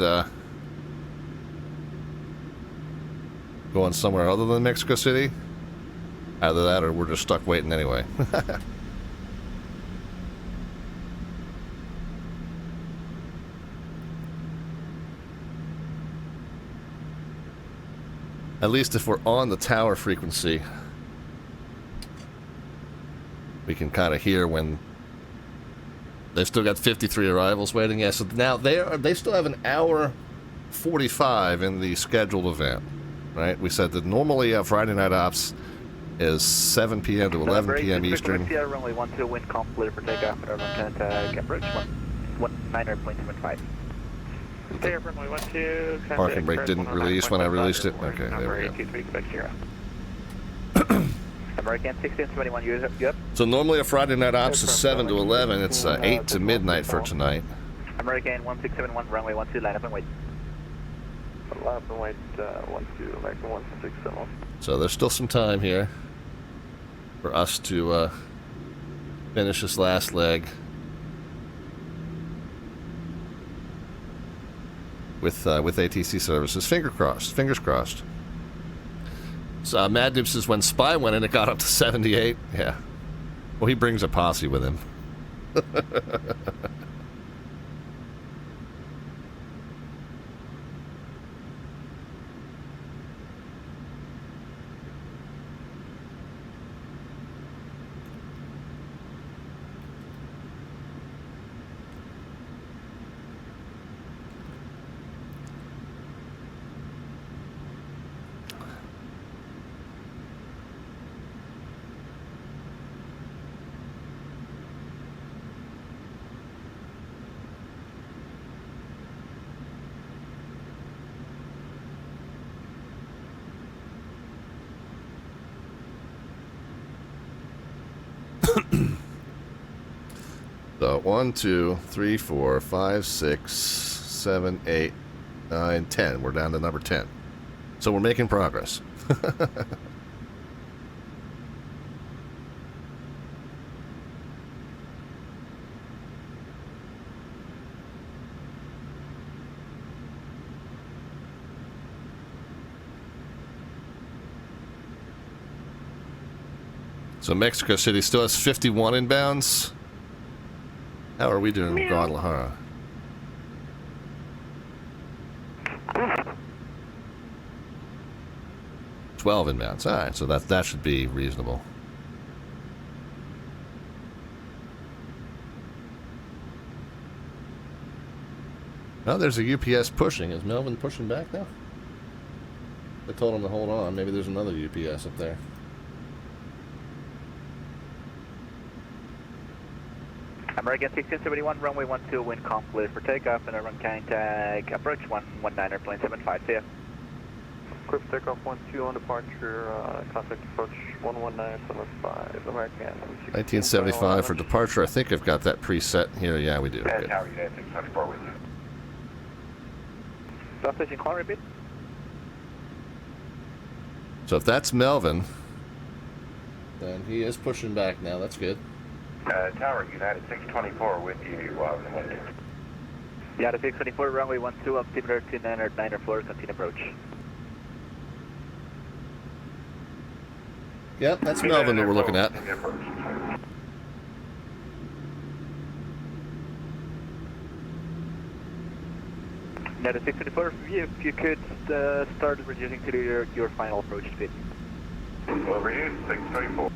going somewhere other than Mexico City. Either that or we're just stuck waiting anyway. At least if we're on the tower frequency, we can kind of hear when they've still got 53 arrivals waiting. Yeah, so now they still have an hour 45 in the scheduled event, right? We said that normally Friday Night Ops is 7 p.m. to 11 p.m. Eastern. Runway 12, wind calm, clear for takeoff at our Lieutenant Cambridge, 19.25. Clear runway 12, Parking brake didn't release when I released it. Okay, there we go. American 1671, you up? So normally a Friday Night Ops is 7 to 11. It's 8 to midnight for tonight. American 1671, runway 12, line up and wait. Line up and wait, 12, American 167. So there's still some time here for us to finish this last leg with ATC services. Fingers crossed. So, Mad Noob says when Spy went in, it got up to 78. Yeah. Well, he brings a posse with him. So 1, 2, 3, 4, 5, 6, 7, 8, 9, 10. We're down to number 10. So we're making progress. So Mexico City still has 51 inbounds. How are we doing with Guadalajara? $12 inbounds. All right, so that should be reasonable. Oh, there's a UPS pushing. Is Melvin pushing back now? I told him to hold on. Maybe there's another UPS up there. American 1671, runway 12, wind calm, clear for takeoff, and a run contact approach 119 airplane 75, see ya. Clear for takeoff 12 on departure, contact approach 11975, American. 1975 for departure. I think I've got that preset here. Yeah, we do. Good. Tower, United 674 with you. South station call, repeat. So if that's Melvin, then he is pushing back now. That's good. Tower, United 624 with you, wind. United 624, runway 12, altimeter 29 floor, continue approach. Yep, that's Melvin that we're looking at. United 624, if you could start reducing to your final approach speed. Over you, 624.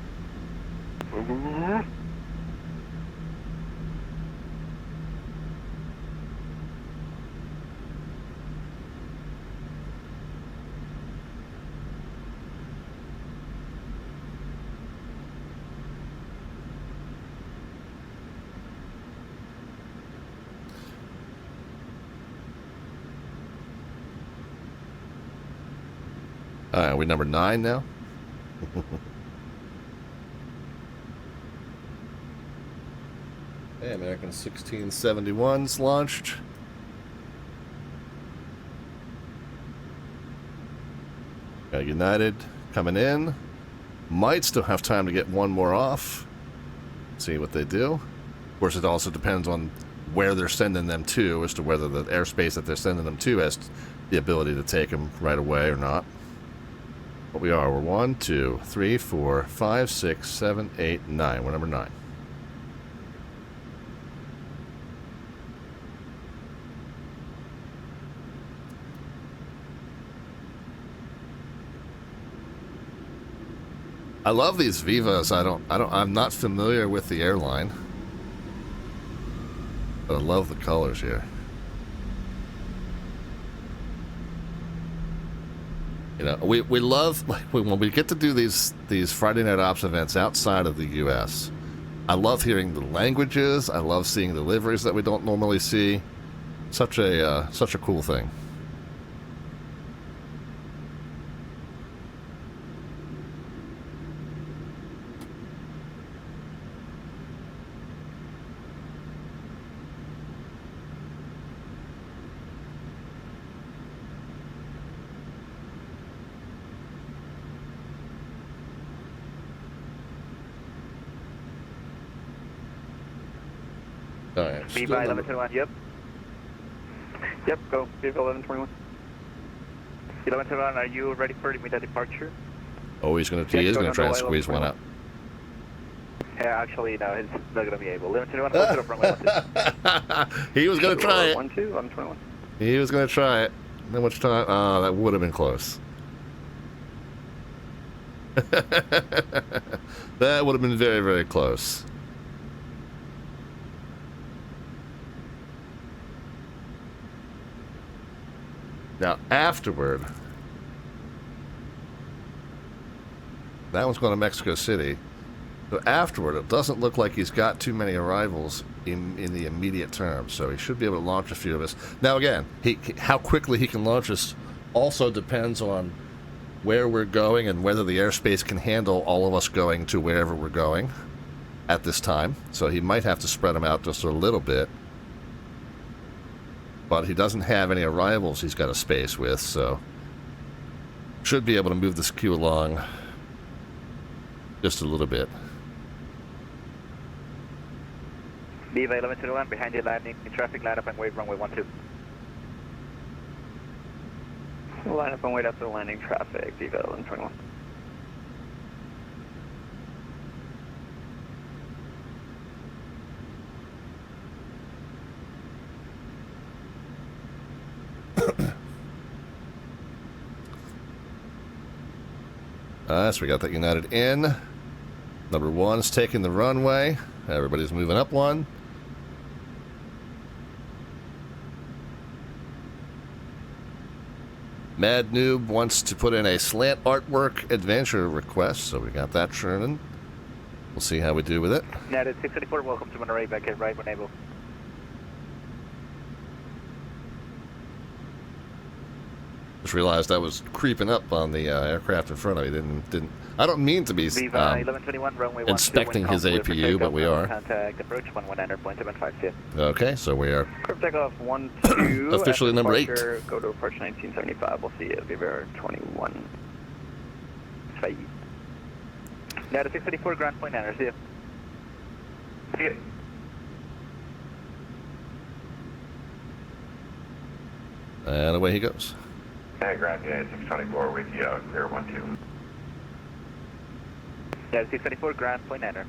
Are we number 9 now? Hey, American 1671's launched. Got United coming in. Might still have time to get one more off. See what they do. Of course, it also depends on where they're sending them to, as to whether the airspace that they're sending them to has the ability to take them right away or not. But we are. We're 1, 2, 3, 4, 5, 6, 7, 8, 9. We're number 9. I love these Vivas. I'm not familiar with the airline, but I love the colors here. You know, we love, like, when we get to do these Friday Night Ops events outside of the U.S., I love hearing the languages. I love seeing the liveries that we don't normally see. Such a cool thing. Viva 1121, yep. Yep, go. Viva 1121. 1121, are you ready for immediate departure? Oh, he is going to try and squeeze one out. Yeah, actually, no, he's not going to be able. 1121, he was going to try it. 12, 1121. He was going to try it. How much time? Oh, that would have been close. That would have been very, very close. Now, afterward, that one's going to Mexico City. So afterward, it doesn't look like he's got too many arrivals in the immediate term. So he should be able to launch a few of us. Now, again, how quickly he can launch us also depends on where we're going and whether the airspace can handle all of us going to wherever we're going at this time. So he might have to spread them out just a little bit. But he doesn't have any arrivals he's got a space with, so should be able to move this queue along just a little bit. Viva 1121, behind you landing in traffic, line up and wait, runway 12. Line up and wait after landing traffic, Viva 1121. So we got that United in. Number 1's taking the runway. Everybody's moving up one. Mad Noob wants to put in a slant artwork adventure request, so we got that churning. We'll see how we do with it. United 634, welcome to Monterey, back at right when able. Just realized I was creeping up on the aircraft in front of me. Didn't. I don't mean to be inspecting his APU, but we are. Contact approach 119.752. Okay, so we are Curve takeoff 12. officially number 8. Go to approach 1975. We'll see you. Beaver 21. Fight. United 634, ground point 9, see you. See you. And away he goes. Ground United 624 with you, clear 12. United 624, ground point 9.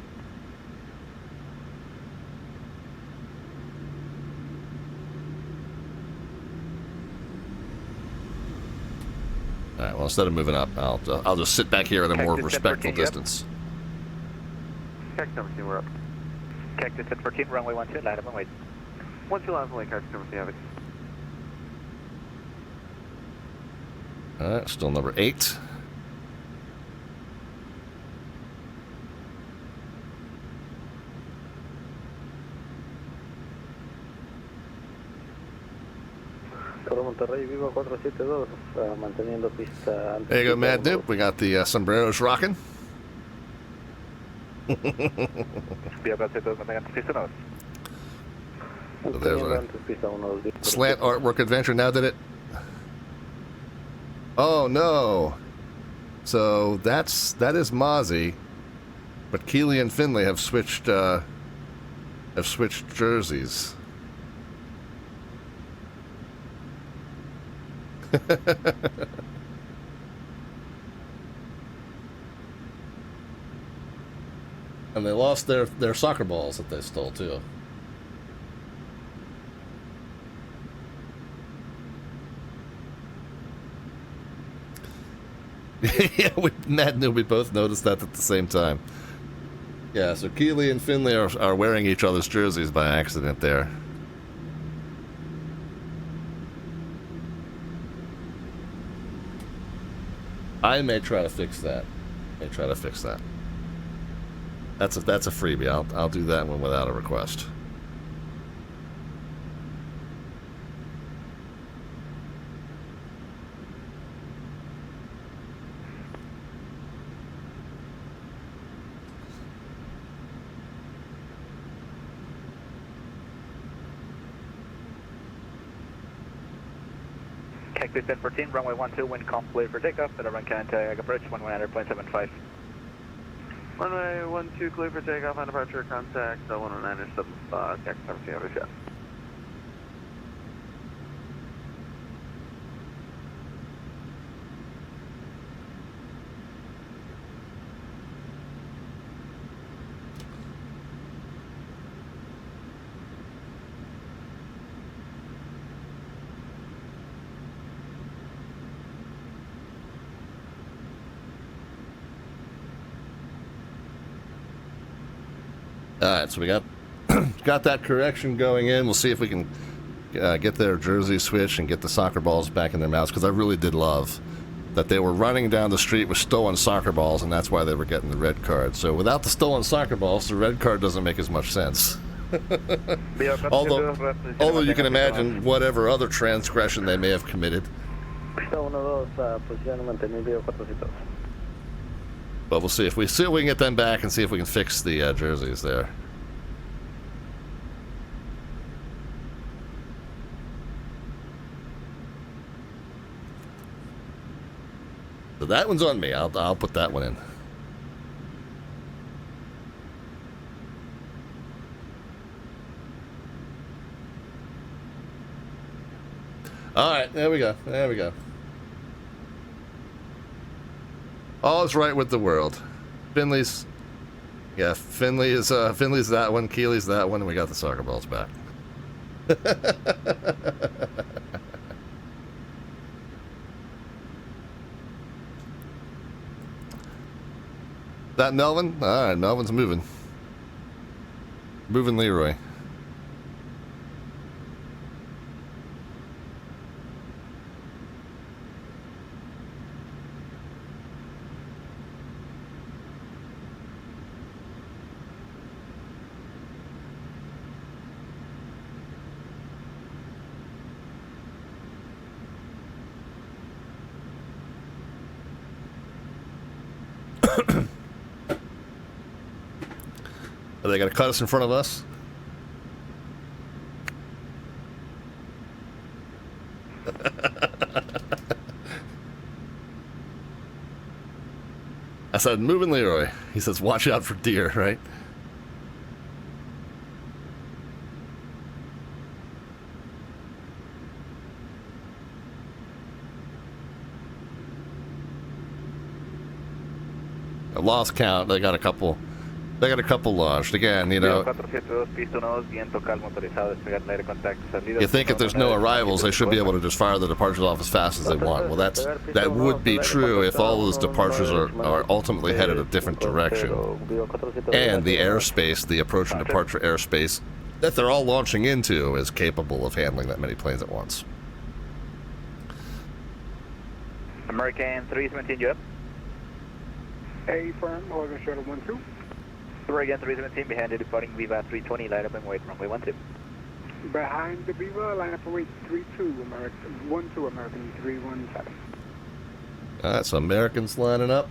Alright, well, instead of moving up, I'll just sit back here at a more respectful distance. Cactus number 2, we're up. Cactus at 14, runway 12, line up and wait. 12 line up and wait, Cactus number 2, have it. Alright, still number 8. Monterrey, Viva 472, manteniendo pista. There you go, Mad Noob. We got the sombreros rocking. So there's a slant artwork adventure. Now did it? Oh no! So that is Mozzie, but Keeley and Finley have switched jerseys. And they lost their soccer balls that they stole too. Yeah, Mad knew we both noticed that at the same time. Yeah, so Keeley and Finley are wearing each other's jerseys by accident there. I may try to fix that. That's a freebie. I'll do that one without a request. Cactus 1014, runway 12, wind calm, clear for takeoff, at run contact approach 119.75. Runway 12, clear for takeoff on departure, contact 119.75, Cactus 17, have a shot. Alright, so we got that correction going in. We'll see if we can get their jersey switched and get the soccer balls back in their mouths, because I really did love that they were running down the street with stolen soccer balls, and that's why they were getting the red card. So without the stolen soccer balls, the red card doesn't make as much sense. although you can imagine whatever other transgression they may have committed. But we'll see if we can get them back and see if we can fix the jerseys there. So that one's on me. I'll put that one in. All right, there we go. There we go. All is right with the world. Finley's that one. Keeley's that one, and we got the soccer balls back. That Melvin? All right, Melvin's moving. Moving Leroy. Are they going to cut us in front of us? I said, moving Leroy. He says, watch out for deer, right? I lost count. They got a couple. They got a couple launched. Again, you know, you think if there's no arrivals, they should be able to just fire the departures off as fast as they want. Well, that would be true if all those departures are ultimately headed a different direction. And the airspace, the approach and departure airspace that they're all launching into is capable of handling that many planes at once. American 317, you up? A firm, Holding Shuttle 1-2. Again, 317, behind the departing Viva 320, line up and wait, runway 12. Behind the Viva, line up and wait, 32, American 12, American 317. Alright, so Americans lining up.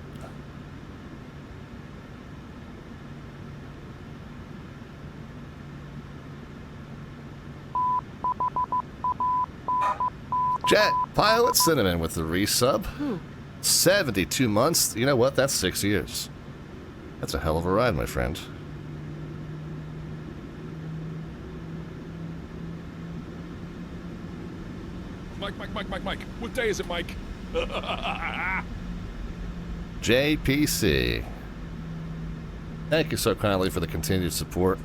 Jet Pilot Cinnamon with the resub. 72 months. You know what? That's 6 years. That's a hell of a ride, my friend. Mike. What day is it, Mike? JPC. Thank you so kindly for the continued support.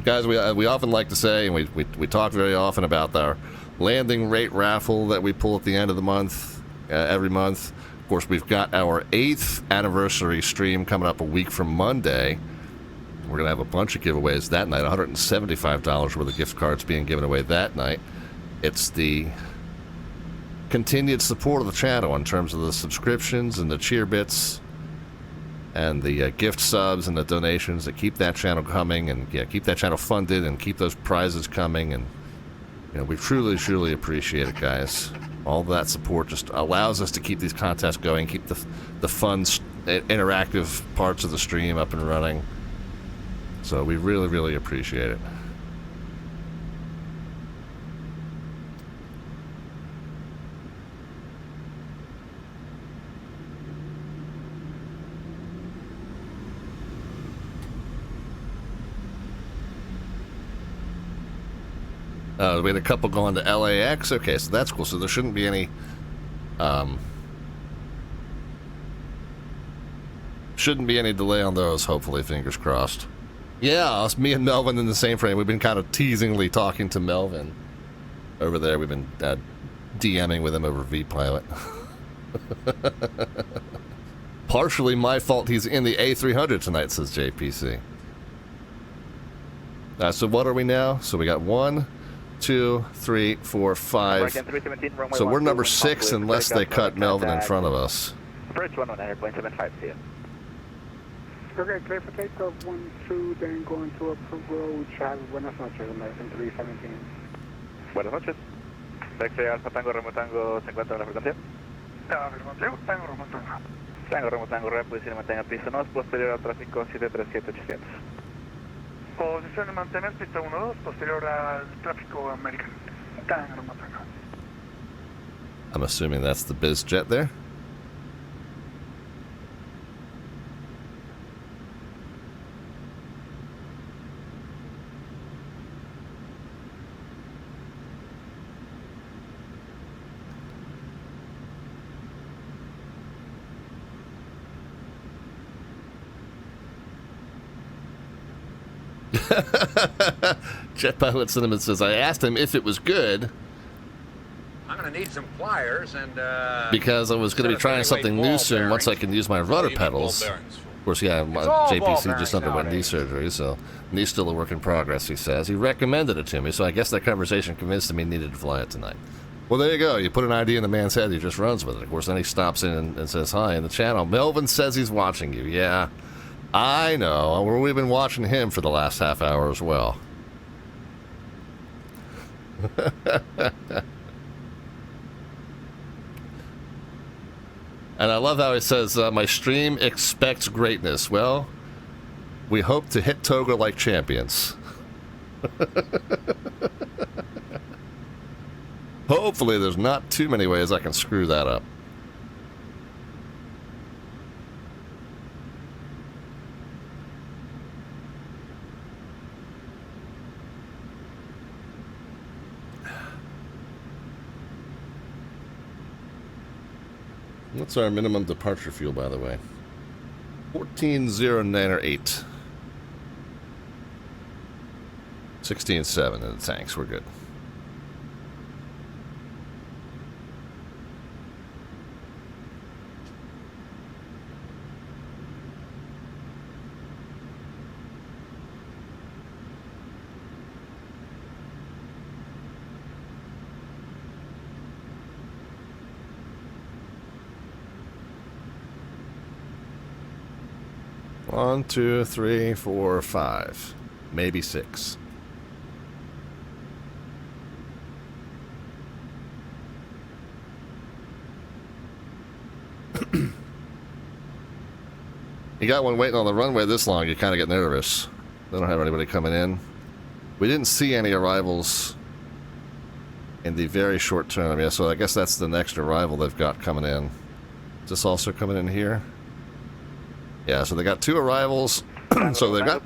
Guys, we often like to say, and we talk very often about our landing rate raffle that we pull at the end of the month, every month. Of course, we've got our 8th anniversary stream coming up a week from Monday. We're going to have a bunch of giveaways that night. $175 worth of gift cards being given away that night. It's the continued support of the channel in terms of the subscriptions and the cheer bits and the gift subs and the donations that keep that channel coming and keep that channel funded and keep those prizes coming. And we truly appreciate it, guys. All that support just allows us to keep these contests going, keep the fun, interactive parts of the stream up and running. So we really appreciate it. We had a couple going to LAX. Okay, so that's cool. So there shouldn't be any delay on those, hopefully, fingers crossed. Yeah, it's me and Melvin in the same frame. We've been kind of teasingly talking to Melvin over there. We've been DMing with him over V-Pilot. Partially my fault he's in the A300 tonight, says JPC. So what are we now? So we got 1, 2, 3, 4, 5. So we're number 6 unless they cut Melvin in front of us. Approach 119.75, see ya. Okay, clear for takeoff 1-2, then going to approach. Buenas noches, American 317. Buenas noches. Taxi Alfa Tango Remo Tango, ¿se encuentra en la frecuencia? Tango Remo Tango. Tango Remo Tango, reposición mantenga pista 1, posterior al tráfico 737-800. Posición de mantener pista 1-2, posterior al tráfico American. Tango Remo Tango. I'm assuming that's the biz jet there. Jet Pilot Cinnamon says, I asked him if it was good. I'm going to need some pliers and... because I was going to be trying something new soon once I can use my rudder pedals. Of course, yeah, JPC just underwent knee surgery, so knee's still a work in progress, he says. He recommended it to me, so I guess that conversation convinced him he needed to fly it tonight. Well, there you go. You put an idea in the man's head, he just runs with it. Of course, then he stops in and says hi in the channel. Melvin says he's watching you. Yeah, I know. We've been watching him for the last half hour as well. And I love how he says, my stream expects greatness. Well, we hope to hit Toga like champions. Hopefully there's not too many ways I can screw that up. What's our minimum departure fuel, by the way? 140908. 16.7 in the tanks. We're good. One, two, three, four, five, maybe six. You got one waiting on the runway this long, you kind of get nervous. They don't have anybody coming in. We didn't see any arrivals in the very short term. Yeah, so I guess that's the next arrival they've got coming in. Is this also coming in here? Yeah, so they got two arrivals, so they've got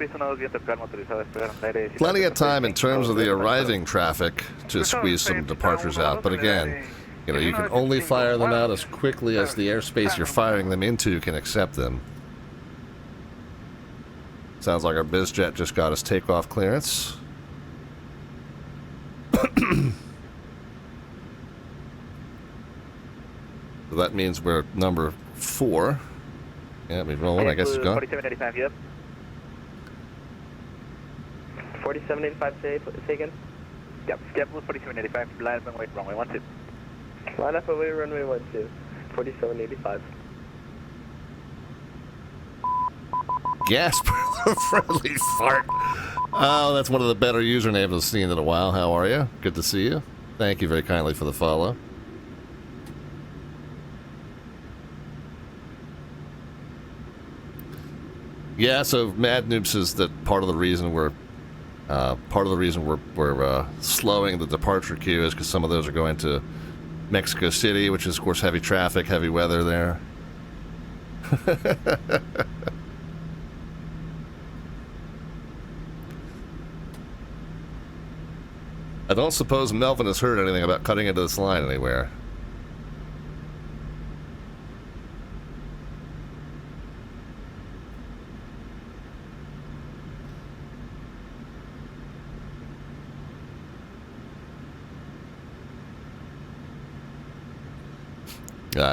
plenty of time in terms of the arriving traffic to squeeze some departures out. But again, you know, you can only fire them out as quickly as the airspace you're firing them into can accept them. Sounds like our BizJet just got his takeoff clearance. So that means we're number 4. Yeah, we rolling. I guess it's gone. 4785, yep. 4785, say again? Yep, schedule 4785, line up and wait, runway 12. Line up and wait, runway 12. 4785. Gasp, friendly fart. Oh, that's one of the better usernames I've seen in a while. How are you? Good to see you. Thank you very kindly for the follow. Yeah, so Mad Noob says that part of the reason we're slowing the departure queue is because some of those are going to Mexico City, which is of course heavy traffic, heavy weather there. I don't suppose Melvin has heard anything about cutting into this line anywhere.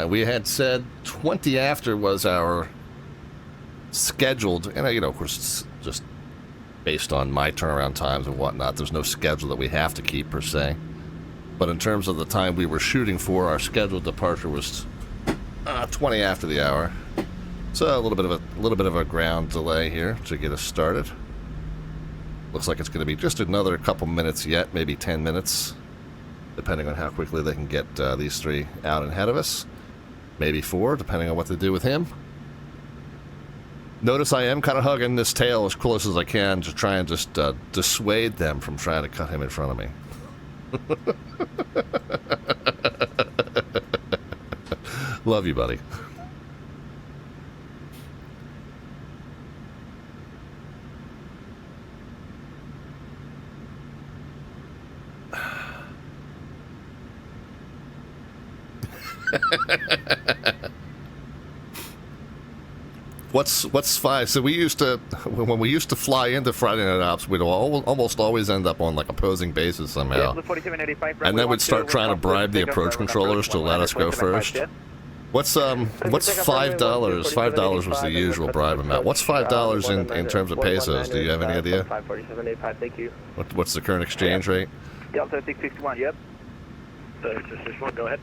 We had said 20 after was our scheduled, and you know, of course, it's just based on my turnaround times and whatnot. There's no schedule that we have to keep per se. But in terms of the time we were shooting for, our scheduled departure was 20 after the hour. So a little bit of a ground delay here to get us started. Looks like it's going to be just another couple minutes yet, maybe 10 minutes, depending on how quickly they can get these three out and ahead of us. Maybe 4, depending on what they do with him. Notice I am kind of hugging this tail as close as I can to try and just dissuade them from trying to cut him in front of me. Love you, buddy. What's 5? So we used to, when we used to fly into Friday Night Ops, we'd almost always end up on like opposing bases somehow. And then we'd start trying to bribe the approach controllers to let us go first. What's $5? $5 was the usual bribe amount. What's $5 in terms of pesos? Do you have any idea? 54785, thank you. What's the current exchange rate? Delta 661, yep. Delta 661, go ahead.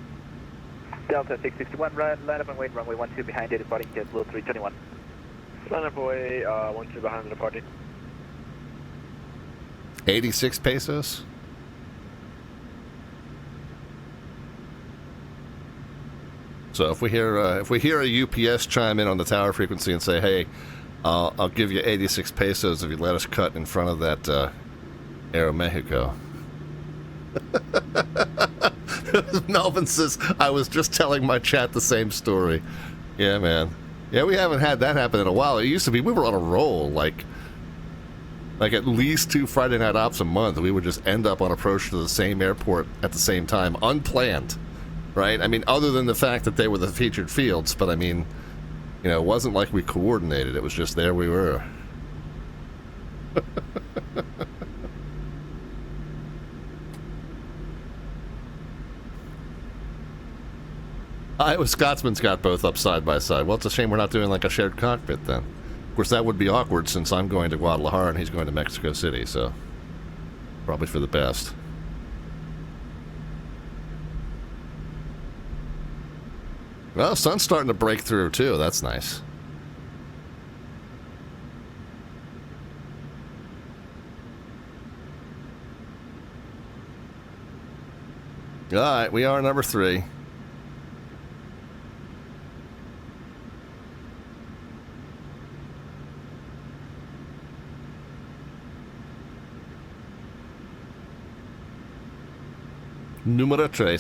Delta 661, line up and wait, runway 12 behind it, departing JetBlue 321. Line up away, 12 behind the departing. 86 pesos? So if we hear a UPS chime in on the tower frequency and say, "Hey, I'll give you 86 pesos if you let us cut in front of that Aeromexico." Melvin says, "I was just telling my chat the same story." Yeah, man. Yeah, we haven't had that happen in a while. It used to be we were on a roll, like at least 2 Friday night ops a month. We would just end up on approach to the same airport at the same time, unplanned. Right? I mean, other than the fact that they were the featured fields, but I mean, you know, it wasn't like we coordinated. It was just there we were. Iowa Scotsman's got both up side by side. Well, it's a shame we're not doing like a shared cockpit then. Of course, that would be awkward since I'm going to Guadalajara and he's going to Mexico City, so probably for the best. Well, sun's starting to break through, too. That's nice. All right, we are number 3. Número 3.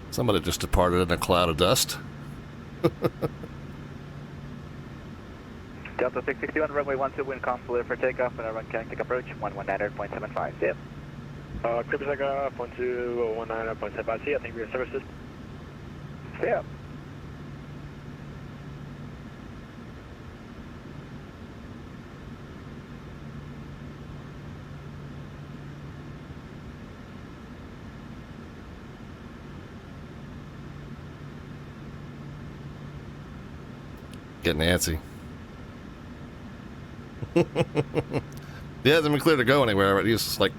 Somebody just departed in a cloud of dust. Delta 661, runway 12, wind calm, clear for takeoff, and run connecting approach, 119.75, yep. Clear for takeoff, 1219.75, see, I think your services. Yeah. Getting antsy. He hasn't been clear to go anywhere, but he's just like,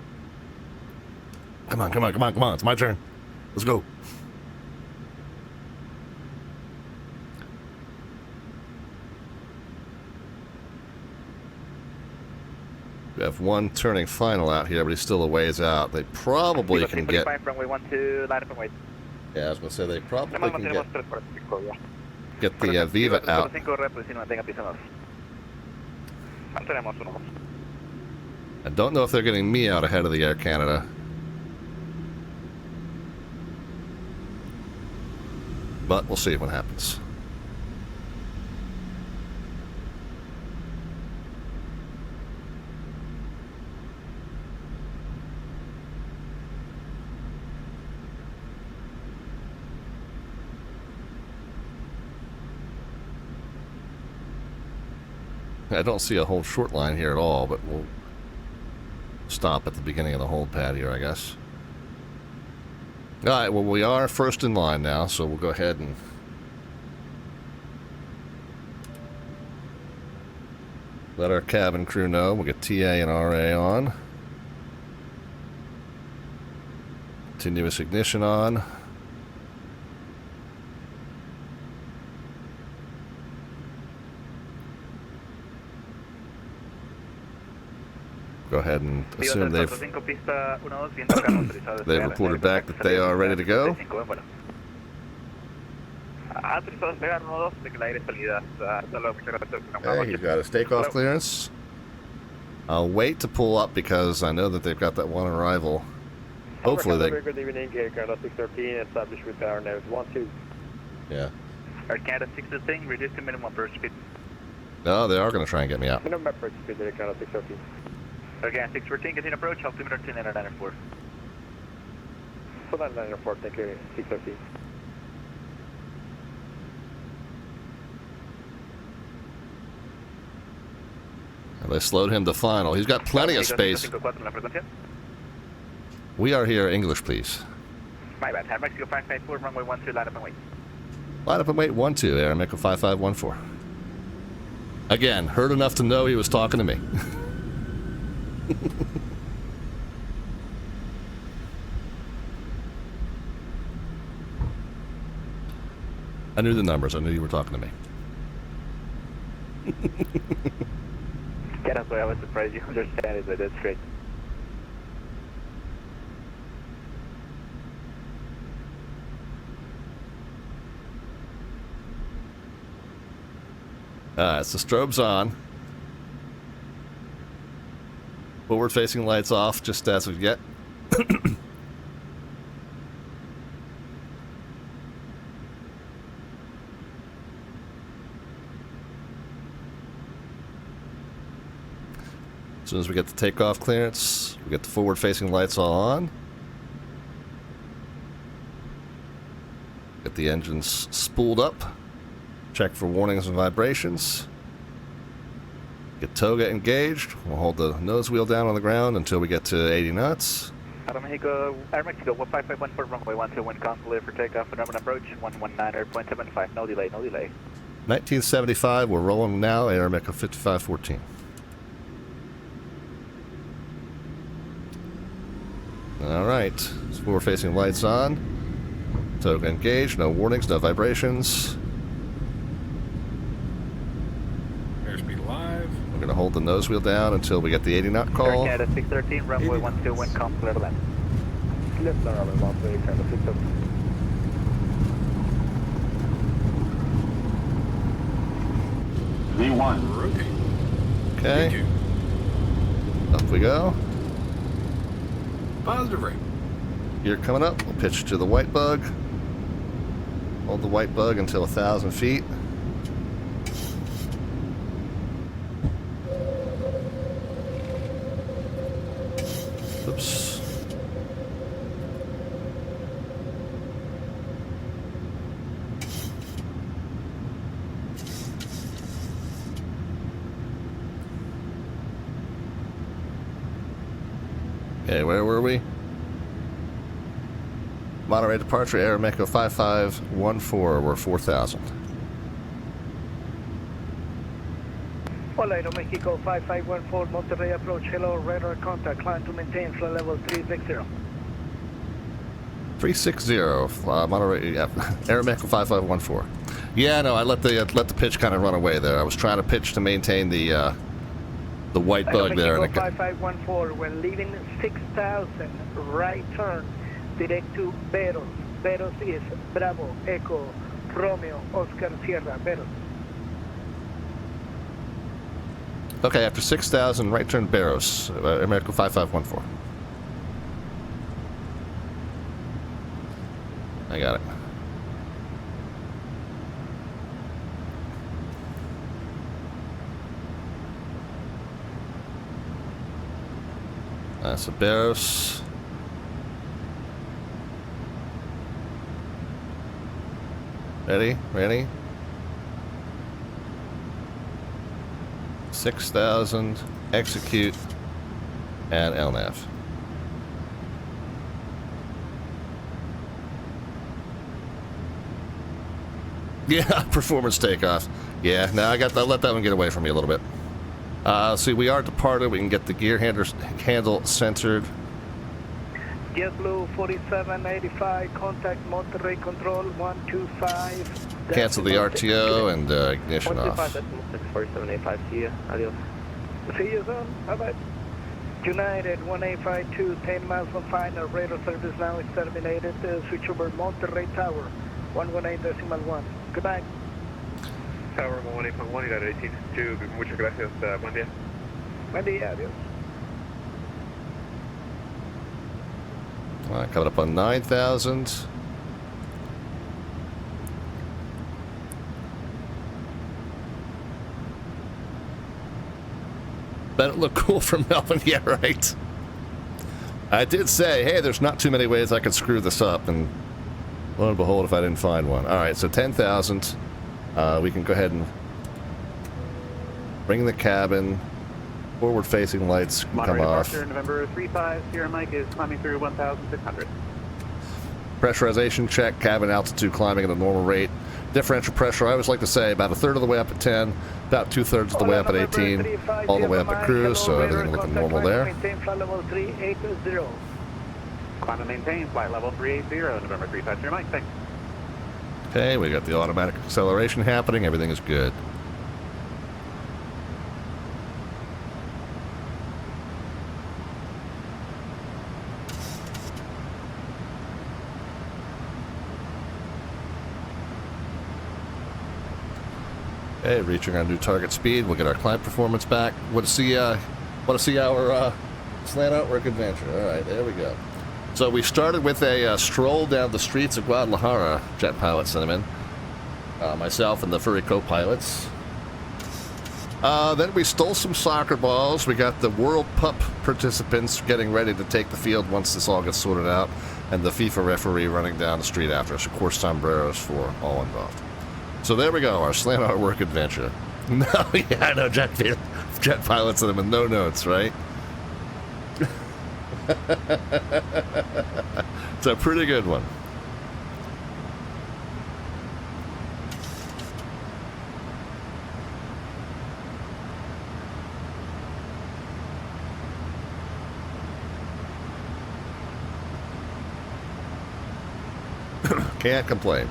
come on, come on, come on, come on, it's my turn. Let's go. We have one turning final out here, but he's still a ways out. They probably can get... Runway 12, line up and wait. Yeah, I was going to say they probably can get the Viva out. I don't know if they're getting me out ahead of the Air Canada. But we'll see what happens. I don't see a whole short line here at all, but we'll stop at the beginning of the hold pad here, I guess. Alright, well, we are first in line now, so we'll go ahead and let our cabin crew know. We'll get TA and RA on. Continuous ignition on. Go ahead and assume they've reported back that they are ready to go. Okay, he's got his takeoff clearance. I'll wait to pull up because I know that they've got that one arrival. Hopefully they... Good evening, Canada 613, established with our nose 12. Yeah. Air Canada 613, reduce to minimum approach speed. No, they are going to try and get me out. Minimum approach speed, Air Canada 613. Again, 614, continue approach, altimeter 2994. Full on line report, thank you, 650. They slowed him to final. He's got plenty of space. We are here. English, please. My bad. Air Mexico 554, runway 12, line up and wait. Line up and wait 12, Air Mexico 5514. Again, heard enough to know he was talking to me. I knew the numbers. I knew you were talking to me. Yeah, that's why I was surprised you understand it, but that's great. So strobe's on. Forward facing lights off just as we get. As soon as we get the takeoff clearance, we get the forward facing lights all on. Get the engines spooled up. Check for warnings and vibrations. Get toga engaged. We'll hold the nose wheel down on the ground until we get to 80 knots. Air Mexico 5514, runway 12, wind calm, clear for takeoff, phenomenon approach, 119.75, no delay, no delay. 1975, we're rolling now, Air Mexico 5514. Alright, forward facing lights on. Toga engaged, no warnings, no vibrations. Airspeed live. We're going to hold the nose wheel down until we get the 80 knot call. Canada 613, runway 12, wind calm, clear to land. Left on runway 12, Canada 613. V1. Okay. Up we go. Positive rate. Gear coming up. We'll pitch to the white bug. Hold the white bug until 1,000 feet. Oops. Okay, where were we? Monterey departure, Air Mexico 5514, we're 4,000. Hola, Aero Mexico 5514, Monterrey approach, hello, radar contact, climb to maintain flight level 360. 360, Monterey, yeah, Air Mexico 5514. Yeah, no, I let the pitch kind of run away there. I was trying to pitch to maintain the white bug there. And 5514, when leaving 6,000, right turn, direct to Veros. Veros is Bravo, Echo, Romeo, Oscar, Sierra, Veros. Okay, after 6,000, right turn Barros, America 5514. I got it. So Barros. Ready? 6,000, execute, and LNAV. Yeah, performance takeoff. Yeah, now I let that one get away from me a little bit. See, we are departed. We can get the gear handle centered. JetBlue 4785, contact Monterrey Control 125. Cancel the RTO and ignition off. 4785, see you. Adios. See you soon. Bye-bye. United 1852, 10 miles from final. Radar service now is terminated. Switch over Monterrey Tower 118.1. Goodbye. Tower 118.1, United 1852. Muchas gracias. Buen día. Buen día. Adios. All right, coming up on 9,000. Bet it looked cool from Melbourne. Yeah, right. I did say, hey, there's not too many ways I could screw this up, and lo and behold, if I didn't find one. All right, so 10,000. We can go ahead and bring the cabin. Forward-facing lights can come off. November 35, Sierra Mike is climbing through 1,600. Pressurization check, cabin altitude climbing at a normal rate. Differential pressure, I always like to say, about a third of the way up at 10, about 2/3 of the way up at 18, all the way up at cruise, so everything looking normal there. Maintain flight level 380. Climb and maintain flight level 380, November 35, Sierra Mike, thanks. Okay, we got the automatic acceleration happening, everything is good. Okay, reaching our new target speed. We'll get our climb performance back. Want to see our slant out work adventure. All right, there we go. So we started with a stroll down the streets of Guadalajara, Jet Pilot Cinnamon. Myself and the furry co-pilots. Then we stole some soccer balls. We got the World Pup participants getting ready to take the field once this all gets sorted out, and the FIFA referee running down the street after us. Of course, sombreros for all involved. So there we go, our slant out work adventure. No, yeah, I know, Jet Pilots and them in no notes, right? It's a pretty good one. Can't complain.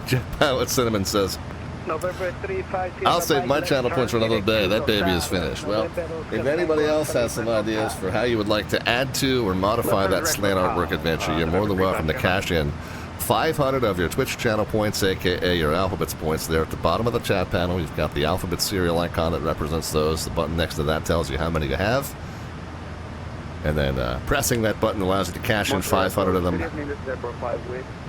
Jet Pilot Cinnamon says, I'll save my channel points for another day. That baby is finished. Well, if anybody else has some ideas for how you would like to add to or modify that slant artwork adventure, you're more than welcome to cash in 500 of your Twitch channel points, aka your Alphabets points. There at the bottom of the chat panel, you've got the Alphabet serial icon that represents those. The button next to that tells you how many you have. And then pressing that button allows you to cash in 500 of them.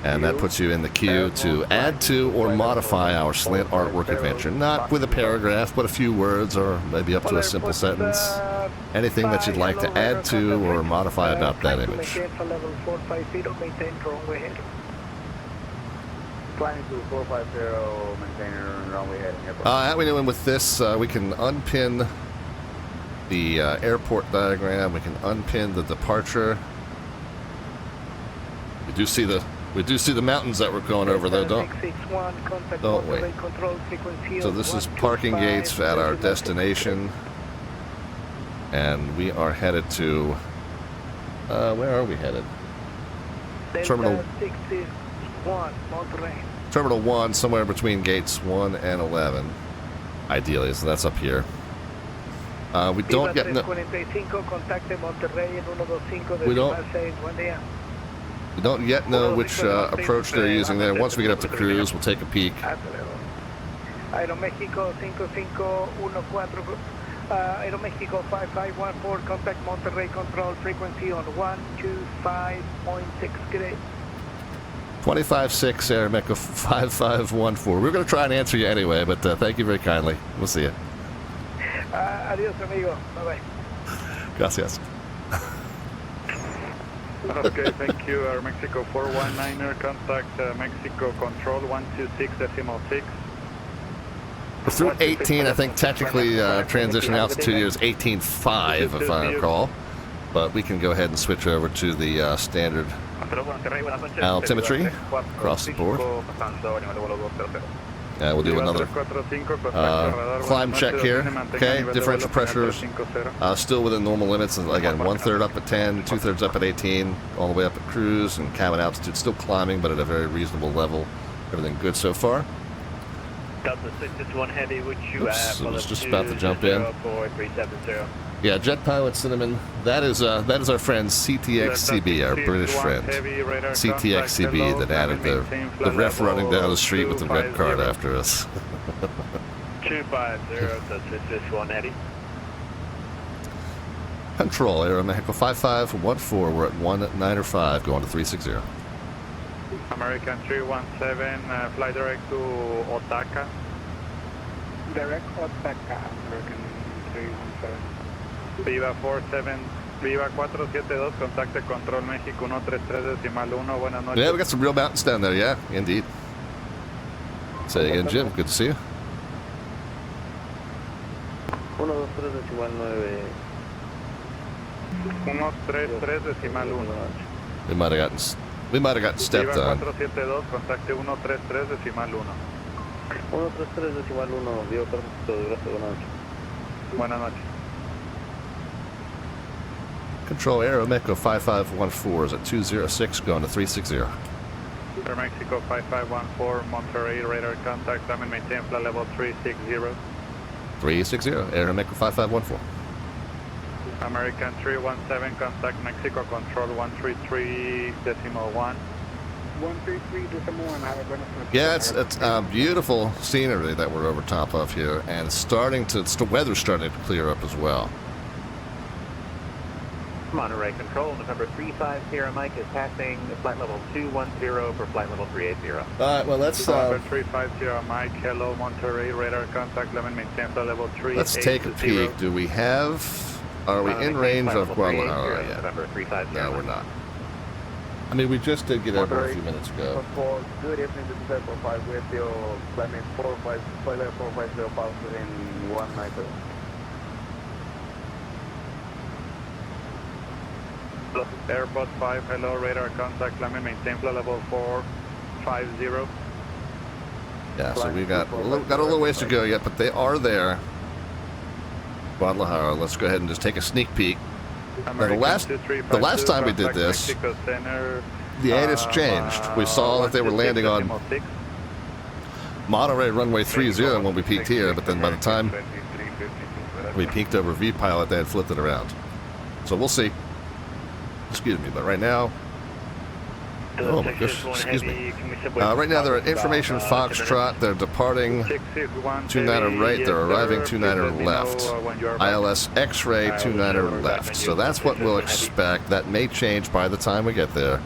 And that puts you in the queue to add to or modify our slant artwork adventure. Not with a paragraph, but a few words or maybe up to a simple sentence. Anything that you'd like to add to or modify about that image. Climbing to 450, maintain runway heading. How we doing with this? We can unpin the airport diagram. We can unpin the departure. We do see the mountains that we're going over though, don't we? So this is parking gates at our destination, and we are headed to where are we headed? Terminal 1, somewhere between gates 1 and 11 ideally, so that's up here. We don't get we don't yet know which approach they're using there. Once we get up to cruise, we'll take a peek. Aeromexico 5514, Aeromexico 5514, contact Monterrey control frequency on 125.6 grade. 25-6, Aeromexico 5514. We're going to try and answer you anyway, but thank you very kindly. We'll see you. Adios, amigo. Bye-bye. Gracias. Okay, thank you. Mexico 419er, contact Mexico control 126.6. We're through 18. I think technically transition altitude here is 18.5, if I recall. But we can go ahead and switch over to the standard altimetry across the board. We'll do another climb check here. Okay, differential pressures still within normal limits. Again, 1/3 up at 10, 2/3 up at 18, all the way up at cruise, and cabin altitude still climbing, but at a very reasonable level. Everything good so far. Delta 661 Heavy, would you Oops, I was just about to jump in. 04370. Yeah, Jet Pilot Cinnamon. That is our friend CTXCB, our British friend. CTXCB that added the ref running down the street with the red card after us. 250 to 661 Heavy. Control, Aeromexico 5514. We're at 195, going to 360. American 317, fly direct to Otaka. Direct Otaka, American 317. Viva 472, contacte Control México 133.1, buenas noches. Yeah, we got some real mountains down there, yeah, indeed. Say again, Jim, good to see you. 123.9. 133.1. We might have gotten stepped Viva on. 472, contacte 133.1. 133.1, Viva 472, gracias, buenas noches. Buenas noches. Control Aero Mexico 5514 is at 206 going to 360. Air Mexico 5514, Monterrey, radar contact, I'm in maintain flight level 360. 360, Aero Mexico 5514. American 317, contact Mexico, control 133.1. 133.1, have a buenas noches. Yeah, it's beautiful scenery that we're over top of here, and weather's starting to clear up as well. Monterey Control, November 350 Mike is passing flight level 210 for flight level 380. All right, well, let's... November 350 Mike, hello, Monterrey, radar contact, Lemon, maintain flight level 380. Let's take a peek. Do we have... Are we in range of Guadalajara yet? November 350 No, we're not. I mean, we just did get over a few minutes ago. Good evening, this is Airport 5 with your climbing 450 pulse in 190. Airbus 5, hello, radar contact, Lemon, maintain flight level 450. Yeah, so we got a little ways to go yet, but they are there. Guadalajara, let's go ahead and just take a sneak peek. Now, the last time we did this, the ATIS changed. We saw that they were landing on Monterey runway 30 when we peaked here, but then by the time we peaked over V-Pilot, they had flipped it around. So we'll see. Excuse me, but right now... Oh my gosh, excuse me. Right now they're at Information Foxtrot. They're departing 29er right. They're arriving 29er left. ILS X-ray 29er left. So that's what we'll expect. That may change by the time we get there.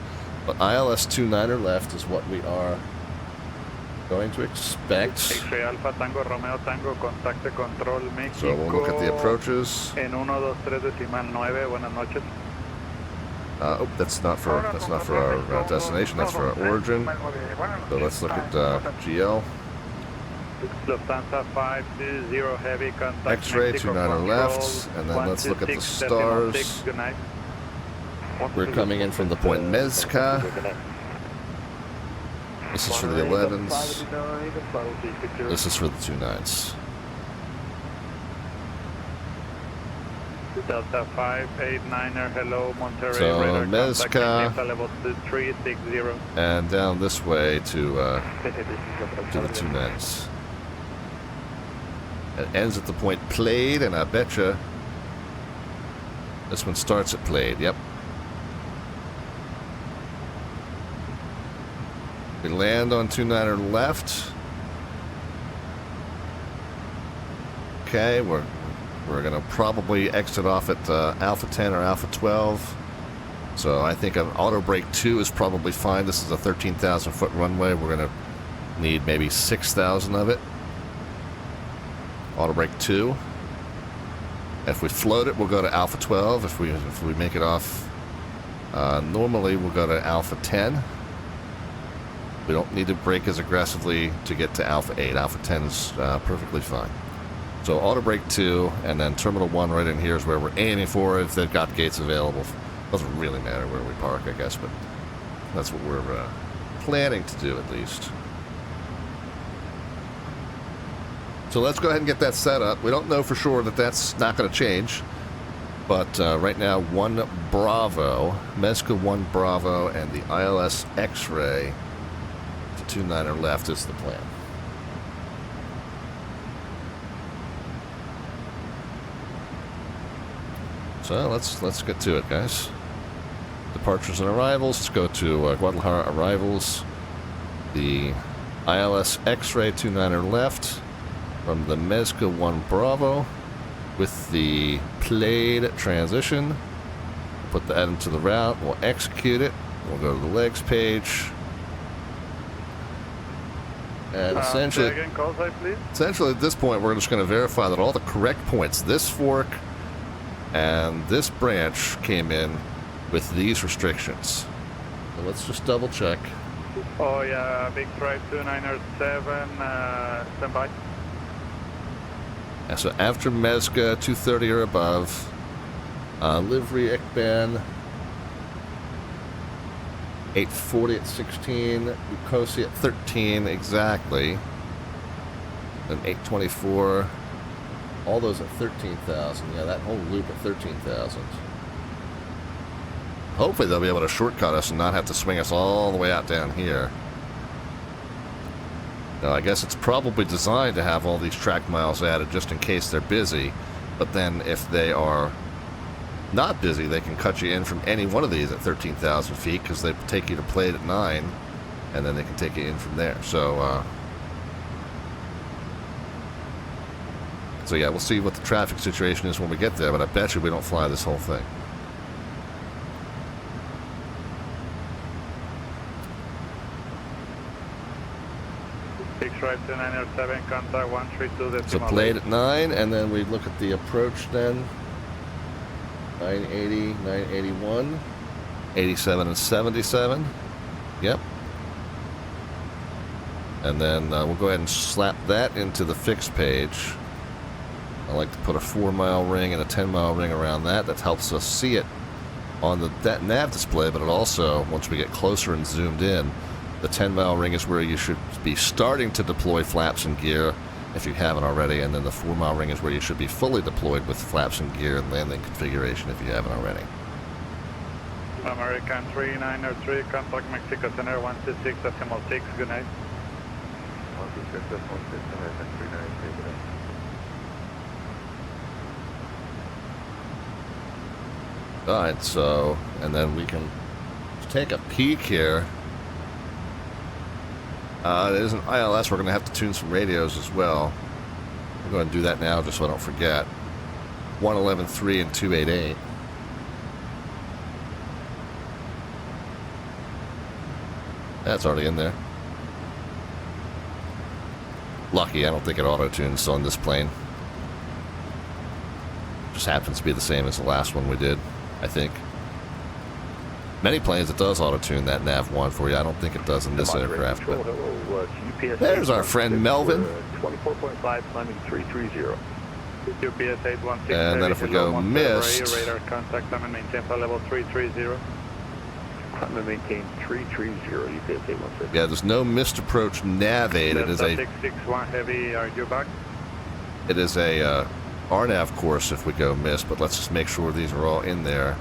But ILS 29er left is what we are going to expect. X-ray Alpha Tango Romeo Tango, contacte Control México. So we'll look at the approaches. En 123.9, buenas noches. Oh, that's not for our destination. That's for our origin. So let's look at GL. Lufthansa 520 heavy contact. X-ray 29er left, and then let's look at the stars. We're coming in from the point Mezca. This is for the 11s. This is for the 29s. Delta 589er, hello, Monterrey, so radar Mezca, contact, level 360. And down this way to the 29s. It ends at the point Played, and I betcha this one starts at Played. Yep. We land on 29er left. Okay, we're going to probably exit off at Alpha 10 or Alpha 12. So I think an auto brake 2 is probably fine. This is a 13,000 foot runway. We're going to need maybe 6,000 of it. Auto brake 2. If we float it, we'll go to Alpha 12. If we make it off, normally we'll go to Alpha 10. We don't need to brake as aggressively to get to Alpha 8. Alpha 10 is perfectly fine. So auto brake 2, and then Terminal 1 right in here is where we're aiming for if they've got gates available. Doesn't really matter where we park, I guess, but that's what we're planning to do at least. So let's go ahead and get that set up. We don't know for sure that that's not going to change, but right now 1 Bravo, Mezca 1 Bravo, and the ILS X-ray to 29er left is the plan. So let's get to it, guys. Departures and arrivals. Let's go to Guadalajara arrivals. The ILS X-ray 29er left from the Mezca 1 Bravo with the Played transition. Put that into the route. We'll execute it. We'll go to the legs page. And essentially at this point, we're just going to verify that all the correct points, this fork, And this branch came in with these restrictions. So let's just double check. Oh yeah, big drive 2907, stand by. And so after Mezga, 230 or above, livery ICBAN, 840 at 16, Lucosi at 13 exactly, and 824, all those at 13,000. Yeah, that whole loop at 13,000. Hopefully they'll be able to shortcut us and not have to swing us all the way out down here. Now, I guess it's probably designed to have all these track miles added just in case they're busy, but then if they are not busy, they can cut you in from any one of these at 13,000 feet because they take you to Plate at 9, and then they can take you in from there. So yeah, we'll see what the traffic situation is when we get there, but I bet you we don't fly this whole thing. Big drive 2907, contact 132. So Plate at 9, and then we look at the approach then. 980, 981, 87 and 77. Yep. And then we'll go ahead and slap that into the fixed page. I like to put a 4-mile ring and a 10-mile ring around that. That helps us see it on that nav display, but it also, once we get closer and zoomed in, the 10-mile ring is where you should be starting to deploy flaps and gear if you haven't already, and then the 4-mile ring is where you should be fully deployed with flaps and gear and landing configuration if you haven't already. American 3903, contact Mexico Center 126, decimal 6, good night. 126, decimal 6, American 3903, good night. Alright, so, and then we can take a peek here. There's an ILS, we're going to have to tune some radios as well. We'll go ahead and do that now just so I don't forget. 111.3 and 288. That's already in there. Lucky, I don't think it auto-tunes on this plane. Just happens to be the same as the last one we did, I think. Many planes it does auto-tune that nav 1 for you. I don't think it does in this aircraft. But there's our friend Melvin. 24.5, climbing 330. UPS 816. And then if we go missed, radar contact, climb and maintain flight level 330. Climb and maintain 330, UPS 816. yeah, there's no missed approach nav aid. It is a 661 heavy, are you back? It is a RNAV course if we go missed, but let's just make sure these are all in there.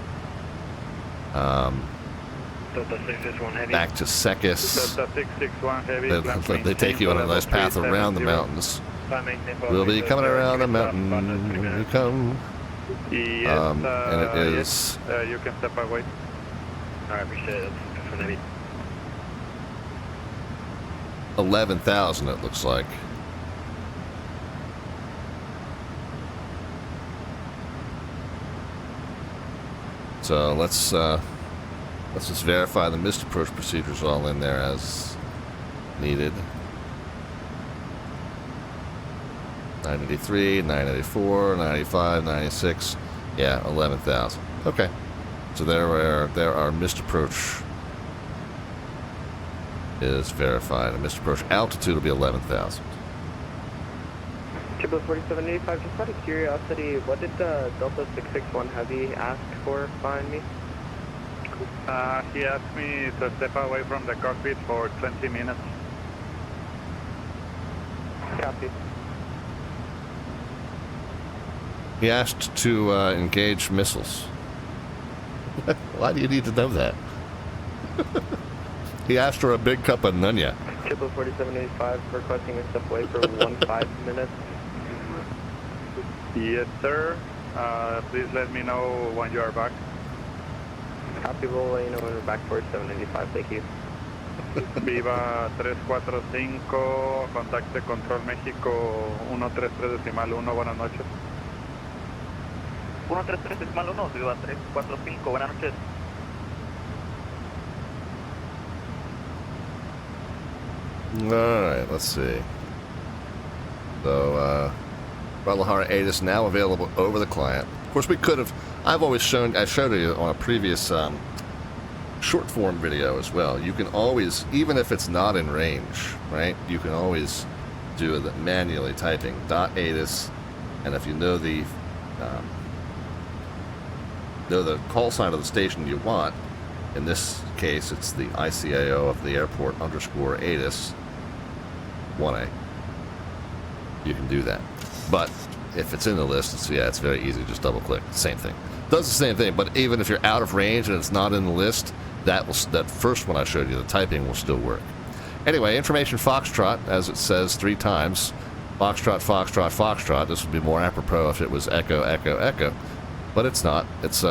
Back to Sekis. They take you on a nice path around the mountains. We'll be coming around the mountain when we come. Yes, and it is. Yes, you can step away. Alright, appreciate it. For Navy. 11,000 it looks like. So let's just verify the missed approach procedures all in there as needed. 983, 984, 985, 96. Yeah, 11,000. Okay. So there our missed approach is verified. A missed approach altitude will be 11,000. Triple 4785, just out of curiosity, what did the Delta 661 Heavy ask for behind me? He asked me to step away from the cockpit for 20 minutes. Copy. He asked to engage missiles. Why do you need to know that? He asked for a big cup of nunya. Triple 4785, requesting a step away for 5 minutes. Yes, sir. Please let me know when you are back. Copy, we'll let you know when we're back for 785, thank you. Viva 345, contacte Control México 133.1, buenas noches. 133.1, Viva 345, buenas noches. Alright, let's see. So, Guadalajara 8 is now available over the client. course, we could have. I've showed you on a previous short form video as well. You can always, even if it's not in range, right? You can always do it manually typing .ATIS, and if you know the call sign of the station you want, in this case it's the ICAO of the airport _ ATIS 1A. You can do that, but if it's in the list, it's very easy. Just double click. Same thing. Does the same thing, but even if you're out of range and it's not in the list, that first one I showed you, the typing will still work. Anyway, information Foxtrot, as it says 3 times. Foxtrot, Foxtrot, Foxtrot. This would be more apropos if it was Echo, Echo, Echo. But it's not. It's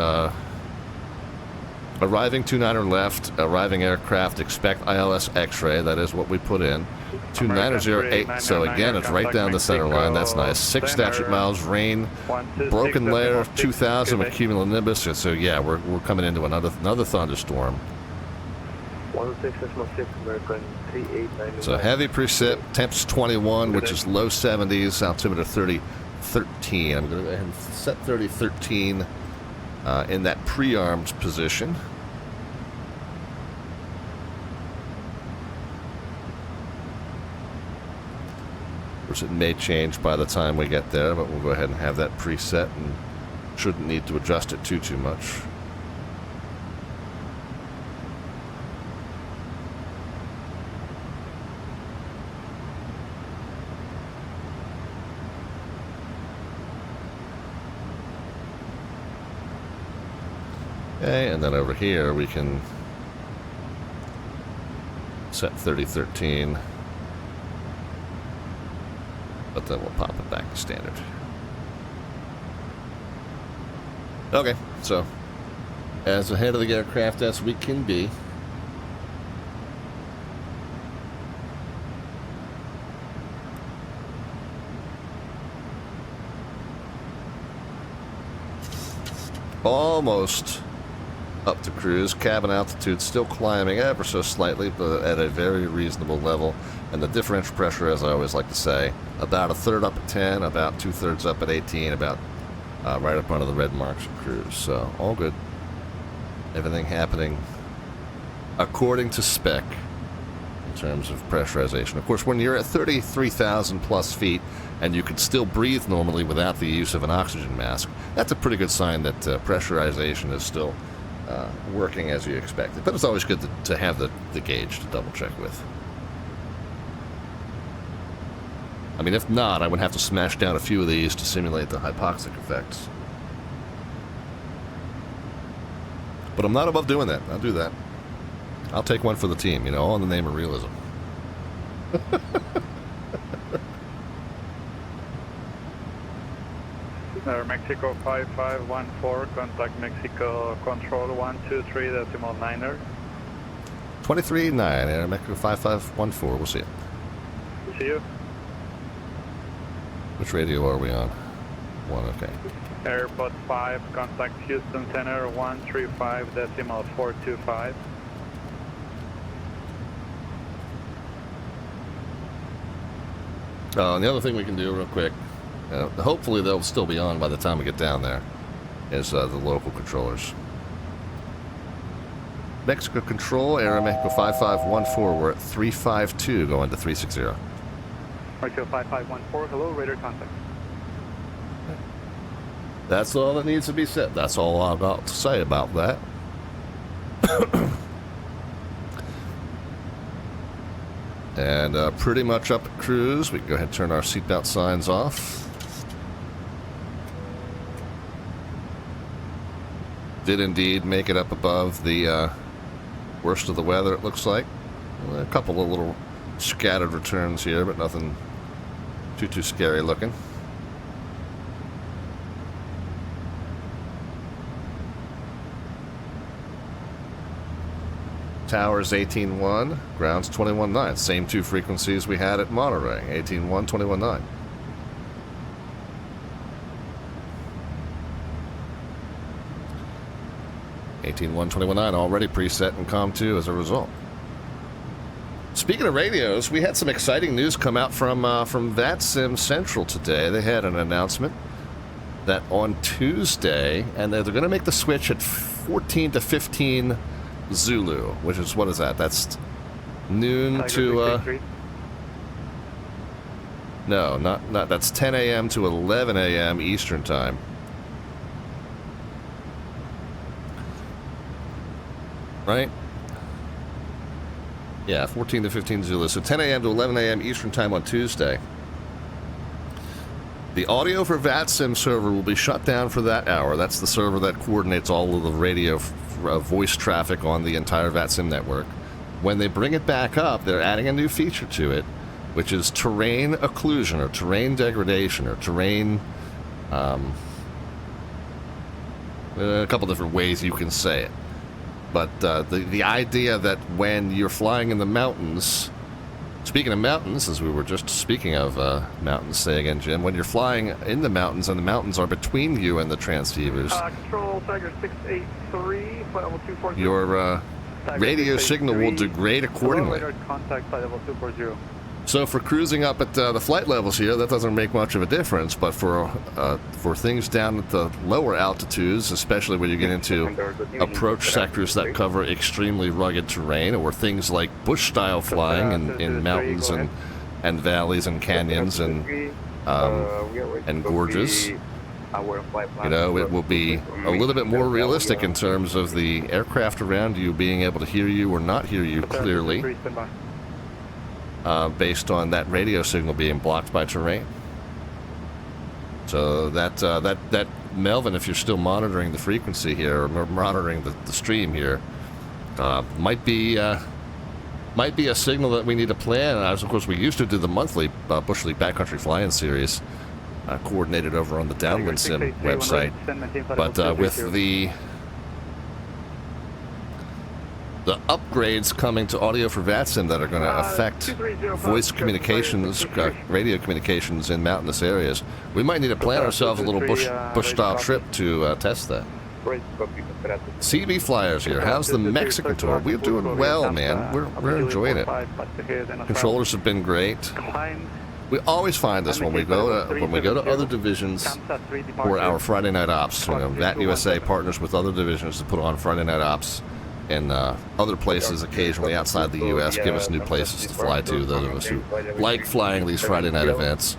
arriving 29er left, arriving aircraft, expect ILS X-ray. That is what we put in. 2908, so again, it's right down the center line. That's nice. 6 statute miles, rain, broken layer, 2000 with cumulonimbus. So yeah, we're coming into another thunderstorm. 16.6 American 3899. So heavy precip, temps 21, which is low 70s, altimeter 3013. I'm going to go ahead and set 3013 in that pre-armed position. Of course, it may change by the time we get there, but we'll go ahead and have that preset and shouldn't need to adjust it too much. Okay, and then over here we can set 3013, but then we'll pop it back to standard. Okay, so as ahead of the aircraft as we can be. Almost up to cruise. Cabin altitude still climbing ever so slightly, but at a very reasonable level. And the differential pressure, as I always like to say, about 1/3 up at 10, about 2/3 up at 18, about right up under the red marks of cruise. So all good. Everything happening according to spec in terms of pressurization. Of course, when you're at 33,000 plus feet and you can still breathe normally without the use of an oxygen mask, that's a pretty good sign that pressurization is still working as you expected. But it's always good to have the gauge to double check with. I mean, if not, I would have to smash down a few of these to simulate the hypoxic effects. But I'm not above doing that. I'll do that. I'll take one for the team, all in the name of realism. Mexico 5514, contact Mexico control 123.9er. 23.9, Air Mexico 5514, we'll see it. See you. Which radio are we on? 1, okay. Airport 5, contact Houston Center 135.425. Oh, and the other thing we can do real quick, hopefully they'll still be on by the time we get down there, is the local controllers. Mexico Control, Air Mexico 5514, we're at 352 going to 360. Mexico 5514, hello, radar contact. That's all that needs to be said. That's all I've got to say about that. And pretty much up at cruise. We can go ahead and turn our seatbelt signs off. Did indeed make it up above the worst of the weather, it looks like. A couple of little scattered returns here, but nothing too scary looking. Towers 18.1, grounds 21.9. Same 2 frequencies we had at Monterey, 18.1, 21.9. Already preset in COM2 as a result. Speaking of radios, we had some exciting news come out from VATSIM Central today. They had an announcement that on Tuesday, and they're going to make the switch at 14 to 15 Zulu, which is, what is that? That's noon to... no, not that's 10 a.m. to 11 a.m. Eastern Time. Right? Yeah, 14 to 15 Zulu. So 10 a.m. to 11 a.m. Eastern Time on Tuesday. The audio for VATSIM server will be shut down for that hour. That's the server that coordinates all of the radio voice traffic on the entire VATSIM network. When they bring it back up, they're adding a new feature to it, which is terrain occlusion or terrain degradation or terrain... a couple different ways you can say it. But the idea that when you're flying in the mountains, speaking of mountains, as we were just speaking of mountains, say again, Jim, when you're flying in the mountains and the mountains are between you and the transceivers, Control Tiger 683, flight level 240. Your radio signal will degrade accordingly. Contact flight level 240. So for cruising up at the flight levels here, that doesn't make much of a difference. But for things down at the lower altitudes, especially when you get into approach sectors that cover extremely rugged terrain, or things like bush-style flying in mountains and valleys and canyons and gorges, you know, it will be a little bit more realistic in terms of the aircraft around you being able to hear you or not hear you clearly. Based on that radio signal being blocked by terrain. So that Melvin, if you're still monitoring the frequency here, or monitoring the stream here, might be a signal that we need to plan. As of course, we used to do the monthly Bush League Backcountry Flying Series, coordinated over on the Downwind Sim website. But with the upgrades coming to audio for VATSIM that are going to affect voice communications, radio communications in mountainous areas, we might need to plan ourselves a little bush-style trip to test that. CB Flyers here. How's the Mexican tour? We're doing well, man. We're enjoying it. Controllers have been great. We always find this when we go to other divisions for our Friday night ops. You know, VAT USA partners with other divisions to put on Friday night ops. And other places occasionally outside the U.S. give us new places to fly to, those of us who like flying these Friday night events.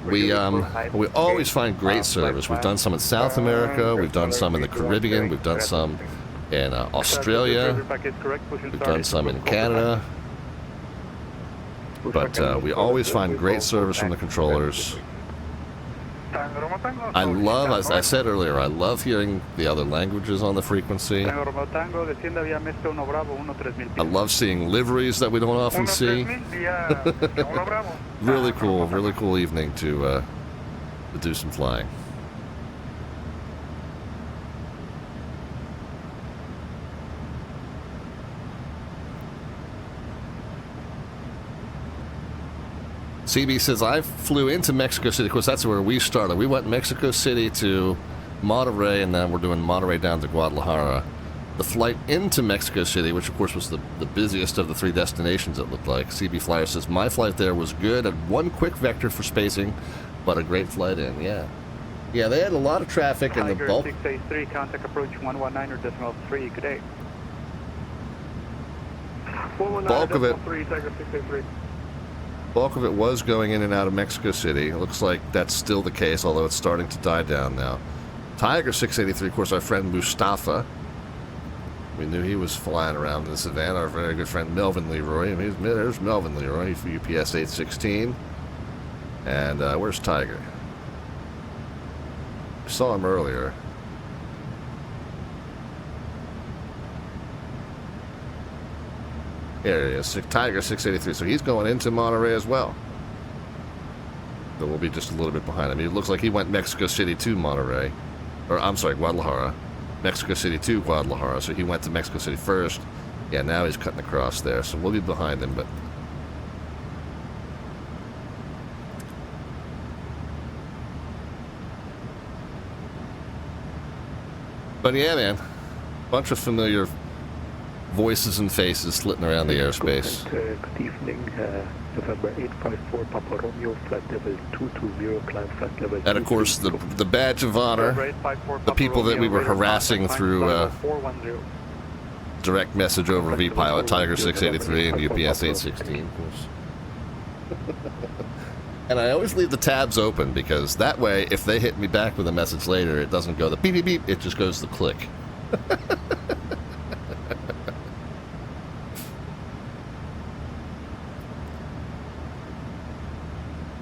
We always find great service. We've done some in South America, we've done some in the Caribbean, we've done some in Australia, we've done some in Canada. But we always find great service from the controllers. I love, as I said earlier, I love hearing the other languages on the frequency. I love seeing liveries that we don't often see. really cool evening to do some flying. CB says, I flew into Mexico City. Of course, that's where we started. We went Mexico City to Monterrey, and then we're doing Monterrey down to Guadalajara. The flight into Mexico City, which of course was the busiest of the three destinations, it looked like. CB Flyer says, my flight there was good, at one quick vector for spacing, but a great flight in. Yeah, they had a lot of traffic, and the bulk... 683, contact approach 119.3, good day. Bulk of it was going in and out of Mexico City. It looks like that's still the case, although it's starting to die down now. Tiger 683, of course, our friend Mustafa. We knew he was flying around in this event. Our very good friend Melvin Leroy. There's Melvin Leroy for UPS 816. And where's Tiger? We saw him earlier. Here he is, Tiger 683. So he's going into Monterrey as well. But we'll be just a little bit behind him. It looks like he went Mexico City to Monterrey. Or, I'm sorry, Guadalajara. Mexico City to Guadalajara. So he went to Mexico City first. Yeah, now he's cutting across there. So we'll be behind him, But yeah, man. Bunch of familiar voices and faces flitting around the airspace. Good evening, November 854 Papa Romeo, flight level 220, climb flight level. And of course, the badge of honor, the people that we were harassing through direct message over VPilot, Tiger 683 and UPS 816, of course. And I always leave the tabs open because that way, if they hit me back with a message later, it doesn't go the beep beep beep, it just goes the click.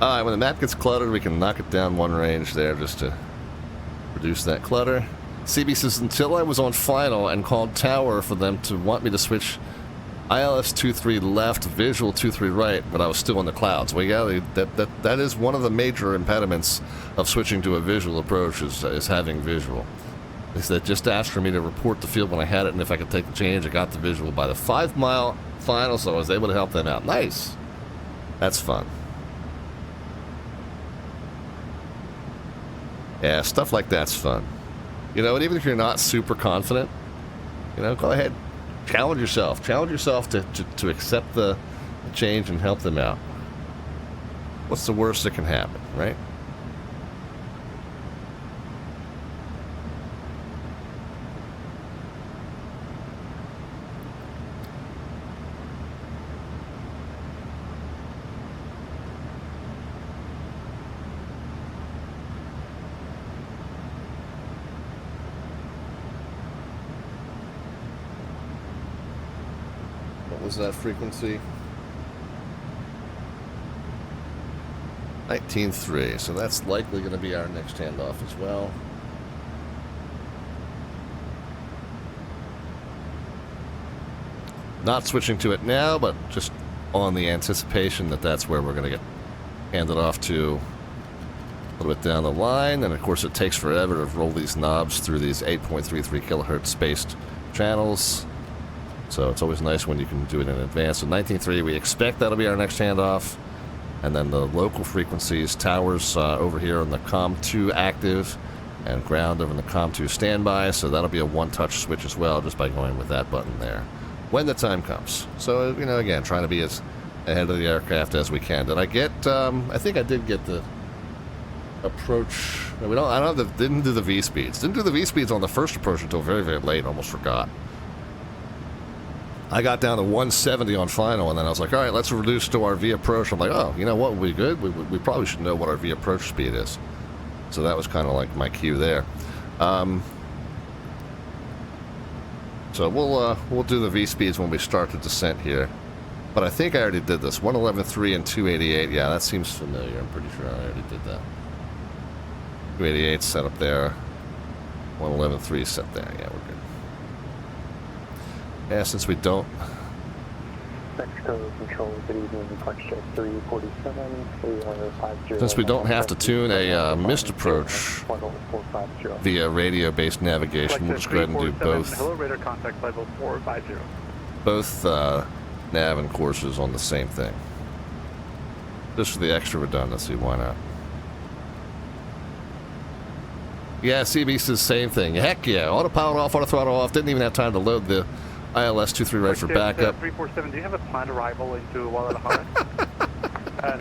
Alright, when the map gets cluttered, we can knock it down one range there just to reduce that clutter. CB says, until I was on final and called tower for them to want me to switch ILS 23 left, visual 23 right, but I was still in the clouds. Well, yeah, that is one of the major impediments of switching to a visual approach is having visual. Is that just asked for me to report the field when I had it, and if I could take the change, I got the visual by the 5-mile final, so I was able to help them out. Nice. That's fun. Yeah, stuff like that's fun. You know, and even if you're not super confident, you know, go ahead. Challenge yourself. Challenge yourself to accept the change and help them out. What's the worst that can happen, right? Was that frequency? 19.3, so that's likely going to be our next handoff as well. Not switching to it now, but just on the anticipation that that's where we're going to get handed off to a little bit down the line. And of course it takes forever to roll these knobs through these 8.33 kilohertz spaced channels. So it's always nice when you can do it in advance. So 19.3, we expect that'll be our next handoff. And then the local frequencies, towers over here on the COM2 active and ground over in the COM2 standby. So that'll be a one-touch switch as well, just by going with that button there when the time comes. So, you know, again, trying to be as ahead of the aircraft as we can. Did I get, I think I did get the approach. No, didn't do the V-speeds. Didn't do the V-speeds on the first approach until very, very late. Almost forgot. I got down to 170 on final, and then I was like, all right, let's reduce to our V approach. I'm like, oh, you know what would be good? We probably should know what our V approach speed is. So that was kind of like my cue there. So we'll do the V speeds when we start the descent here. But I think I already did this. 111.3 and 288. Yeah, that seems familiar. I'm pretty sure I already did that. 288 set up there. 111.3 set there. Yeah, we're good. Yeah, since we don't... Mexico Control, good evening, Departure 347, 3150. Since we don't have to tune a missed approach via radio-based navigation, we'll just go ahead and do both. Hello, radar contact level 450. Both nav and courses on the same thing. Just for the extra redundancy, why not? Yeah, CB says same thing. Heck yeah, autopilot off, auto throttle off. Didn't even have time to load the ILS 23 right for backup. 347, do you have a planned arrival into Guadalajara?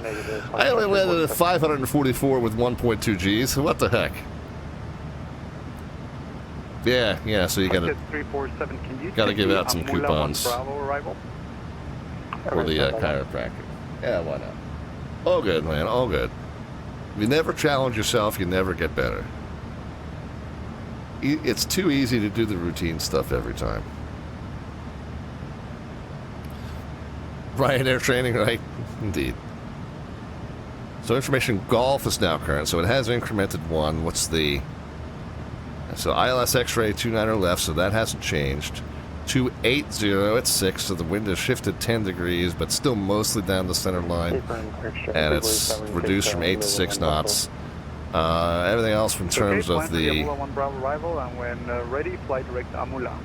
Negative. I only landed at 544 with 1.2 Gs. What the heck? Yeah, so you gotta 347, can you gotta give out some Amula coupons. Bravo arrival? For the chiropractor. Yeah, why not? All good, man, all good. If you never challenge yourself, you never get better. It's too easy to do the routine stuff every time. Ryanair training, right? Indeed. So information golf is now current, so it has incremented one. What's the... So ILS X-ray 29 left, so that hasn't changed. 280 at 6, so the wind has shifted 10 degrees, but still mostly down the center line. And it's reduced from 8 to 6 knots. Everything else in terms of the... Amula 1 Bravo arrival, and when ready, fly direct Amula.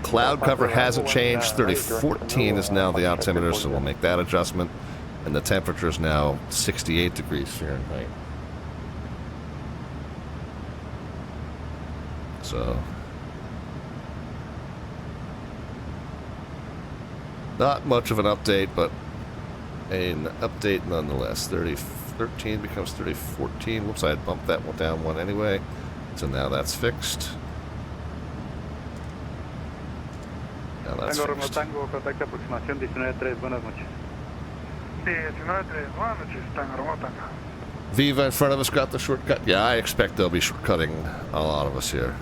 Cloud cover hasn't changed. 3014 is now the altimeter, so we'll make that adjustment. And the temperature is now 68 degrees Fahrenheit. So Not much of an update, but an update nonetheless. 3013 becomes 3014. Whoops, I had bumped that one down one anyway. So now that's fixed. Now that's Tango Romeo fixed. Tango, contacto aproximación 19-3, buenas noches. 19-3, buenas noches, Tango Romeo Tango. Viva in front of us got the shortcut. Yeah, I expect they'll be shortcutting a lot of us here.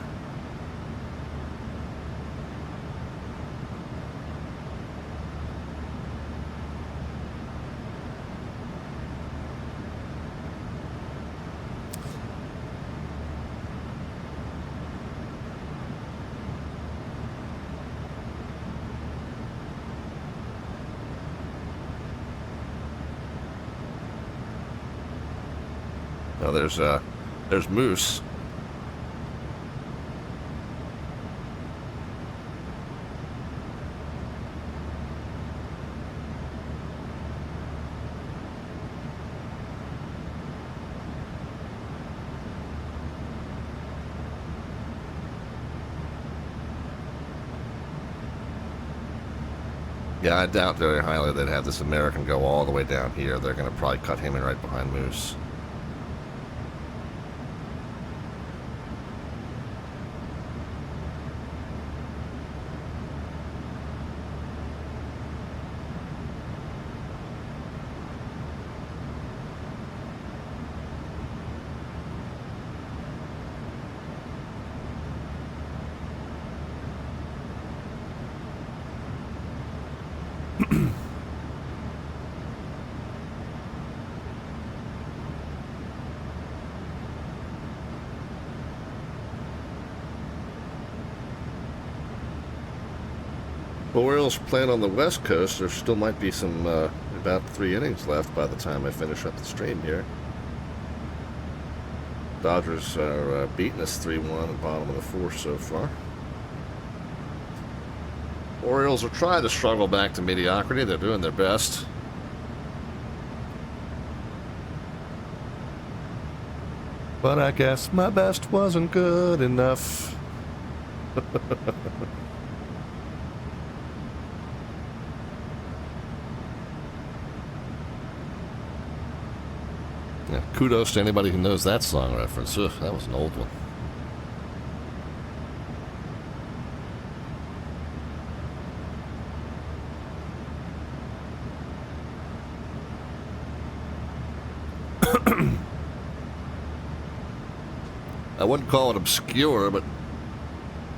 Now there's Moose. Yeah, I doubt very highly they'd have this American go all the way down here. They're going to probably cut him in right behind Moose. Orioles playing on the West Coast. There still might be some about 3 innings left by the time I finish up the stream here. Dodgers are beating us 3-1 at the bottom of the 4th so far. Orioles are trying to struggle back to mediocrity. They're doing their best. But I guess my best wasn't good enough. Yeah, kudos to anybody who knows that song reference. Ugh, that was an old one. I wouldn't call it obscure, but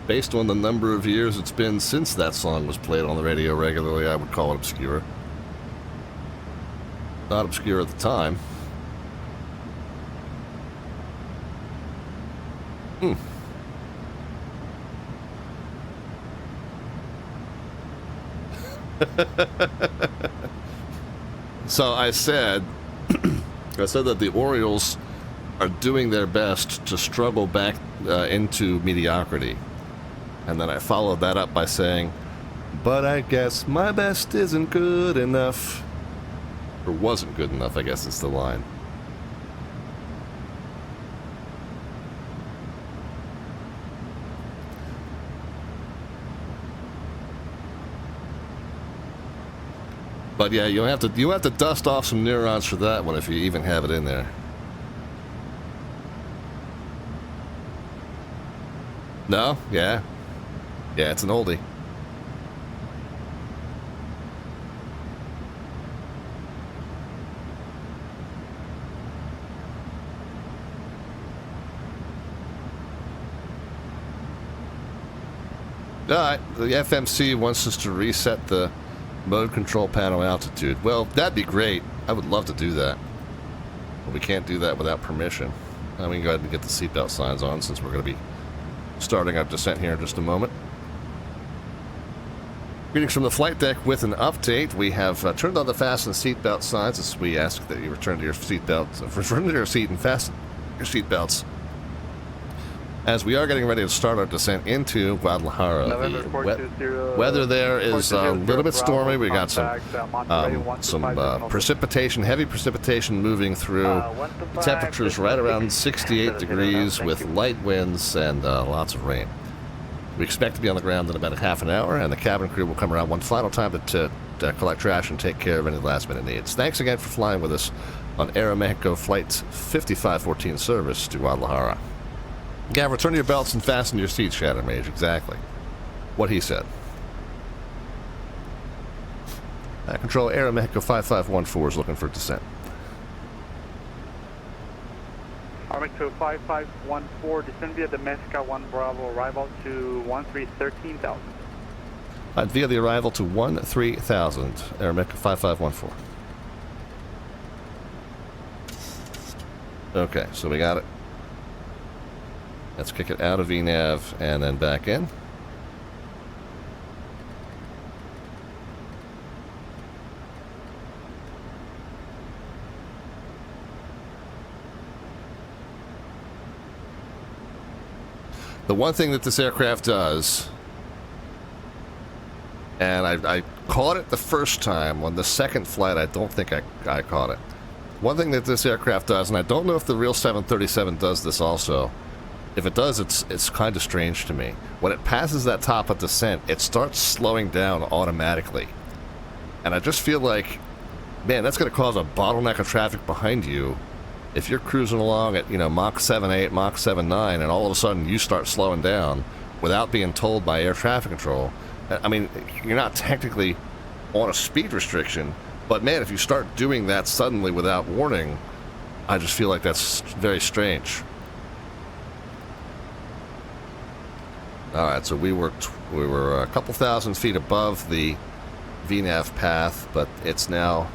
based on the number of years it's been since that song was played on the radio regularly, I would call it obscure. Not obscure at the time. So I said that the Orioles are doing their best to struggle back into mediocrity. And then I followed that up by saying, but I guess my best isn't good enough. Or wasn't good enough, I guess is the line. But yeah, you have to dust off some neurons for that one if you even have it in there. No? Yeah. Yeah, it's an oldie. Alright, the FMC wants us to reset the mode control panel altitude. Well, that'd be great. I would love to do that. But we can't do that without permission. We can go ahead and get the seatbelt signs on since we're going to be starting our descent here in just a moment. Greetings from the flight deck with an update. We have turned on the fasten seatbelt signs as we ask that you return to your seatbelts, return to your seat and fasten your seatbelts. As we are getting ready to start our descent into Guadalajara, the weather there is a little bit stormy. We got some precipitation, heavy precipitation moving through. The temperature's right around 68 degrees with light winds and lots of rain. We expect to be on the ground in about a half an hour, and the cabin crew will come around one final time to collect trash and take care of any last-minute needs. Thanks again for flying with us on Aeromexico Flight 5514 service to Guadalajara. Yeah, return your belts and fasten your seats, Shadow Mage. Exactly what he said. Control Aeromexico 5514 is looking for descent. Aeromexico 5514, descend via the Mexico 1 Bravo, arrival to 13,000. Via the arrival to 13,000, Aeromexico 5514. Okay, so we got it. Let's kick it out of VNAV and then back in. The one thing that this aircraft does, and I caught it the first time, on the second flight I don't think I caught it. One thing that this aircraft does, and I don't know if the real 737 does this also, if it does, it's kind of strange to me. When it passes that top of descent, it starts slowing down automatically. And I just feel like, man, that's going to cause a bottleneck of traffic behind you. If you're cruising along at, Mach 7.8, Mach 7.9, and all of a sudden you start slowing down without being told by air traffic control, I mean, you're not technically on a speed restriction, but man, if you start doing that suddenly without warning, I just feel like that's very strange. Alright, so we were a couple thousand feet above the VNAV path, but it's now,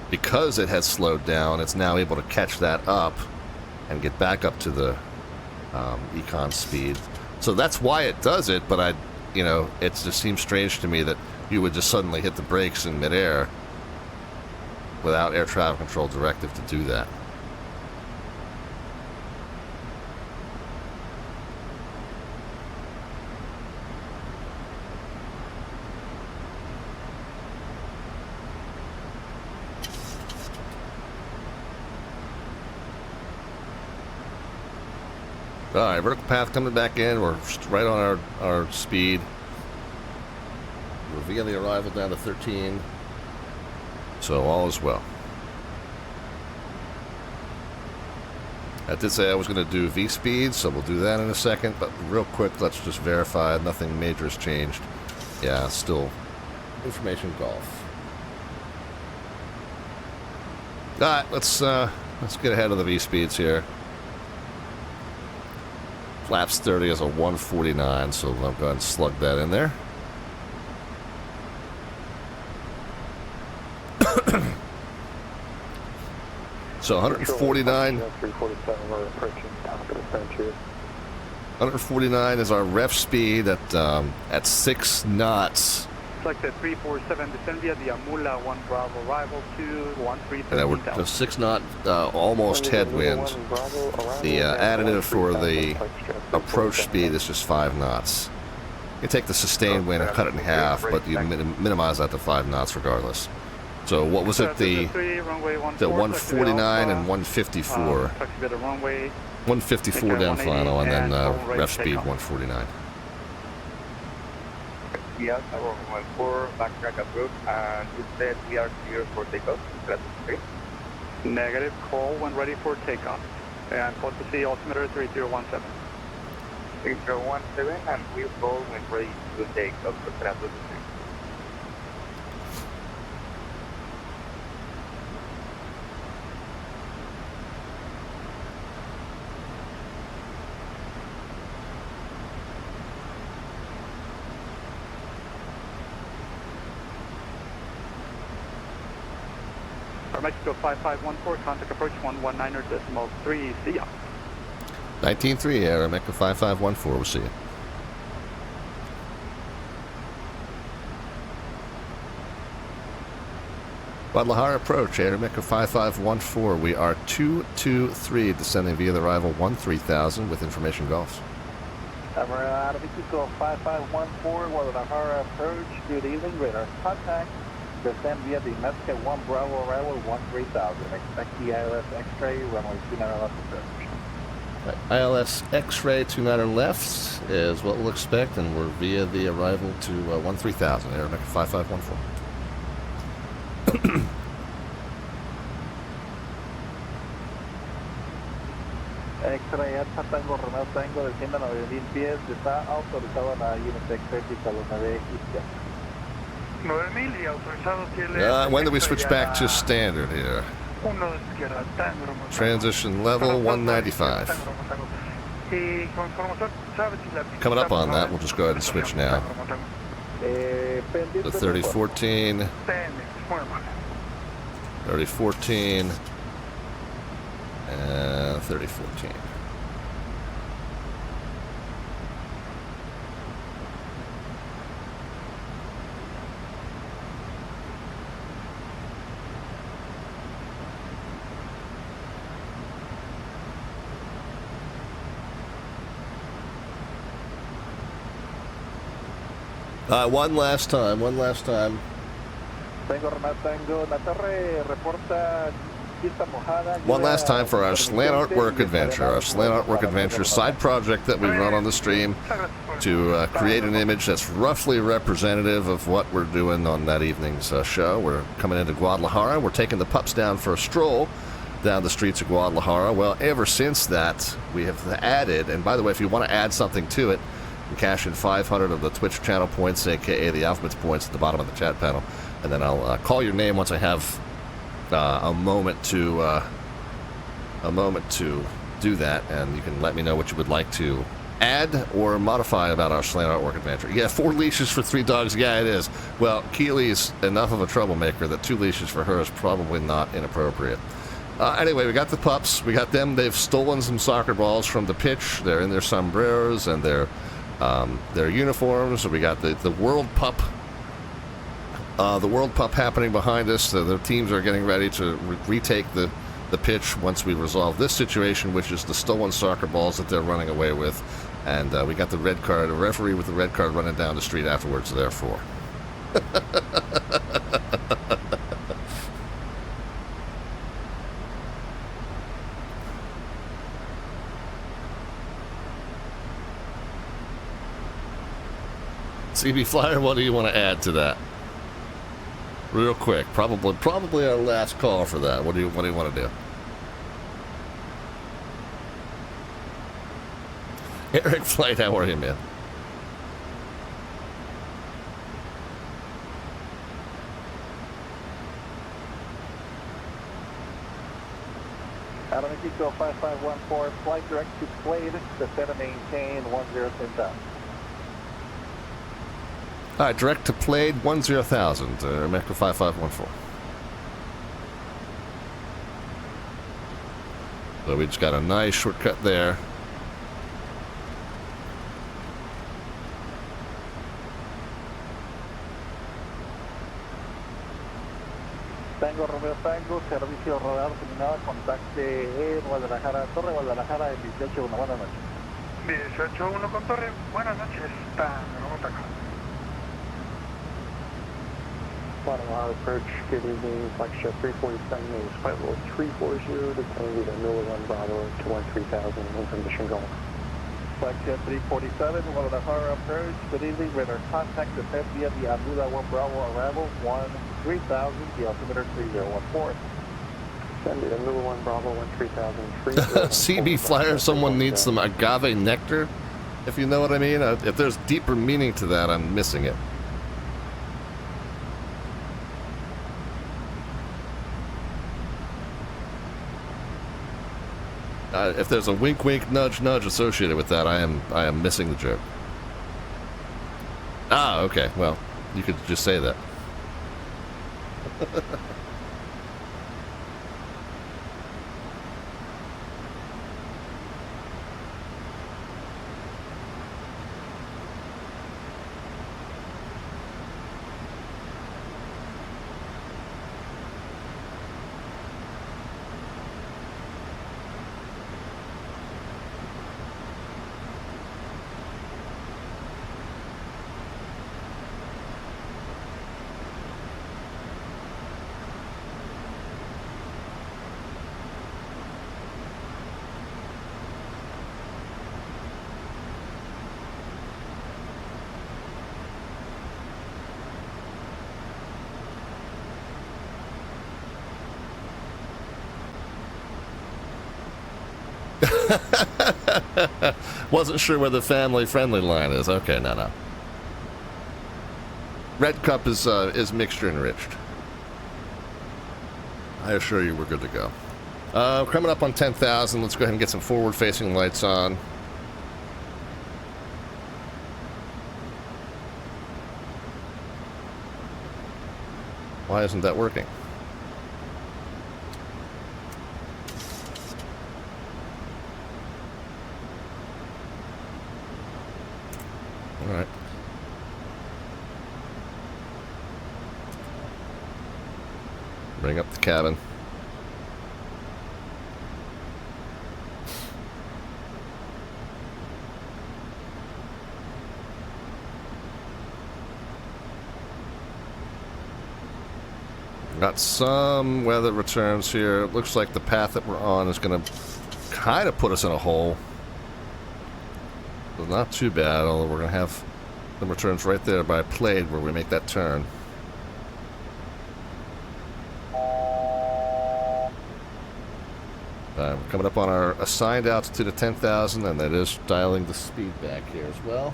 because it has slowed down, it's now able to catch that up and get back up to the econ speed. So that's why it does it, but it just seems strange to me that you would just suddenly hit the brakes in midair without air traffic control directive to do that. Alright, vertical path coming back in. We're right on our speed. We're via the arrival down to 13. So all is well. I did say I was going to do V-speed, so we'll do that in a second. But real quick, let's just verify nothing major has changed. Yeah, still information golf. Alright, let's get ahead of the V-speeds here. Flaps 30 is a 149, so I'll go ahead and slug that in there. So 149. 149 is our ref speed at 6 knots. Select the 347, descend via the Amula 1 Bravo, arrival to 13,000. And we're just 6 knot, almost headwind. The additive for the approach speed is just 5 knots. You take the sustained wind and cut it in half, but you minimize that to 5 knots regardless. So what was it, the 149 and 154? 154 down final, and then ref speed 149. Yes, 14, backtrack approach, and you said we are clear for takeoff. Negative, call when ready for takeoff. And code to see altimeter 3017. 3017, and we'll call when ready to take off. Mexico 5514, contact approach 119.3, see ya. 19.3, Aeromexico 5514, we'll see you. Guadalajara approach, Aeromexico 5514, we are 223, descending via the arrival 13,000 with information golfs. Mexico 5514, Guadalajara approach, good evening, radar contact. Descend via the Mexico 1 Bravo arrival 13,000. Expect the ILS X-ray, runway 29 left approach. ILS X-ray 29er left is what we'll expect, and we're via the arrival to 13,000, Air America 5514. X-ray Alpha Tango Romeo Tango desciendan a 9,000 pies, está autorizado a la unit X-ray a los 9 izquierda. 9,000 y autorizado si When do we switch back to standard here? Transition level 195. Coming up on that, we'll just go ahead and switch now. The 3014. 3014. And 3014. One last time. One last time for our slant artwork adventure. Our slant artwork adventure side project that we run on the stream to create an image that's roughly representative of what we're doing on that evening's show. We're coming into Guadalajara. We're taking the pups down for a stroll down the streets of Guadalajara. Well, ever since that, we have added, and by the way, if you want to add something to it, you can cash in 500 of the Twitch channel points, aka the alphabets points at the bottom of the chat panel, and then I'll call your name once I have a moment to do that, and you can let me know what you would like to add or modify about our slant artwork adventure. Yeah, 4 leashes for 3 dogs. Yeah, it is. Well, Keely's enough of a troublemaker that 2 leashes for her is probably not inappropriate. Anyway, we got the pups. We got them. They've stolen some soccer balls from the pitch. They're in their sombreros and their uniforms. We got the World Pup. The World Pup happening behind us. The teams are getting ready to retake the pitch once we resolve this situation, which is the stolen soccer balls that they're running away with. And we got the red card, a referee with the red card running down the street afterwards, therefore. CB Flyer, what do you want to add to that? Real quick, probably our last call for that. What do you want to do? Eric Flight, how are you, man? Aeromexico 5514, flight direct to Slade, descend and maintain 10,000. All right, direct to Plade 10,000, America 5514. So we just got a nice shortcut there. Tango Romeo Tango, servicio radar terminado, contacte Guadalajara, Torre Guadalajara, 18-1, buenas noches. 18-1 con Torre, buenas noches, vamos acá. Guadalajara approach, good evening, Flagship 347 is flight level 340, descending to Miller 1 Bravo to 13,000, information Golf. Flagship 347, Guadalajara approach, good evening, radar contact, descend via the Amuda 1 Bravo, arrival 13,000, the altimeter 3014. Send it, Miller 1 Bravo, 13,000, CB Flyer, someone needs some agave nectar, if you know what I mean. If there's deeper meaning to that, I'm missing it. If there's a wink wink nudge nudge associated with that, I am missing the joke. Ah, okay. Well, you could just say that. Wasn't sure where the family-friendly line is. Okay, no. Red Cup is mixture enriched. I assure you we're good to go. Coming up on 10,000, let's go ahead and get some forward-facing lights on. Why isn't that working? All right. Bring up the cabin. Got some weather returns here. It looks like the path that we're on is going to kind of put us in a hole. But not too bad, although we're going to have some returns right there by Plade where we make that turn. We're coming up on our assigned altitude of 10,000, and that is dialing the speed back here as well.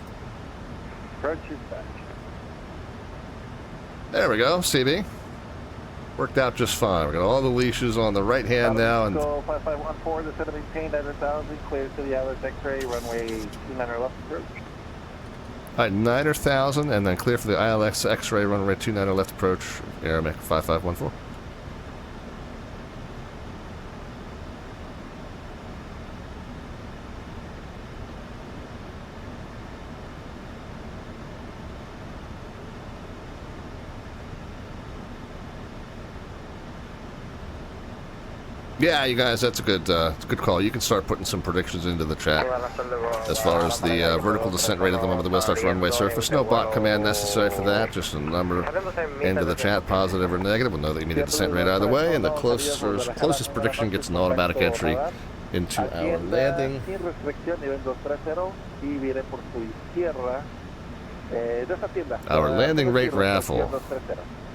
Approach is back. There we go, CB. Worked out just fine. We got all the leashes on the right hand now, and 5514, the set of maintained 9,000, clear to the ILS X-ray, runway 29 left approach. All right, 9,000, and then clear for the ILX X-ray, runway 29 left approach, Aramec 5514. Yeah, you guys, that's a good call. You can start putting some predictions into the chat as far as the vertical descent rate at the moment of the West Arch runway surface. No bot command necessary for that, just a number into the chat, positive or negative. We'll know the immediate descent rate either way, and the closest prediction gets an automatic entry into our landing. Our landing rate raffle.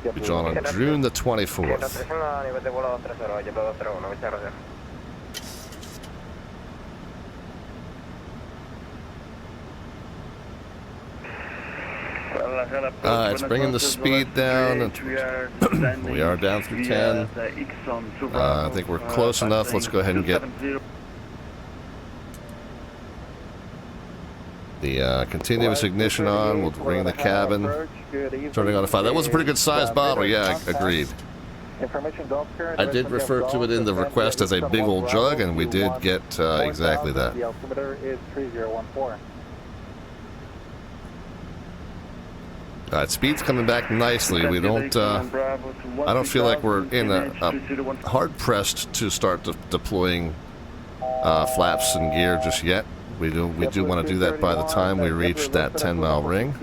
Be drawn on June the 24th. It's bringing the speed down. We are down through 10. I think we're close enough. Let's go ahead and get the continuous ignition on. We'll bring the cabin. Turning on a 5. That was a pretty good sized bottle. Yeah, agreed. I did refer to it in the request as a big old jug, and we did get exactly that. The altimeter is 3014. All right, speed's coming back nicely. We don't. I don't feel like we're in a hard pressed to start deploying flaps and gear just yet. We do want to do that by the time we reach that 10-mile ring.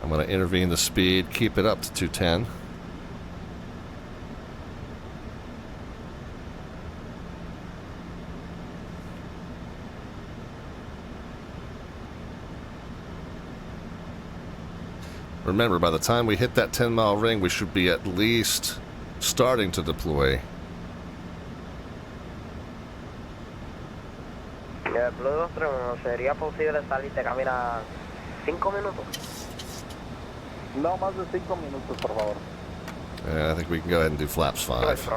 I'm going to intervene the speed, keep it up to 210. Remember, by the time we hit that 10-mile ring, we should be at least starting to deploy. ¿Sería posible salir de cabina 5 minutos? No más de 5 minutos, por favor. Yeah, I think we can go ahead and do flaps 5.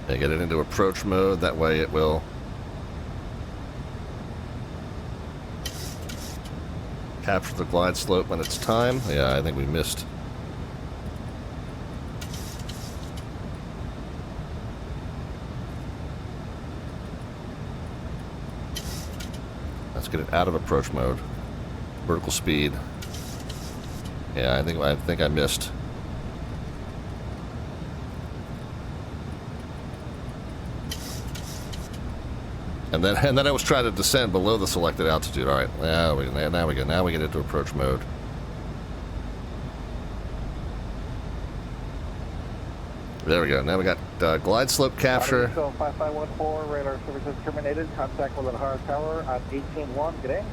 And get it into approach mode, that way it will capture the glide slope when it's time. Yeah, I think we missed. Let's get it out of approach mode. Vertical speed. Yeah, I think I missed. And then I was trying to descend below the selected altitude. All right, now we get into approach mode. There we go. Now we got glide slope capture. So 5514, radar services terminated. Contact Guadalajara Tower on 18-1. Good day.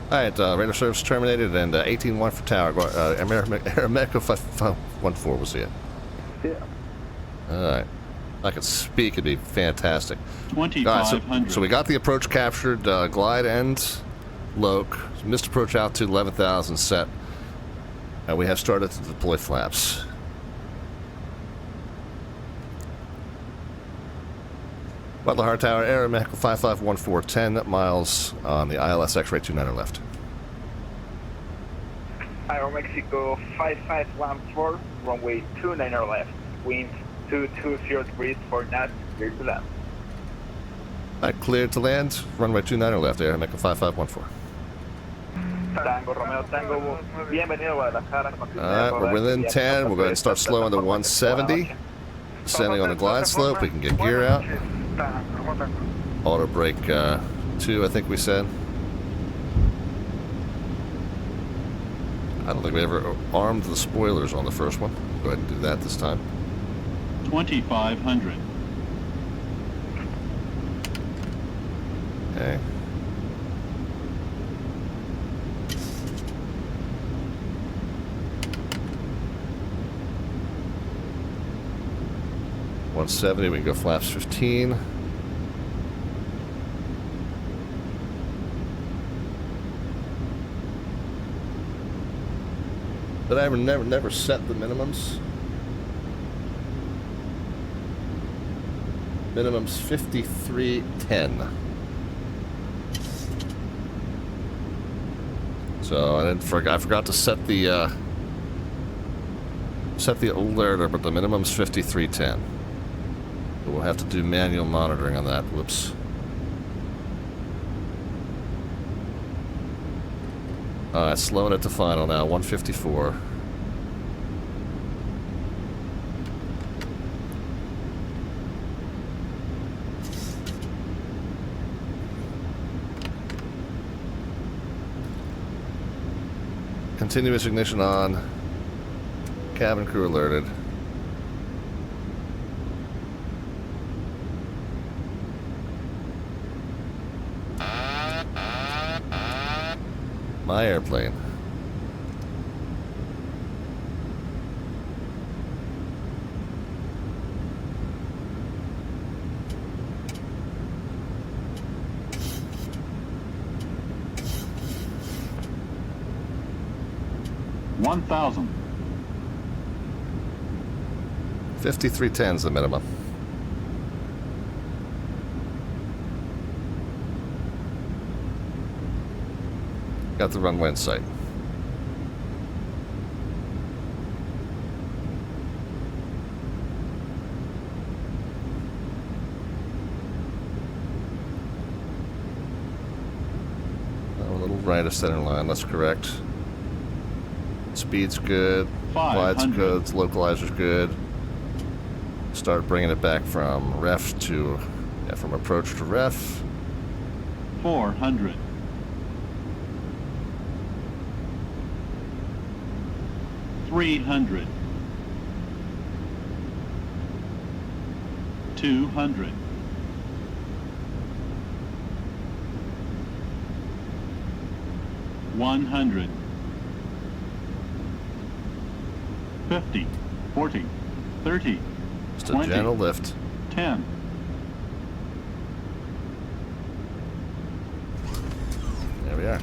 All right, radar service terminated, and 18-1 for tower. Aeromeco 5514, we'll see it. Yeah. All right. If I could speak, it'd be fantastic. 2500. So we got the approach captured, glide and loc. Missed approach out to 11,000 set. And we have started to deploy flaps. Guadalajara Tower, Aeromeco 5514, 10 miles on the ILS X-ray 29er left. Aeromexico 5514, runway 29er left. Wind 220 degrees for knots, clear to land. Alright, cleared to land, runway 29er left, Aeromeco 5514. Tango, Romeo Tango, bienvenido a Guadalajara. Alright, we're within 10, we'll go ahead and start slowing to 170. Descending on the glide slope, we can get gear out. Auto brake 2, I think we said. I don't think we ever armed the spoilers on the first one. Go ahead and do that this time. 2500. Okay. $170, we can go flaps 15. But I never set the minimums. Minimum's 5310. So I forgot to set the alerter, but the minimum's 5310. But we'll have to do manual monitoring on that. Whoops. Alright, slowing it to final now, 154. Continuous ignition on. Cabin crew alerted. My airplane. $1,000. 5310 is the minimum. Got the runway in sight. A little right of center line, that's correct. Speed's good. Glide's good. Localizer's good. Start bringing it back from ref to, from approach to ref. 400. 300. 200. 100. 50. 40. 30. Just a 20, gentle lift. 10. There we are.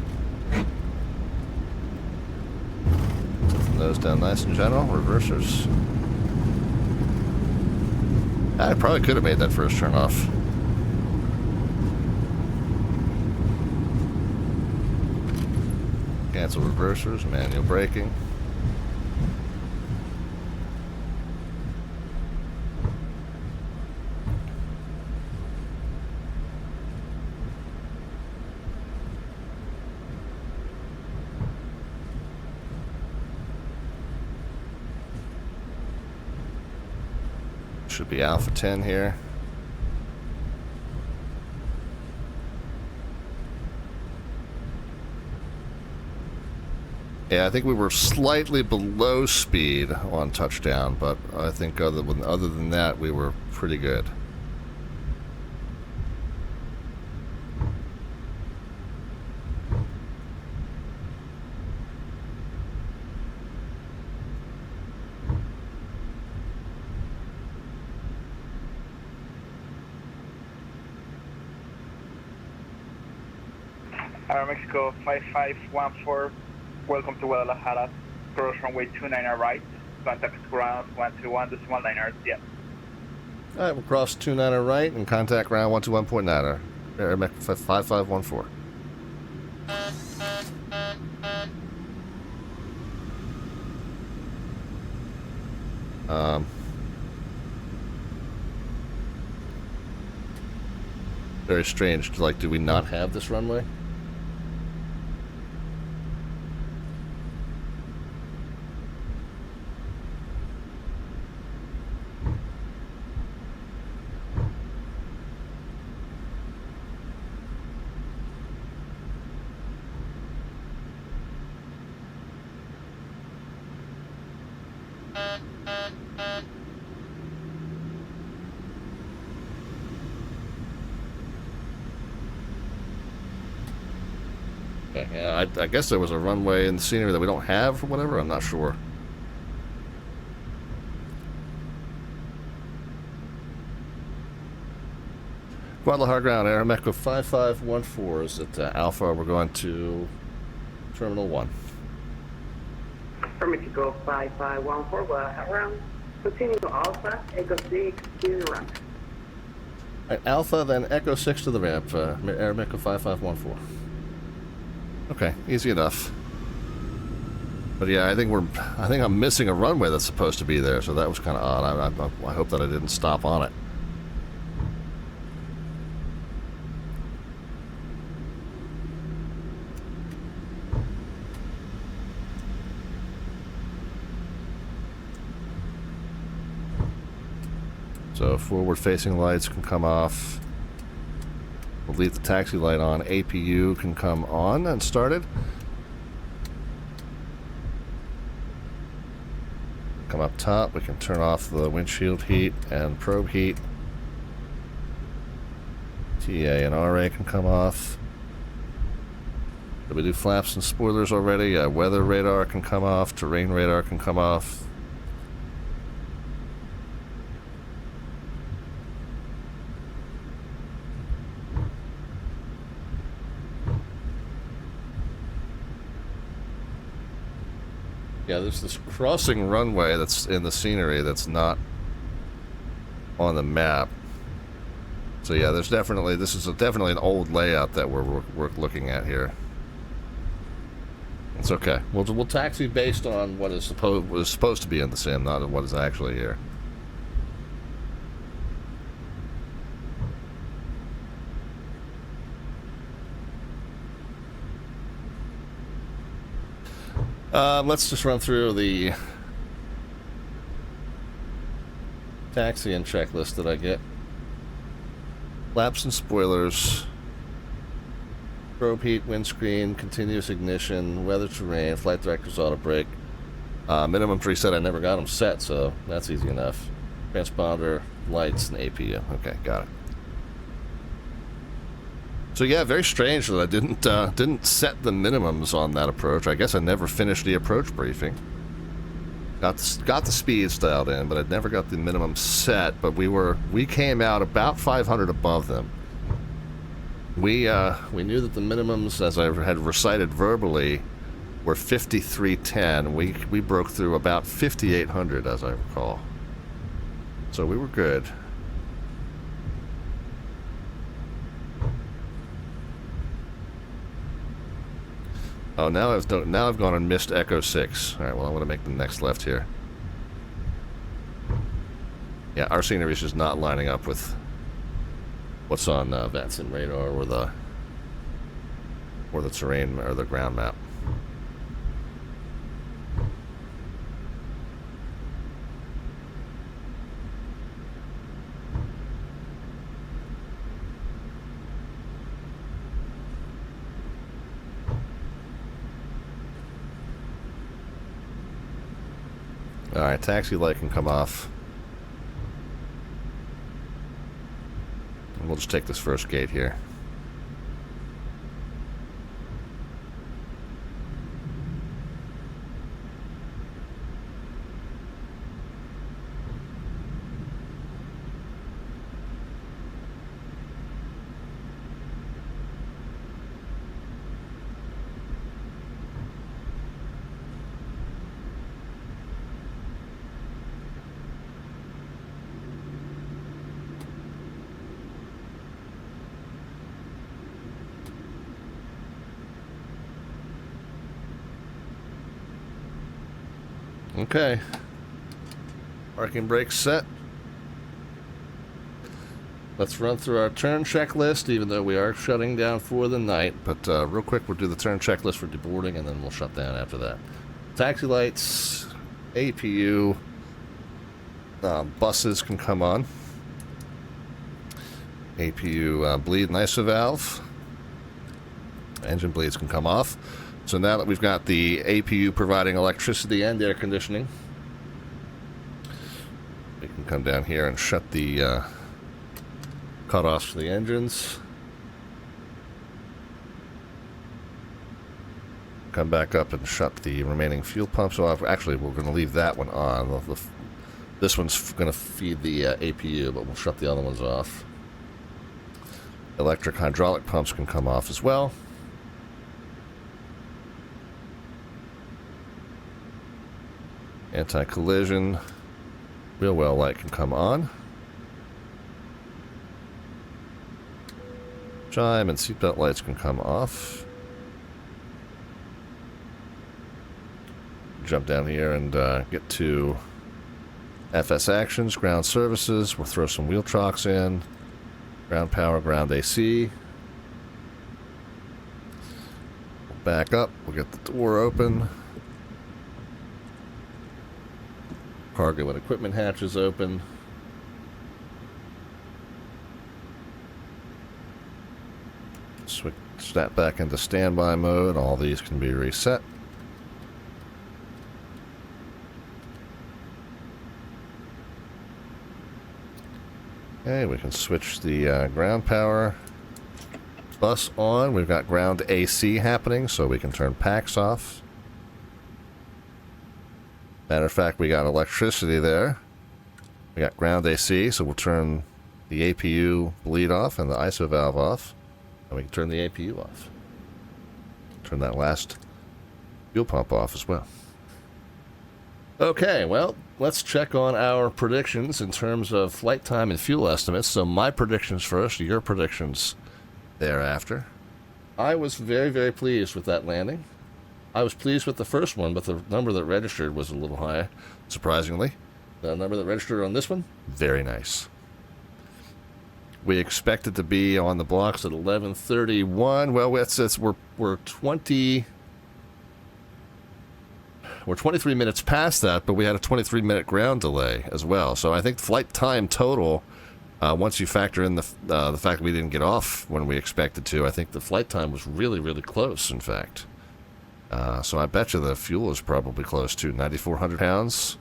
Nose down nice and gentle. Reversers. I probably could have made that first turn off. Cancel reversers. Manual braking. Should be Alpha 10 here. Yeah, I think we were slightly below speed on touchdown, but I think other than that, we were pretty good. Mexico 5514, welcome to Guadalajara, cross runway 29 right, contact ground 121.9 yeah. Alright, we'll cross 29 right and contact ground 121.9, Air 5514. Very strange, like, do we not have this runway? Yeah, I guess there was a runway in the scenery that we don't have or whatever. I'm not sure. Guadalajara ground, Air Mexico 5514 is at Alpha. We're going to Terminal 1. For Mexico 5514, Guadalajara, continue to Alpha, Echo 6 to the ramp. Right, Alpha, then Echo 6 to the ramp, Air Mexico 5514. Okay, easy enough. But yeah, I think I'm missing a runway that's supposed to be there, so that was kind of odd. I hope that I didn't stop on it. So forward-facing lights can come off. We'll leave the taxi light on. APU can come on and started. Come up top. We can turn off the windshield heat and probe heat. TA and RA can come off. Did we do flaps and spoilers already? Weather radar can come off. Terrain radar can come off. Yeah, there's this crossing runway that's in the scenery that's not on the map. So yeah, this is definitely an old layout that we're looking at here. It's okay. We'll taxi based on what is supposed to be in the sim, not what is actually here. Let's just run through the taxi and checklist that I get. Laps and spoilers, probe heat, windscreen, continuous ignition, weather, terrain, flight director's auto brake. Minimum 3 set, I never got them set, so that's easy enough. Transponder, lights, and APU. Okay, got it. So yeah, very strange that I didn't set the minimums on that approach. I guess I never finished the approach briefing. Got the speeds dialed in, but I never got the minimum set. But we came out about 500 above them. We knew that the minimums, as I had recited verbally, were 5310. We broke through about 5800, as I recall. So we were good. Oh, now I've gone and missed Echo 6. All right, well, I'm going to make the next left here. Yeah, our scenery is just not lining up with what's on VATSIM radar or the terrain or the ground map. Alright, taxi light can come off. And we'll just take this first gate here. Okay. Parking brakes set. Let's run through our turn checklist, even though we are shutting down for the night. But real quick, we'll do the turn checklist for deboarding, and then we'll shut down after that. Taxi lights, APU, buses can come on. APU bleed and ISO valve. Engine bleeds can come off. So now that we've got the APU providing electricity and air conditioning, we can come down here and shut the cutoffs for the engines. Come back up and shut the remaining fuel pumps off. Actually, we're going to leave that one on. This one's going to feed the APU, but we'll shut the other ones off. Electric hydraulic pumps can come off as well. Anti-collision, wheel well light can come on. Chime and seatbelt lights can come off. Jump down here and get to FS actions, ground services. We'll throw some wheel chocks in. Ground power, ground AC. We'll back up, we'll get the door open. Cargo and equipment hatches open. Switch that back into standby mode. All these can be reset. Okay, we can switch the ground power bus on. We've got ground AC happening, so we can turn packs off. Matter of fact, we got electricity there. We got ground AC, so we'll turn the APU bleed off and the ISO valve off. And we can turn the APU off. Turn that last fuel pump off as well. Okay, well, let's check on our predictions in terms of flight time and fuel estimates. So my predictions first, your predictions thereafter. I was very, very pleased with that landing. I was pleased with the first one, but the number that registered was a little high, surprisingly. The number that registered on this one, very nice. We expected to be on the blocks at 11:31. Well, we're 23 minutes past that, but we had a 23-minute ground delay as well. So I think flight time total, once you factor in the fact that we didn't get off when we expected to, I think the flight time was really, really close, in fact. So I bet you the fuel is probably close to 9,400 pounds.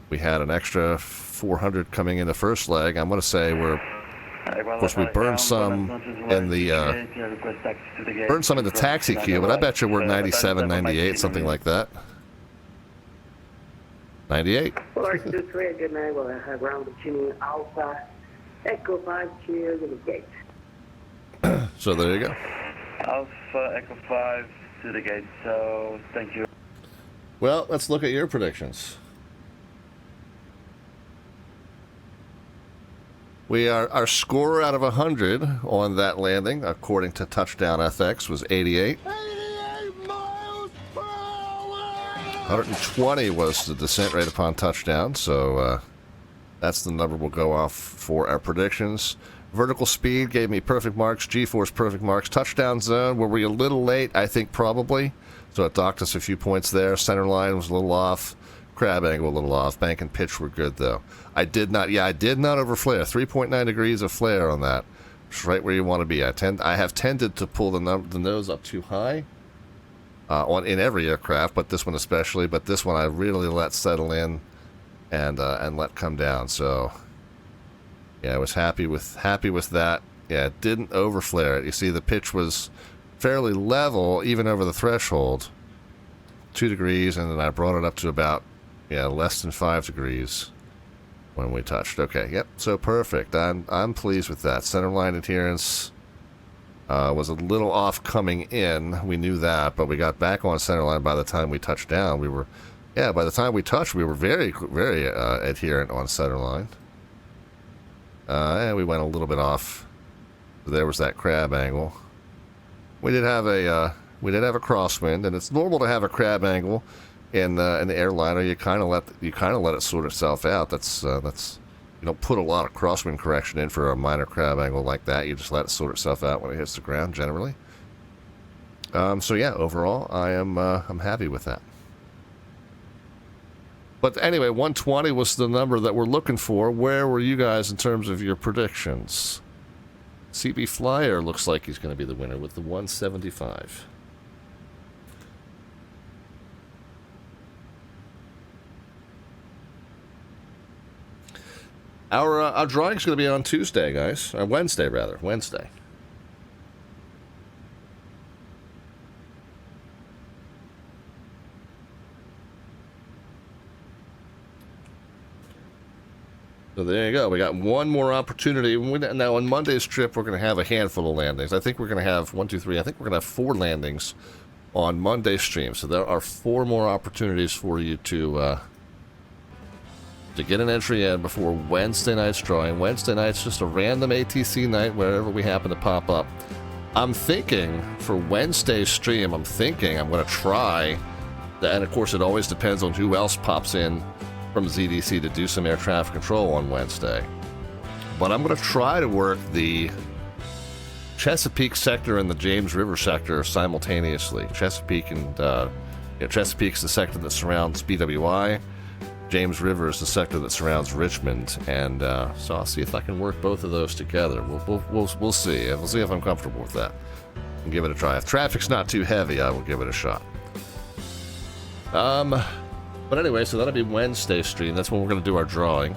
We had an extra 400 coming in the first leg. I'm going to say of course, we burned some in the taxi queue, but I bet you we're 97, 98, something like that. 98. 423, good night. We'll have ground between Alpha, Echo 5, clear to the gate. So there you go. Alpha, Echo 5 to the gate, so thank you. Well, let's look at your predictions. Our score out of 100 on that landing, according to Touchdown FX, was 88. 88 miles per hour! 120 was the descent rate upon touchdown, so that's the number we'll go off for our predictions. Vertical speed gave me perfect marks, G-force perfect marks. Touchdown zone, were we a little late? I think probably. So it docked us a few points there. Center line was a little off. Crab angle a little off. Bank and pitch were good though. I did not overflare. 3.9 degrees of flare on that. It's right where you want to be. I have tended to pull the nose up too high in every aircraft, but this one especially. But this one I really let settle in and let come down. So yeah, I was happy with that. Yeah, it didn't overflare it. You see, the pitch was fairly level even over the threshold, 2 degrees, and then I brought it up to about less than 5 degrees when we touched. Okay, yep, so perfect. I'm pleased with that. Centerline adherence was a little off coming in. We knew that, but we got back on centerline by the time we touched down. By the time we touched, we were very, very adherent on centerline. And we went a little bit off. There was that crab angle. We did have a crosswind, and it's normal to have a crab angle in the airliner. You kind of let it sort itself out. That's you don't put a lot of crosswind correction in for a minor crab angle like that. You just let it sort itself out when it hits the ground, generally. So yeah, overall, I'm happy with that. But anyway, 120 was the number that we're looking for. Where were you guys in terms of your predictions? CB Flyer looks like he's going to be the winner with the 175. Our drawing's going to be on Tuesday, guys. Or Wednesday, rather. Wednesday. So there you go. We got one more opportunity. Now, on Monday's trip, we're going to have a handful of landings. I think we're going to have 1, 2, 3. I think we're going to have 4 landings on Monday's stream. So there are 4 more opportunities for you to get an entry in before Wednesday night's drawing. Wednesday night's just a random ATC night wherever we happen to pop up. I'm thinking for Wednesday's stream, I'm going to try, and of course it always depends on who else pops in from ZDC to do some air traffic control on Wednesday. But I'm going to try to work the Chesapeake sector and the James River sector simultaneously. Chesapeake's the sector that surrounds BWI. James River is the sector that surrounds Richmond, and so I'll see if I can work both of those together. We'll see. We'll see if I'm comfortable with that. And give it a try. If traffic's not too heavy, I will give it a shot. But anyway, so that'll be Wednesday's stream. That's when we're going to do our drawing.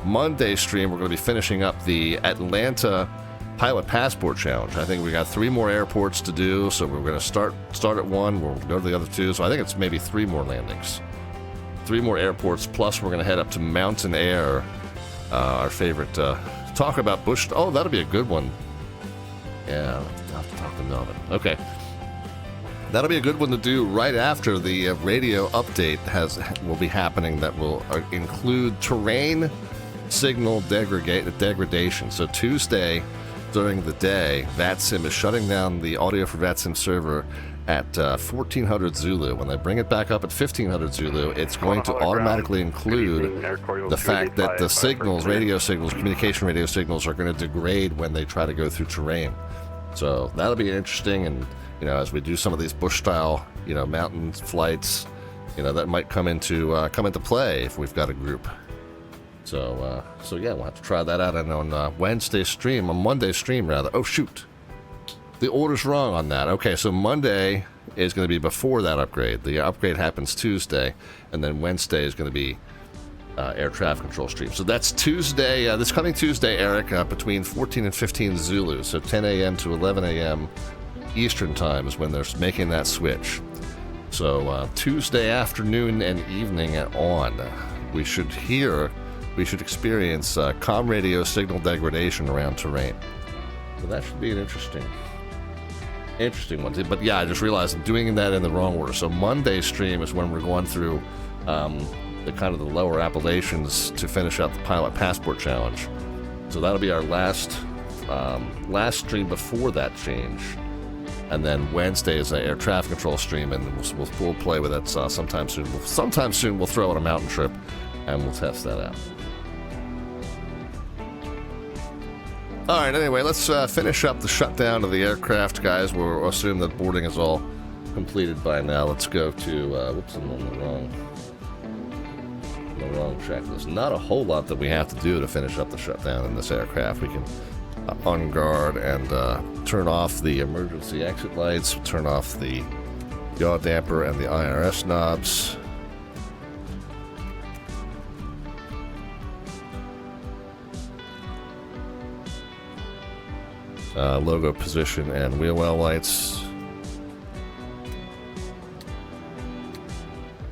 Monday's stream, we're going to be finishing up the Atlanta Pilot Passport Challenge. I think we got 3 more airports to do, so we're going to start at one. We'll go to the other 2. So I think it's maybe 3 more landings. 3 more airports, plus we're going to head up to Mountain Air, our favorite, talk about Bush. Oh, that'll be a good one. Yeah, I'll have to talk to Melvin. Okay. That'll be a good one to do right after the radio update will be happening that will include terrain signal degradation. So Tuesday during the day, VATSIM is shutting down the audio for VATSIM server at 1400 Zulu. When they bring it back up at 1500 Zulu, it's going to automatically include the fact that the signals, radio signals, communication radio signals are going to degrade when they try to go through terrain. So that'll be interesting, and as we do some of these bush-style, mountain flights, that might come into play if we've got a group. So yeah, we'll have to try that out. And on Monday's stream, rather. Oh shoot, the order's wrong on that. Okay, so Monday is going to be before that upgrade. The upgrade happens Tuesday, and then Wednesday is going to be air traffic control stream. So that's Tuesday, this coming Tuesday, Eric, between 14 and 15 Zulu. So 10 a.m. to 11 a.m. Eastern time is when they're making that switch. So Tuesday afternoon and evening on, we should experience comm radio signal degradation around terrain. So that should be an interesting one. But yeah, I just realized I'm doing that in the wrong order. So Monday's stream is when we're going through the kind of the lower Appalachians to finish out the Pilot Passport Challenge. So that'll be our last stream before that change. And then Wednesday is an air traffic control stream, and we'll play with that sometime soon. Sometime soon we'll throw out a mountain trip, and we'll test that out. All right, anyway, let's finish up the shutdown of the aircraft, guys. We'll assume that boarding is all completed by now. Let's go to, whoops, I'm on the wrong checklist. Not a whole lot that we have to do to finish up the shutdown in this aircraft. We can on guard and turn off the emergency exit lights, turn off the yaw damper and the IRS knobs. logo position and wheel well lights.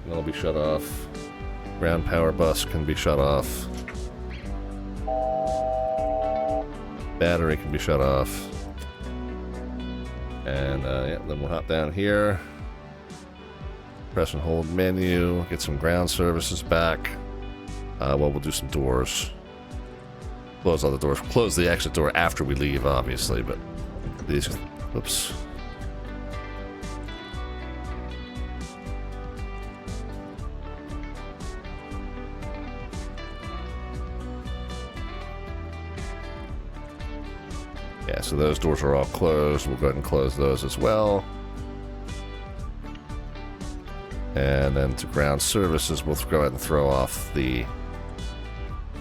That'll be shut off. Ground power bus can be shut off. Battery can be shut off. And yeah, then we'll hop down here. Press and hold menu. Get some ground services back. Well, we'll do some doors. Close all the doors. Close the exit door after we leave, obviously, but these... Whoops. Yeah, so those doors are all closed. We'll go ahead and close those as well. And then to ground services, we'll go ahead and throw off the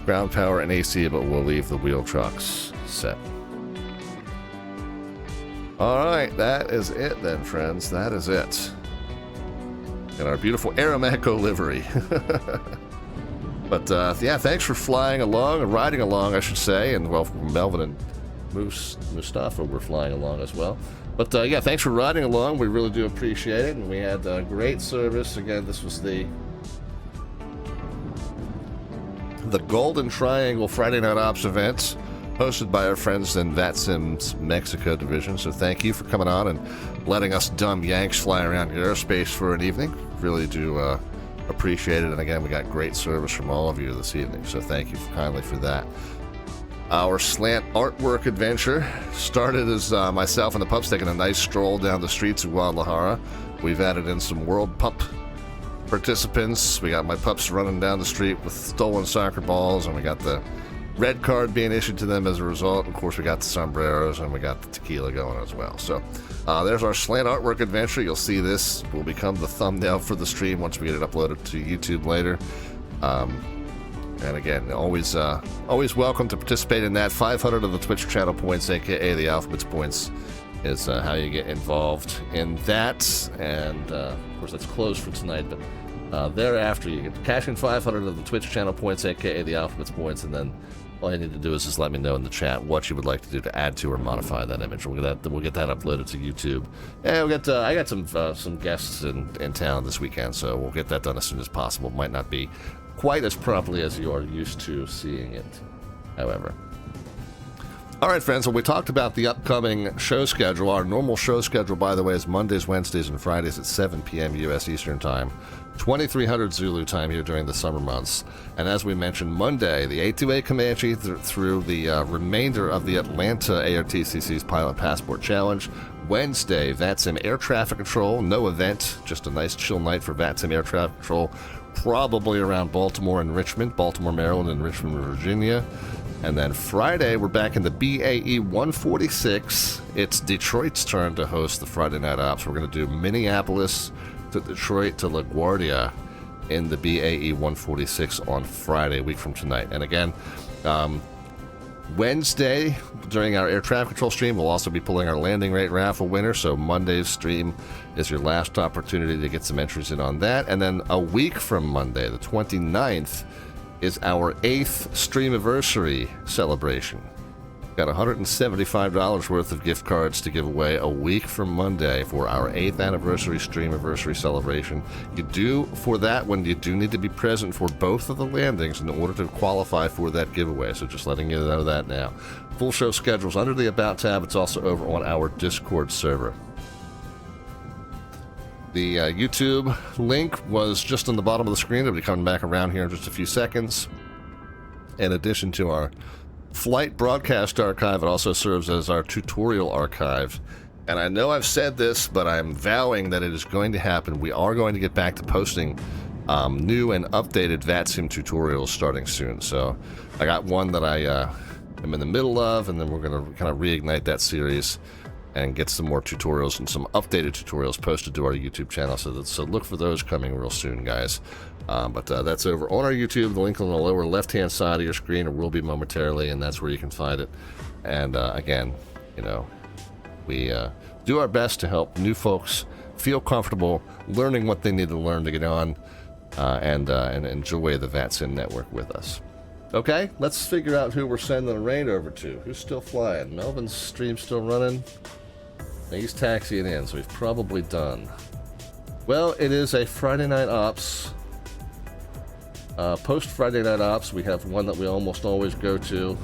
ground power and AC, but we'll leave the wheel trucks set. Alright, that is it then, friends. That is it. And our beautiful Aeromeco livery. But yeah, thanks for flying along, or riding along, I should say. And well, Melvin and Mustafa were flying along as well. But yeah, thanks for riding along. We really do appreciate it. And we had great service. Again, this was the Golden Triangle Friday Night Ops event, hosted by our friends in VATSIM's Mexico division. So thank you for coming on and letting us dumb Yanks fly around your airspace for an evening. Really do appreciate it. And again, we got great service from all of you this evening. So thank you kindly for that. Our slant artwork adventure started as myself and the pups taking a nice stroll down the streets of Guadalajara. We've added in some World Pup participants. We got my pups running down the street with stolen soccer balls, and we got the red card being issued to them as a result. Of course, we got the sombreros, and we got the tequila going as well. So there's our slant artwork adventure. You'll see this will become the thumbnail for the stream once we get it uploaded to YouTube later. And again, always welcome to participate in that. 500 of the Twitch channel points, aka the Alphabets points, is how you get involved in that. And of course, that's closed for tonight. But thereafter, you get cash in 500 of the Twitch channel points, aka the Alphabets points, and then all you need to do is just let me know in the chat what you would like to do to add to or modify that image. We'll get that uploaded to YouTube. And I got some guests in town this weekend, so we'll get that done as soon as possible. Might not be quite as promptly as you are used to seeing it, however. All right, friends, well, we talked about the upcoming show schedule. Our normal show schedule, by the way, is Mondays, Wednesdays, and Fridays at 7 p.m. U.S. Eastern Time, 2300 Zulu time here during the summer months. And as we mentioned, Monday, the 828 Comanche through the remainder of the Atlanta ARTCC's Pilot Passport Challenge. Wednesday, VATSIM Air Traffic Control, no event, just a nice chill night for VATSIM Air Traffic Control, probably around Baltimore and Richmond, Baltimore, Maryland, and Richmond, Virginia. And then Friday, we're back in the BAE 146. It's Detroit's turn to host the Friday Night Ops. We're going to do Minneapolis to Detroit to LaGuardia in the BAE 146 on Friday, a week from tonight. And again, Wednesday, during our air traffic control stream, we'll also be pulling our landing rate raffle winner. So Monday's stream is your last opportunity to get some entries in on that. And then a week from Monday, the 29th, is our 8th Streamiversary celebration. Got $175 worth of gift cards to give away a week from Monday for our 8th anniversary Streamiversary celebration. You do, for that one, you do need to be present for both of the landings in order to qualify for that giveaway, so just letting you know that now. Full show schedule's under the About tab. It's also over on our Discord server. The YouTube link was just on the bottom of the screen. It'll be coming back around here in just a few seconds. In addition to our flight broadcast archive, it also serves as our tutorial archive. And I know I've said this, but I'm vowing that it is going to happen. We are going to get back to posting new and updated VATSIM tutorials starting soon. So I got one that I am in the middle of, and then we're going to kind of reignite that series and get some more tutorials and some updated tutorials posted to our YouTube channel. So look for those coming real soon, guys. But that's over on our YouTube. The link on the lower left-hand side of your screen, it will be momentarily, and that's where you can find it. And again, you know, we do our best to help new folks feel comfortable learning what they need to learn to get on and enjoy the VATSIM network with us. Okay, let's figure out who we're sending the rain over to. Who's still flying? Melvin's stream's still running. He's taxiing in, so he's probably done. Well, it is a Friday night ops. Post Friday night ops, we have one that we almost always go to.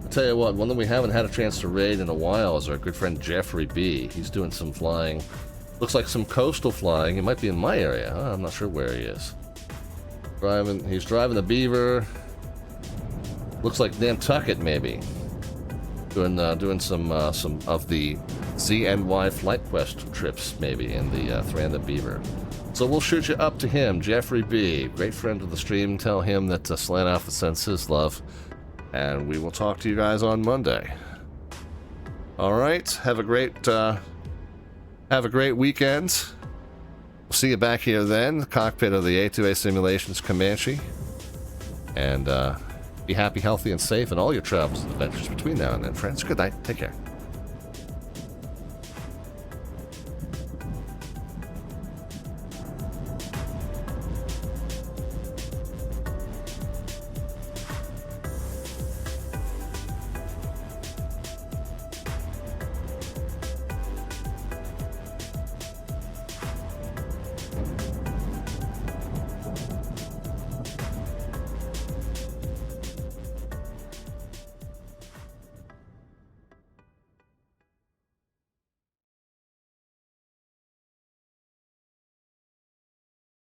I'll tell you what, one that we haven't had a chance to raid in a while is our good friend Jeffrey B. He's doing some flying. Looks like some coastal flying. He might be in my area. I'm not sure where he is. He's driving the Beaver. Looks like Nantucket, maybe. Doing some of the ZNY Flight Quest trips, maybe, in the Thranda Beaver. So we'll shoot you up to him, Jeffrey B. Great friend of the stream. Tell him that Slant Alpha sends his love. And we will talk to you guys on Monday. Alright, have a great weekend. We'll see you back here then, the cockpit of the A2A Simulations Comanche. And be happy, healthy, and safe in all your travels and adventures between now and then, friends. Good night. Take care.